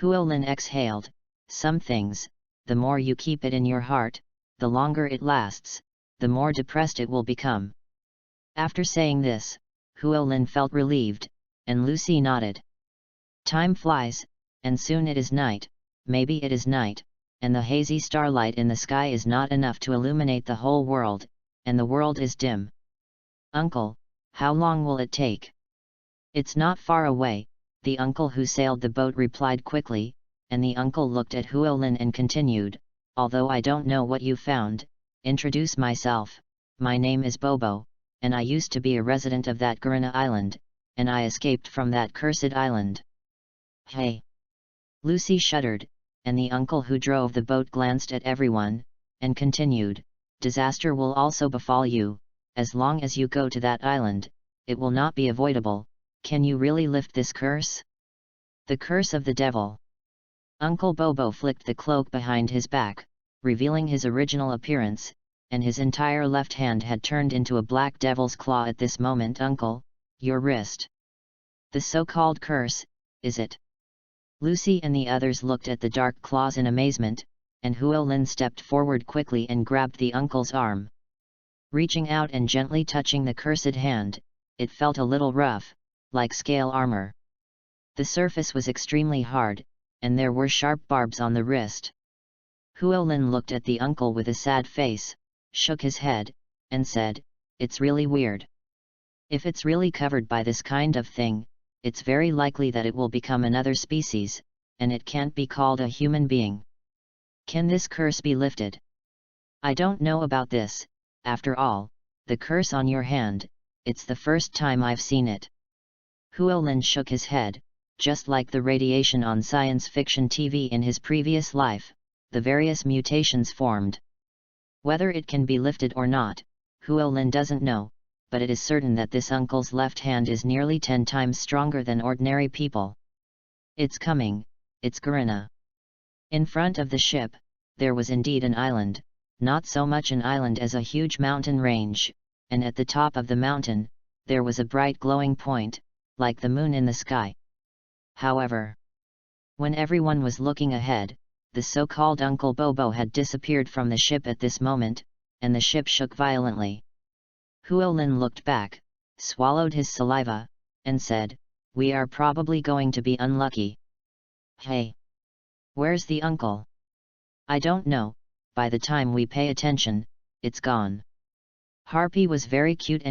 Llewellyn exhaled. Some things, the more you keep it in your heart, the longer it lasts, the more depressed it will become. After saying this, Llewellyn felt relieved, and Lucy nodded. Time flies, and soon it is night. Maybe it is night, and the hazy starlight in the sky is not enough to illuminate the whole world, and the world is dim. "Uncle, how long will it take?" "It's not far away," the uncle who sailed the boat replied quickly, and the uncle looked at Llewellyn and continued, "Although I don't know what you found, introduce myself. My name is Bobo, and I used to be a resident of that Gurina Island, and I escaped from that cursed island." "Hey!" Lucy shuddered, and the uncle who drove the boat glanced at everyone, and continued, "Disaster will also befall you, as long as you go to that island, it will not be avoidable. Can you really lift this curse?" "The curse of the devil." Uncle Bobo flicked the cloak behind his back, revealing his original appearance, and his entire left hand had turned into a black devil's claw at this moment. "Uncle, your wrist. The so-called curse, is it?" Lucy and the others looked at the dark claws in amazement, and Llewellyn stepped forward quickly and grabbed the uncle's arm. Reaching out and gently touching the cursed hand, it felt a little rough, like scale armor. The surface was extremely hard, and there were sharp barbs on the wrist. Llewellyn looked at the uncle with a sad face, shook his head, and said, "It's really weird. If it's really covered by this kind of thing, it's very likely that it will become another species, and it can't be called a human being. Can this curse be lifted?" "I don't know about this. After all, the curse on your hand, it's the first time I've seen it." Llewellyn shook his head, just like the radiation on science fiction TV in his previous life, the various mutations formed. Whether it can be lifted or not, Huolin doesn't know, but it is certain that this uncle's left hand is nearly 10 times stronger than ordinary people. It's coming, it's Garina. In front of the ship, there was indeed an island, not so much an island as a huge mountain range, and at the top of the mountain, there was a bright glowing point, like the moon in the sky. However, when everyone was looking ahead, the so-called Uncle Bobo had disappeared from the ship at this moment, and the ship shook violently. Huolin looked back, swallowed his saliva, and said, "We are probably going to be unlucky." "Hey! Where's the uncle?" "I don't know, by the time we pay attention, it's gone." Harpy was very cute,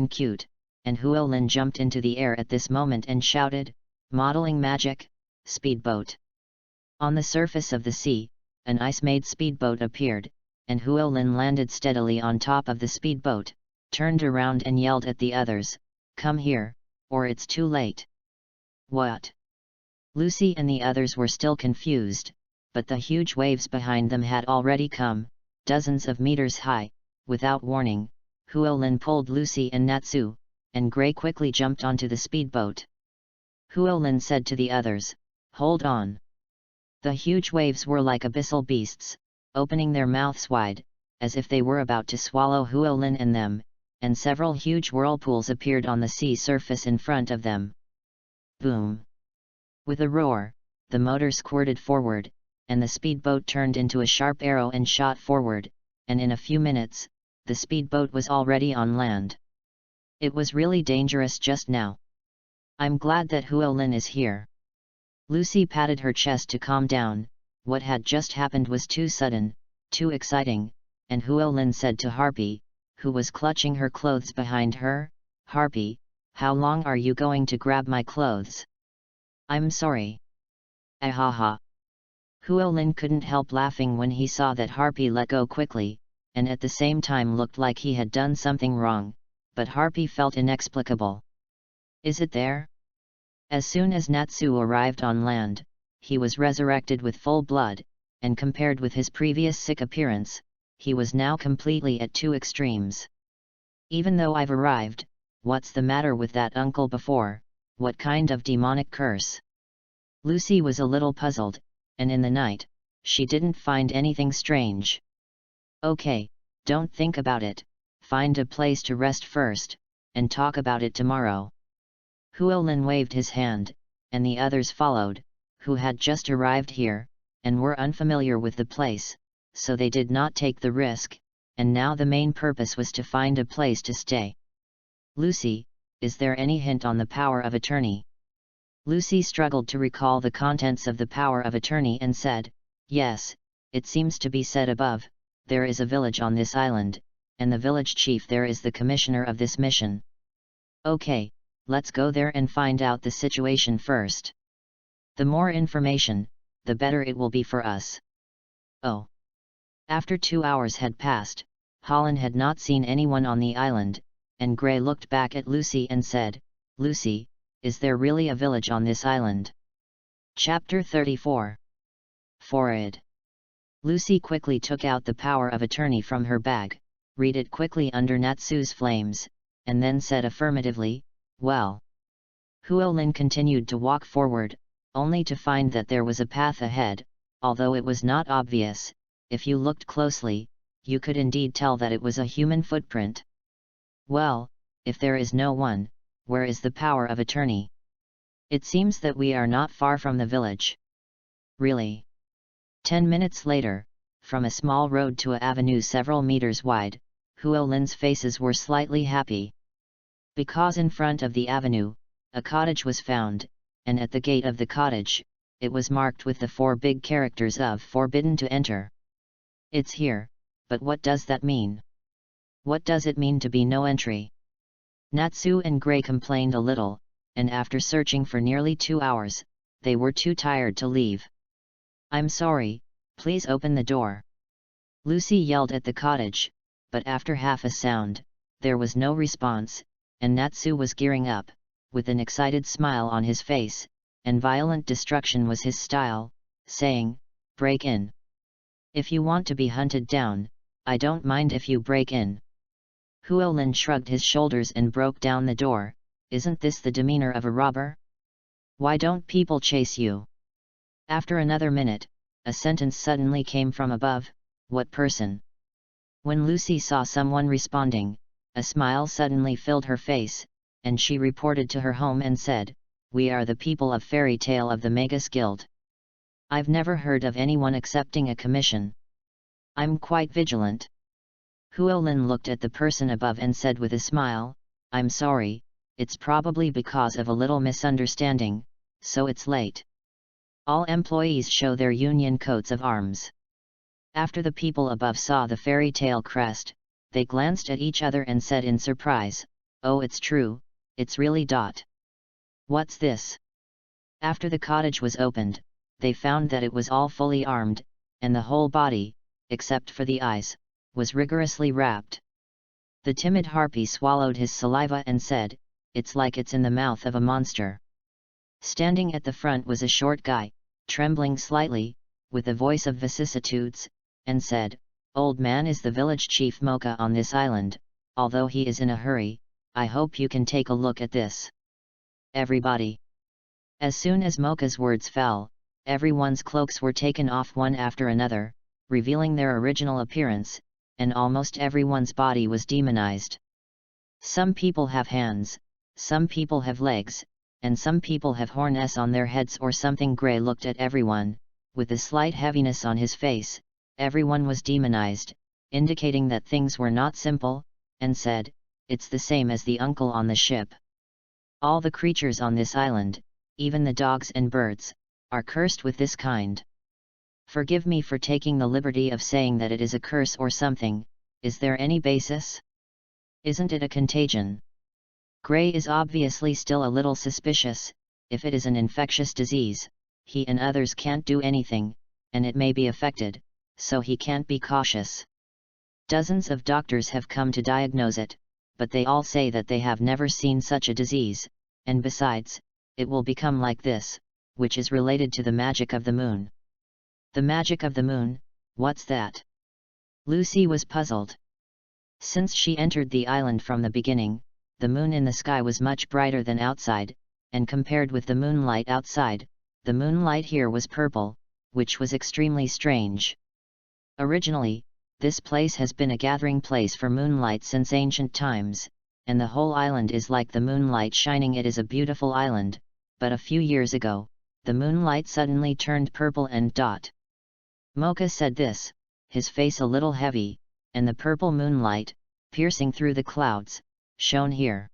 and Huolin jumped into the air at this moment and shouted, "Modeling magic, speedboat!" On the surface of the sea, an ice-made speedboat appeared, and Huolin landed steadily on top of the speedboat, turned around and yelled at the others, "Come here, or it's too late." "What?" Lucy and the others were still confused, but the huge waves behind them had already come, dozens of meters high. Without warning, Huolin pulled Lucy and Natsu, and Gray quickly jumped onto the speedboat. Huolin said to the others, "Hold on." The huge waves were like abyssal beasts, opening their mouths wide, as if they were about to swallow Huolin and them, and several huge whirlpools appeared on the sea surface in front of them. Boom! With a roar, the motor squirted forward, and the speedboat turned into a sharp arrow and shot forward, and in a few minutes, the speedboat was already on land. It was really dangerous just now. "I'm glad that Huolin is here." Lucy patted her chest to calm down. What had just happened was too sudden, too exciting, and Huolin said to Harpy, who was clutching her clothes behind her, "Harpy, how long are you going to grab my clothes?" "I'm sorry." "Ahaha." Huolin couldn't help laughing when he saw that Harpy let go quickly, and at the same time looked like he had done something wrong, but Harpy felt inexplicable. "Is it there?" As soon as Natsu arrived on land, he was resurrected with full blood, and compared with his previous sick appearance, he was now completely at two extremes. "Even though I've arrived, what's the matter with that uncle before? What kind of demonic curse?" Lucy was a little puzzled, and in the night, she didn't find anything strange. "Okay, don't think about it, find a place to rest first, and talk about it tomorrow." Huolin waved his hand, and the others followed, who had just arrived here, and were unfamiliar with the place, so they did not take the risk, and now the main purpose was to find a place to stay. "Lucy, is there any hint on the power of attorney?" Lucy struggled to recall the contents of the power of attorney and said, "Yes, it seems to be said above, there is a village on this island, and the village chief there is the commissioner of this mission." "Okay, let's go there and find out the situation first. The more information, the better it will be for us." Oh! After 2 hours had passed, Holland had not seen anyone on the island, and Gray looked back at Lucy and said, "Lucy, is there really a village on this island?" Chapter 34. Forward. Lucy quickly took out the power of attorney from her bag, read it quickly under Natsu's flames, and then said affirmatively, "Well." Huolin continued to walk forward, only to find that there was a path ahead, although it was not obvious. If you looked closely, you could indeed tell that it was a human footprint. "Well, if there is no one, where is the power of attorney? It seems that we are not far from the village." "Really?" 10 minutes later, from a small road to an avenue several meters wide, Huolin's faces were slightly happy. Because in front of the avenue, a cottage was found, and at the gate of the cottage, it was marked with the 4 big characters of "Forbidden to Enter." "It's here, but what does that mean? What does it mean to be no entry?" Natsu and Gray complained a little, and after searching for nearly 2 hours, they were too tired to leave. "I'm sorry, please open the door." Lucy yelled at the cottage, but after half a sound, there was no response, and Natsu was gearing up, with an excited smile on his face, and violent destruction was his style, saying, "Break in. If you want to be hunted down, I don't mind if you break in." Huolin shrugged his shoulders and broke down the door. "Isn't this the demeanor of a robber? Why don't people chase you?" After another minute, a sentence suddenly came from above, "What person?" When Lucy saw someone responding, a smile suddenly filled her face, and she reported to her home and said, "We are the people of Fairy Tale of the Magus Guild. I've never heard of anyone accepting a commission. I'm quite vigilant." Huolin looked at the person above and said with a smile, "I'm sorry, it's probably because of a little misunderstanding, so it's late. All employees show their union coats of arms." After the people above saw the fairy tale crest, they glanced at each other and said in surprise, "Oh, it's true, it's really Dot. What's this?" After the cottage was opened, they found that it was all fully armed, and the whole body, except for the eyes, was rigorously wrapped. The timid harpy swallowed his saliva and said, "It's like it's in the mouth of a monster." Standing at the front was a short guy, trembling slightly, with a voice of vicissitudes, and said, "Old man is the village chief Mocha on this island. Although he is in a hurry, I hope you can take a look at this." Everybody. As soon as Mocha's words fell, everyone's cloaks were taken off one after another, revealing their original appearance, and almost everyone's body was demonized. Some people have hands, some people have legs, and some people have horns on their heads or something. Gray looked at everyone, with a slight heaviness on his face. Everyone was demonized, indicating that things were not simple, and said, "It's the same as the uncle on the ship. All the creatures on this island, even the dogs and birds, are cursed with this kind. Forgive me for taking the liberty of saying that it is a curse or something. Is there any basis? Isn't it a contagion?" Gray is obviously still a little suspicious. If it is an infectious disease, he and others can't do anything, and it may be affected, so he can't be cautious. Dozens of doctors have come to diagnose it, but they all say that they have never seen such a disease, and besides, it will become like this, which is related to the magic of the moon. The magic of the moon, what's that? Lucy was puzzled. Since she entered the island from the beginning, the moon in the sky was much brighter than outside, and compared with the moonlight outside, the moonlight here was purple, which was extremely strange. Originally, this place has been a gathering place for moonlight since ancient times, and the whole island is like the moonlight shining. It is a beautiful island, but a few years ago, the moonlight suddenly turned purple and Dot. Mocha said this, his face a little heavy, and the purple moonlight, piercing through the clouds, shone here.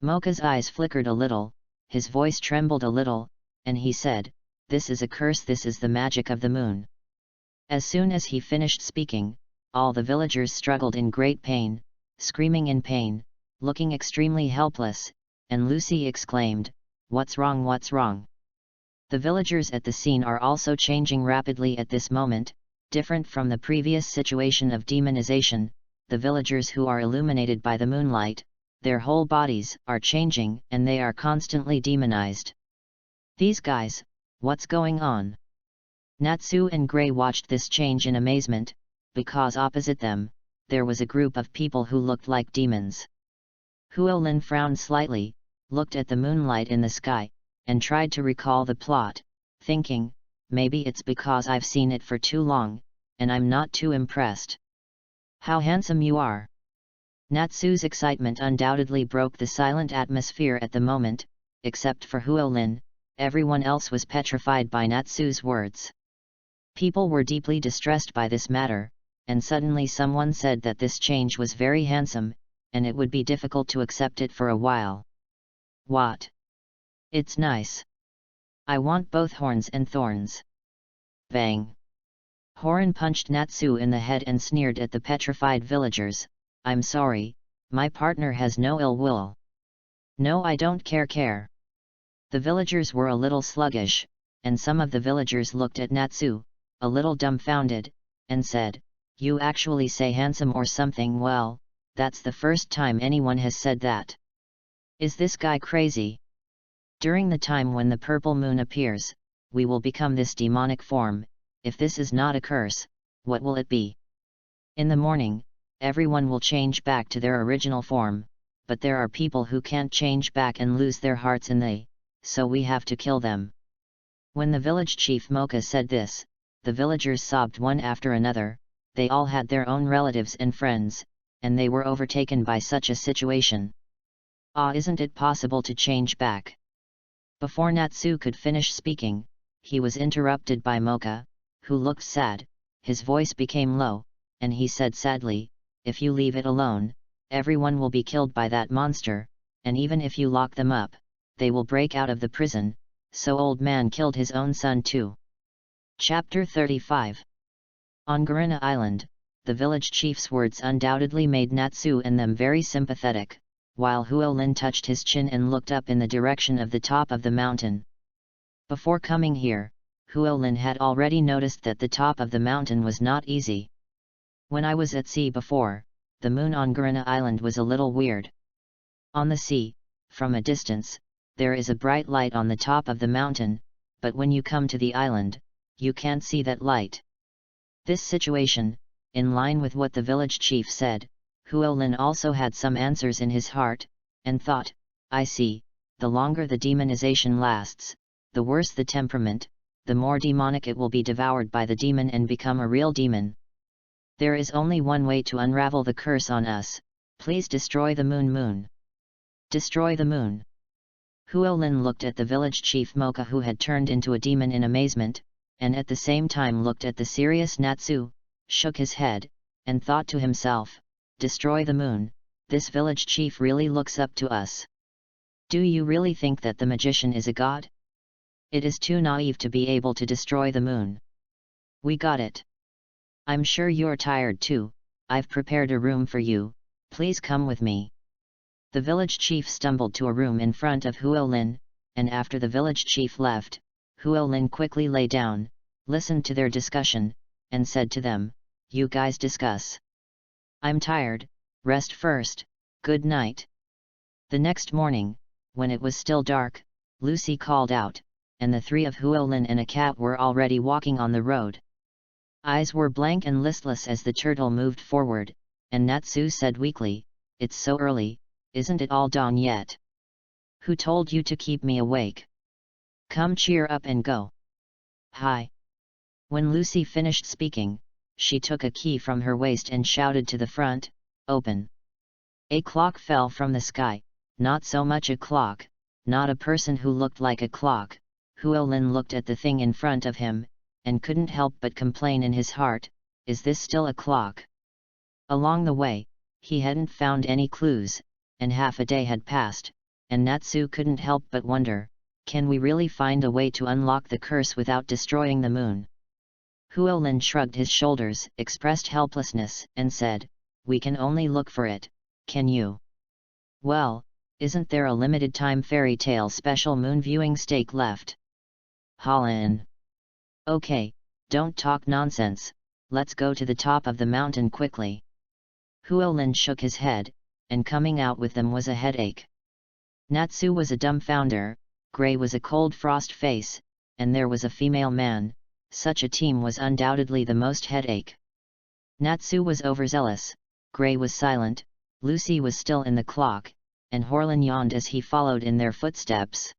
Mocha's eyes flickered a little, his voice trembled a little, and he said, "This is a curse, this is the magic of the moon." As soon as he finished speaking, all the villagers struggled in great pain, screaming in pain, looking extremely helpless, and Lucy exclaimed, "What's wrong, what's wrong?" The villagers at the scene are also changing rapidly at this moment. Different from the previous situation of demonization, the villagers who are illuminated by the moonlight, their whole bodies are changing and they are constantly demonized. These guys, what's going on? Natsu and Gray watched this change in amazement, because opposite them, there was a group of people who looked like demons. Huolin frowned slightly, looked at the moonlight in the sky, and tried to recall the plot, thinking, maybe it's because I've seen it for too long, and I'm not too impressed. "How handsome you are!" Natsu's excitement undoubtedly broke the silent atmosphere at the moment. Except for Huolin, everyone else was petrified by Natsu's words. People were deeply distressed by this matter, and suddenly someone said that this change was very handsome, and it would be difficult to accept it for a while. "What? It's nice. I want both horns and thorns." Bang! Horan punched Natsu in the head and sneered at the petrified villagers, "I'm sorry, my partner has no ill will." "No, I don't care." The villagers were a little sluggish, and some of the villagers looked at Natsu, a little dumbfounded, and said, "You actually say handsome or something? Well, that's the first time anyone has said that. Is this guy crazy?" During the time when the purple moon appears, we will become this demonic form. If this is not a curse, what will it be? In the morning, everyone will change back to their original form, but there are people who can't change back and lose their hearts in they, so we have to kill them. When the village chief Mocha said this, the villagers sobbed one after another. They all had their own relatives and friends, and they were overtaken by such a situation. Isn't it possible to change back? Before Natsu could finish speaking, he was interrupted by Mocha, who looked sad. His voice became low, and he said sadly, "If you leave it alone, everyone will be killed by that monster, and even if you lock them up, they will break out of the prison." So old man killed his own son too. Chapter 35. On Garina Island, the village chief's words undoubtedly made Natsu and them very sympathetic, while Huolin touched his chin and looked up in the direction of the top of the mountain. Before coming here, Huolin had already noticed that the top of the mountain was not easy. When I was at sea before, the moon on Garina Island was a little weird. On the sea, from a distance, there is a bright light on the top of the mountain, but when you come to the island, you can't see that light. This situation, in line with what the village chief said, Huolin also had some answers in his heart, and thought, I see, the longer the demonization lasts, the worse the temperament, the more demonic it will be devoured by the demon and become a real demon. There is only one way to unravel the curse on us. Please destroy the moon. Destroy the moon. Huolin looked at the village chief Mocha, who had turned into a demon, in amazement, and at the same time looked at the serious Natsu, shook his head, and thought to himself, destroy the moon, this village chief really looks up to us. Do you really think that the magician is a god? It is too naive to be able to destroy the moon. We got it. I'm sure you're tired too. I've prepared a room for you, please come with me. The village chief stumbled to a room in front of Huolin, and after the village chief left, Huolin quickly lay down, listened to their discussion, and said to them, you guys discuss. I'm tired, rest first, good night. The next morning, when it was still dark, Lucy called out, and the three of Huolin and a cat were already walking on the road. Eyes were blank and listless as the turtle moved forward, and Natsu said weakly, it's so early, isn't it all dawn yet? Who told you to keep me awake? Come, cheer up and go. Hi. When Lucy finished speaking, she took a key from her waist and shouted to the front, open. A clock fell from the sky, not so much a clock, not a person who looked like a clock. Huolin looked at the thing in front of him, and couldn't help but complain in his heart, is this still a clock? Along the way, he hadn't found any clues, and half a day had passed, and Natsu couldn't help but wonder, can we really find a way to unlock the curse without destroying the moon? Huolin shrugged his shoulders, expressed helplessness, and said, we can only look for it, can you? Well, isn't there a limited time fairy tale special moon viewing stake left? Holland. Okay, don't talk nonsense, let's go to the top of the mountain quickly. Huolin shook his head, and coming out with them was a headache. Natsu was a dumbfounder, Gray was a cold frost face, and there was a female man. Such a team was undoubtedly the most headache. Natsu was overzealous, Gray was silent, Lucy was still in the clock, and Huolin yawned as he followed in their footsteps.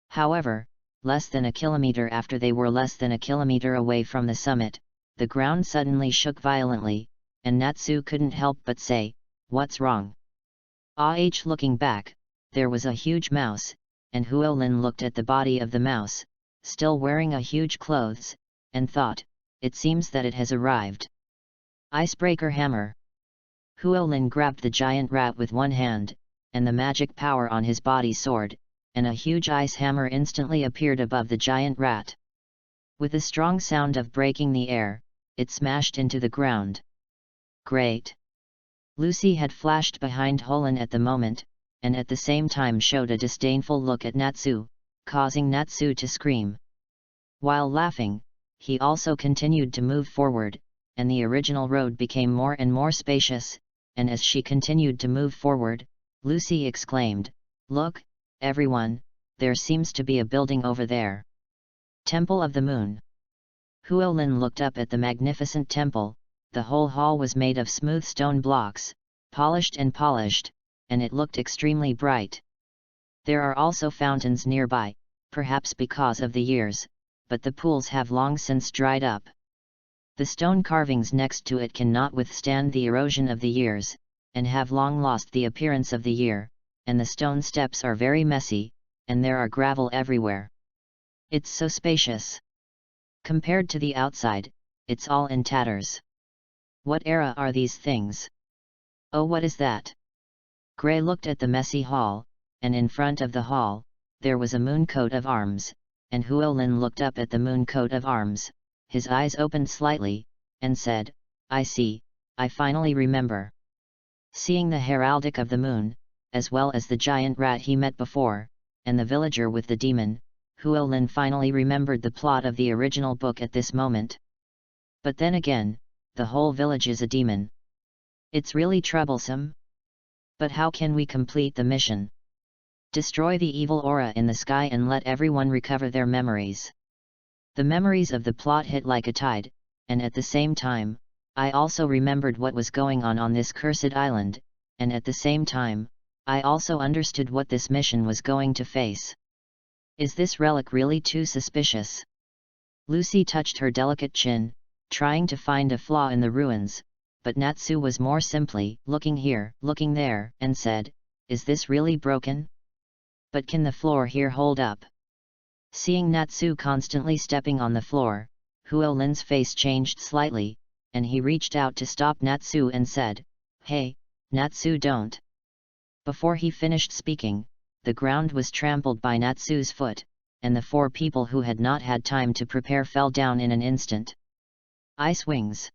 However, less than a kilometer after they were less than a kilometer away from the summit, the ground suddenly shook violently, and Natsu couldn't help but say, what's wrong? Looking back, there was a huge mouse, and Huolin looked at the body of the mouse, still wearing a huge clothes, and thought, it seems that it has arrived. Icebreaker hammer. Huolin grabbed the giant rat with one hand, and the magic power on his body soared, and a huge ice hammer instantly appeared above the giant rat. With a strong sound of breaking the air, it smashed into the ground. Great! Lucy had flashed behind Huolin at the moment, and at the same time showed a disdainful look at Natsu, causing Natsu to scream. While laughing, he also continued to move forward, and the original road became more and more spacious, and as she continued to move forward, Lucy exclaimed, look, everyone, there seems to be a building over there. Temple of the Moon. Huolin looked up at the magnificent temple. The whole hall was made of smooth stone blocks, polished, and it looked extremely bright. There are also fountains nearby, perhaps because of the years, but the pools have long since dried up. The stone carvings next to it cannot withstand the erosion of the years, and have long lost the appearance of the year, and the stone steps are very messy, and there are gravel everywhere. It's so spacious. Compared to the outside, it's all in tatters. What era are these things? Oh, what is that? Gray looked at the messy hall, and in front of the hall, there was a moon coat of arms, and Huolin looked up at the moon coat of arms. His eyes opened slightly, and said, I see, I finally remember. Seeing the heraldic of the moon, as well as the giant rat he met before, and the villager with the demon, Huolin finally remembered the plot of the original book at this moment. But then again, the whole village is a demon. It's really troublesome. But how can we complete the mission? Destroy the evil aura in the sky and let everyone recover their memories. The memories of the plot hit like a tide, and at the same time, I also remembered what was going on this cursed island, and at the same time, I also understood what this mission was going to face. Is this relic really too suspicious? Lucy touched her delicate chin, trying to find a flaw in the ruins, but Natsu was more simply looking here, looking there, and said, Is this really broken? But can the floor here hold up? Seeing Natsu constantly stepping on the floor, Huolin's face changed slightly, and he reached out to stop Natsu and said, Hey, Natsu, don't. Before he finished speaking, the ground was trampled by Natsu's foot, and the 4 people who had not had time to prepare fell down in an instant. Ice wings.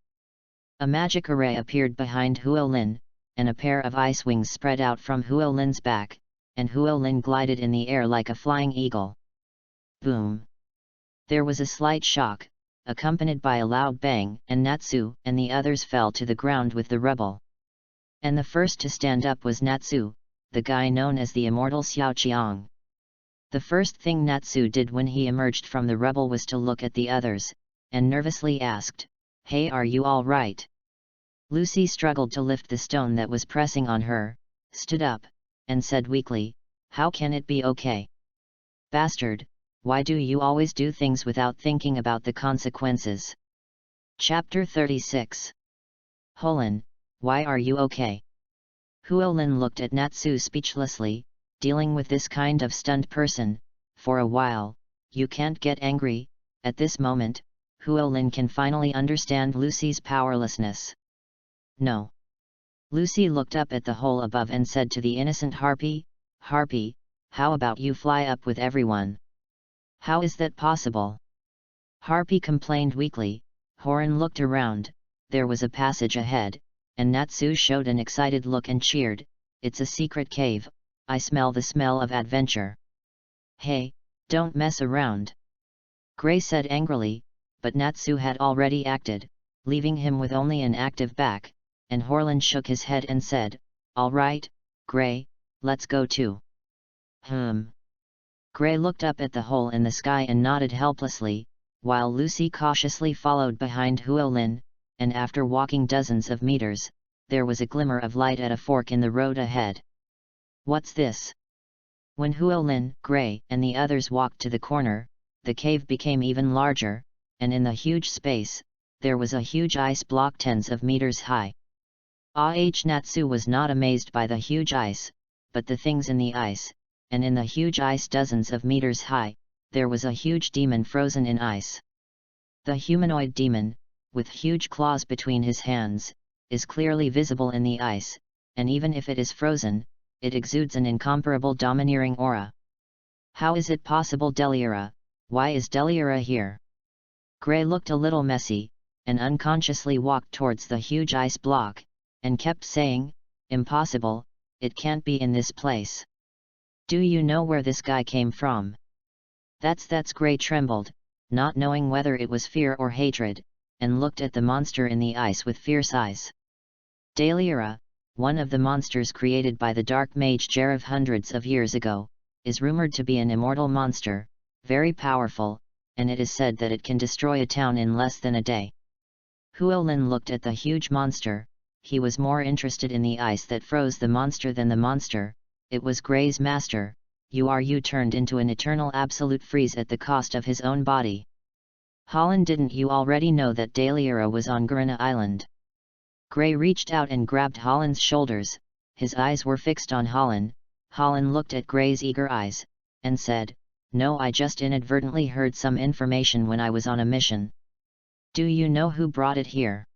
A magic array appeared behind Huolin, and a pair of ice wings spread out from Huolin's back, and Huolin glided in the air like a flying eagle. Boom! There was a slight shock, accompanied by a loud bang, and Natsu and the others fell to the ground with the rubble. And the first to stand up was Natsu, the guy known as the immortal Xiaoqiang. The first thing Natsu did when he emerged from the rubble was to look at the others, and nervously asked, Hey, are you all right? Lucy struggled to lift the stone that was pressing on her, stood up, and said weakly, How can it be okay? Bastard, why do you always do things without thinking about the consequences? Chapter 36. Holin, why are you okay? Huolin looked at Natsu speechlessly, dealing with this kind of stunned person, for a while. You can't get angry. At this moment, Huolin can finally understand Lucy's powerlessness. No. Lucy looked up at the hole above and said to the innocent Harpy, Harpy, how about you fly up with everyone? How is that possible? Harpy complained weakly. Horan looked around, there was a passage ahead, and Natsu showed an excited look and cheered, It's a secret cave, I smell the smell of adventure. Hey, don't mess around. Gray said angrily, but Natsu had already acted, leaving him with only an active back, and Horlin shook his head and said, All right, Gray, let's go too. Gray looked up at the hole in the sky and nodded helplessly, while Lucy cautiously followed behind Huolin, and after walking dozens of meters, there was a glimmer of light at a fork in the road ahead. What's this? When Huolin, Gray, and the others walked to the corner, the cave became even larger, and in the huge space, there was a huge ice block tens of meters high. Natsu was not amazed by the huge ice, but the things in the ice, and in the huge ice dozens of meters high, there was a huge demon frozen in ice. The humanoid demon, with huge claws between his hands, is clearly visible in the ice, and even if it is frozen, it exudes an incomparable domineering aura. How is it possible, Deliara? Why is Deliara here? Gray looked a little messy, and unconsciously walked towards the huge ice block, and kept saying, Impossible, it can't be in this place. Do you know where this guy came from? That's Gray trembled, not knowing whether it was fear or hatred, and looked at the monster in the ice with fierce eyes. Deliara, one of the monsters created by the dark mage Jerav hundreds of years ago, is rumored to be an immortal monster, very powerful, and it is said that it can destroy a town in less than a day. Huolin looked at the huge monster. He was more interested in the ice that froze the monster than the monster. It was Gray's master. You turned into an eternal absolute freeze at the cost of his own body. Holland, didn't you already know that Daliera was on Gurina Island? Gray reached out and grabbed Holland's shoulders. His eyes were fixed on Holland. Holland looked at Gray's eager eyes, and said, "No, I just inadvertently heard some information when I was on a mission." "Do you know who brought it here?"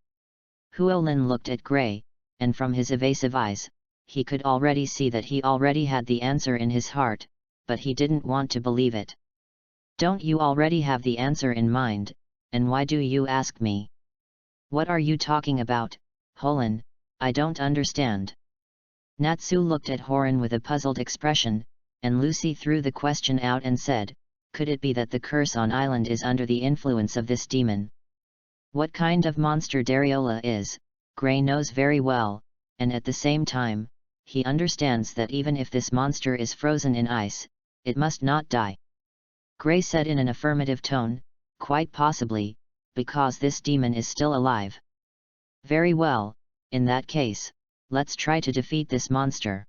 Huolin looked at Gray, and from his evasive eyes, he could already see that he already had the answer in his heart, but he didn't want to believe it. "Don't you already have the answer in mind, and why do you ask me?" "What are you talking about, Holland? I don't understand." Natsu looked at Horan with a puzzled expression, and Lucy threw the question out and said, "Could it be that the curse on island is under the influence of this demon?" What kind of monster Dariola is, Gray knows very well, and at the same time, he understands that even if this monster is frozen in ice, it must not die. Gray said in an affirmative tone, "Quite possibly, because this demon is still alive." "Very well, in that case, let's try to defeat this monster."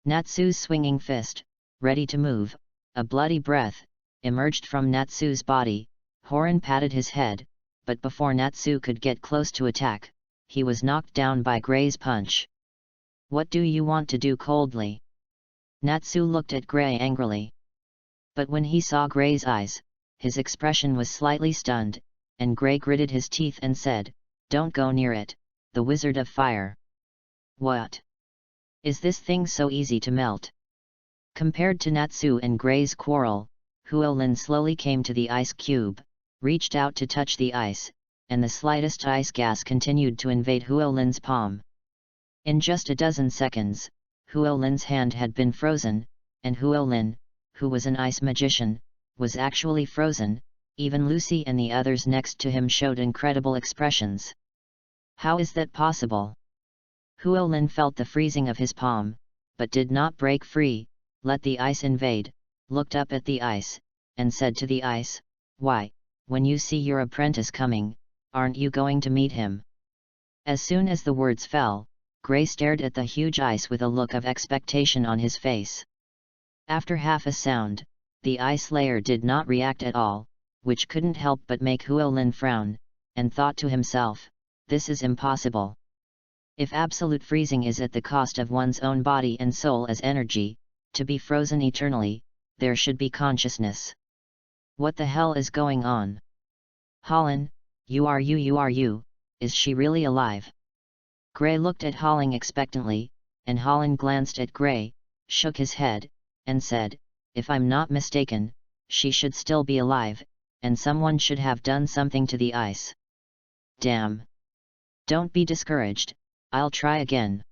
Natsu's swinging fist, ready to move, a bloody breath, emerged from Natsu's body. Horan patted his head, but before Natsu could get close to attack, he was knocked down by Gray's punch. "What do you want to do?" coldly. Natsu looked at Gray angrily. But when he saw Gray's eyes, his expression was slightly stunned, and Gray gritted his teeth and said, "Don't go near it, the Wizard of Fire." "What? Is this thing so easy to melt?" Compared to Natsu and Gray's quarrel, Huolin slowly came to the ice cube, reached out to touch the ice, and the slightest ice gas continued to invade Huolin's palm. In just a dozen seconds, Huolin's hand had been frozen, and Huolin, who was an ice magician, was actually frozen. Even Lucy and the others next to him showed incredible expressions. "How is that possible?" Huolin felt the freezing of his palm, but did not break free, let the ice invade, looked up at the ice, and said to the ice, "Why, when you see your apprentice coming, aren't you going to meet him?" As soon as the words fell, Gray stared at the huge ice with a look of expectation on his face. After half a sound, the ice layer did not react at all, which couldn't help but make Huolin frown, and thought to himself, "This is impossible. If absolute freezing is at the cost of one's own body and soul as energy, to be frozen eternally, there should be consciousness. What the hell is going on? Holland, you, is she really alive?" Gray looked at Holland expectantly, and Holland glanced at Gray, shook his head, and said, "If I'm not mistaken, she should still be alive, and someone should have done something to the ice." "Damn! Don't be discouraged, I'll try again."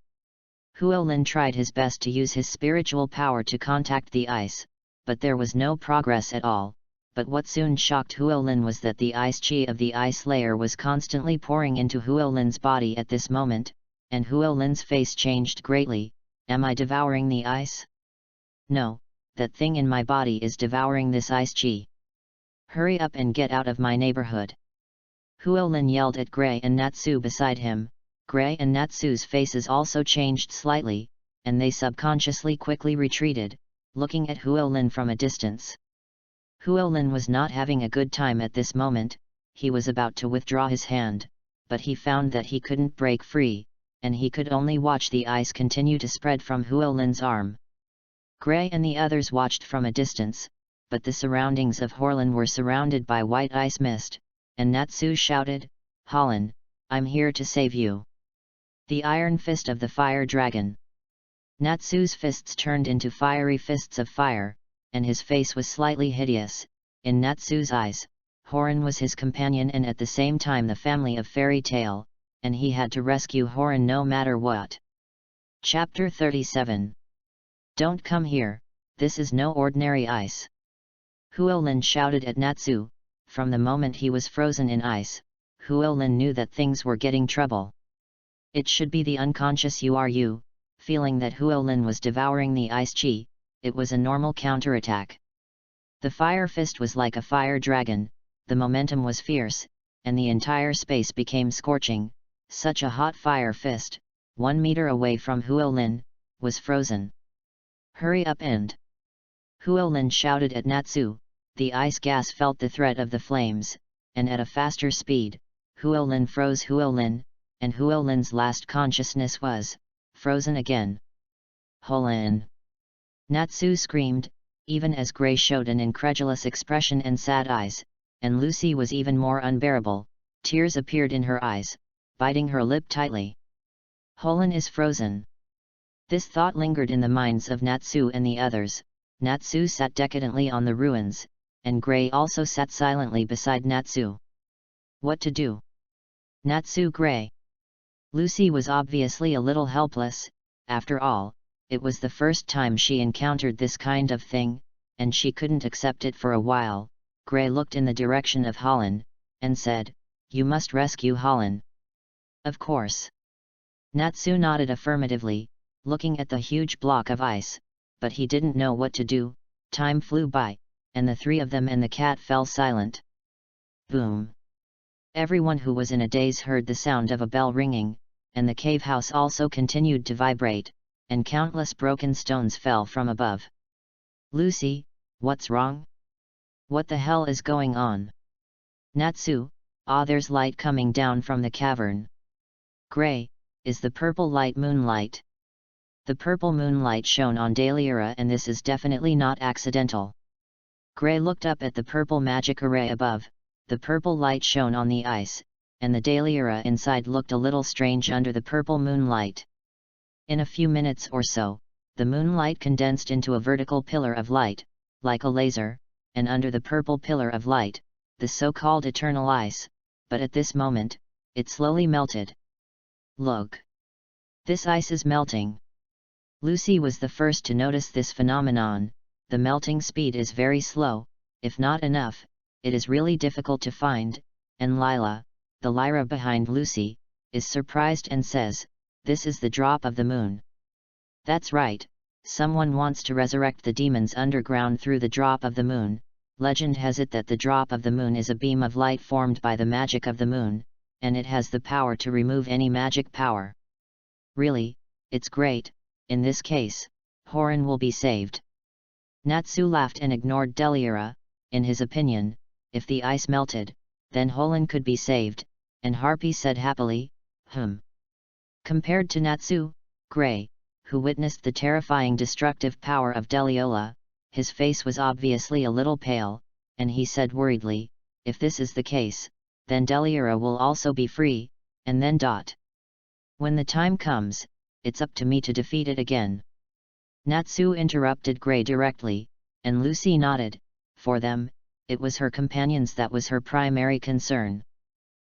Huolin tried his best to use his spiritual power to contact the ice, but there was no progress at all. But what soon shocked Huolin was that the ice chi of the ice layer was constantly pouring into Huolin's body at this moment, and Huolin's face changed greatly. "Am I devouring the ice? No, that thing in my body is devouring this ice chi. Hurry up and get out of my neighborhood." Huolin yelled at Gray and Natsu beside him. Gray and Natsu's faces also changed slightly, and they subconsciously quickly retreated, looking at Huolin from a distance. Huolin was not having a good time at this moment. He was about to withdraw his hand, but he found that he couldn't break free, and he could only watch the ice continue to spread from Huolin's arm. Gray and the others watched from a distance, but the surroundings of Huolin were surrounded by white ice mist, and Natsu shouted, "Holland, I'm here to save you." The iron fist of the fire dragon. Natsu's fists turned into fiery fists of fire, and his face was slightly hideous. In Natsu's eyes, Horan was his companion and at the same time the family of Fairy Tale, and he had to rescue Horan no matter what. Chapter 37. "Don't come here, this is no ordinary ice." Huolin shouted at Natsu. From the moment he was frozen in ice, Huolin knew that things were getting trouble. It should be the unconscious Uru, feeling that Huolin was devouring the ice chi, it was a normal counterattack. The fire fist was like a fire dragon, the momentum was fierce, and the entire space became scorching. Such a hot fire fist, 1 meter away from Huolin, was frozen. "Hurry up and..." Huolin shouted at Natsu. The ice gas felt the threat of the flames, and at a faster speed, Huolin froze Huolin, and Huolin's last consciousness was frozen again. "Huolin!" Natsu screamed, even as Gray showed an incredulous expression and sad eyes, and Lucy was even more unbearable. Tears appeared in her eyes, biting her lip tightly. "Huolin is frozen." This thought lingered in the minds of Natsu and the others. Natsu sat decadently on the ruins, and Gray also sat silently beside Natsu. What to do? Natsu, Gray. Lucy was obviously a little helpless. After all, it was the first time she encountered this kind of thing, and she couldn't accept it for a while. Gray looked in the direction of Huolin, and said, "You must rescue Huolin." "Of course." Natsu nodded affirmatively, looking at the huge block of ice, but he didn't know what to do. Time flew by, and the three of them and the cat fell silent. Boom! Everyone who was in a daze heard the sound of a bell ringing, and the cave house also continued to vibrate, and countless broken stones fell from above. "Lucy, what's wrong? What the hell is going on?" Natsu, "There's light coming down from the cavern." Gray, "Is the purple light moonlight?" "The purple moonlight shone on Daliura, and this is definitely not accidental." Gray looked up at the purple magic array above. The purple light shone on the ice, and the Daliura inside looked a little strange under the purple moonlight. In a few minutes or so, the moonlight condensed into a vertical pillar of light, like a laser, and under the purple pillar of light, the so-called eternal ice, but at this moment, it slowly melted. "Look! This ice is melting." Lucy was the first to notice this phenomenon. The melting speed is very slow, if not enough, it is really difficult to find, and Lila, the Lyra behind Lucy, is surprised and says, "This is the drop of the moon." That's right, someone wants to resurrect the demons underground through the drop of the moon. Legend has it that the drop of the moon is a beam of light formed by the magic of the moon, and it has the power to remove any magic power. Really, it's great. In this case, Horin will be saved. Natsu laughed and ignored Daliura. In his opinion, if the ice melted, then Huolin could be saved, and Harpy said happily, Compared to Natsu, Gray, who witnessed the terrifying destructive power of Deliola, his face was obviously a little pale, and he said worriedly, "If this is the case, then Daliura will also be free, and then ... When the time comes, it's up to me to defeat it again." Natsu interrupted Gray directly, and Lucy nodded. For them, it was her companions that was her primary concern.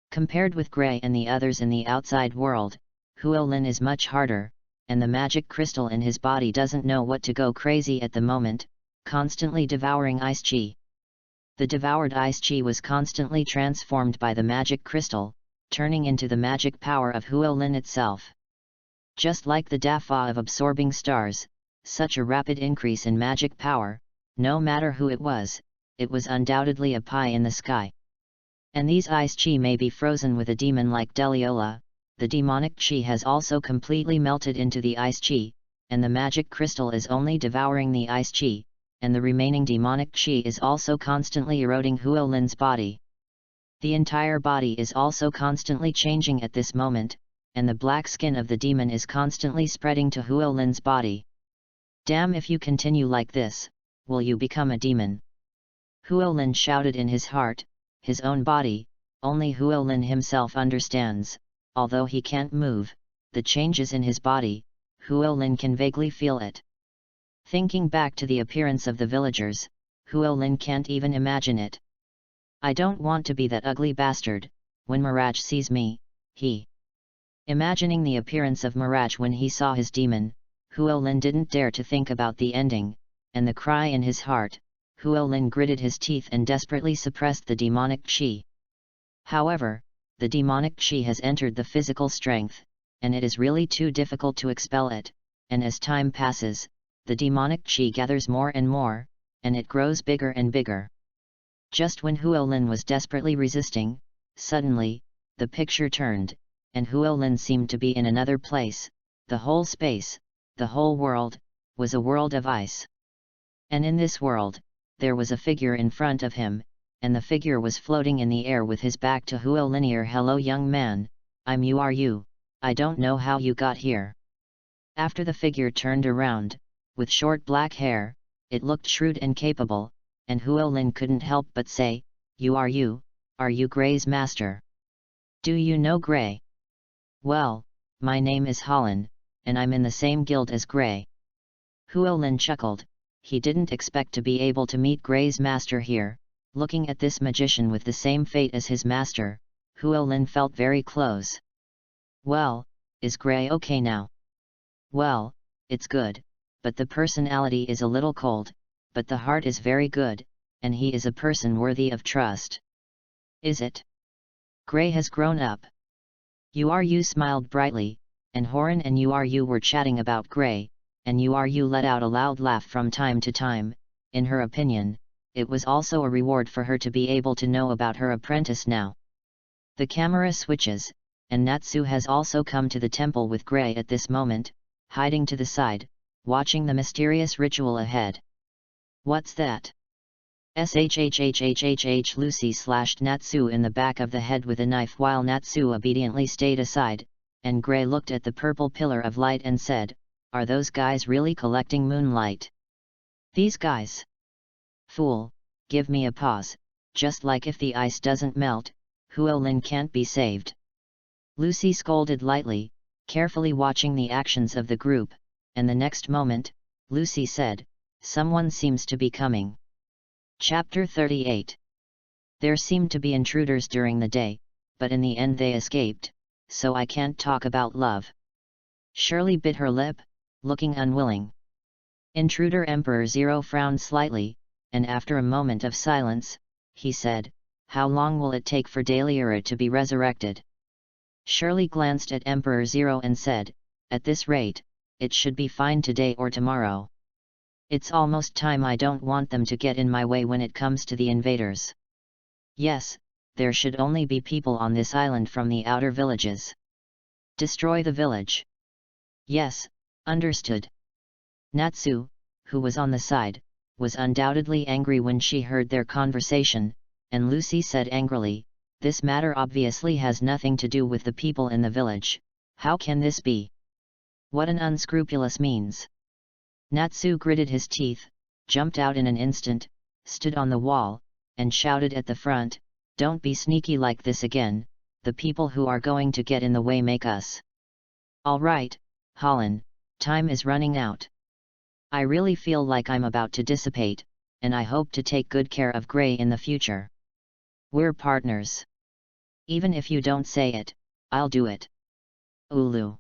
Compared with Gray and the others in the outside world, Huolin is much harder, and the magic crystal in his body doesn't know what to go crazy at the moment, constantly devouring ice chi. The devoured ice chi was constantly transformed by the magic crystal, turning into the magic power of Huolin itself. Just like the Dafa of absorbing stars, such a rapid increase in magic power, no matter who it was undoubtedly a pie in the sky. And these ice chi may be frozen with a demon like Deliola. The demonic chi has also completely melted into the ice chi, and the magic crystal is only devouring the ice chi, and the remaining demonic chi is also constantly eroding Huolin's body. The entire body is also constantly changing at this moment, and the black skin of the demon is constantly spreading to Huolin's body. "Damn, if you continue like this, will you become a demon?" Huolin shouted in his heart. His own body, only Huolin himself understands. Although he can't move, the changes in his body, Huolin can vaguely feel it. Thinking back to the appearance of the villagers, Huolin can't even imagine it. "I don't want to be that ugly bastard, when Mirage sees me," he. Imagining the appearance of Mirage when he saw his demon, Huolin didn't dare to think about the ending, and the cry in his heart. Huolin gritted his teeth and desperately suppressed the demonic chi. However, the demonic chi has entered the physical strength, and it is really too difficult to expel it, and as time passes, the demonic chi gathers more and more, and it grows bigger and bigger. Just when Huolin was desperately resisting, suddenly, the picture turned, and Huolin seemed to be in another place. The whole space, the whole world, was a world of ice. And in this world, there was a figure in front of him, and the figure was floating in the air with his back to Huolin. "Hello young man, I'm you. Are you? I don't know how you got here." After the figure turned around, with short black hair, it looked shrewd and capable, and Huolin couldn't help but say, "You are you? Are you Gray's master? Do you know Gray?" "Well, my name is Holland, and I'm in the same guild as Gray." Huolin chuckled. He didn't expect to be able to meet Gray's master here. Looking at this magician with the same fate as his master, Huolin felt very close. "Well, is Gray okay now?" "Well, it's good, but the personality is a little cold, but the heart is very good, and he is a person worthy of trust." "Is it? Gray has grown up?" You smiled brightly, and Horan and you were chatting about Gray, and you let out a loud laugh from time to time. In her opinion, it was also a reward for her to be able to know about her apprentice now. The camera switches, and Natsu has also come to the temple with Gray at this moment, hiding to the side, watching the mysterious ritual ahead. "What's that?" Lucy slashed Natsu in the back of the head with a knife while Natsu obediently stayed aside, and Gray looked at the purple pillar of light and said, "Are those guys really collecting moonlight?" "These guys? Fool, give me a pause, just like if the ice doesn't melt, Huolin can't be saved." Lucy scolded lightly, carefully watching the actions of the group, and the next moment, Lucy said, "Someone seems to be coming." Chapter 38. There seemed to be intruders during the day, but in the end they escaped, so I can't talk about love. Shirley bit her lip, looking unwilling. Intruder Emperor Zero frowned slightly, and after a moment of silence, he said, "How long will it take for Daliara to be resurrected?" Shirley glanced at Emperor Zero and said, "At this rate, it should be fine today or tomorrow. It's almost time. I don't want them to get in my way when it comes to the invaders." "Yes, there should only be people on this island from the outer villages. Destroy the village." "Yes, understood." Natsu, who was on the side, was undoubtedly angry when she heard their conversation, and Lucy said angrily, "This matter obviously has nothing to do with the people in the village. How can this be? What an unscrupulous means!" Natsu gritted his teeth, jumped out in an instant, stood on the wall, and shouted at the front, "Don't be sneaky like this again, the people who are going to get in the way make us." "All right, Holland, time is running out. I really feel like I'm about to dissipate, and I hope to take good care of Gray in the future. We're partners. Even if you don't say it, I'll do it." "Ulu.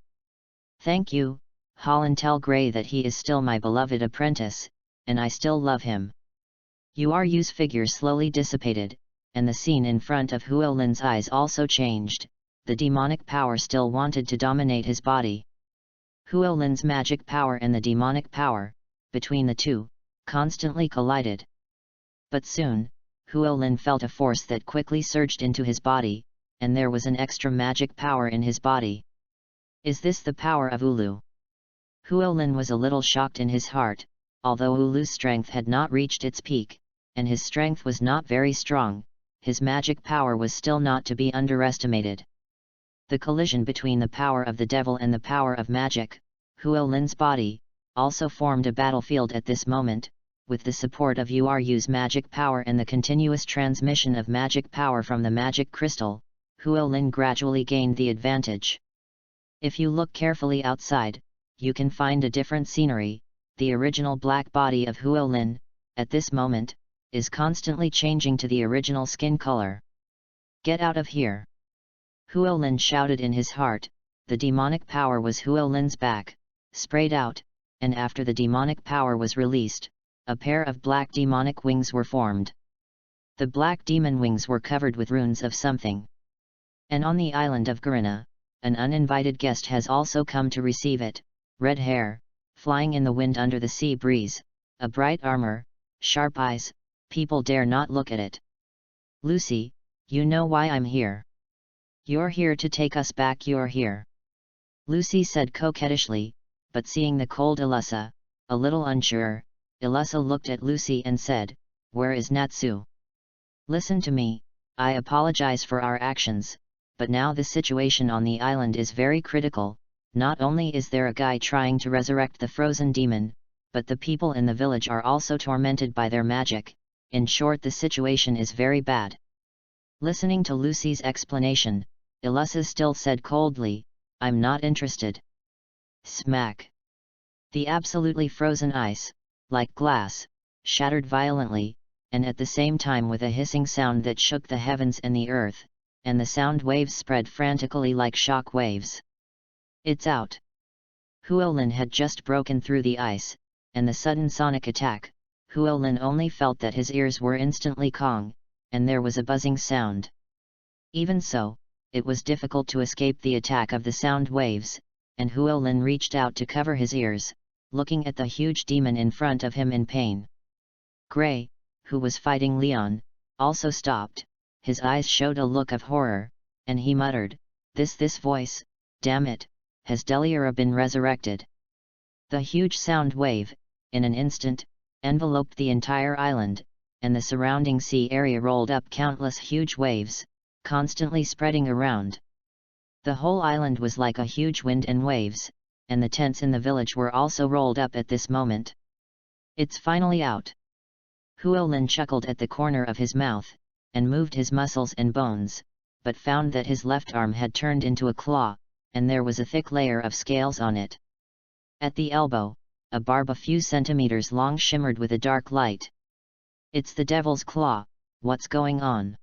Thank you, Holland. Tell Gray that he is still my beloved apprentice, and I still love him." Yu's figure slowly dissipated, and the scene in front of Huolin's eyes also changed. The demonic power still wanted to dominate his body. Huolin's magic power and the demonic power, between the two, constantly collided. But soon, Huolin felt a force that quickly surged into his body, and there was an extra magic power in his body. "Is this the power of Ulu?" Huolin was a little shocked in his heart, although Ulu's strength had not reached its peak, and his strength was not very strong, his magic power was still not to be underestimated. The collision between the power of the devil and the power of magic, Huolin's body, also formed a battlefield at this moment. With the support of Yu's magic power and the continuous transmission of magic power from the magic crystal, Huolin gradually gained the advantage. If you look carefully outside, you can find a different scenery. The original black body of Huolin, at this moment, is constantly changing to the original skin color. "Get out of here!" Huolin shouted in his heart. The demonic power was Huolin's back, sprayed out, and after the demonic power was released, a pair of black demonic wings were formed. The black demon wings were covered with runes of something. And on the island of Garina, an uninvited guest has also come to receive it. Red hair, flying in the wind under the sea breeze, a bright armor, sharp eyes, people dare not look at it. Lucy, you know why I'm here. You're here to take us back, you're here. Lucy said coquettishly, but seeing the cold Ilusa, a little unsure, Ilusa looked at Lucy and said, "Where is Natsu? Listen to me, I apologize for our actions, but now the situation on the island is very critical. Not only is there a guy trying to resurrect the frozen demon, but the people in the village are also tormented by their magic. In short, the situation is very bad." Listening to Lucy's explanation, Ilusa still said coldly, "I'm not interested." Smack! The absolutely frozen ice, like glass, shattered violently, and at the same time with a hissing sound that shook the heavens and the earth, and the sound waves spread frantically like shock waves. "It's out!" Huolin had just broken through the ice, and the sudden sonic attack, Huolin only felt that his ears were instantly Kong, and there was a buzzing sound. Even so, it was difficult to escape the attack of the sound waves, and Huolin reached out to cover his ears, looking at the huge demon in front of him in pain. Gray, who was fighting Leon, also stopped. His eyes showed a look of horror, and he muttered, This voice, damn it, has Deliura been resurrected?" The huge sound wave, in an instant, enveloped the entire island, and the surrounding sea area rolled up countless huge waves, constantly spreading around. The whole island was like a huge wind and waves, and the tents in the village were also rolled up at this moment. "It's finally out." Huolin chuckled at the corner of his mouth, and moved his muscles and bones, but found that his left arm had turned into a claw, and there was a thick layer of scales on it. At the elbow, a barb a few centimeters long shimmered with a dark light. "It's the devil's claw, what's going on?"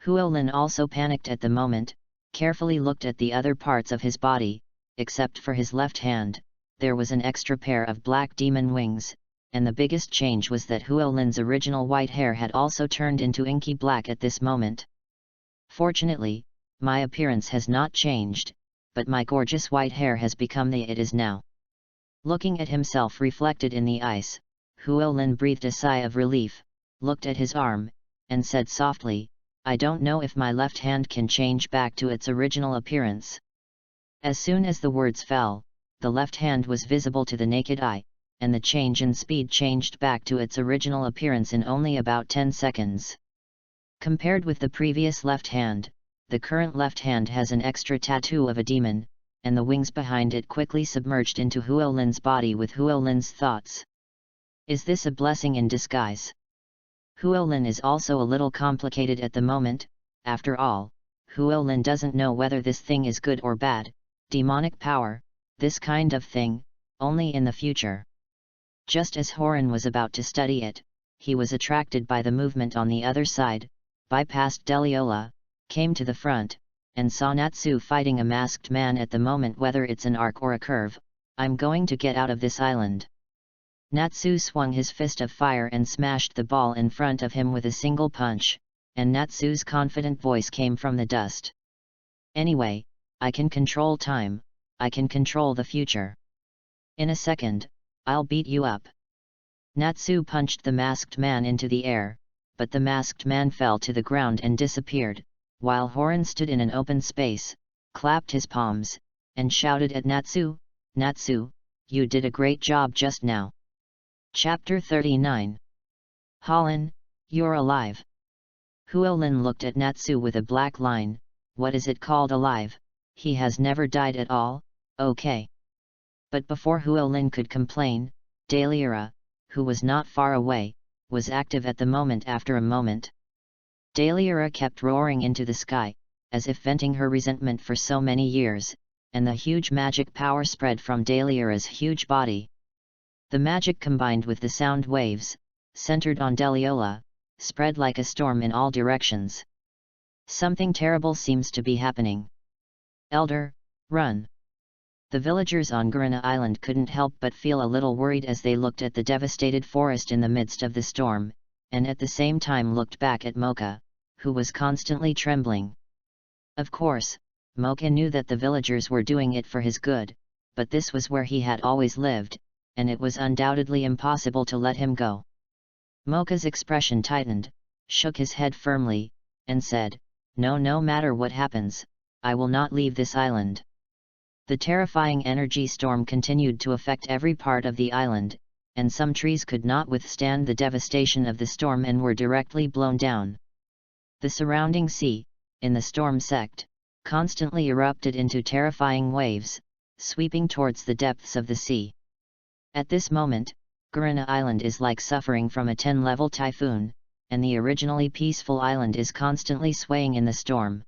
Huolin also panicked at the moment, carefully looked at the other parts of his body. Except for his left hand, there was an extra pair of black demon wings, and the biggest change was that Huolin's original white hair had also turned into inky black at this moment. "Fortunately, my appearance has not changed, but my gorgeous white hair has become the it is now." Looking at himself reflected in the ice, Huolin breathed a sigh of relief, looked at his arm, and said softly, "I don't know if my left hand can change back to its original appearance." As soon as the words fell, the left hand was visible to the naked eye, and the change in speed changed back to its original appearance in only about 10 seconds. Compared with the previous left hand, the current left hand has an extra tattoo of a demon, and the wings behind it quickly submerged into Huolin's body with Huolin's thoughts. Is this a blessing in disguise? Huolin is also a little complicated at the moment. After all, Huolin doesn't know whether this thing is good or bad, demonic power, this kind of thing, only in the future. Just as Horan was about to study it, he was attracted by the movement on the other side, bypassed Deliola, came to the front, and saw Natsu fighting a masked man at the moment. "Whether it's an arc or a curve, I'm going to get out of this island." Natsu swung his fist of fire and smashed the ball in front of him with a single punch, and Natsu's confident voice came from the dust. "Anyway, I can control time, I can control the future. In a second, I'll beat you up." Natsu punched the masked man into the air, but the masked man fell to the ground and disappeared, while Horan stood in an open space, clapped his palms, and shouted at Natsu, "Natsu, you did a great job just now." Chapter 39. "Holland, you're alive." Huolin looked at Natsu with a black line. "What is it called alive? He has never died at all, okay." But before Huolin could complain, Deliura, who was not far away, was active at the moment. After a moment, Deliura kept roaring into the sky, as if venting her resentment for so many years, and the huge magic power spread from Deliura's huge body. The magic combined with the sound waves, centered on Deliola, spread like a storm in all directions. "Something terrible seems to be happening. Elder, run!" The villagers on Gurina Island couldn't help but feel a little worried as they looked at the devastated forest in the midst of the storm, and at the same time looked back at Mocha, who was constantly trembling. Of course, Mocha knew that the villagers were doing it for his good, but this was where he had always lived, and it was undoubtedly impossible to let him go. Mocha's expression tightened, shook his head firmly, and said, "No, no matter what happens, I will not leave this island." The terrifying energy storm continued to affect every part of the island, and some trees could not withstand the devastation of the storm and were directly blown down. The surrounding sea, in the storm sect, constantly erupted into terrifying waves, sweeping towards the depths of the sea. At this moment, Gurina Island is like suffering from a 10-level typhoon, and the originally peaceful island is constantly swaying in the storm.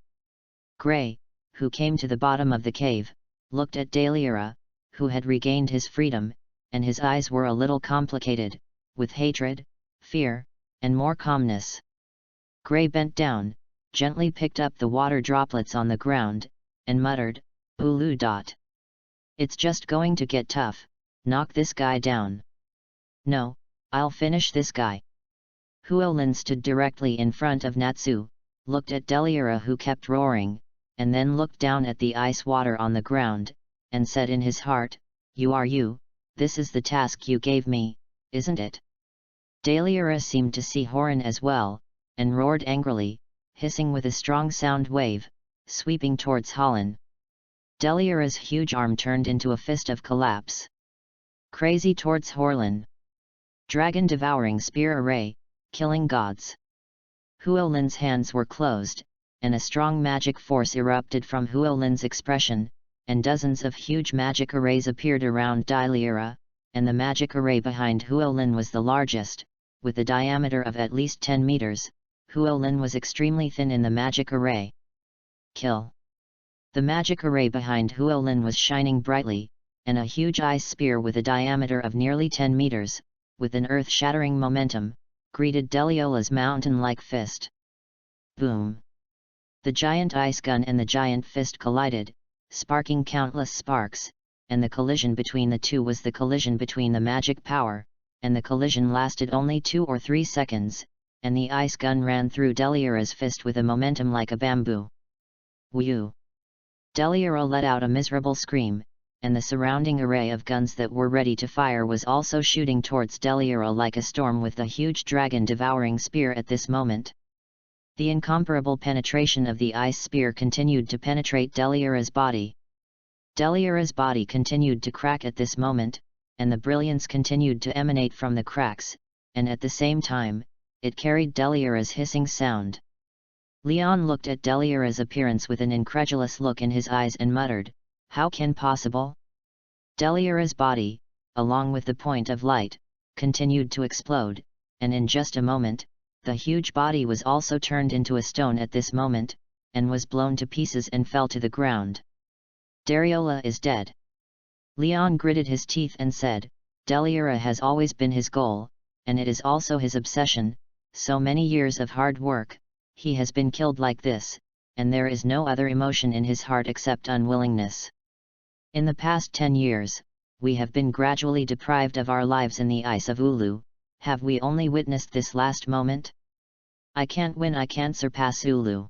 Gray, who came to the bottom of the cave, looked at Daliara, who had regained his freedom, and his eyes were a little complicated, with hatred, fear, and more calmness. Gray bent down, gently picked up the water droplets on the ground, and muttered, "Ulu. It's just going to get tough, knock this guy down." "No, I'll finish this guy." Huolin stood directly in front of Natsu, looked at Daliara who kept roaring, and then looked down at the ice water on the ground, and said in his heart, you, this is the task you gave me, isn't it?" Daliara seemed to see Horan as well, and roared angrily, hissing with a strong sound wave, sweeping towards Holland. Daliara's huge arm turned into a fist of collapse. Crazy towards Horlin. Dragon devouring spear array, killing gods. Huolin's hands were closed, and a strong magic force erupted from Huolin's expression, and dozens of huge magic arrays appeared around Daliara, and the magic array behind Huolin was the largest, with a diameter of at least 10 meters. Huolin was extremely thin in the magic array. Kill. The magic array behind Huolin was shining brightly, and a huge ice spear with a diameter of nearly 10 meters, with an earth-shattering momentum, greeted Deliola's mountain-like fist. Boom! The giant ice gun and the giant fist collided, sparking countless sparks, and the collision between the two was the collision between the magic power, and the collision lasted only 2 or 3 seconds, and the ice gun ran through Deliara's fist with a momentum like a bamboo. Whew! Deliara let out a miserable scream, and the surrounding array of guns that were ready to fire was also shooting towards Deliara like a storm with the huge dragon devouring spear at this moment. The incomparable penetration of the ice spear continued to penetrate Deliara's body. Deliara's body continued to crack at this moment, and the brilliance continued to emanate from the cracks, and at the same time, it carried Deliara's hissing sound. Leon looked at Deliara's appearance with an incredulous look in his eyes and muttered, "How can possible?" Deliara's body, along with the point of light, continued to explode, and in just a moment, the huge body was also turned into a stone at this moment, and was blown to pieces and fell to the ground. Dariola is dead. Leon gritted his teeth and said, Deliara has always been his goal, and it is also his obsession. So many years of hard work, he has been killed like this, and there is no other emotion in his heart except unwillingness. In the past 10 years, we have been gradually deprived of our lives in the ice of Ulu. Have we only witnessed this last moment? I can't win, I can't surpass Ulu.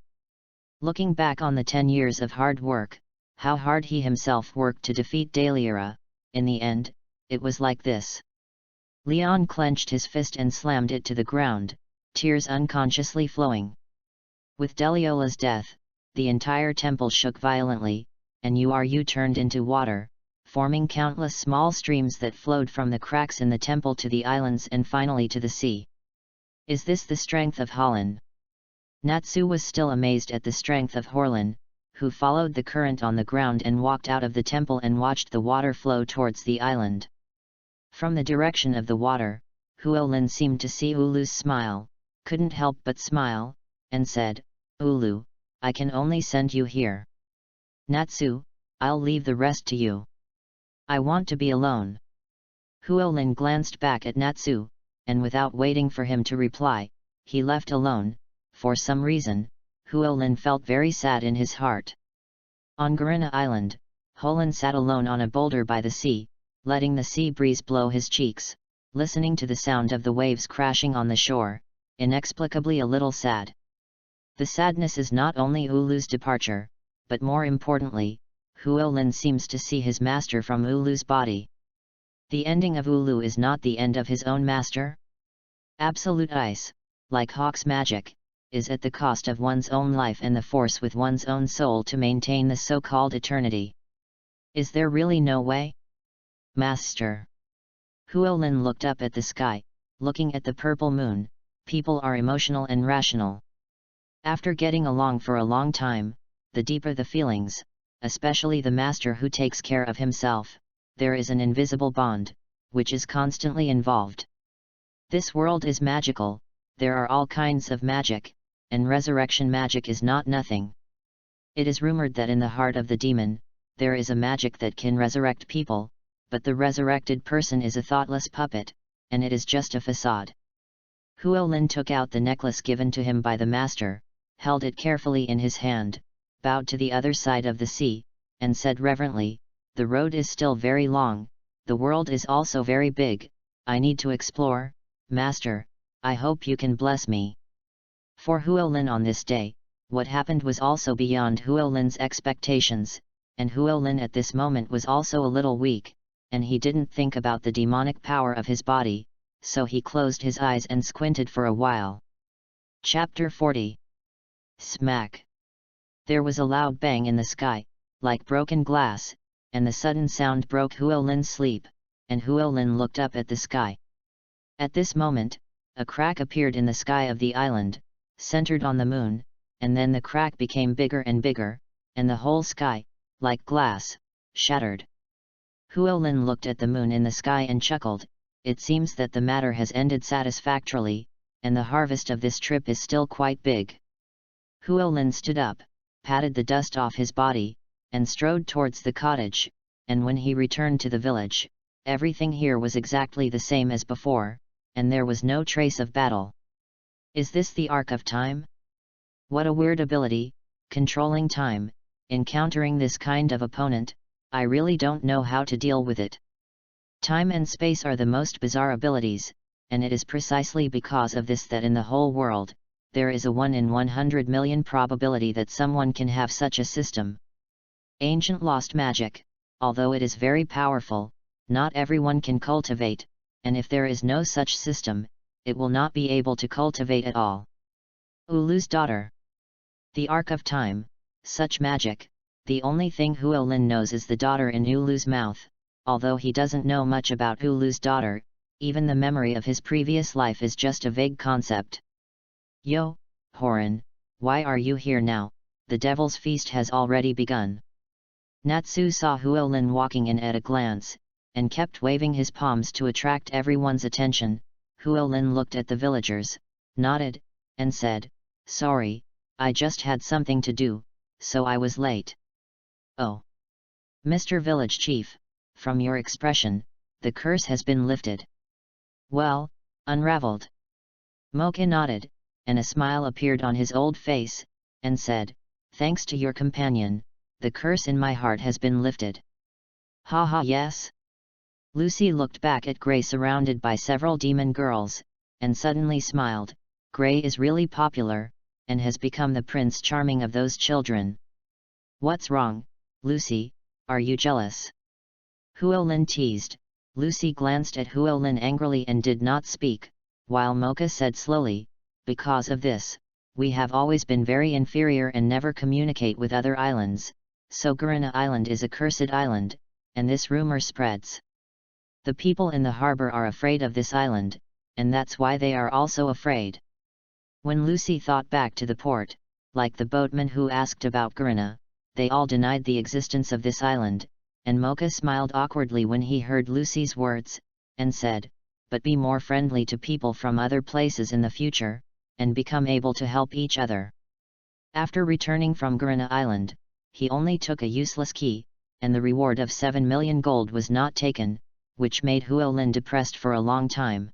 Looking back on the 10 years of hard work, how hard he himself worked to defeat Daliara, in the end, it was like this. Leon clenched his fist and slammed it to the ground, tears unconsciously flowing. With Deliola's death, the entire temple shook violently, and Uru turned into water, forming countless small streams that flowed from the cracks in the temple to the islands and finally to the sea. Is this the strength of Holland? Natsu was still amazed at the strength of Horlin, who followed the current on the ground and walked out of the temple and watched the water flow towards the island. From the direction of the water, Huolin seemed to see Ulu's smile, couldn't help but smile, and said, Ulu, I can only send you here. Natsu, I'll leave the rest to you. I want to be alone. Huolin glanced back at Natsu, and without waiting for him to reply, he left alone. For some reason, Huolin felt very sad in his heart. On Gurina Island, Holin sat alone on a boulder by the sea, letting the sea breeze blow his cheeks, listening to the sound of the waves crashing on the shore, inexplicably a little sad. The sadness is not only Ulu's departure, but more importantly, Huolin seems to see his master from Ulu's body. The ending of Ulu is not the end of his own master? Absolute ice, like Hawk's magic, is at the cost of one's own life and the force with one's own soul to maintain the so-called eternity. Is there really no way? Master. Huolin looked up at the sky, looking at the purple moon. People are emotional and rational. After getting along for a long time, the deeper the feelings, especially the master who takes care of himself, there is an invisible bond, which is constantly involved. This world is magical, there are all kinds of magic, and resurrection magic is not nothing. It is rumored that in the heart of the demon, there is a magic that can resurrect people, but the resurrected person is a thoughtless puppet, and it is just a facade. Huolin took out the necklace given to him by the master, held it carefully in his hand, bowed to the other side of the sea, and said reverently, "The road is still very long, the world is also very big, I need to explore, Master, I hope you can bless me." For Huolin on this day, what happened was also beyond Huolin's expectations, and Huolin at this moment was also a little weak, and he didn't think about the demonic power of his body, so he closed his eyes and squinted for a while. Chapter 40. Smack! There was a loud bang in the sky, like broken glass, and the sudden sound broke Huolin's sleep, and Huolin looked up at the sky. At this moment, a crack appeared in the sky of the island, centered on the moon, and then the crack became bigger and bigger, and the whole sky, like glass, shattered. Huolin looked at the moon in the sky and chuckled. It seems that the matter has ended satisfactorily, and the harvest of this trip is still quite big. Huolin stood up, patted the dust off his body, and strode towards the cottage, and when he returned to the village, everything here was exactly the same as before, and there was no trace of battle. Is this the Arc of Time? What a weird ability, controlling time. Encountering this kind of opponent, I really don't know how to deal with it. Time and space are the most bizarre abilities, and it is precisely because of this that in the whole world, there is a 1 in 100 million probability that someone can have such a system. Ancient lost magic, although it is very powerful, not everyone can cultivate, and if there is no such system, it will not be able to cultivate at all. Ulu's daughter. The Arc of Time, such magic, the only thing Huolin knows is the daughter in Ulu's mouth. Although he doesn't know much about Ulu's daughter, even the memory of his previous life is just a vague concept. Yo, Horan, why are you here now? The devil's feast has already begun. Natsu saw Huolin walking in at a glance, and kept waving his palms to attract everyone's attention. Huolin looked at the villagers, nodded, and said, "Sorry, I just had something to do, so I was late." "Oh. Mr. Village Chief, from your expression, the curse has been lifted." "Well, unraveled." Mocha nodded, and a smile appeared on his old face, and said, "Thanks to your companion, the curse in my heart has been lifted." "Ha ha, yes?" Lucy looked back at Gray surrounded by several demon girls, and suddenly smiled. Gray is really popular, and has become the Prince Charming of those children. "What's wrong, Lucy, are you jealous?" Huolin teased. Lucy glanced at Huolin angrily and did not speak, while Mocha said slowly, "Because of this, we have always been very inferior and never communicate with other islands, so Garina Island is a cursed island, and this rumor spreads. The people in the harbor are afraid of this island, and that's why they are also afraid." When Lucy thought back to the port, like the boatman who asked about Garina, they all denied the existence of this island, and Mocha smiled awkwardly when he heard Lucy's words, and said, "But be more friendly to people from other places in the future, and become able to help each other." After returning from Garina Island, he only took a useless key, and the reward of 7 million gold was not taken, which made Huolin depressed for a long time.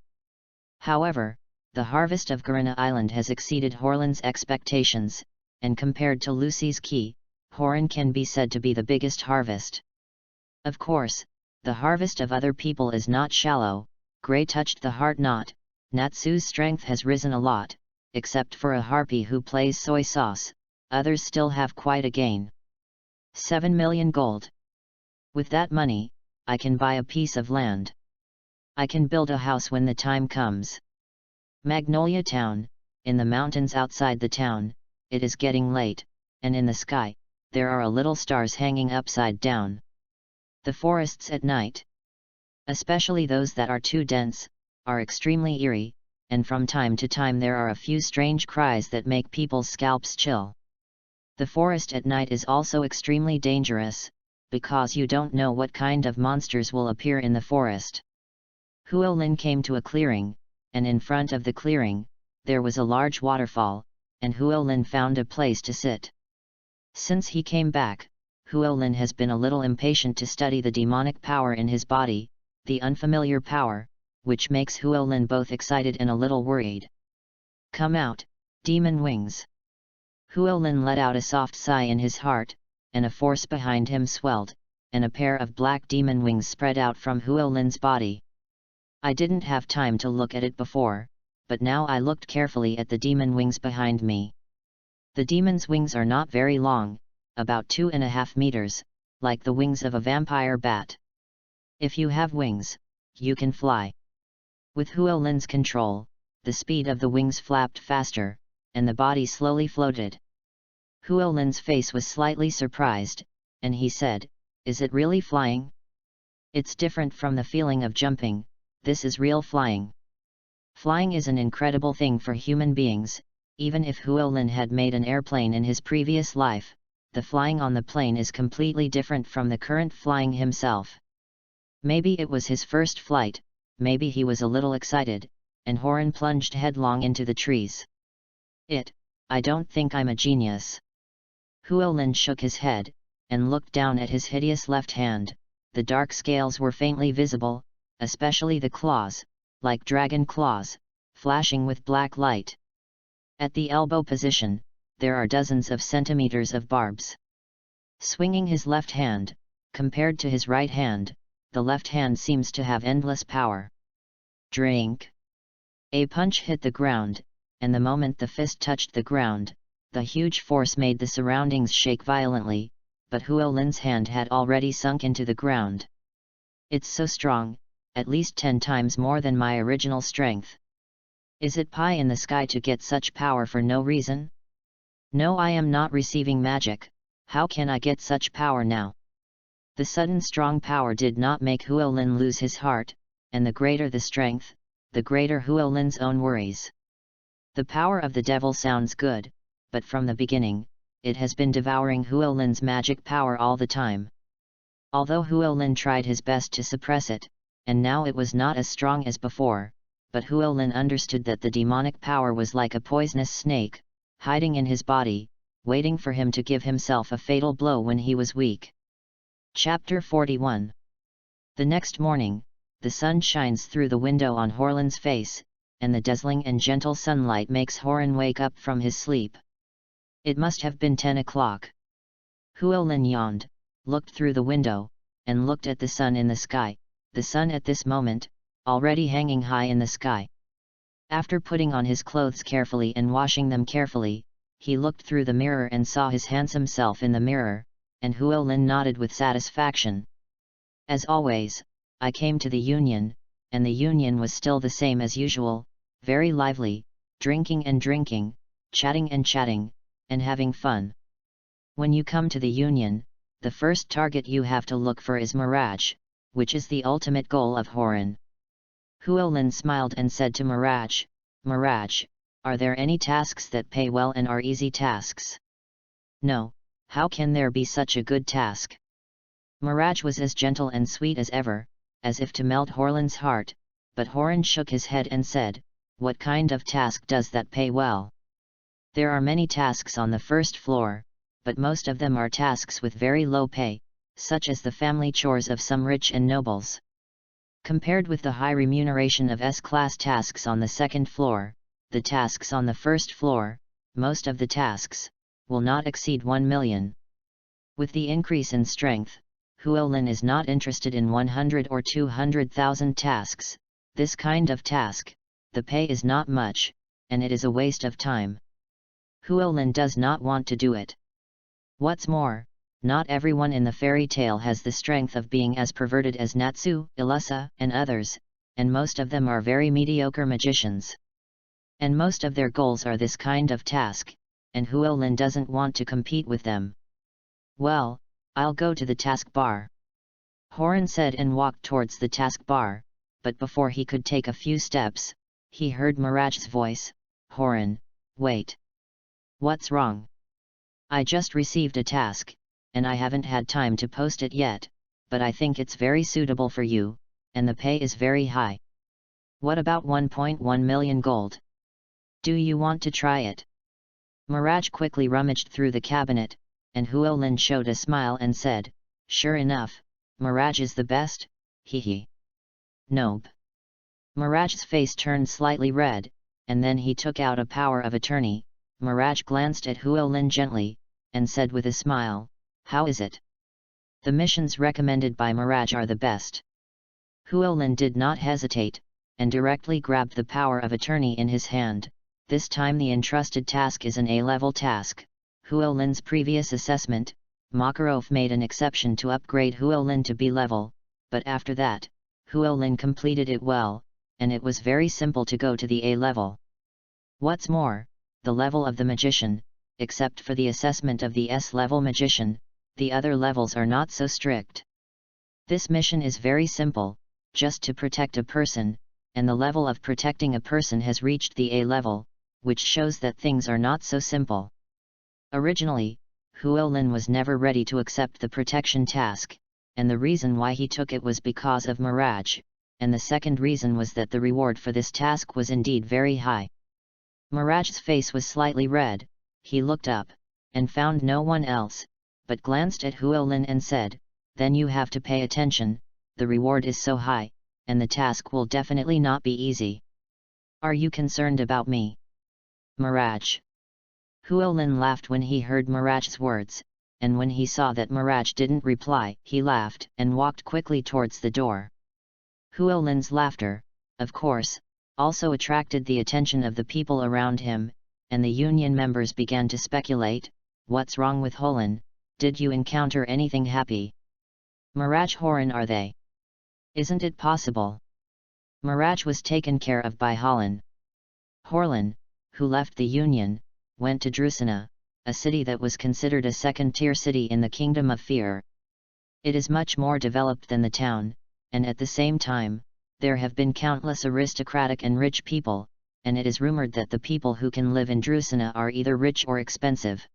However, the harvest of Garina Island has exceeded Horan's expectations, and compared to Lucy's key, Horan can be said to be the biggest harvest. Of course, the harvest of other people is not shallow. Gray touched the heart knot. Natsu's strength has risen a lot, except for a harpy who plays soy sauce, others still have quite a gain. 7 million gold. With that money, I can buy a piece of land. I can build a house when the time comes. Magnolia Town, in the mountains outside the town, it is getting late, and in the sky, there are little stars hanging upside down. The forests at night, especially those that are too dense, are extremely eerie, and from time to time there are a few strange cries that make people's scalps chill. The forest at night is also extremely dangerous, because you don't know what kind of monsters will appear in the forest. Huo Lin came to a clearing, and in front of the clearing, there was a large waterfall, and Huo Lin found a place to sit. Since he came back, Huo Lin has been a little impatient to study the demonic power in his body, the unfamiliar power, which makes Huo Lin both excited and a little worried. Come out, demon wings! Huo Lin let out a soft sigh in his heart, and a force behind him swelled, and a pair of black demon wings spread out from Huo Lin's body. I didn't have time to look at it before, but now I looked carefully at the demon wings behind me. The demon's wings are not very long, about 2.5 meters, like the wings of a vampire bat. If you have wings, you can fly. With Huo Lin's control, the speed of the wings flapped faster, and the body slowly floated. Huo Lin's face was slightly surprised, and he said, "Is it really flying? It's different from the feeling of jumping, this is real flying." Flying is an incredible thing for human beings. Even if Huo Lin had made an airplane in his previous life, the flying on the plane is completely different from the current flying himself. Maybe it was his first flight, maybe he was a little excited, and Horan plunged headlong into the trees. I don't think I'm a genius. Huo Lin shook his head, and looked down at his hideous left hand. The dark scales were faintly visible, especially the claws, like dragon claws, flashing with black light. At the elbow position, there are dozens of centimeters of barbs. Swinging his left hand, compared to his right hand, the left hand seems to have endless power. Drink! A punch hit the ground, and the moment the fist touched the ground, the huge force made the surroundings shake violently, but Huo Lin's hand had already sunk into the ground. It's so strong, at least 10 times more than my original strength. Is it pie in the sky to get such power for no reason? No, I am not receiving magic, how can I get such power now? The sudden strong power did not make Huo Lin lose his heart, and the greater the strength, the greater Huo Lin's own worries. The power of the devil sounds good, but from the beginning, it has been devouring Huo Lin's magic power all the time. Although Huo Lin tried his best to suppress it, and now it was not as strong as before, but Huo Lin understood that the demonic power was like a poisonous snake, hiding in his body, waiting for him to give himself a fatal blow when he was weak. Chapter 41. The next morning, the sun shines through the window on Horan's face, and the dazzling and gentle sunlight makes Horan wake up from his sleep. It must have been 10 o'clock. Huo Lin yawned, looked through the window, and looked at the sun in the sky, the sun at this moment, already hanging high in the sky. After putting on his clothes carefully and washing them carefully, he looked through the mirror and saw his handsome self in the mirror, and Huo Lin nodded with satisfaction. As always, I came to the union, and the union was still the same as usual, very lively, drinking and drinking, chatting and chatting, and having fun. When you come to the union, the first target you have to look for is Mirage, which is the ultimate goal of Horan. Huo Lin smiled and said to Mirage, "Mirage, are there any tasks that pay well and are easy tasks?" "No, how can there be such a good task?" Mirage was as gentle and sweet as ever, as if to melt Horan's heart, but Horan shook his head and said, "What kind of task does that pay well?" "There are many tasks on the first floor, but most of them are tasks with very low pay, such as the family chores of some rich and nobles. Compared with the high remuneration of S-class tasks on the second floor, the tasks on the first floor, most of the tasks, will not exceed 1 million. With the increase in strength, Huo Lin is not interested in 100 or 200,000 tasks. This kind of task, the pay is not much, and it is a waste of time. Huo Lin does not want to do it. What's more, not everyone in the fairy tale has the strength of being as perverted as Natsu, Ilusa, and others, and most of them are very mediocre magicians. And most of their goals are this kind of task, and Huolin doesn't want to compete with them. Well, I'll go to the taskbar. Horan said and walked towards the taskbar, but before he could take a few steps, he heard Miraj's voice. Horan, wait. What's wrong? I just received a task, and I haven't had time to post it yet, but I think it's very suitable for you, and the pay is very high. What about 1.1 million gold? Do you want to try it? Miraj quickly rummaged through the cabinet, and Huolin showed a smile and said, sure enough, Miraj is the best, hee. Nope. Miraj's face turned slightly red, and then he took out a power of attorney. Miraj glanced at Huolin gently, and said with a smile, how is it? The missions recommended by Miraj are the best. Huolin did not hesitate, and directly grabbed the power of attorney in his hand. This time the entrusted task is an A-level task. Huolin's previous assessment, Makarov made an exception to upgrade Huolin to B-level, but after that, Huolin completed it well, and it was very simple to go to the A-level. What's more, the level of the magician, except for the assessment of the S-level magician, the other levels are not so strict. This mission is very simple, just to protect a person, and the level of protecting a person has reached the A-level, which shows that things are not so simple. Originally, Huolin was never ready to accept the protection task, and the reason why he took it was because of Miraj, and the second reason was that the reward for this task was indeed very high. Miraj's face was slightly red. He looked up, and found no one else, but glanced at Huolin and said, then you have to pay attention, the reward is so high, and the task will definitely not be easy. Are you concerned about me? Miraj. Huolin laughed when he heard Miraj's words, and when he saw that Miraj didn't reply, he laughed and walked quickly towards the door. Huolin's laughter, of course, also attracted the attention of the people around him, and the union members began to speculate, what's wrong with Huolin, did you encounter anything happy? Miraj Horan are they? Isn't it possible? Miraj was taken care of by Huolin. Horan, who left the Union, went to Drusina, a city that was considered a second-tier city in the Kingdom of Fear. It is much more developed than the town, and at the same time, there have been countless aristocratic and rich people, and it is rumored that the people who can live in Drusina are either rich or expensive.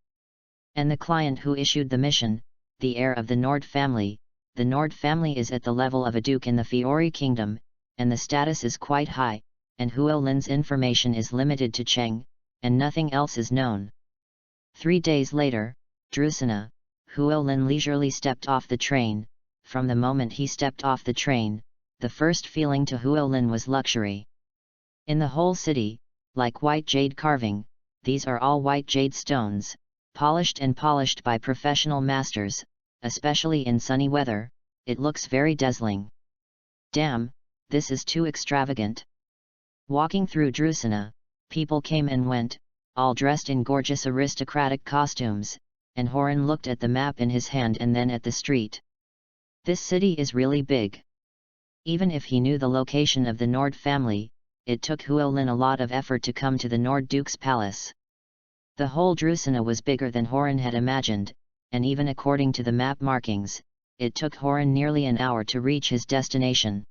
And the client who issued the mission, the heir of the Nord family, the Nord family is at the level of a duke in the Fiori Kingdom, and the status is quite high, and Huolin's information is limited to Cheng, and nothing else is known. 3 days later, Drusina, Huolin leisurely stepped off the train. From the moment he stepped off the train, the first feeling to Huolin was luxury. In the whole city, like white jade carving, these are all white jade stones, polished and polished by professional masters, especially in sunny weather, it looks very dazzling. Damn, this is too extravagant. Walking through Drusina, people came and went, all dressed in gorgeous aristocratic costumes, and Horan looked at the map in his hand and then at the street. This city is really big. Even if he knew the location of the Nord family, it took Huolin a lot of effort to come to the Nord Duke's palace. The whole Drusina was bigger than Horan had imagined, and even according to the map markings, it took Horan nearly an hour to reach his destination.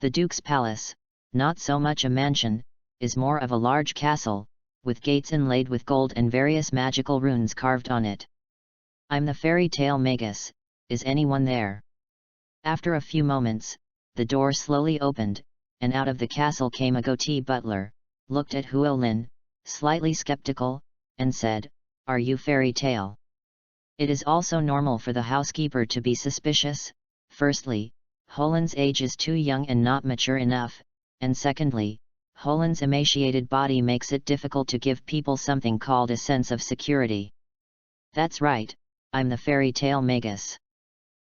The Duke's palace, not so much a mansion, is more of a large castle, with gates inlaid with gold and various magical runes carved on it. I'm the fairy tale Magus, is anyone there? After a few moments, the door slowly opened, and out of the castle came a goatee butler, looked at Huolin, slightly skeptical, and said, are you fairy tale? It is also normal for the housekeeper to be suspicious. Firstly, Huolin's age is too young and not mature enough, and secondly, Huolin's emaciated body makes it difficult to give people something called a sense of security. That's right, I'm the fairy tale Magus.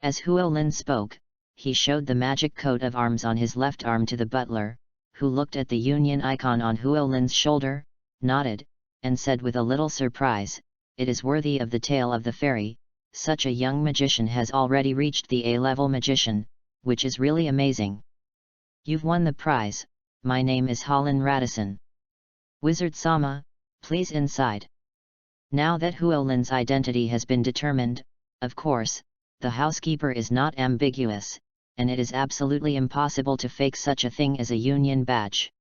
As Huolin spoke, he showed the magic coat of arms on his left arm to the butler, who looked at the Union icon on Huolin's shoulder, nodded, and said with a little surprise, it is worthy of the tale of the fairy, such a young magician has already reached the A-level magician, which is really amazing. You've won the prize. My name is Holland Radisson. Wizard-sama, please inside. Now that Huolin's identity has been determined, of course, the housekeeper is not ambiguous, and it is absolutely impossible to fake such a thing as a union badge.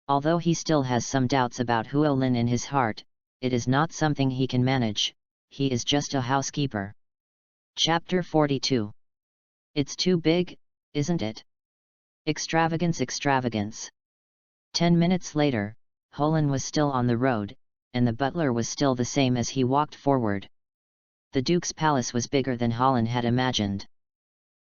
Although he still has some doubts about Huolin in his heart, it is not something he can manage. He is just a housekeeper. Chapter 42. It's too big, isn't it? Extravagance, extravagance. 10 minutes later, Huolin was still on the road, and the butler was still the same as he walked forward. The Duke's palace was bigger than Huolin had imagined.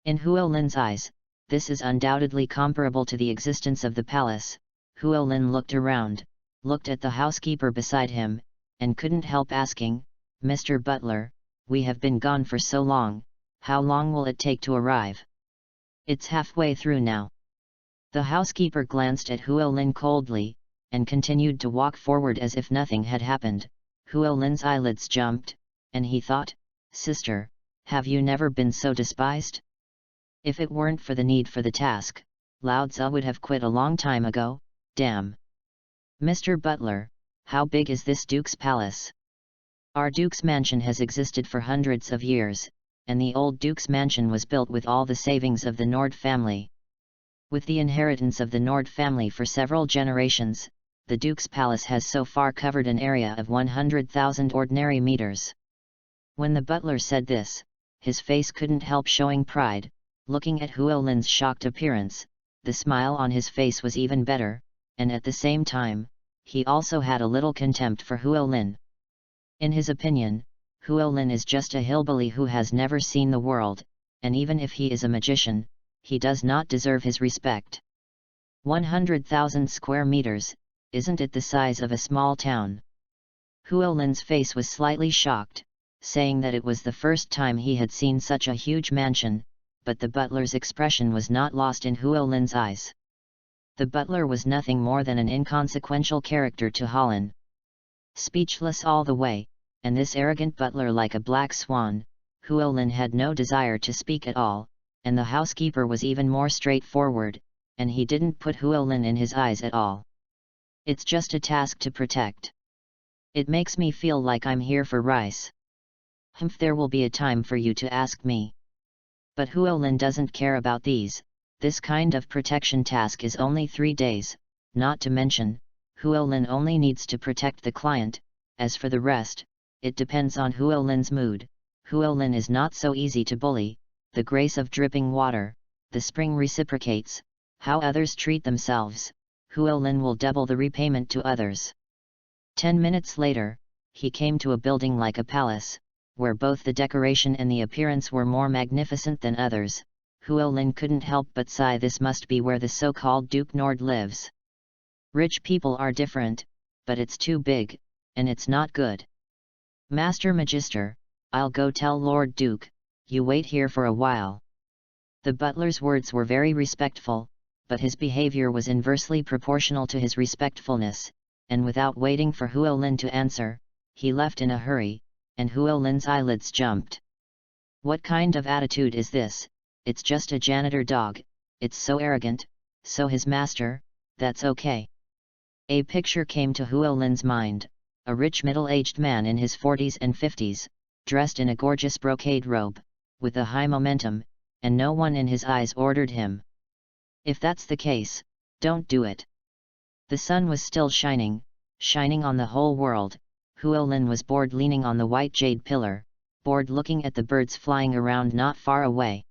In Huolin's eyes, this is undoubtedly comparable to the existence of the palace. Huolin looked around, looked at the housekeeper beside him, and couldn't help asking, "Mr. Butler, we have been gone for so long, how long will it take to arrive?" "It's halfway through now." The housekeeper glanced at Huolin coldly, and continued to walk forward as if nothing had happened. Huolin's eyelids jumped, and he thought, "Sister, have you never been so despised? If it weren't for the need for the task, Lao Tzu would have quit a long time ago, damn." "Mr. Butler, how big is this Duke's palace?" "Our Duke's mansion has existed for hundreds of years, and the old Duke's mansion was built with all the savings of the Nord family. With the inheritance of the Nord family for several generations, the Duke's palace has so far covered an area of 100,000 ordinary meters." When the butler said this, his face couldn't help showing pride. Looking at Huolin's shocked appearance, the smile on his face was even better, and at the same time, he also had a little contempt for Huolin. In his opinion, Huolin is just a hillbilly who has never seen the world, and even if he is a magician, he does not deserve his respect. 100,000 square meters, isn't it the size of a small town? Huolin's face was slightly shocked, saying that it was the first time he had seen such a huge mansion, but the butler's expression was not lost in Huolin's eyes. The butler was nothing more than an inconsequential character to Huolin. Speechless all the way, and this arrogant butler like a black swan, Huolin had no desire to speak at all, and the housekeeper was even more straightforward, and he didn't put Huolin in his eyes at all. "It's just a task to protect. It makes me feel like I'm here for rice. There will be a time for you to ask me." But Huolin doesn't care about these. This kind of protection task is only 3 days, not to mention, Huolin only needs to protect the client. As for the rest, it depends on Huolin's mood. Huolin is not so easy to bully. The grace of dripping water, the spring reciprocates. How others treat themselves, Huolin will double the repayment to others. 10 minutes later, he came to a building like a palace, where both the decoration and the appearance were more magnificent than others. Huolin couldn't help but sigh, this must be where the so-called Duke Nord lives. Rich people are different, but it's too big, and it's not good. "Master Magister, I'll go tell Lord Duke, you wait here for a while." The butler's words were very respectful, but his behavior was inversely proportional to his respectfulness, and without waiting for Huolin to answer, he left in a hurry, and Huolin's eyelids jumped. What kind of attitude is this? It's just a janitor dog. It's so arrogant. So his master, that's okay. A picture came to Huolin's mind, a rich middle-aged man in his 40s and 50s, dressed in a gorgeous brocade robe, with a high momentum, and no one in his eyes ordered him. If that's the case, don't do it. The sun was still shining on the whole world. Huolin was bored leaning on the white jade pillar, bored looking at the birds flying around not far away.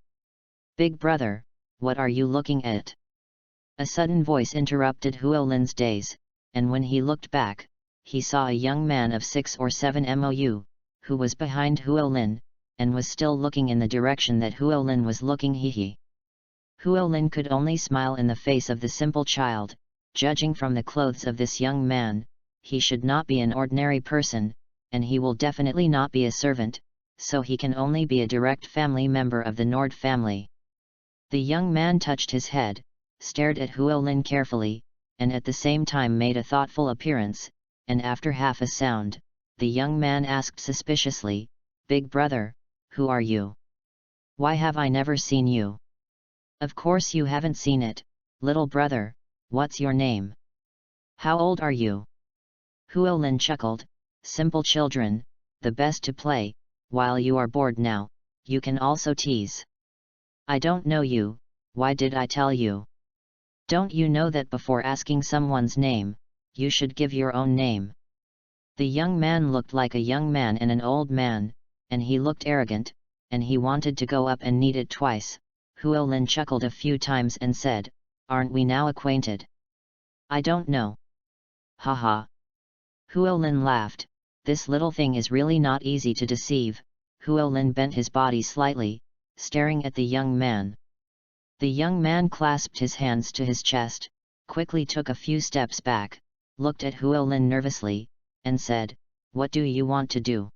"Big brother, what are you looking at?" A sudden voice interrupted Huolin's daze, and when he looked back, he saw a young man of 6 or 7 mou, who was behind Huolin, and was still looking in the direction that Huolin was looking. Huolin could only smile in the face of the simple child. Judging from the clothes of this young man, he should not be an ordinary person, and he will definitely not be a servant, so he can only be a direct family member of the Nord family. The young man touched his head, stared at Huolin carefully, and at the same time made a thoughtful appearance, and after half a sound, the young man asked suspiciously, "Big brother, who are you? Why have I never seen you?" "Of course you haven't seen it, "Little brother, what's your name? How old are you?" Huolin chuckled, "Simple children, the best to play, while you are bored now, you can also tease. I don't know you, why did I tell you? Don't you know that before asking someone's name, you should give your own name?" The young man looked like a young man and an old man, and he looked arrogant, and he wanted to go up and knead it twice. Huolin chuckled a few times and said, "Aren't we now acquainted?" "I don't know." "Ha ha." Huolin laughed, "This little thing is really not easy to deceive." Huolin bent his body slightly, staring at the young man. The young man clasped his hands to his chest, quickly took a few steps back, looked at Huolin nervously, and said, "What do you want to do?"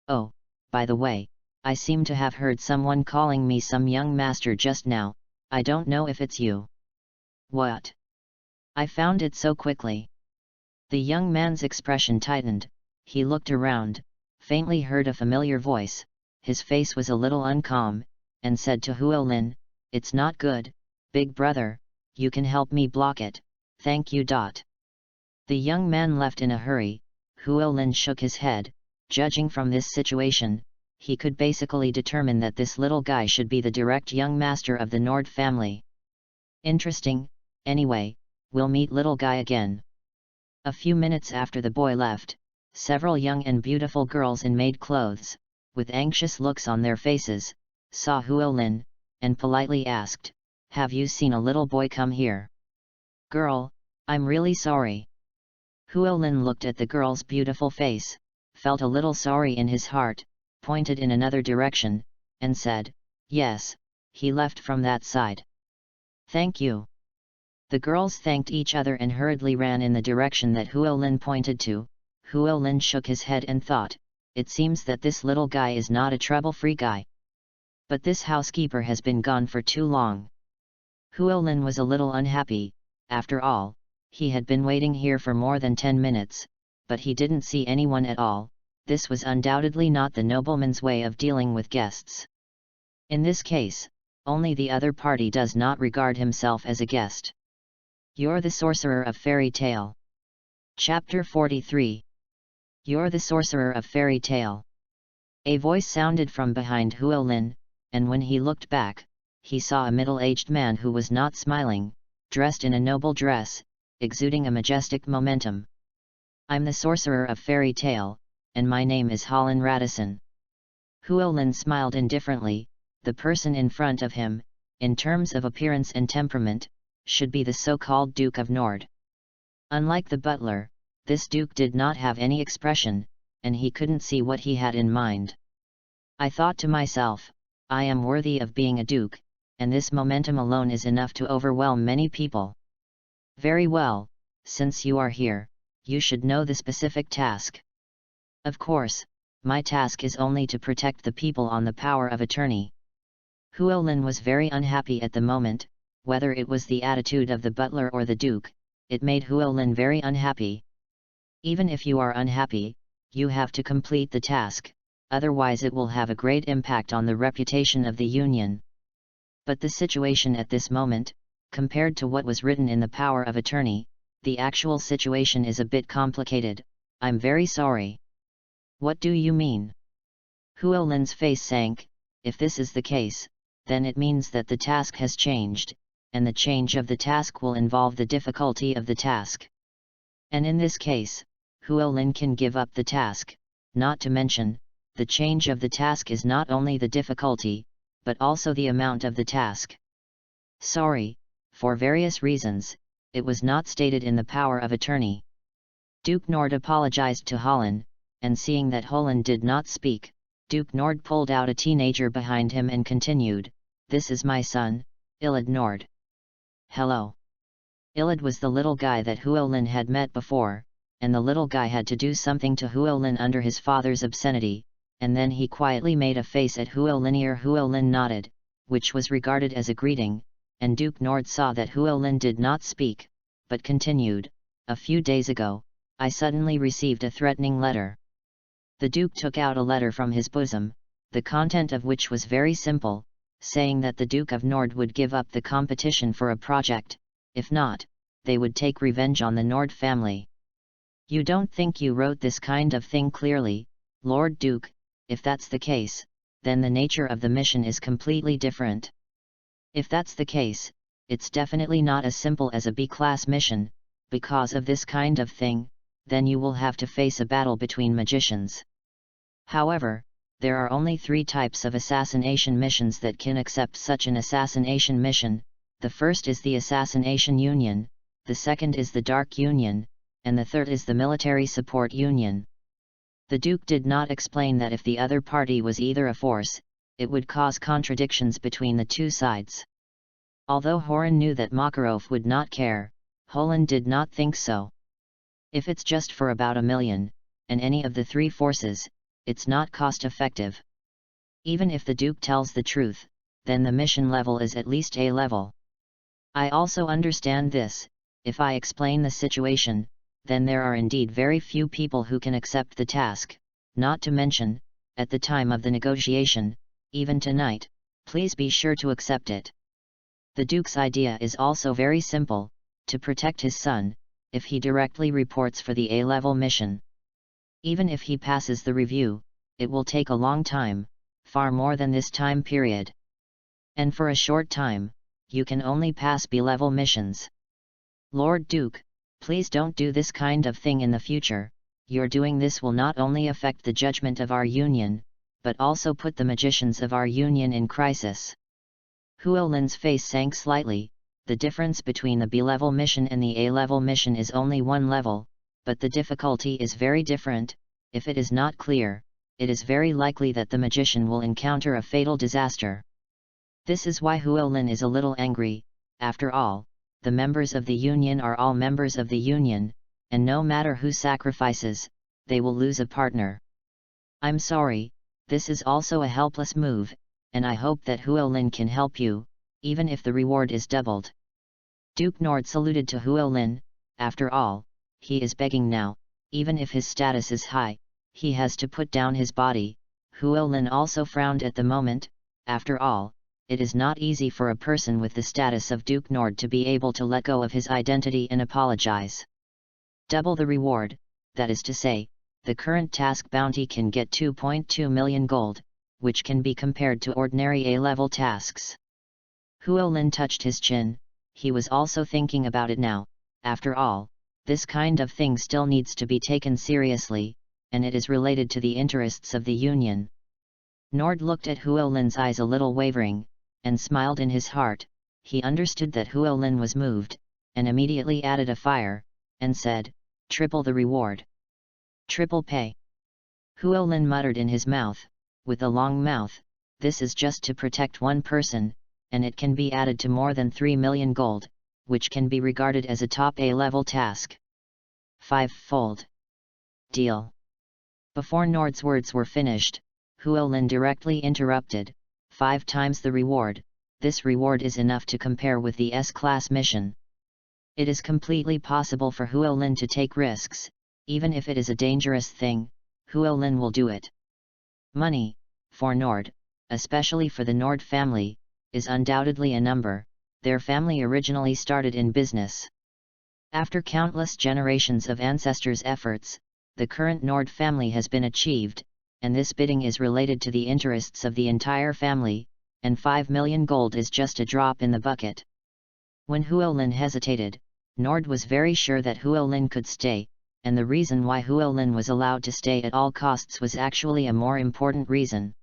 "Oh, by the way, I seem to have heard someone calling me some young master just now. I don't know if it's you." "What? I found it so quickly." The young man's expression tightened, he looked around, faintly heard a familiar voice, his face was a little uncalm, and said to Huolin, "It's not good, big brother, you can help me block it, thank you. The young man left in a hurry. Huolin shook his head, judging from this situation, he could basically determine that this little guy should be the direct young master of the Nord family. Interesting, anyway, we'll meet little guy again. A few minutes after the boy left, several young and beautiful girls in maid clothes, with anxious looks on their faces, saw Huolin, and politely asked, "Have you seen a little boy come here?" "Girl, I'm really sorry." Huolin looked at the girl's beautiful face, felt a little sorry in his heart, pointed in another direction, and said, "Yes, he left from that side." "Thank you." The girls thanked each other and hurriedly ran in the direction that Huolin pointed to. Huolin shook his head and thought, "It seems that this little guy is not a trouble-free guy. But this housekeeper has been gone for too long." Huolin was a little unhappy. After all, he had been waiting here for more than 10 minutes, but he didn't see anyone at all. This was undoubtedly not the nobleman's way of dealing with guests. In this case, only the other party does not regard himself as a guest. You're the sorcerer of fairy tale. Chapter 43. You're the sorcerer of fairy tale. A voice sounded from behind Huolin, and when he looked back, he saw a middle-aged man who was not smiling, dressed in a noble dress, exuding a majestic momentum. "I'm the sorcerer of fairy tale, and my name is Holland Radisson." Huolin smiled indifferently. The person in front of him, in terms of appearance and temperament, should be the so-called Duke of Nord. Unlike the butler, this Duke did not have any expression, and he couldn't see what he had in mind. "I thought to myself, I am worthy of being a Duke, and this momentum alone is enough to overwhelm many people." "Very well, since you are here, you should know the specific task." "Of course, my task is only to protect the people on the power of attorney." Huolin was very unhappy at the moment, whether it was the attitude of the butler or the Duke, it made Huolin very unhappy. Even if you are unhappy, you have to complete the task, otherwise it will have a great impact on the reputation of the Union. But the situation at this moment, compared to what was written in the power of attorney, the actual situation is a bit complicated. "I'm very sorry." "What do you mean?" Huolin's face sank. If this is the case, then it means that the task has changed, and the change of the task will involve the difficulty of the task. And in this case, Huolin can give up the task, not to mention, the change of the task is not only the difficulty, but also the amount of the task. "Sorry, for various reasons, it was not stated in the power of attorney." Duke Nord apologized to Holland, and seeing that Holland did not speak, Duke Nord pulled out a teenager behind him and continued, "This is my son, Illid Nord." "Hello." Illid was the little guy that Huolin had met before, and the little guy had to do something to Huolin under his father's obscenity, and then he quietly made a face at Huolin. Huolin nodded, which was regarded as a greeting, and Duke Nord saw that Huolin did not speak, but continued, "A few days ago, I suddenly received a threatening letter." The Duke took out a letter from his bosom, the content of which was very simple, saying that the Duke of Nord would give up the competition for a project, if not, they would take revenge on the Nord family. You don't think you wrote this kind of thing clearly, Lord Duke? If that's the case, then the nature of the mission is completely different. If that's the case, it's definitely not as simple as a B-class mission. Because of this kind of thing, then you will have to face a battle between magicians. However, there are only 3 types of assassination missions that can accept such an assassination mission. The first is the Assassination Union, the second is the Dark Union, and the third is the Military Support Union. The Duke did not explain that if the other party was either a force, it would cause contradictions between the 2 sides. Although Horan knew that Makarov would not care, Holland did not think so. If it's just for about 1 million, and any of the 3 forces, it's not cost-effective. Even if the Duke tells the truth, then the mission level is at least A level. I also understand this. If I explain the situation, then there are indeed very few people who can accept the task, not to mention, at the time of the negotiation, even tonight, please be sure to accept it. The Duke's idea is also very simple, to protect his son, if he directly reports for the A-level mission. Even if he passes the review, it will take a long time, far more than this time period. And for a short time, you can only pass B-level missions. Lord Duke, please don't do this kind of thing in the future. Your doing this will not only affect the judgment of our union, but also put the magicians of our union in crisis. Huolin's face sank slightly. The difference between the B-level mission and the A-level mission is only 1 level, but the difficulty is very different. If it is not clear, it is very likely that the magician will encounter a fatal disaster. This is why Huolin is a little angry. After all, the members of the union are all members of the union, and no matter who sacrifices, they will lose a partner. I'm sorry, this is also a helpless move, and I hope that Huolin can help you, even if the reward is doubled. Duke Nord saluted to Huolin. After all, he is begging now, even if his status is high, he has to put down his body. Huolin also frowned at the moment. After all, it is not easy for a person with the status of Duke Nord to be able to let go of his identity and apologize. Double the reward, that is to say, the current task bounty can get 2.2 million gold, which can be compared to ordinary A-level tasks. Huolin touched his chin. He was also thinking about it now. After all, this kind of thing still needs to be taken seriously, and it is related to the interests of the union. Nord looked at Huolin's eyes a little wavering, and smiled in his heart. He understood that Huolin was moved, and immediately added a fire, and said, "Triple the reward. Triple pay." Huolin muttered in his mouth, with a long mouth, "This is just to protect one person, and it can be added to more than 3 million gold, which can be regarded as a top A-level task. 5-fold. Deal." Before Nord's words were finished, Huolin directly interrupted. 5 times the reward. This reward is enough to compare with the S-class mission. It is completely possible for Huolin to take risks, even if it is a dangerous thing. Huolin will do it. Money, for Nord, especially for the Nord family, is undoubtedly a number. Their family originally started in business. After countless generations of ancestors' efforts, the current Nord family has been achieved, and this bidding is related to the interests of the entire family, and 5 million gold is just a drop in the bucket. When Huolin hesitated, Nord was very sure that Huolin could stay, and the reason why Huolin was allowed to stay at all costs was actually a more important reason.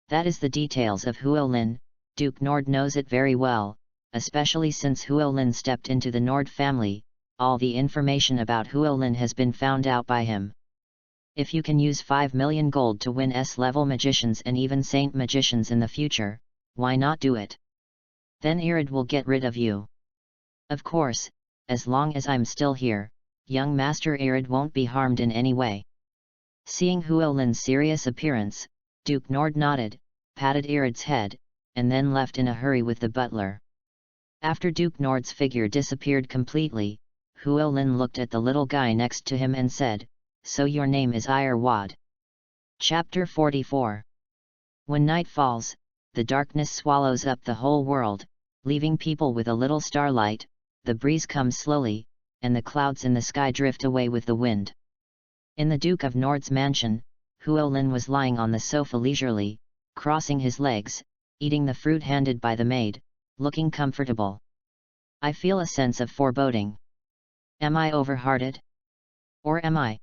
That is the details of Huolin. Duke Nord knows it very well, especially since Huolin stepped into the Nord family. All the information about Huolin has been found out by him. If you can use 5 million gold to win S-level magicians and even saint magicians in the future, why not do it? Then Irid will get rid of you. Of course, as long as I'm still here, young Master Irid won't be harmed in any way. Seeing Huolin's serious appearance, Duke Nord nodded, patted Irid's head, and then left in a hurry with the butler. After Duke Nord's figure disappeared completely, Huolin looked at the little guy next to him and said, "So your name is Irwad." Chapter 44. When night falls, the darkness swallows up the whole world, leaving people with a little starlight. the breeze comes slowly, and the clouds in the sky drift away with the wind. In the Duke of Nord's mansion, Huolin was lying on the sofa leisurely, crossing his legs, eating the fruit handed by the maid, looking comfortable. I feel a sense of foreboding. Am I overhearted? Or am I?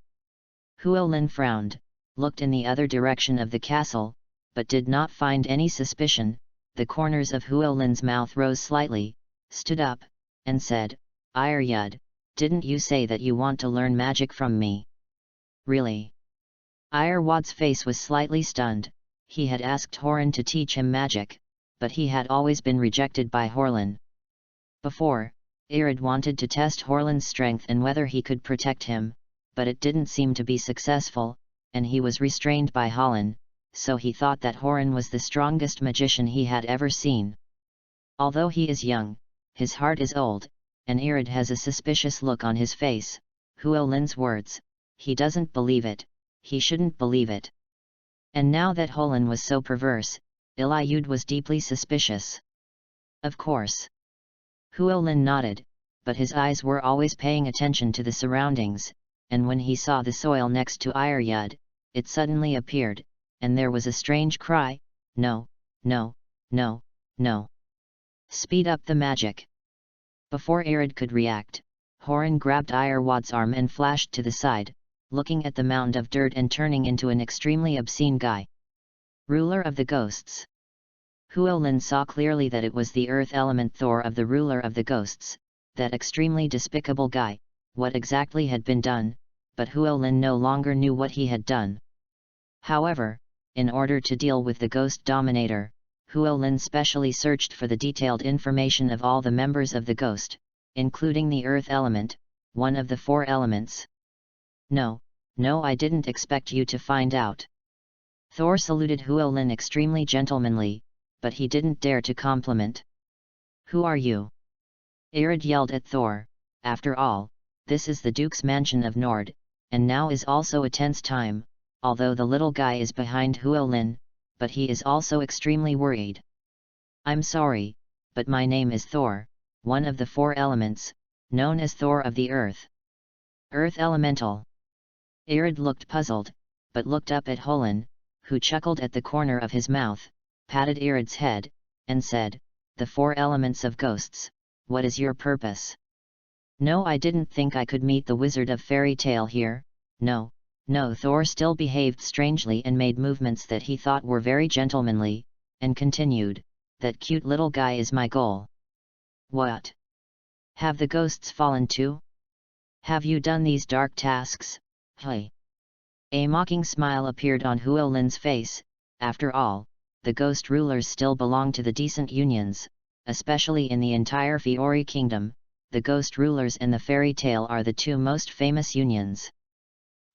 Huolin frowned, looked in the other direction of the castle, but did not find any suspicion. The corners of Huolin's mouth rose slightly, stood up, and said, Iryud, didn't you say that you want to learn magic from me? Really? Irwad's face was slightly stunned. He had asked Horin to teach him magic, but he had always been rejected by Horlin. Before, Irad wanted to test Horlin's strength and whether he could protect him, but it didn't seem to be successful, and he was restrained by Hollin, so he thought that Horin was the strongest magician he had ever seen. Although he is young, his heart is old, and Irad has a suspicious look on his face. Huolin's words, he doesn't believe it, he shouldn't believe it. And now that Hollin was so perverse, Ilyud was deeply suspicious. Of course. Huolin nodded, but his eyes were always paying attention to the surroundings, and when he saw the soil next to Iryud, it suddenly appeared, and there was a strange cry, no, no, no, no. Speed up the magic. Before Irad could react, Horin grabbed Irwad's arm and flashed to the side, looking at the mound of dirt and turning into an extremely obscene guy. Ruler of the Ghosts. Huolin saw clearly that it was the earth element Thor of the Ruler of the Ghosts, that extremely despicable guy. What exactly had been done, but Huolin no longer knew what he had done. However, in order to deal with the Ghost Dominator, Huolin specially searched for the detailed information of all the members of the Ghost, including the earth element, one of the 4 elements. No, I didn't expect you to find out. Thor saluted Huolin extremely gentlemanly, but he didn't dare to compliment. Who are you? Irad yelled at Thor. After all, this is the Duke's mansion of Nord, and now is also a tense time, although the little guy is behind Huolin, but he is also extremely worried. I'm sorry, but my name is Thor, one of the 4 elements, known as Thor of the Earth. Earth Elemental. Irad looked puzzled, but looked up at Hollin, who chuckled at the corner of his mouth, patted Irad's head, and said, the 4 elements of ghosts, what is your purpose? No, I didn't think I could meet the wizard of fairy tale here. No, Thor still behaved strangely and made movements that he thought were very gentlemanly, and continued, that cute little guy is my goal. What? Have the ghosts fallen too? Have you done these dark tasks? Hey! A mocking smile appeared on Huolin's face. After all, the ghost rulers still belong to the decent unions, especially in the entire Fiori kingdom. The ghost rulers and the fairy tale are the 2 most famous unions.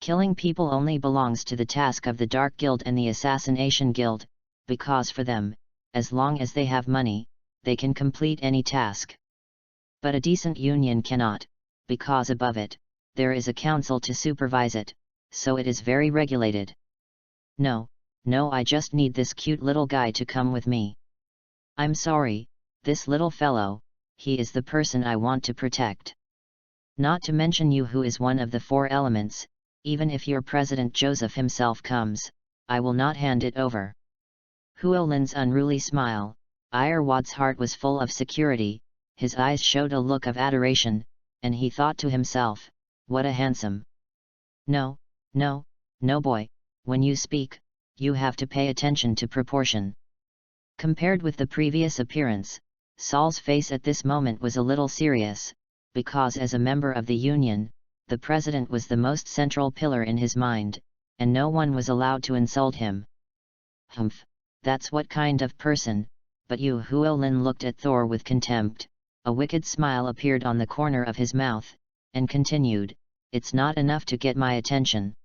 Killing people only belongs to the task of the Dark Guild and the Assassination Guild, because for them, as long as they have money, they can complete any task. But a decent union cannot, because above it, there is a council to supervise it, so it is very regulated. No, I just need this cute little guy to come with me. I'm sorry, this little fellow, he is the person I want to protect. Not to mention you, who is one of the 4 elements. Even if your President Joseph himself comes, I will not hand it over. Huolin's unruly smile. Irwad's heart was full of security, his eyes showed a look of adoration, and he thought to himself, what a handsome. No, boy, when you speak, you have to pay attention to proportion. Compared with the previous appearance, Saul's face at this moment was a little serious, because as a member of the Union, the president was the most central pillar in his mind, and no one was allowed to insult him. Humph, that's what kind of person, but you. Huolin looked at Thor with contempt, a wicked smile appeared on the corner of his mouth, and continued, it's not enough to get my attention.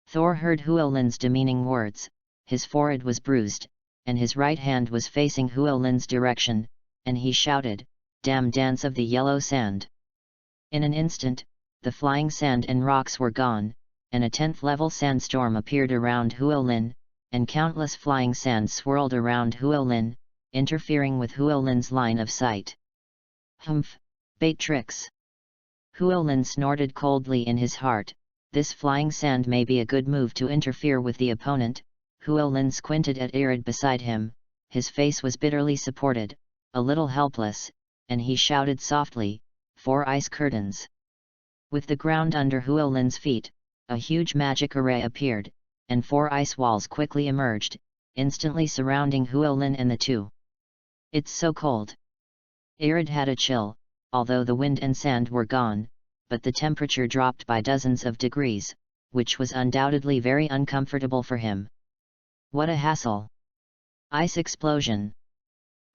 Thor heard Huolin's demeaning words, his forehead was bruised, and his right hand was facing Huolin's direction, and he shouted, damn dance of the yellow sand. In an instant, the flying sand and rocks were gone, and a 10th level sandstorm appeared around Huolin, and countless flying sand swirled around Huolin, interfering with Huolin's line of sight. Humph, Bait tricks. Huolin snorted coldly in his heart. This flying sand may be a good move to interfere with the opponent. Huolin squinted at Irid beside him. His face was bitterly supported, a little helpless, and he shouted softly, 4 ice curtains. With the ground under Huolin's feet, a huge magic array appeared, and 4 ice walls quickly emerged, instantly surrounding Huolin and the two. It's so cold. Irid had a chill, although the wind and sand were gone, but the temperature dropped by dozens of degrees, which was undoubtedly very uncomfortable for him. What a hassle! Ice explosion!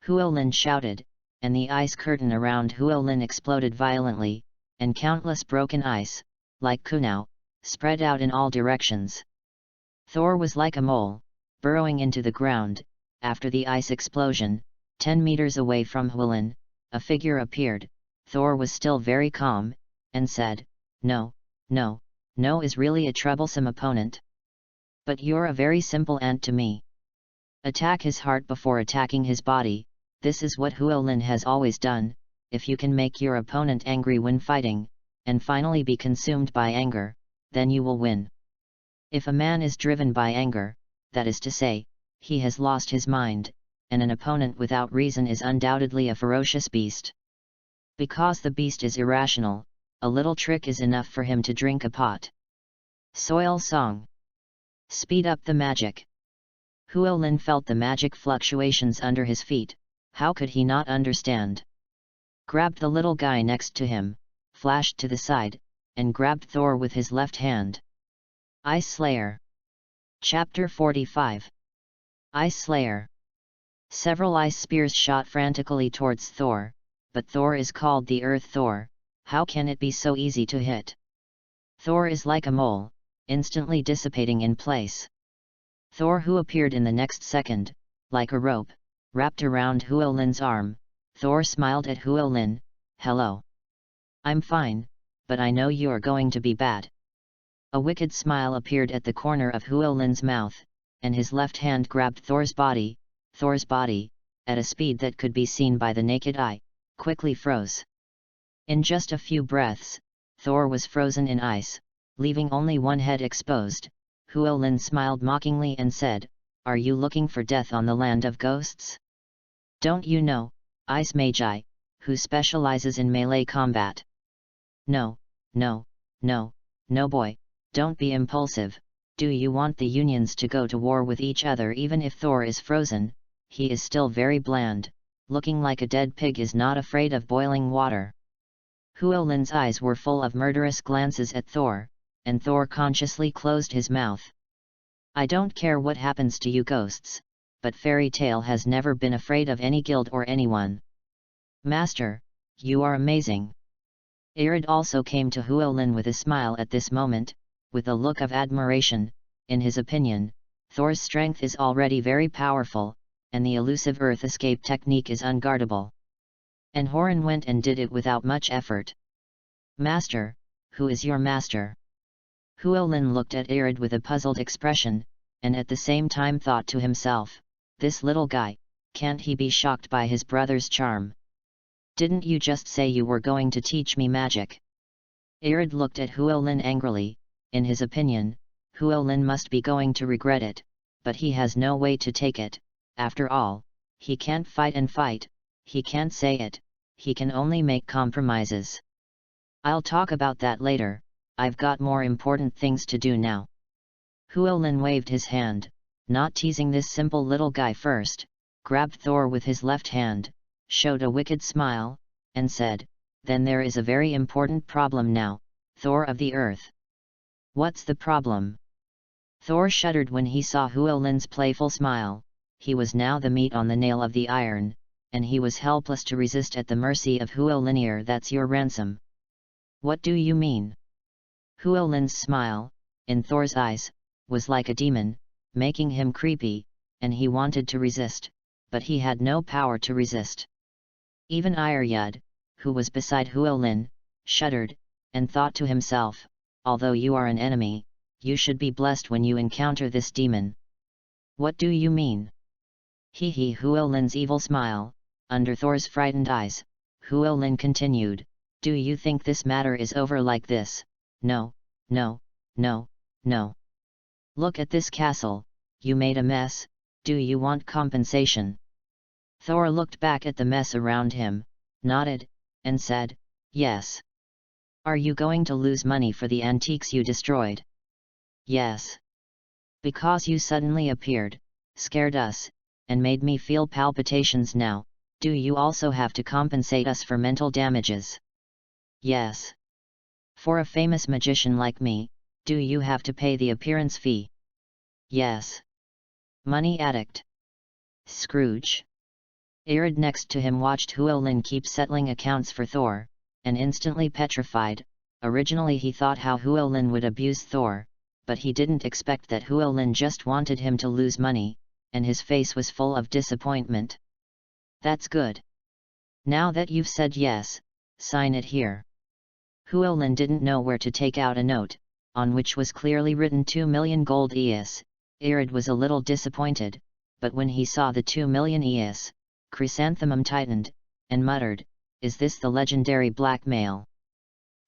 Huolin shouted, and the ice curtain around Huolin exploded violently, and countless broken ice, like kunao, spread out in all directions. Thor was like a mole, burrowing into the ground. After the ice explosion, 10 meters away from Huolin, a figure appeared. Thor was still very calm, and said, No is really a troublesome opponent. But you're a very simple ant to me. Attack his heart before attacking his body. This is what Huolin has always done. If you can make your opponent angry when fighting, and finally be consumed by anger, then you will win. If a man is driven by anger, that is to say, he has lost his mind, and an opponent without reason is undoubtedly a ferocious beast. Because the beast is irrational, a little trick is enough for him to drink a pot. Soil Song. Speed up the magic. Huolin felt the magic fluctuations under his feet. How could he not understand? Grabbed the little guy next to him, flashed to the side, and grabbed Thor with his left hand. Ice Slayer. Chapter 45. Ice Slayer. Several ice spears shot frantically towards Thor, but Thor is called the Earth Thor. How can it be so easy to hit? Thor is like a mole, instantly dissipating in place. Thor, who appeared in the next second, like a rope, wrapped around Huolin's arm. Thor smiled at Huolin. Hello. I'm fine, but I know you're going to be bad. A wicked smile appeared at the corner of Huolin's mouth, and his left hand grabbed Thor's body. Thor's body, at a speed that could be seen by the naked eye, quickly froze. In just a few breaths, Thor was frozen in ice, leaving only one head exposed. Huolin smiled mockingly and said, Are you looking for death on the land of ghosts? Don't you know, Ice Magi, who specializes in melee combat? No boy, don't be impulsive. Do you want the unions to go to war with each other? Even if Thor is frozen, he is still very bland, looking like a dead pig is not afraid of boiling water. Huolin's eyes were full of murderous glances at Thor, and Thor consciously closed his mouth. I don't care what happens to you ghosts, but Fairy Tale has never been afraid of any guild or anyone. Master, you are amazing. Irid also came to Huolin with a smile at this moment, with a look of admiration. In his opinion, Thor's strength is already very powerful, and the elusive earth escape technique is unguardable. And Horin went and did it without much effort. Master, who is your master? Huolin looked at Irid with a puzzled expression, and at the same time thought to himself, this little guy, can't he be shocked by his brother's charm? Didn't you just say you were going to teach me magic? Irid looked at Huolin angrily. In his opinion, Huolin must be going to regret it, but he has no way to take it. After all, he can't fight and fight, he can't say it, he can only make compromises. I'll talk about that later, I've got more important things to do now. Huolin waved his hand, not teasing this simple little guy first, grabbed Thor with his left hand, showed a wicked smile, and said, Then there is a very important problem now, Thor of the Earth. What's the problem? Thor shuddered when he saw Huolin's playful smile. He was now the meat on the nail of the iron, and he was helpless to resist at the mercy of Huolin. That's your ransom. What do you mean? Huolin's smile, in Thor's eyes, was like a demon, making him creepy, and he wanted to resist, but he had no power to resist. Even Iryud, who was beside Huolin, shuddered, and thought to himself, although you are an enemy, you should be blessed when you encounter this demon. What do you mean? Huolin's evil smile, under Thor's frightened eyes. Huolin continued, Do you think this matter is over like this? No, no, no, no. Look at this castle, you made a mess, do you want compensation? Thor looked back at the mess around him, nodded, and said, yes. Are you going to lose money for the antiques you destroyed? Yes. Because you suddenly appeared, scared us, and made me feel palpitations now, do you also have to compensate us for mental damages? Yes. For a famous magician like me, do you have to pay the appearance fee? Yes. Money addict. Scrooge. Arid next to him watched Huolin keep settling accounts for Thor, and instantly petrified. Originally he thought how Huolin would abuse Thor, but he didn't expect that Huolin just wanted him to lose money, and his face was full of disappointment. That's good. Now that you've said yes, sign it here. Huolin didn't know where to take out a note, on which was clearly written 2 million gold eas. Arid was a little disappointed, but when he saw the 2 million eas, Chrysanthemum tightened, and muttered, is this the legendary blackmail?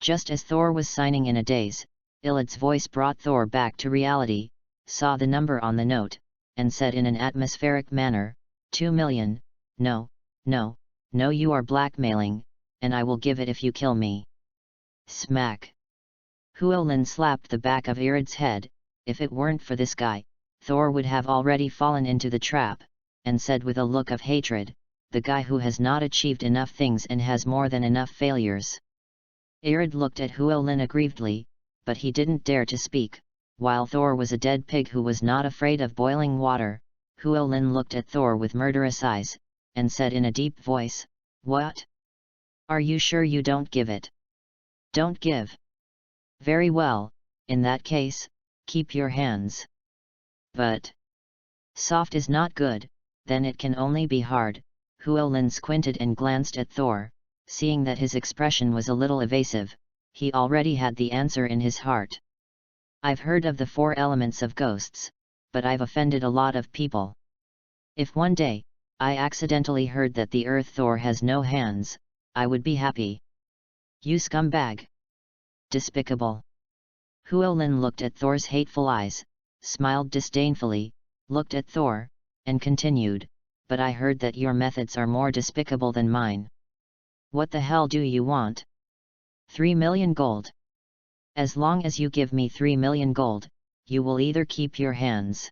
Just as Thor was signing in a daze, Ilad's voice brought Thor back to reality, saw the number on the note, and said in an atmospheric manner, 2 million, no, no, no, you are blackmailing, and I will give it if you kill me. Smack! Huolin slapped the back of Irid's head. If it weren't for this guy, Thor would have already fallen into the trap, and said with a look of hatred, the guy who has not achieved enough things and has more than enough failures. Irid looked at Huolin aggrievedly, but he didn't dare to speak. While Thor was a dead pig who was not afraid of boiling water, Huolin looked at Thor with murderous eyes, and said in a deep voice, what? Are you sure you don't give it? Don't give. Very well, in that case, keep your hands. But soft is not good, then it can only be hard. Huolin squinted and glanced at Thor, seeing that his expression was a little evasive. He already had the answer in his heart. I've heard of the 4 elements of ghosts, but I've offended a lot of people. If one day, I accidentally heard that the earth Thor has no hands, I would be happy. You scumbag! Despicable! Huolin looked at Thor's hateful eyes, smiled disdainfully, looked at Thor, and continued, but I heard that your methods are more despicable than mine. What the hell do you want? 3 million gold. As long as you give me 3 million gold, you will either keep your hands.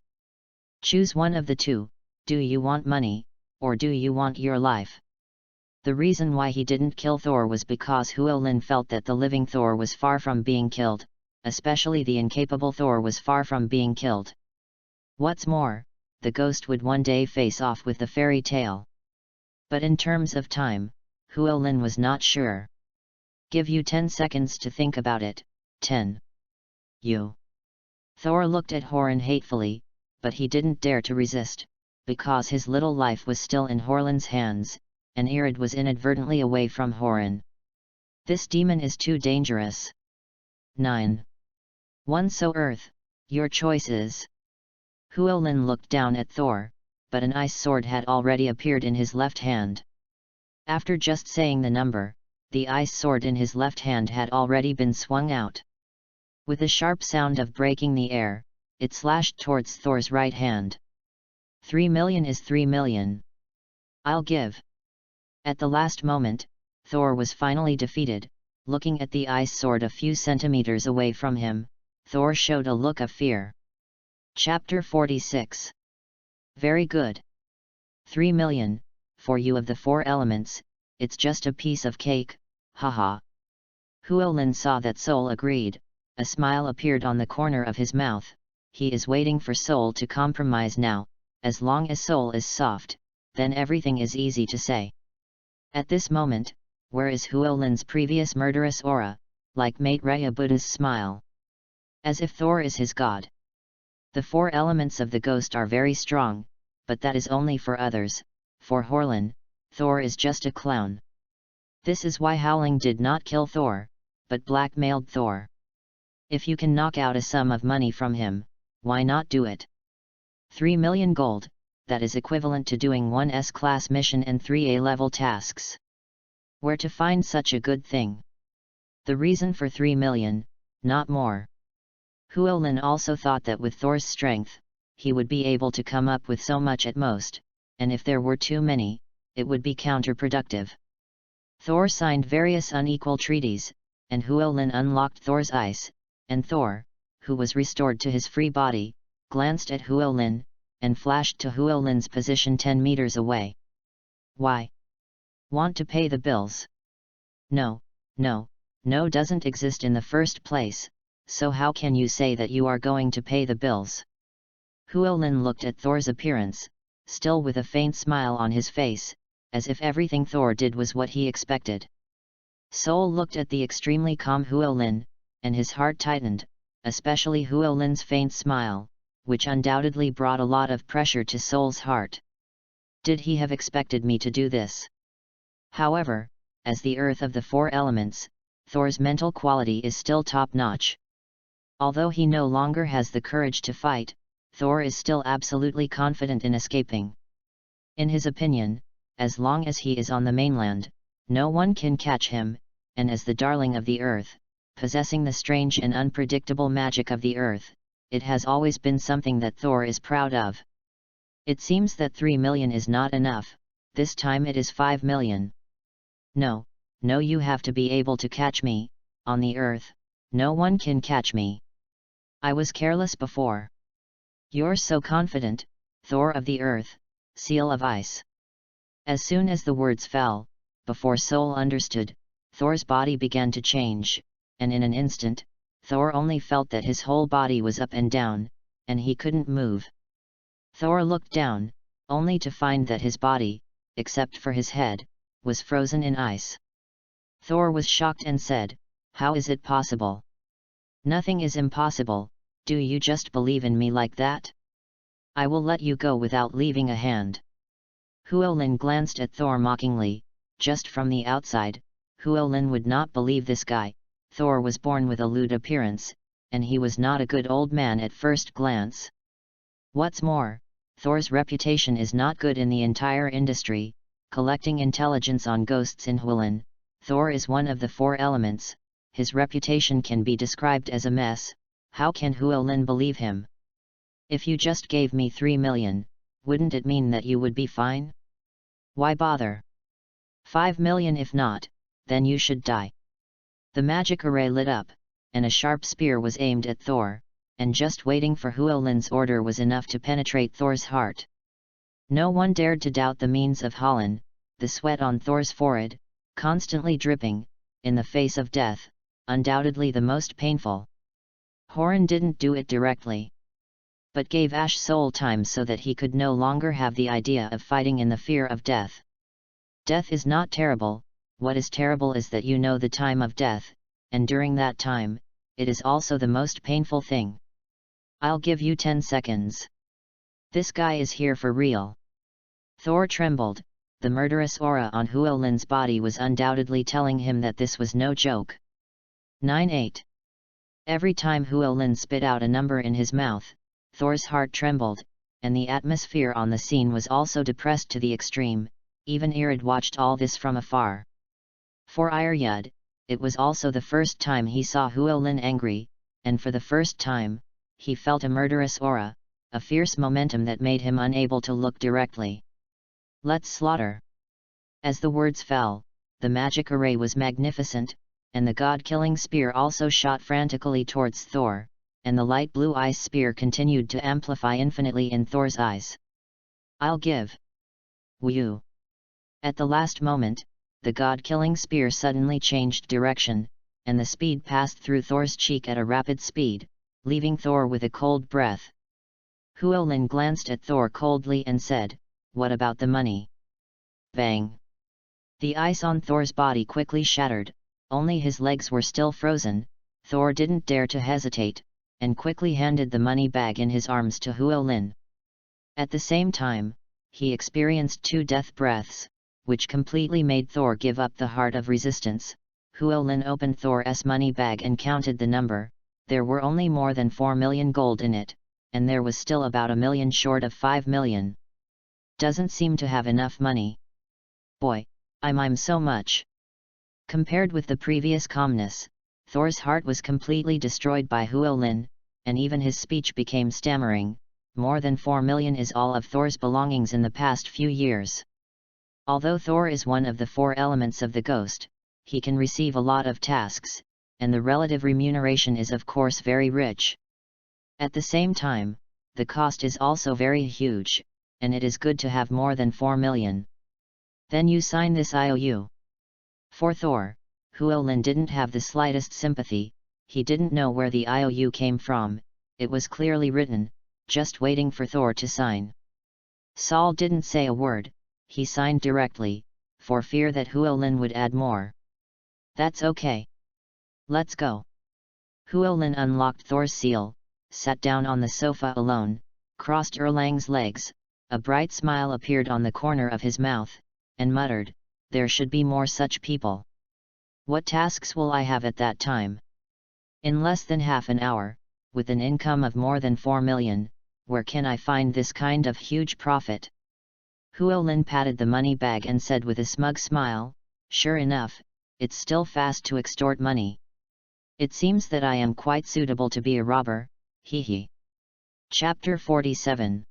Choose one of the two. Do you want money, or do you want your life? The reason why he didn't kill Thor was because Huolin felt that the living Thor was far from being killed, especially the incapable Thor was far from being killed. What's more, the ghost would one day face off with the fairy tale. But in terms of time, Huolin was not sure. Give you 10 seconds to think about it. 10. You. Thor looked at Horin hatefully, but he didn't dare to resist, because his little life was still in Horin's hands, and Irid was inadvertently away from Horin. This demon is too dangerous. 9. 1 So Earth, your choice is. Huolin looked down at Thor, but an ice sword had already appeared in his left hand. After just saying the number, the ice sword in his left hand had already been swung out. With a sharp sound of breaking the air, it slashed towards Thor's right hand. 3 million is 3 million. I'll give. At the last moment, Thor was finally defeated. Looking at the ice sword a few centimeters away from him, Thor showed a look of fear. Chapter 46. Very good. 3 million, for you of the 4 elements, it's just a piece of cake, haha. Huolin saw that Soul agreed. A smile appeared on the corner of his mouth. He is waiting for Soul to compromise now. As long as Soul is soft, then everything is easy to say. At this moment, where is Huolin's previous murderous aura, like Mate Rhea Buddha's smile? As if Thor is his god. The 4 elements of the ghost are very strong, but that is only for others. For Huolin, Thor is just a clown. This is why Howling did not kill Thor, but blackmailed Thor. If you can knock out a sum of money from him, why not do it? 3 million gold, that is equivalent to doing 1 S-class mission and 3 A-level tasks. Where to find such a good thing? The reason for 3 million, not more. Llewellyn also thought that with Thor's strength, he would be able to come up with so much at most, and if there were too many, it would be counterproductive. Thor signed various unequal treaties, and Llewellyn unlocked Thor's ice, and Thor, who was restored to his free body, glanced at Llewellyn, and flashed to Llewellyn's position 10 meters away. Why? Want to pay the bills? No doesn't exist in the first place, so how can you say that you are going to pay the bills? Llewellyn looked at Thor's appearance, still with a faint smile on his face, as if everything Thor did was what he expected. Sol looked at the extremely calm Llewellyn, and his heart tightened, especially Llewellyn's faint smile, which undoubtedly brought a lot of pressure to Sol's heart. Did he have expected me to do this? However, as the earth of the 4 elements, Thor's mental quality is still top-notch. Although he no longer has the courage to fight, Thor is still absolutely confident in escaping. In his opinion, as long as he is on the mainland, no one can catch him, and as the darling of the earth, possessing the strange and unpredictable magic of the earth, it has always been something that Thor is proud of. It seems that 3 million is not enough, this time it is 5 million. No, you have to be able to catch me, on the earth, no one can catch me. I was careless before. You're so confident, Thor of the earth, seal of ice. As soon as the words fell, before Sol understood, Thor's body began to change, and in an instant, Thor only felt that his whole body was up and down, and he couldn't move. Thor looked down, only to find that his body, except for his head, was frozen in ice. Thor was shocked and said, "How is it possible?" "Nothing is impossible, do you just believe in me like that? I will let you go without leaving a hand." Llewellyn glanced at Thor mockingly. Just from the outside, Llewellyn would not believe this guy. Thor was born with a lewd appearance, and he was not a good old man at first glance. What's more, Thor's reputation is not good in the entire industry, collecting intelligence on ghosts in Llewellyn. Thor is one of the 4 elements, his reputation can be described as a mess. How can Llewellyn believe him? If you just gave me 3 million, wouldn't it mean that you would be fine? Why bother? 5 million if not, then you should die. The magic array lit up, and a sharp spear was aimed at Thor, and just waiting for Llewellyn's order was enough to penetrate Thor's heart. No one dared to doubt the means of Hallen, the sweat on Thor's forehead, constantly dripping, in the face of death, undoubtedly the most painful. Horan didn't do it directly, but gave Ash Sol time so that he could no longer have the idea of fighting in the fear of death. Death is not terrible, what is terrible is that you know the time of death, and during that time, it is also the most painful thing. I'll give you 10 seconds. This guy is here for real. Thor trembled, the murderous aura on Llewellyn's body was undoubtedly telling him that this was no joke. 9-8. Every time Llewellyn spit out a number in his mouth, Thor's heart trembled, and the atmosphere on the scene was also depressed to the extreme. Even Irid watched all this from afar. For Iryud, it was also the first time he saw Llewellyn angry, and for the first time, he felt a murderous aura, a fierce momentum that made him unable to look directly. Let's slaughter. As the words fell, the magic array was magnificent, and the god-killing spear also shot frantically towards Thor, and the light blue ice spear continued to amplify infinitely in Thor's eyes. I'll give. Whew. At the last moment, the god-killing spear suddenly changed direction, and the speed passed through Thor's cheek at a rapid speed, leaving Thor with a cold breath. Llewellyn glanced at Thor coldly and said, "What about the money?" Bang! The ice on Thor's body quickly shattered, only his legs were still frozen. Thor didn't dare to hesitate, and quickly handed the money bag in his arms to Llewellyn. At the same time, he experienced 2 death breaths, which completely made Thor give up the heart of resistance. Llewellyn opened Thor's money bag and counted the number. There were only more than 4 million gold in it, and there was still about 1 million short of 5 million. Doesn't seem to have enough money. Boy, I mime so much. Compared with the previous calmness, Thor's heart was completely destroyed by Huolin, and even his speech became stammering. More than 4 million is all of Thor's belongings in the past few years. Although Thor is one of the 4 elements of the ghost, he can receive a lot of tasks, and the relative remuneration is of course very rich. At the same time, the cost is also very huge, and it is good to have more than 4 million. Then you sign this IOU. For Thor, Huolin didn't have the slightest sympathy. He didn't know where the IOU came from. It was clearly written, just waiting for Thor to sign. Saul didn't say a word. He signed directly, for fear that Huolin would add more. That's okay. Let's go. Huolin unlocked Thor's seal, sat down on the sofa alone, crossed Erlang's legs, a bright smile appeared on the corner of his mouth, and muttered, there should be more such people. What tasks will I have at that time? In less than half an hour, with an income of more than 4 million, where can I find this kind of huge profit? Huolin patted the money bag and said with a smug smile, sure enough, it's still fast to extort money. It seems that I am quite suitable to be a robber, hee. Chapter 47.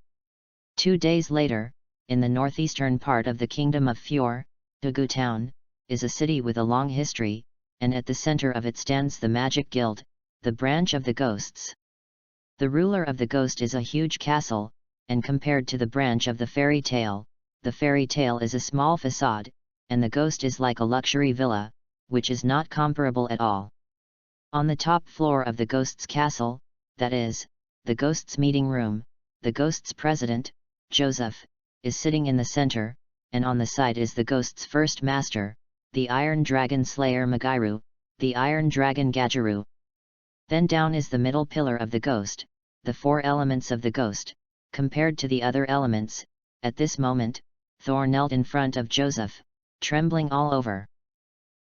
2 days later, in the northeastern part of the Kingdom of Fjord, Dugu town, is a city with a long history, and at the center of it stands the Magic Guild, the branch of the ghosts. The ruler of the ghost is a huge castle, and compared to the branch of the fairy tale is a small facade, and the ghost is like a luxury villa, which is not comparable at all. On the top floor of the ghost's castle, that is, the ghost's meeting room, the ghost's president, Joseph, is sitting in the center, and on the side is the ghost's first master, the Iron Dragon Slayer Magiru, the Iron Dragon Gajaru. Then down is the middle pillar of the ghost, the 4 elements of the ghost. Compared to the other elements, at this moment, Thor knelt in front of Joseph, trembling all over.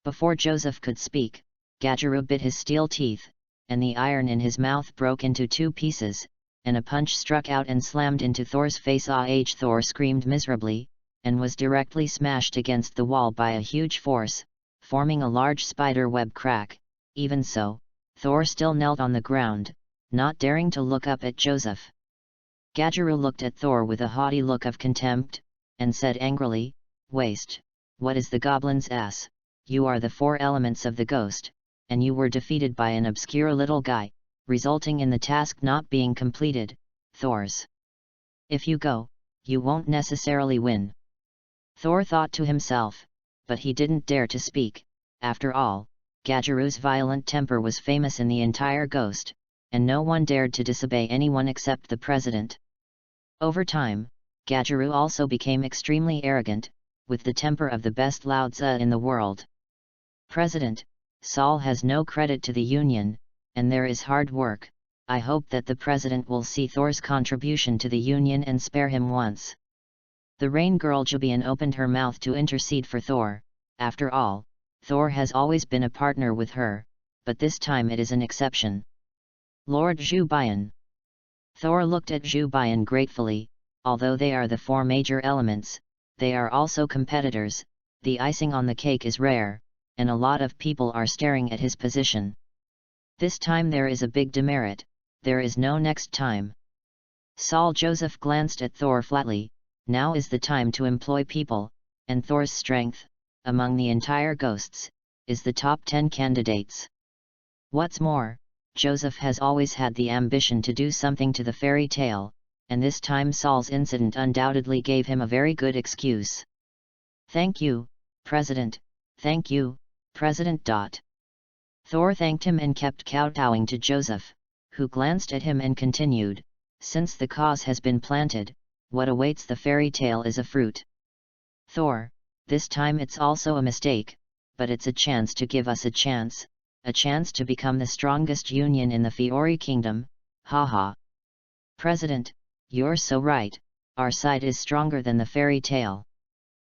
Before Joseph could speak, Gajaru bit his steel teeth, and the iron in his mouth broke into 2 pieces, and a punch struck out and slammed into Thor's face. Thor screamed miserably, and was directly smashed against the wall by a huge force, forming a large spider web crack. Even so, Thor still knelt on the ground, not daring to look up at Joseph. Gajaru looked at Thor with a haughty look of contempt, and said angrily, waste, what is the goblin's ass? You are the 4 elements of the ghost, and you were defeated by an obscure little guy, resulting in the task not being completed, Thor's. If you go, you won't necessarily win. Thor thought to himself, but he didn't dare to speak. After all, Gajaru's violent temper was famous in the entire ghost, and no one dared to disobey anyone except the president. Over time, Gajaru also became extremely arrogant, with the temper of the best Laozi in the world. President, Saul has no credit to the union, and there is hard work. I hope that the president will see Thor's contribution to the union and spare him once. The Rain Girl Jubian opened her mouth to intercede for Thor. After all, Thor has always been a partner with her, but this time it is an exception. Lord Jubian. Thor looked at Jubian gratefully. Although they are the 4 major elements, they are also competitors. The icing on the cake is rare, and a lot of people are staring at his position. This time there is a big demerit, there is no next time. Saul Joseph glanced at Thor flatly. Now is the time to employ people, and Thor's strength, among the entire ghosts, is the top 10 candidates. What's more, Joseph has always had the ambition to do something to the fairy tale, and this time Saul's incident undoubtedly gave him a very good excuse. Thank you, President, thank you, President. Thor thanked him and kept kowtowing to Joseph, who glanced at him and continued, since the cause has been planted, what awaits the fairy tale is a fruit. Thor, this time it's also a mistake, but it's a chance to give us a chance to become the strongest union in the Fiori Kingdom, haha. President, you're so right, our side is stronger than the fairy tale.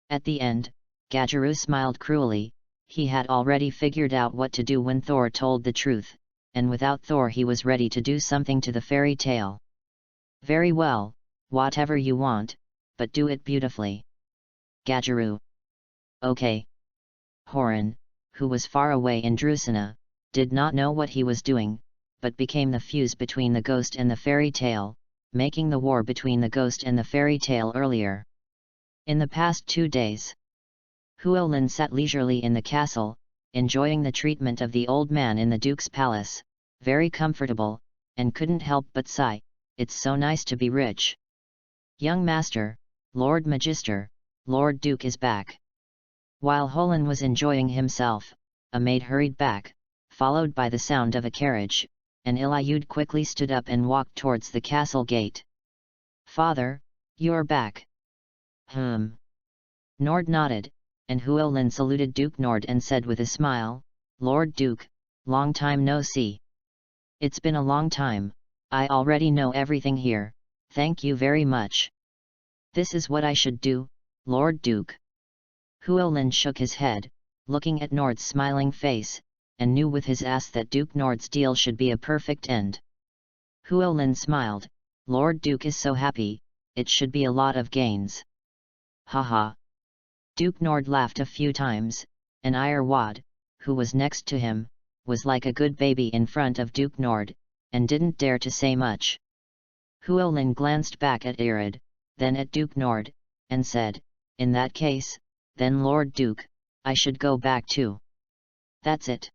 At the end, Gajaru smiled cruelly. He had already figured out what to do when Thor told the truth, and without Thor he was ready to do something to the fairy tale. Very well, whatever you want, but do it beautifully. Gajaru. Okay. Horan, who was far away in Drusilla, did not know what he was doing, but became the fuse between the ghost and the fairy tale, making the war between the ghost and the fairy tale earlier. In the past 2 days, Llewellyn sat leisurely in the castle, enjoying the treatment of the old man in the Duke's palace, very comfortable, and couldn't help but sigh, "It's so nice to be rich. Young master, Lord Magister, Lord Duke is back." While Llewellyn was enjoying himself, a maid hurried back, followed by the sound of a carriage, and Eliud quickly stood up and walked towards the castle gate. "Father, you're back." Nord nodded, and Llewellyn saluted Duke Nord and said with a smile, "Lord Duke, long time no see." "It's been a long time, I already know everything here, thank you very much." "This is what I should do, Lord Duke." Llewellyn shook his head, looking at Nord's smiling face, and knew with his ass that Duke Nord's deal should be a perfect end. Llewellyn smiled, "Lord Duke is so happy, it should be a lot of gains." "Haha." Duke Nord laughed a few times, and Irewad, who was next to him, was like a good baby in front of Duke Nord, and didn't dare to say much. Llewellyn glanced back at Irid, then at Duke Nord, and said, "In that case, then Lord Duke, I should go back too." "That's it."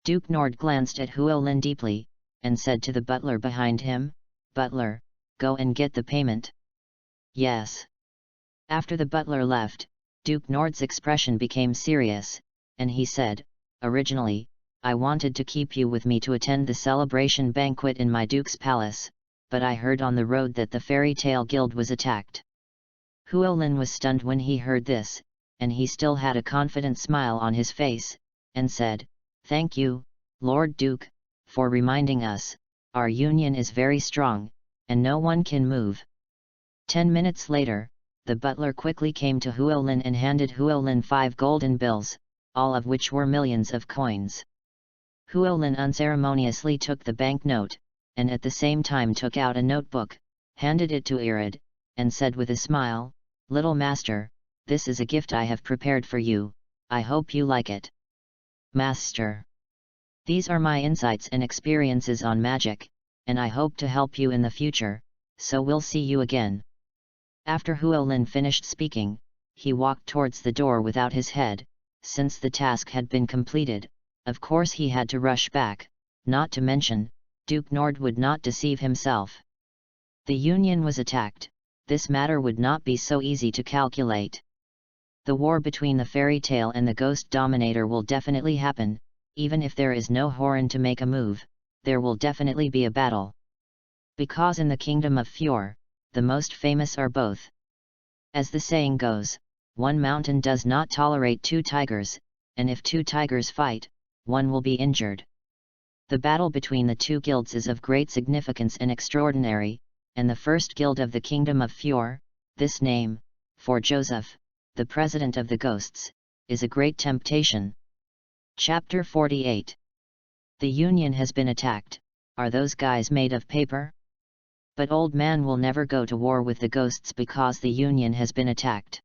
Duke Nord glanced at Llewellyn deeply, and said to the butler behind him, "Butler, go and get the payment." "Yes." After the butler left, Duke Nord's expression became serious, and he said, "Originally, I wanted to keep you with me to attend the celebration banquet in my Duke's palace, but I heard on the road that the Fairy Tale Guild was attacked." Llewellyn was stunned when he heard this, and he still had a confident smile on his face, and said, "Thank you, Lord Duke, for reminding us, our union is very strong, and no one can move." 10 minutes later, the butler quickly came to Llewellyn and handed Llewellyn 5 golden bills, all of which were millions of coins. Llewellyn unceremoniously took the banknote, and at the same time took out a notebook, handed it to Irid, and said with a smile, "Little master, this is a gift I have prepared for you, I hope you like it." "Master, these are my insights and experiences on magic, and I hope to help you in the future, so we'll see you again." After Llewellyn finished speaking, he walked towards the door without his head, since the task had been completed. Of course he had to rush back, not to mention, Duke Nord would not deceive himself. The Union was attacked, this matter would not be so easy to calculate. The war between the fairy tale and the ghost dominator will definitely happen, even if there is no Horan to make a move, there will definitely be a battle. Because in the kingdom of Fjord, the most famous are both. As the saying goes, one mountain does not tolerate 2 tigers, and if 2 tigers fight, one will be injured. The battle between the 2 guilds is of great significance and extraordinary, and the first guild of the kingdom of Fjord, this name, for Joseph, the president of the ghosts, is a great temptation. Chapter 48. The Union has been attacked, are those guys made of paper? But old man will never go to war with the ghosts because the Union has been attacked.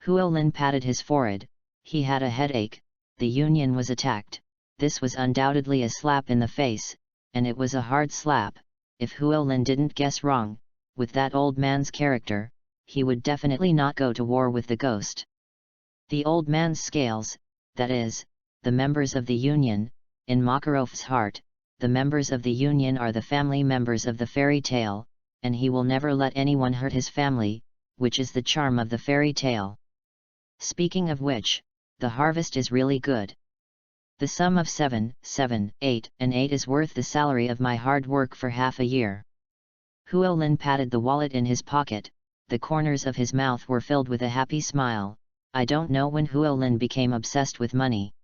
Llewellyn patted his forehead, he had a headache, the Union was attacked, this was undoubtedly a slap in the face, and it was a hard slap. If Llewellyn didn't guess wrong, with that old man's character, he would definitely not go to war with the ghost. The old man's scales, that is, the members of the Union, in Makarov's heart, the members of the Union are the family members of the fairy tale, and he will never let anyone hurt his family, which is the charm of the fairy tale. Speaking of which, the harvest is really good. The sum of 7, 7, 8, and 8 is worth the salary of my hard work for half a year. Llewellyn patted the wallet in his pocket, the corners of his mouth were filled with a happy smile. I don't know when Llewellyn became obsessed with money.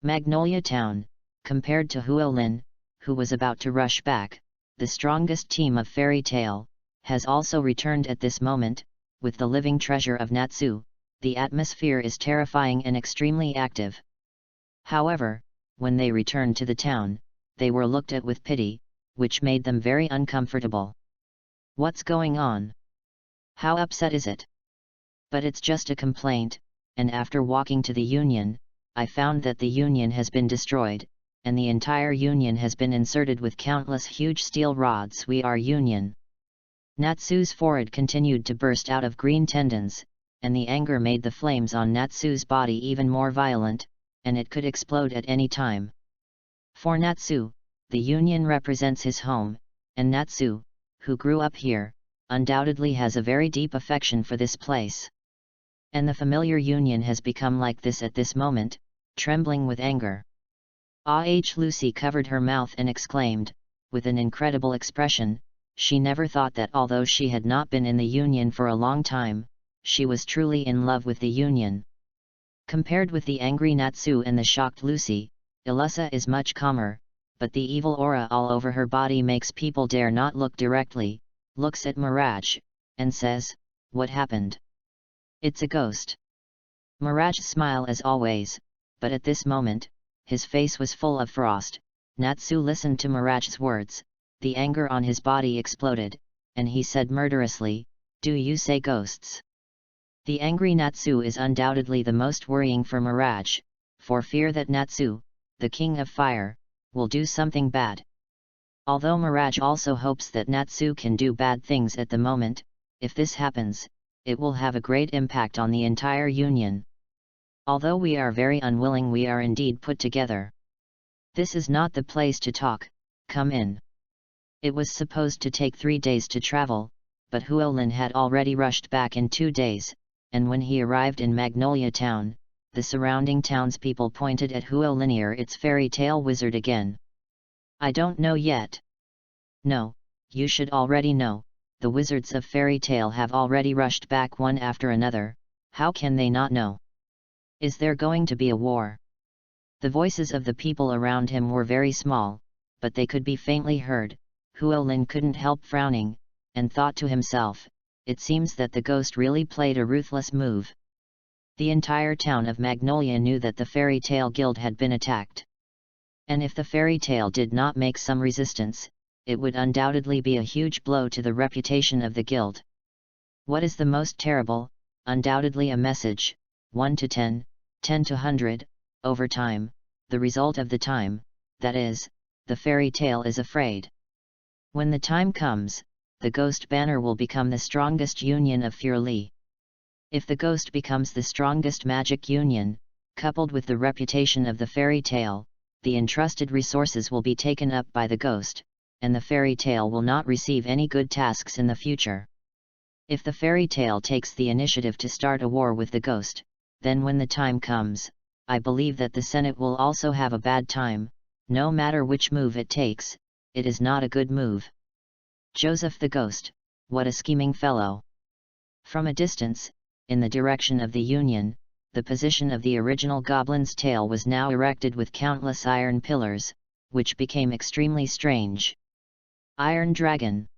Magnolia Town, compared to Llewellyn, who was about to rush back, the strongest team of fairy tale, has also returned at this moment, with the living treasure of Natsu. The atmosphere is terrifying and extremely active. However, when they returned to the town, they were looked at with pity, which made them very uncomfortable. What's going on? How upset is it? But it's just a complaint, and after walking to the Union, I found that the union has been destroyed, and the entire union has been inserted with countless huge steel rods. We are union. Natsu's forehead continued to burst out of green tendons, and the anger made the flames on Natsu's body even more violent, and it could explode at any time. For Natsu, the union represents his home, and Natsu, who grew up here, undoubtedly has a very deep affection for this place. And the familiar union has become like this at this moment, trembling with anger. Lucy covered her mouth and exclaimed, with an incredible expression, she never thought that although she had not been in the union for a long time, she was truly in love with the union. Compared with the angry Natsu and the shocked Lucy, Ilusa is much calmer, but the evil aura all over her body makes people dare not look directly, looks at Mirage, and says, "What happened? It's a ghost." Mirage smiled as always, but at this moment, his face was full of frost. Natsu listened to Mirage's words, the anger on his body exploded, and he said murderously, "Do you say ghosts?" The angry Natsu is undoubtedly the most worrying for Mirage, for fear that Natsu, the king of fire, will do something bad. Although Mirage also hopes that Natsu can do bad things at the moment, if this happens, it will have a great impact on the entire union. Although we are very unwilling, we are indeed put together. This is not the place to talk, come in. It was supposed to take 3 days to travel, but Huolin had already rushed back in 2 days, and when he arrived in Magnolia Town, the surrounding townspeople pointed at Huolinier, its fairy tale wizard again. "I don't know yet." "No, you should already know, the wizards of fairy tale have already rushed back one after another, how can they not know? Is there going to be a war?" The voices of the people around him were very small, but they could be faintly heard. Huolin couldn't help frowning, and thought to himself, it seems that the ghost really played a ruthless move. The entire town of Magnolia knew that the fairy tale guild had been attacked. And if the fairy tale did not make some resistance, it would undoubtedly be a huge blow to the reputation of the guild. What is the most terrible? Undoubtedly a message, 1 to 10, 10 to 100, over time, the result of the time, that is, the fairy tale is afraid. When the time comes, the ghost banner will become the strongest union of Furli. If the ghost becomes the strongest magic union, coupled with the reputation of the fairy tale, the entrusted resources will be taken up by the ghost, and the fairy tale will not receive any good tasks in the future. If the fairy tale takes the initiative to start a war with the ghost, then when the time comes, I believe that the Senate will also have a bad time. No matter which move it takes, it is not a good move. Joseph the Ghost, what a scheming fellow. From a distance, in the direction of the Union, the position of the original goblin's tail was now erected with countless iron pillars, which became extremely strange. Iron Dragon.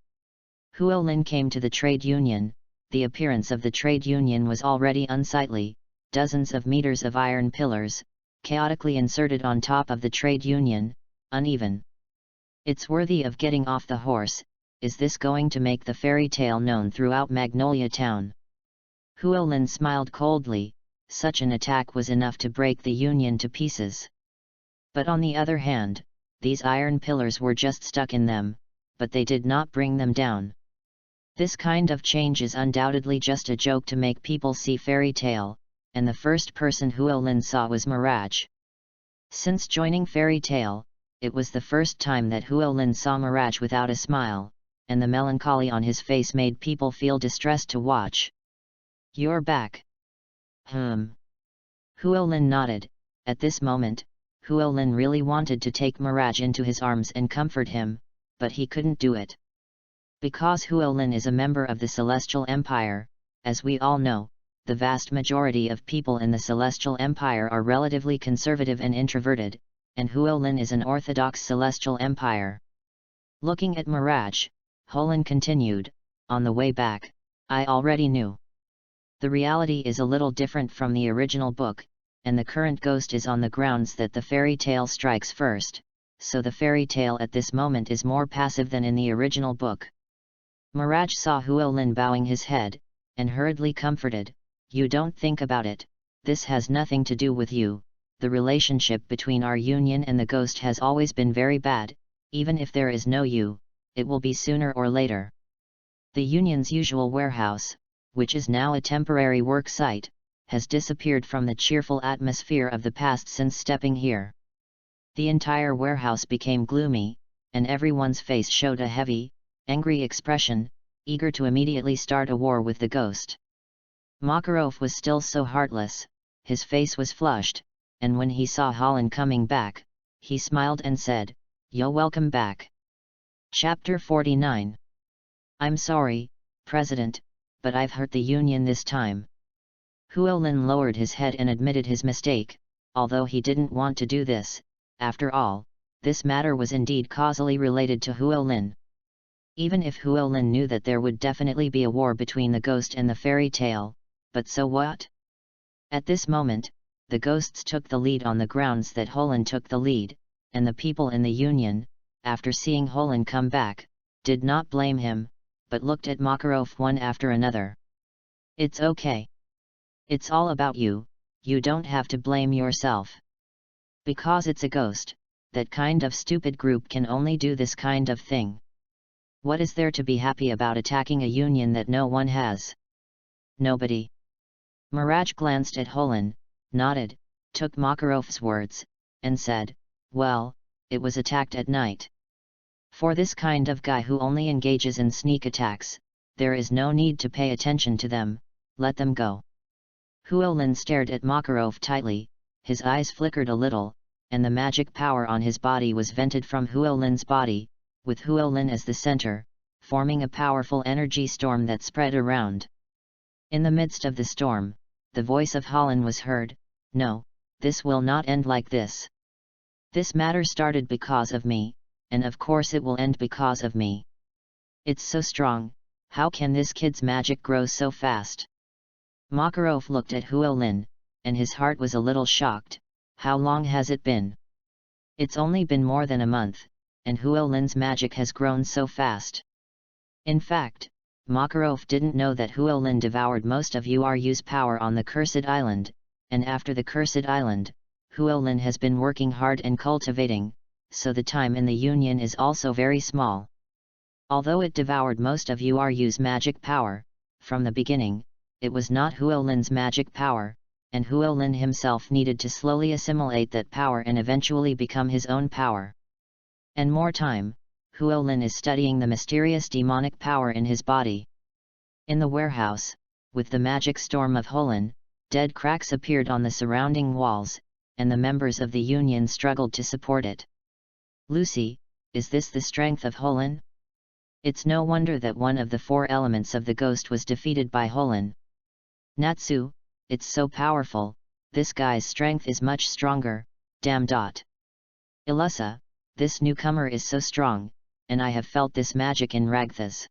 Huolin came to the trade union. The appearance of the trade union was already unsightly. Dozens of meters of iron pillars, chaotically inserted on top of the trade union, uneven. It's worthy of getting off the horse. Is this going to make the fairy tale known throughout Magnolia Town? Huolin smiled coldly. Such an attack was enough to break the union to pieces. But on the other hand, these iron pillars were just stuck in them, but they did not bring them down. This kind of change is undoubtedly just a joke to make people see fairy tale, and the first person Huolin saw was Mirage. Since joining fairy tale, it was the first time that Huolin saw Mirage without a smile, and the melancholy on his face made people feel distressed to watch. "You're back." Huolin nodded. At this moment, Huolin really wanted to take Mirage into his arms and comfort him, but he couldn't do it. Because Huolin is a member of the Celestial Empire, as we all know, the vast majority of people in the Celestial Empire are relatively conservative and introverted, and Huolin is an orthodox Celestial Empire. Looking at Mirage, Huolin continued, "On the way back, I already knew. The reality is a little different from the original book, and the current ghost is on the grounds that the fairy tale strikes first, so the fairy tale at this moment is more passive than in the original book." Mirage saw Huolin bowing his head, and hurriedly comforted, "You don't think about it, this has nothing to do with you, the relationship between our union and the ghost has always been very bad. Even if there is no you, it will be sooner or later. The union's usual warehouse, which is now a temporary work site, has disappeared from the cheerful atmosphere of the past since stepping here. The entire warehouse became gloomy, and everyone's face showed a heavy, angry expression, eager to immediately start a war with the ghost. Makarov was still so heartless, his face was flushed, and when he saw Holland coming back, he smiled and said, "Yo, welcome back." Chapter 49. I'm sorry, President, but I've hurt the Union this time. Huolin lowered his head and admitted his mistake, although he didn't want to do this. After all, this matter was indeed causally related to Huolin. Even if Huolin knew that there would definitely be a war between the ghost and the fairy tale, but so what? At this moment, the ghosts took the lead on the grounds that Holland took the lead, and the people in the Union, after seeing Holland come back, did not blame him, but looked at Makarov one after another. It's okay. It's all about you, you don't have to blame yourself. Because it's a ghost, that kind of stupid group can only do this kind of thing. What is there to be happy about attacking a union that no one has? Nobody. Mirage glanced at Holland, nodded, took Makarov's words, and said, "Well, it was attacked at night. For this kind of guy who only engages in sneak attacks, there is no need to pay attention to them, let them go." Huolin stared at Makarov tightly, his eyes flickered a little, and the magic power on his body was vented from Huolin's body, with Huolin as the center, forming a powerful energy storm that spread around. In the midst of the storm, the voice of Holland was heard, "No, this will not end like this. This matter started because of me, and of course it will end because of me. It's so strong, how can this kid's magic grow so fast?" Makarov looked at Huolin, and his heart was a little shocked. How long has it been? It's only been more than a month, and Huolin's magic has grown so fast. In fact, Makarov didn't know that Huolin devoured most of Uru's power on the Cursed Island, and after the Cursed Island, Huolin has been working hard and cultivating, so the time in the Union is also very small. Although it devoured most of Uru's magic power, from the beginning, it was not Huolin's magic power, and Huolin himself needed to slowly assimilate that power and eventually become his own power. And more time, Huolin is studying the mysterious demonic power in his body. In the warehouse, with the magic storm of Holland, dead cracks appeared on the surrounding walls, and the members of the Union struggled to support it. "Lucy, is this the strength of Holland? It's no wonder that one of the four elements of the ghost was defeated by Holland. Natsu, it's so powerful, this guy's strength is much stronger, damn. Ilusa, this newcomer is so strong, and I have felt this magic in Ragthas."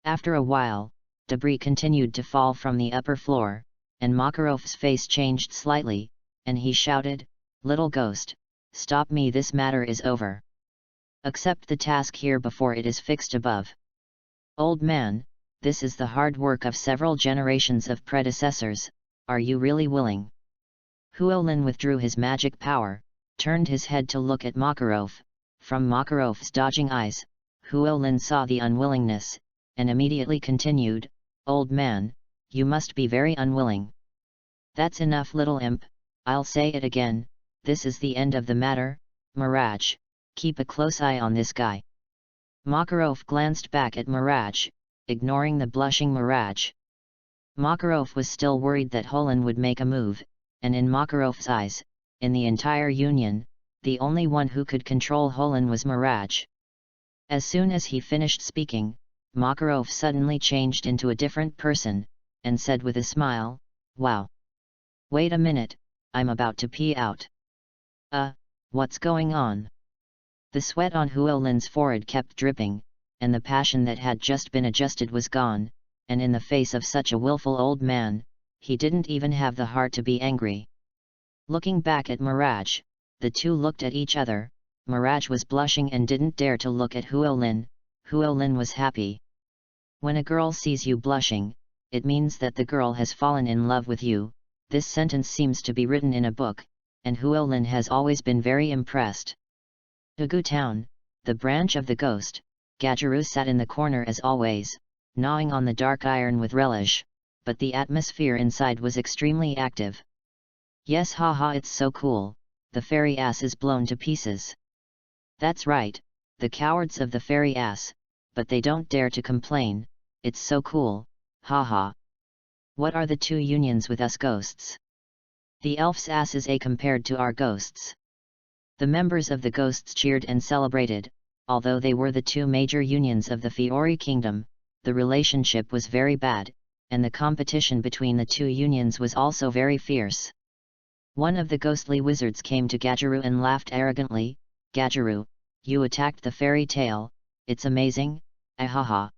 After a while, debris continued to fall from the upper floor, and Makarov's face changed slightly, and he shouted, "Little ghost, stop me, this matter is over. Accept the task here before it is fixed above. Old man, this is the hard work of several generations of predecessors, are you really willing?" Huolin withdrew his magic power, turned his head to look at Makarov. From Makarov's dodging eyes, Huolin saw the unwillingness, and immediately continued, "Old man, you must be very unwilling. That's enough, little imp, I'll say it again, this is the end of the matter. Mirage, keep a close eye on this guy." Makarov glanced back at Mirage, ignoring the blushing Mirage. Makarov was still worried that Holland would make a move, and in Makarov's eyes, in the entire Union, the only one who could control Holland was Mirage. As soon as he finished speaking, Makarov suddenly changed into a different person, and said with a smile, "Wow! Wait a minute, I'm about to pee out. What's going on?" The sweat on Huolin's forehead kept dripping, and the passion that had just been adjusted was gone, and in the face of such a willful old man, he didn't even have the heart to be angry. Looking back at Mirage, the two looked at each other. Mirage was blushing and didn't dare to look at Huolin. Huolin was happy. When a girl sees you blushing, it means that the girl has fallen in love with you. This sentence seems to be written in a book, and Huolin has always been very impressed. Daegu Town, the branch of the ghost, Gajaru sat in the corner as always, gnawing on the dark iron with relish, but the atmosphere inside was extremely active. Yes, haha, it's so cool, the fairy ass is blown to pieces. That's right, the cowards of the fairy ass, but they don't dare to complain, it's so cool, haha. What are the two unions with us ghosts? The elf's asses compared to our ghosts. The members of the ghosts cheered and celebrated. Although they were the two major unions of the Fiori kingdom, the relationship was very bad, and the competition between the two unions was also very fierce. One of the ghostly wizards came to Gajaru and laughed arrogantly, "Gajaru, you attacked the fairy tale, it's amazing, ahaha."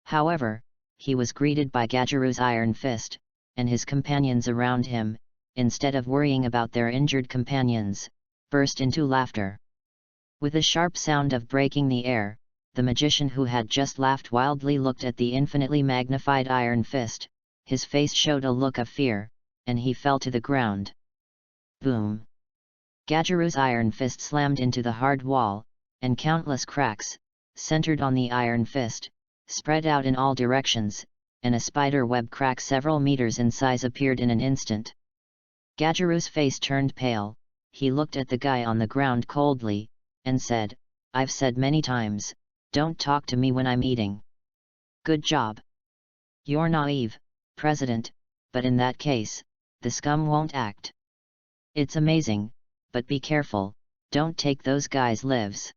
However, he was greeted by Gajaru's iron fist, and his companions around him, instead of worrying about their injured companions, burst into laughter. With a sharp sound of breaking the air, the magician who had just laughed wildly looked at the infinitely magnified iron fist, his face showed a look of fear, and he fell to the ground. Boom! Gajaru's iron fist slammed into the hard wall, and countless cracks, centered on the iron fist, spread out in all directions, and a spider web crack several meters in size appeared in an instant. Gajaru's face turned pale, he looked at the guy on the ground coldly, and said, "I've said many times, don't talk to me when I'm eating." "Good job. You're naive, President, but in that case, the scum won't act. It's amazing, but be careful, don't take those guys' lives."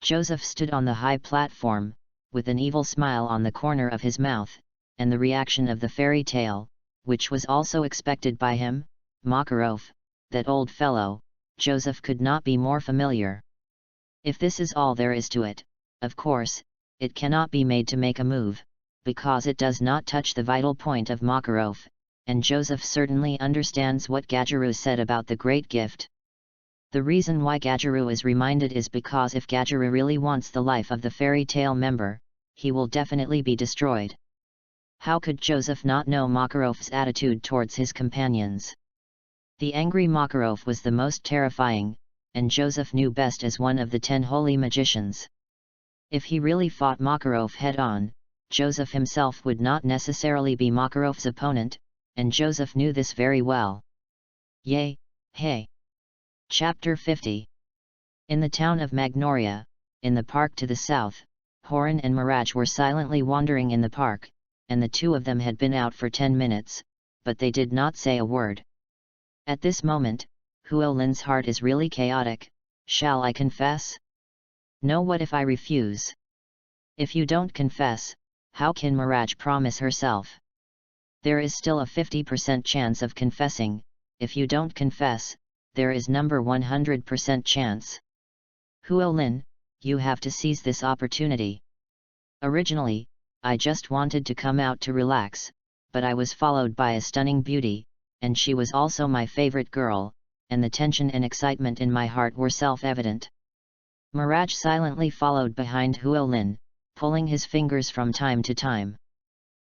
Joseph stood on the high platform, with an evil smile on the corner of his mouth, and the reaction of the fairy tale, which was also expected by him, Makarov, that old fellow, Joseph could not be more familiar. If this is all there is to it, of course, it cannot be made to make a move, because it does not touch the vital point of Makarov, and Joseph certainly understands what Gajaru said about the great gift. The reason why Gajaru is reminded is because if Gajaru really wants the life of the fairy tale member, he will definitely be destroyed. How could Joseph not know Makarov's attitude towards his companions? The angry Makarov was the most terrifying, and Joseph knew best as one of the 10 holy magicians. If he really fought Makarov head-on, Joseph himself would not necessarily be Makarov's opponent, and Joseph knew this very well. Yay, hey! Chapter 50. In the town of Magnoria, in the park to the south, Horan and Mirage were silently wandering in the park, and the two of them had been out for 10 minutes, but they did not say a word. At this moment, Huolin's heart is really chaotic. Shall I confess? No, what if I refuse? If you don't confess, how can Mirage promise herself? There is still a 50% chance of confessing. If you don't confess, there is number 100% chance. Huolin, you have to seize this opportunity. Originally, I just wanted to come out to relax, but I was followed by a stunning beauty, and she was also my favorite girl, and the tension and excitement in my heart were self-evident. Mirage silently followed behind Huolin, pulling his fingers from time to time.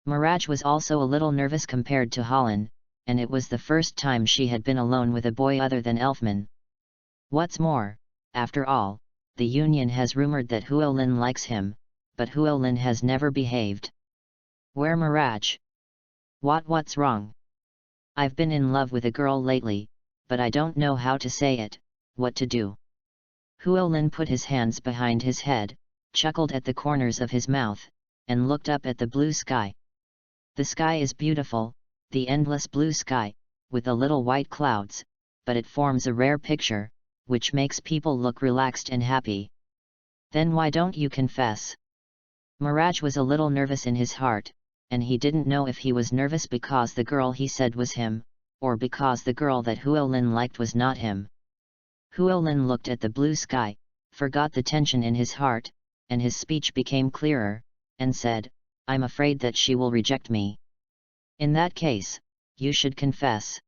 Mirage was also a little nervous compared to Holland, and it was the first time she had been alone with a boy other than Elfman. What's more, after all, the Union has rumored that Huolin likes him, but Huolin has never behaved. Where Mirage? What's wrong? I've been in love with a girl lately, but I don't know how to say it, what to do. Huolin put his hands behind his head, chuckled at the corners of his mouth, and looked up at the blue sky. The sky is beautiful, the endless blue sky, with the little white clouds, but it forms a rare picture, which makes people look relaxed and happy. Then why don't you confess? Mirage was a little nervous in his heart, and he didn't know if he was nervous because the girl he said was him, or because the girl that Huolin liked was not him. Huolin looked at the blue sky, forgot the tension in his heart, and his speech became clearer, and said, "I'm afraid that she will reject me." In that case, you should confess.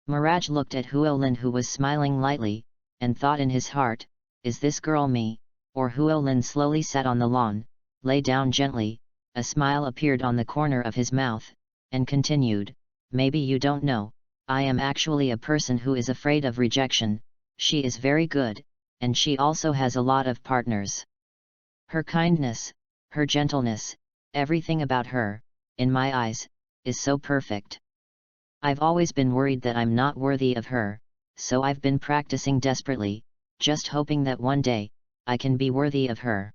Mirage looked at Huolin, who was smiling lightly, and thought in his heart, is this girl me, or Huolin slowly sat on the lawn, lay down gently, a smile appeared on the corner of his mouth, and continued, maybe you don't know, I am actually a person who is afraid of rejection. She is very good, and she also has a lot of partners. Her kindness, her gentleness, everything about her, in my eyes, is so perfect. I've always been worried that I'm not worthy of her, so I've been practicing desperately, just hoping that one day, I can be worthy of her.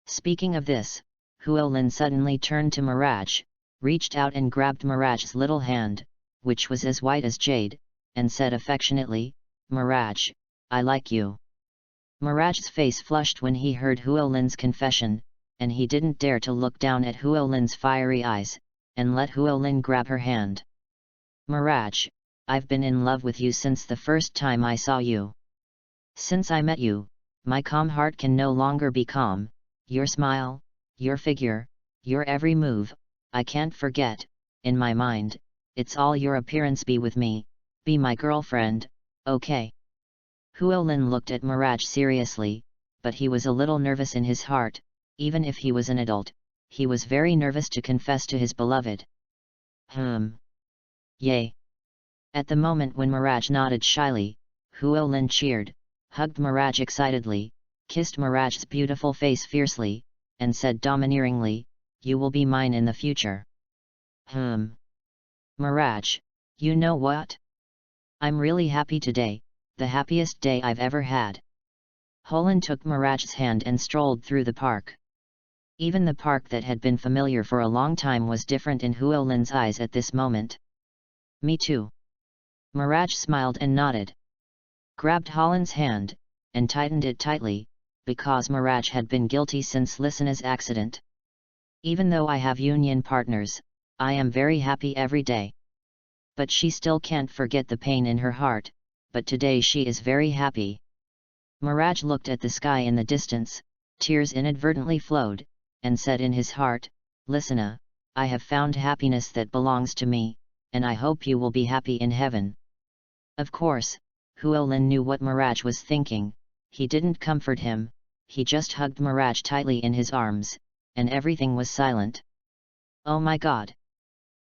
Speaking of this, Huolin suddenly turned to Mirage, reached out and grabbed Mirage's little hand, which was as white as jade, and said affectionately, "Mirage, I like you." Mirage's face flushed when he heard Huolin's confession, and he didn't dare to look down at Huolin's fiery eyes, and let Huolin grab her hand. "Mirage, I've been in love with you since the first time I saw you. Since I met you, my calm heart can no longer be calm. Your smile, your figure, your every move, I can't forget. In my mind, it's all your appearance. Be with me, be my girlfriend, okay?" Huolin looked at Mirage seriously, but he was a little nervous in his heart. Even if he was an adult, he was very nervous to confess to his beloved. Yay! At the moment when Mirage nodded shyly, Huolin cheered, hugged Mirage excitedly, kissed Mirage's beautiful face fiercely, and said domineeringly, "You will be mine in the future." Mirage, you know what? I'm really happy today, the happiest day I've ever had. Huolin took Mirage's hand and strolled through the park. Even the park that had been familiar for a long time was different in Huolin's eyes at this moment. "Me too." Mirage smiled and nodded. Grabbed Huolin's hand, and tightened it tightly, because Mirage had been guilty since Lisena's accident. "Even though I have union partners, I am very happy every day." But she still can't forget the pain in her heart, but today she is very happy. Mirage looked at the sky in the distance, tears inadvertently flowed, and said in his heart, "Lisena, I have found happiness that belongs to me, and I hope you will be happy in heaven." Of course, Huolin knew what Mirage was thinking. He didn't comfort him, he just hugged Mirage tightly in his arms, and everything was silent. Oh my god!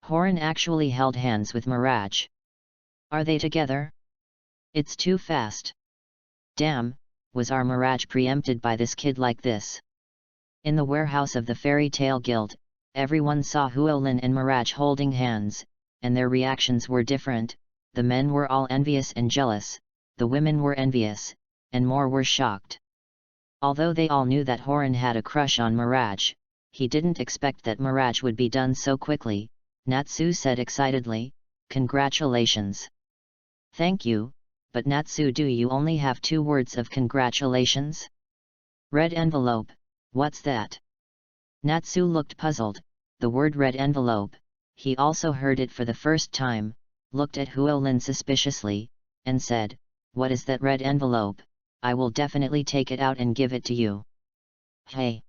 Horan actually held hands with Mirage. Are they together? It's too fast. Damn, was our Mirage preempted by this kid like this? In the warehouse of the Fairy Tale Guild, everyone saw Huolin and Mirage holding hands, and their reactions were different. The men were all envious and jealous, the women were envious, and more were shocked. Although they all knew that Horan had a crush on Mirage, he didn't expect that Mirage would be done so quickly. Natsu said excitedly, "Congratulations." "Thank you, but Natsu, do you only have 2 words of congratulations?" "Red envelope, what's that?" Natsu looked puzzled. The word red envelope, he also heard it for the first time, looked at Huolin suspiciously, and said, "What is that red envelope? I will definitely take it out and give it to you." "Hey!"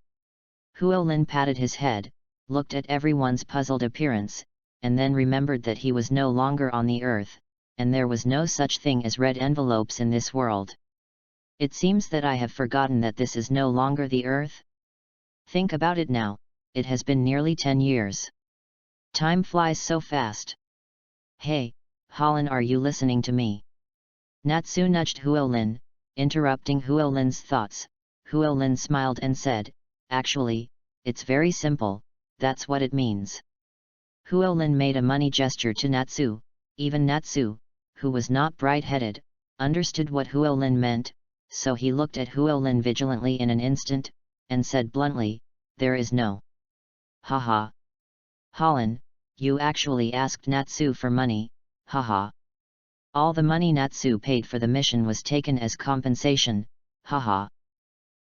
Huolin patted his head, looked at everyone's puzzled appearance, and then remembered that he was no longer on the earth, and there was no such thing as red envelopes in this world. "It seems that I have forgotten that this is no longer the earth. Think about it now, it has been nearly 10 years. Time flies so fast." "Hey, Holland, are you listening to me?" Natsu nudged Huolin, interrupting Huolin's thoughts. Huolin smiled and said, "Actually, it's very simple, that's what it means." Huolin made a money gesture to Natsu. Even Natsu, who was not bright-headed, understood what Huolin meant, so he looked at Huolin vigilantly in an instant, and said bluntly, "There is no." "Haha. Holland, you actually asked Natsu for money, haha. All the money Natsu paid for the mission was taken as compensation, haha."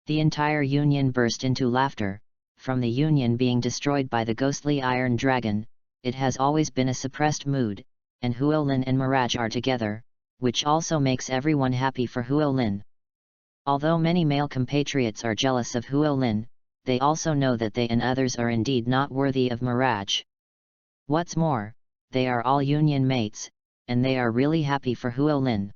The entire union burst into laughter. From the union being destroyed by the ghostly Iron Dragon, it has always been a suppressed mood, and Huolin and Mirage are together, which also makes everyone happy for Huolin. Although many male compatriots are jealous of Huolin, they also know that they and others are indeed not worthy of Mirage. What's more, they are all union mates, and they are really happy for Huolin.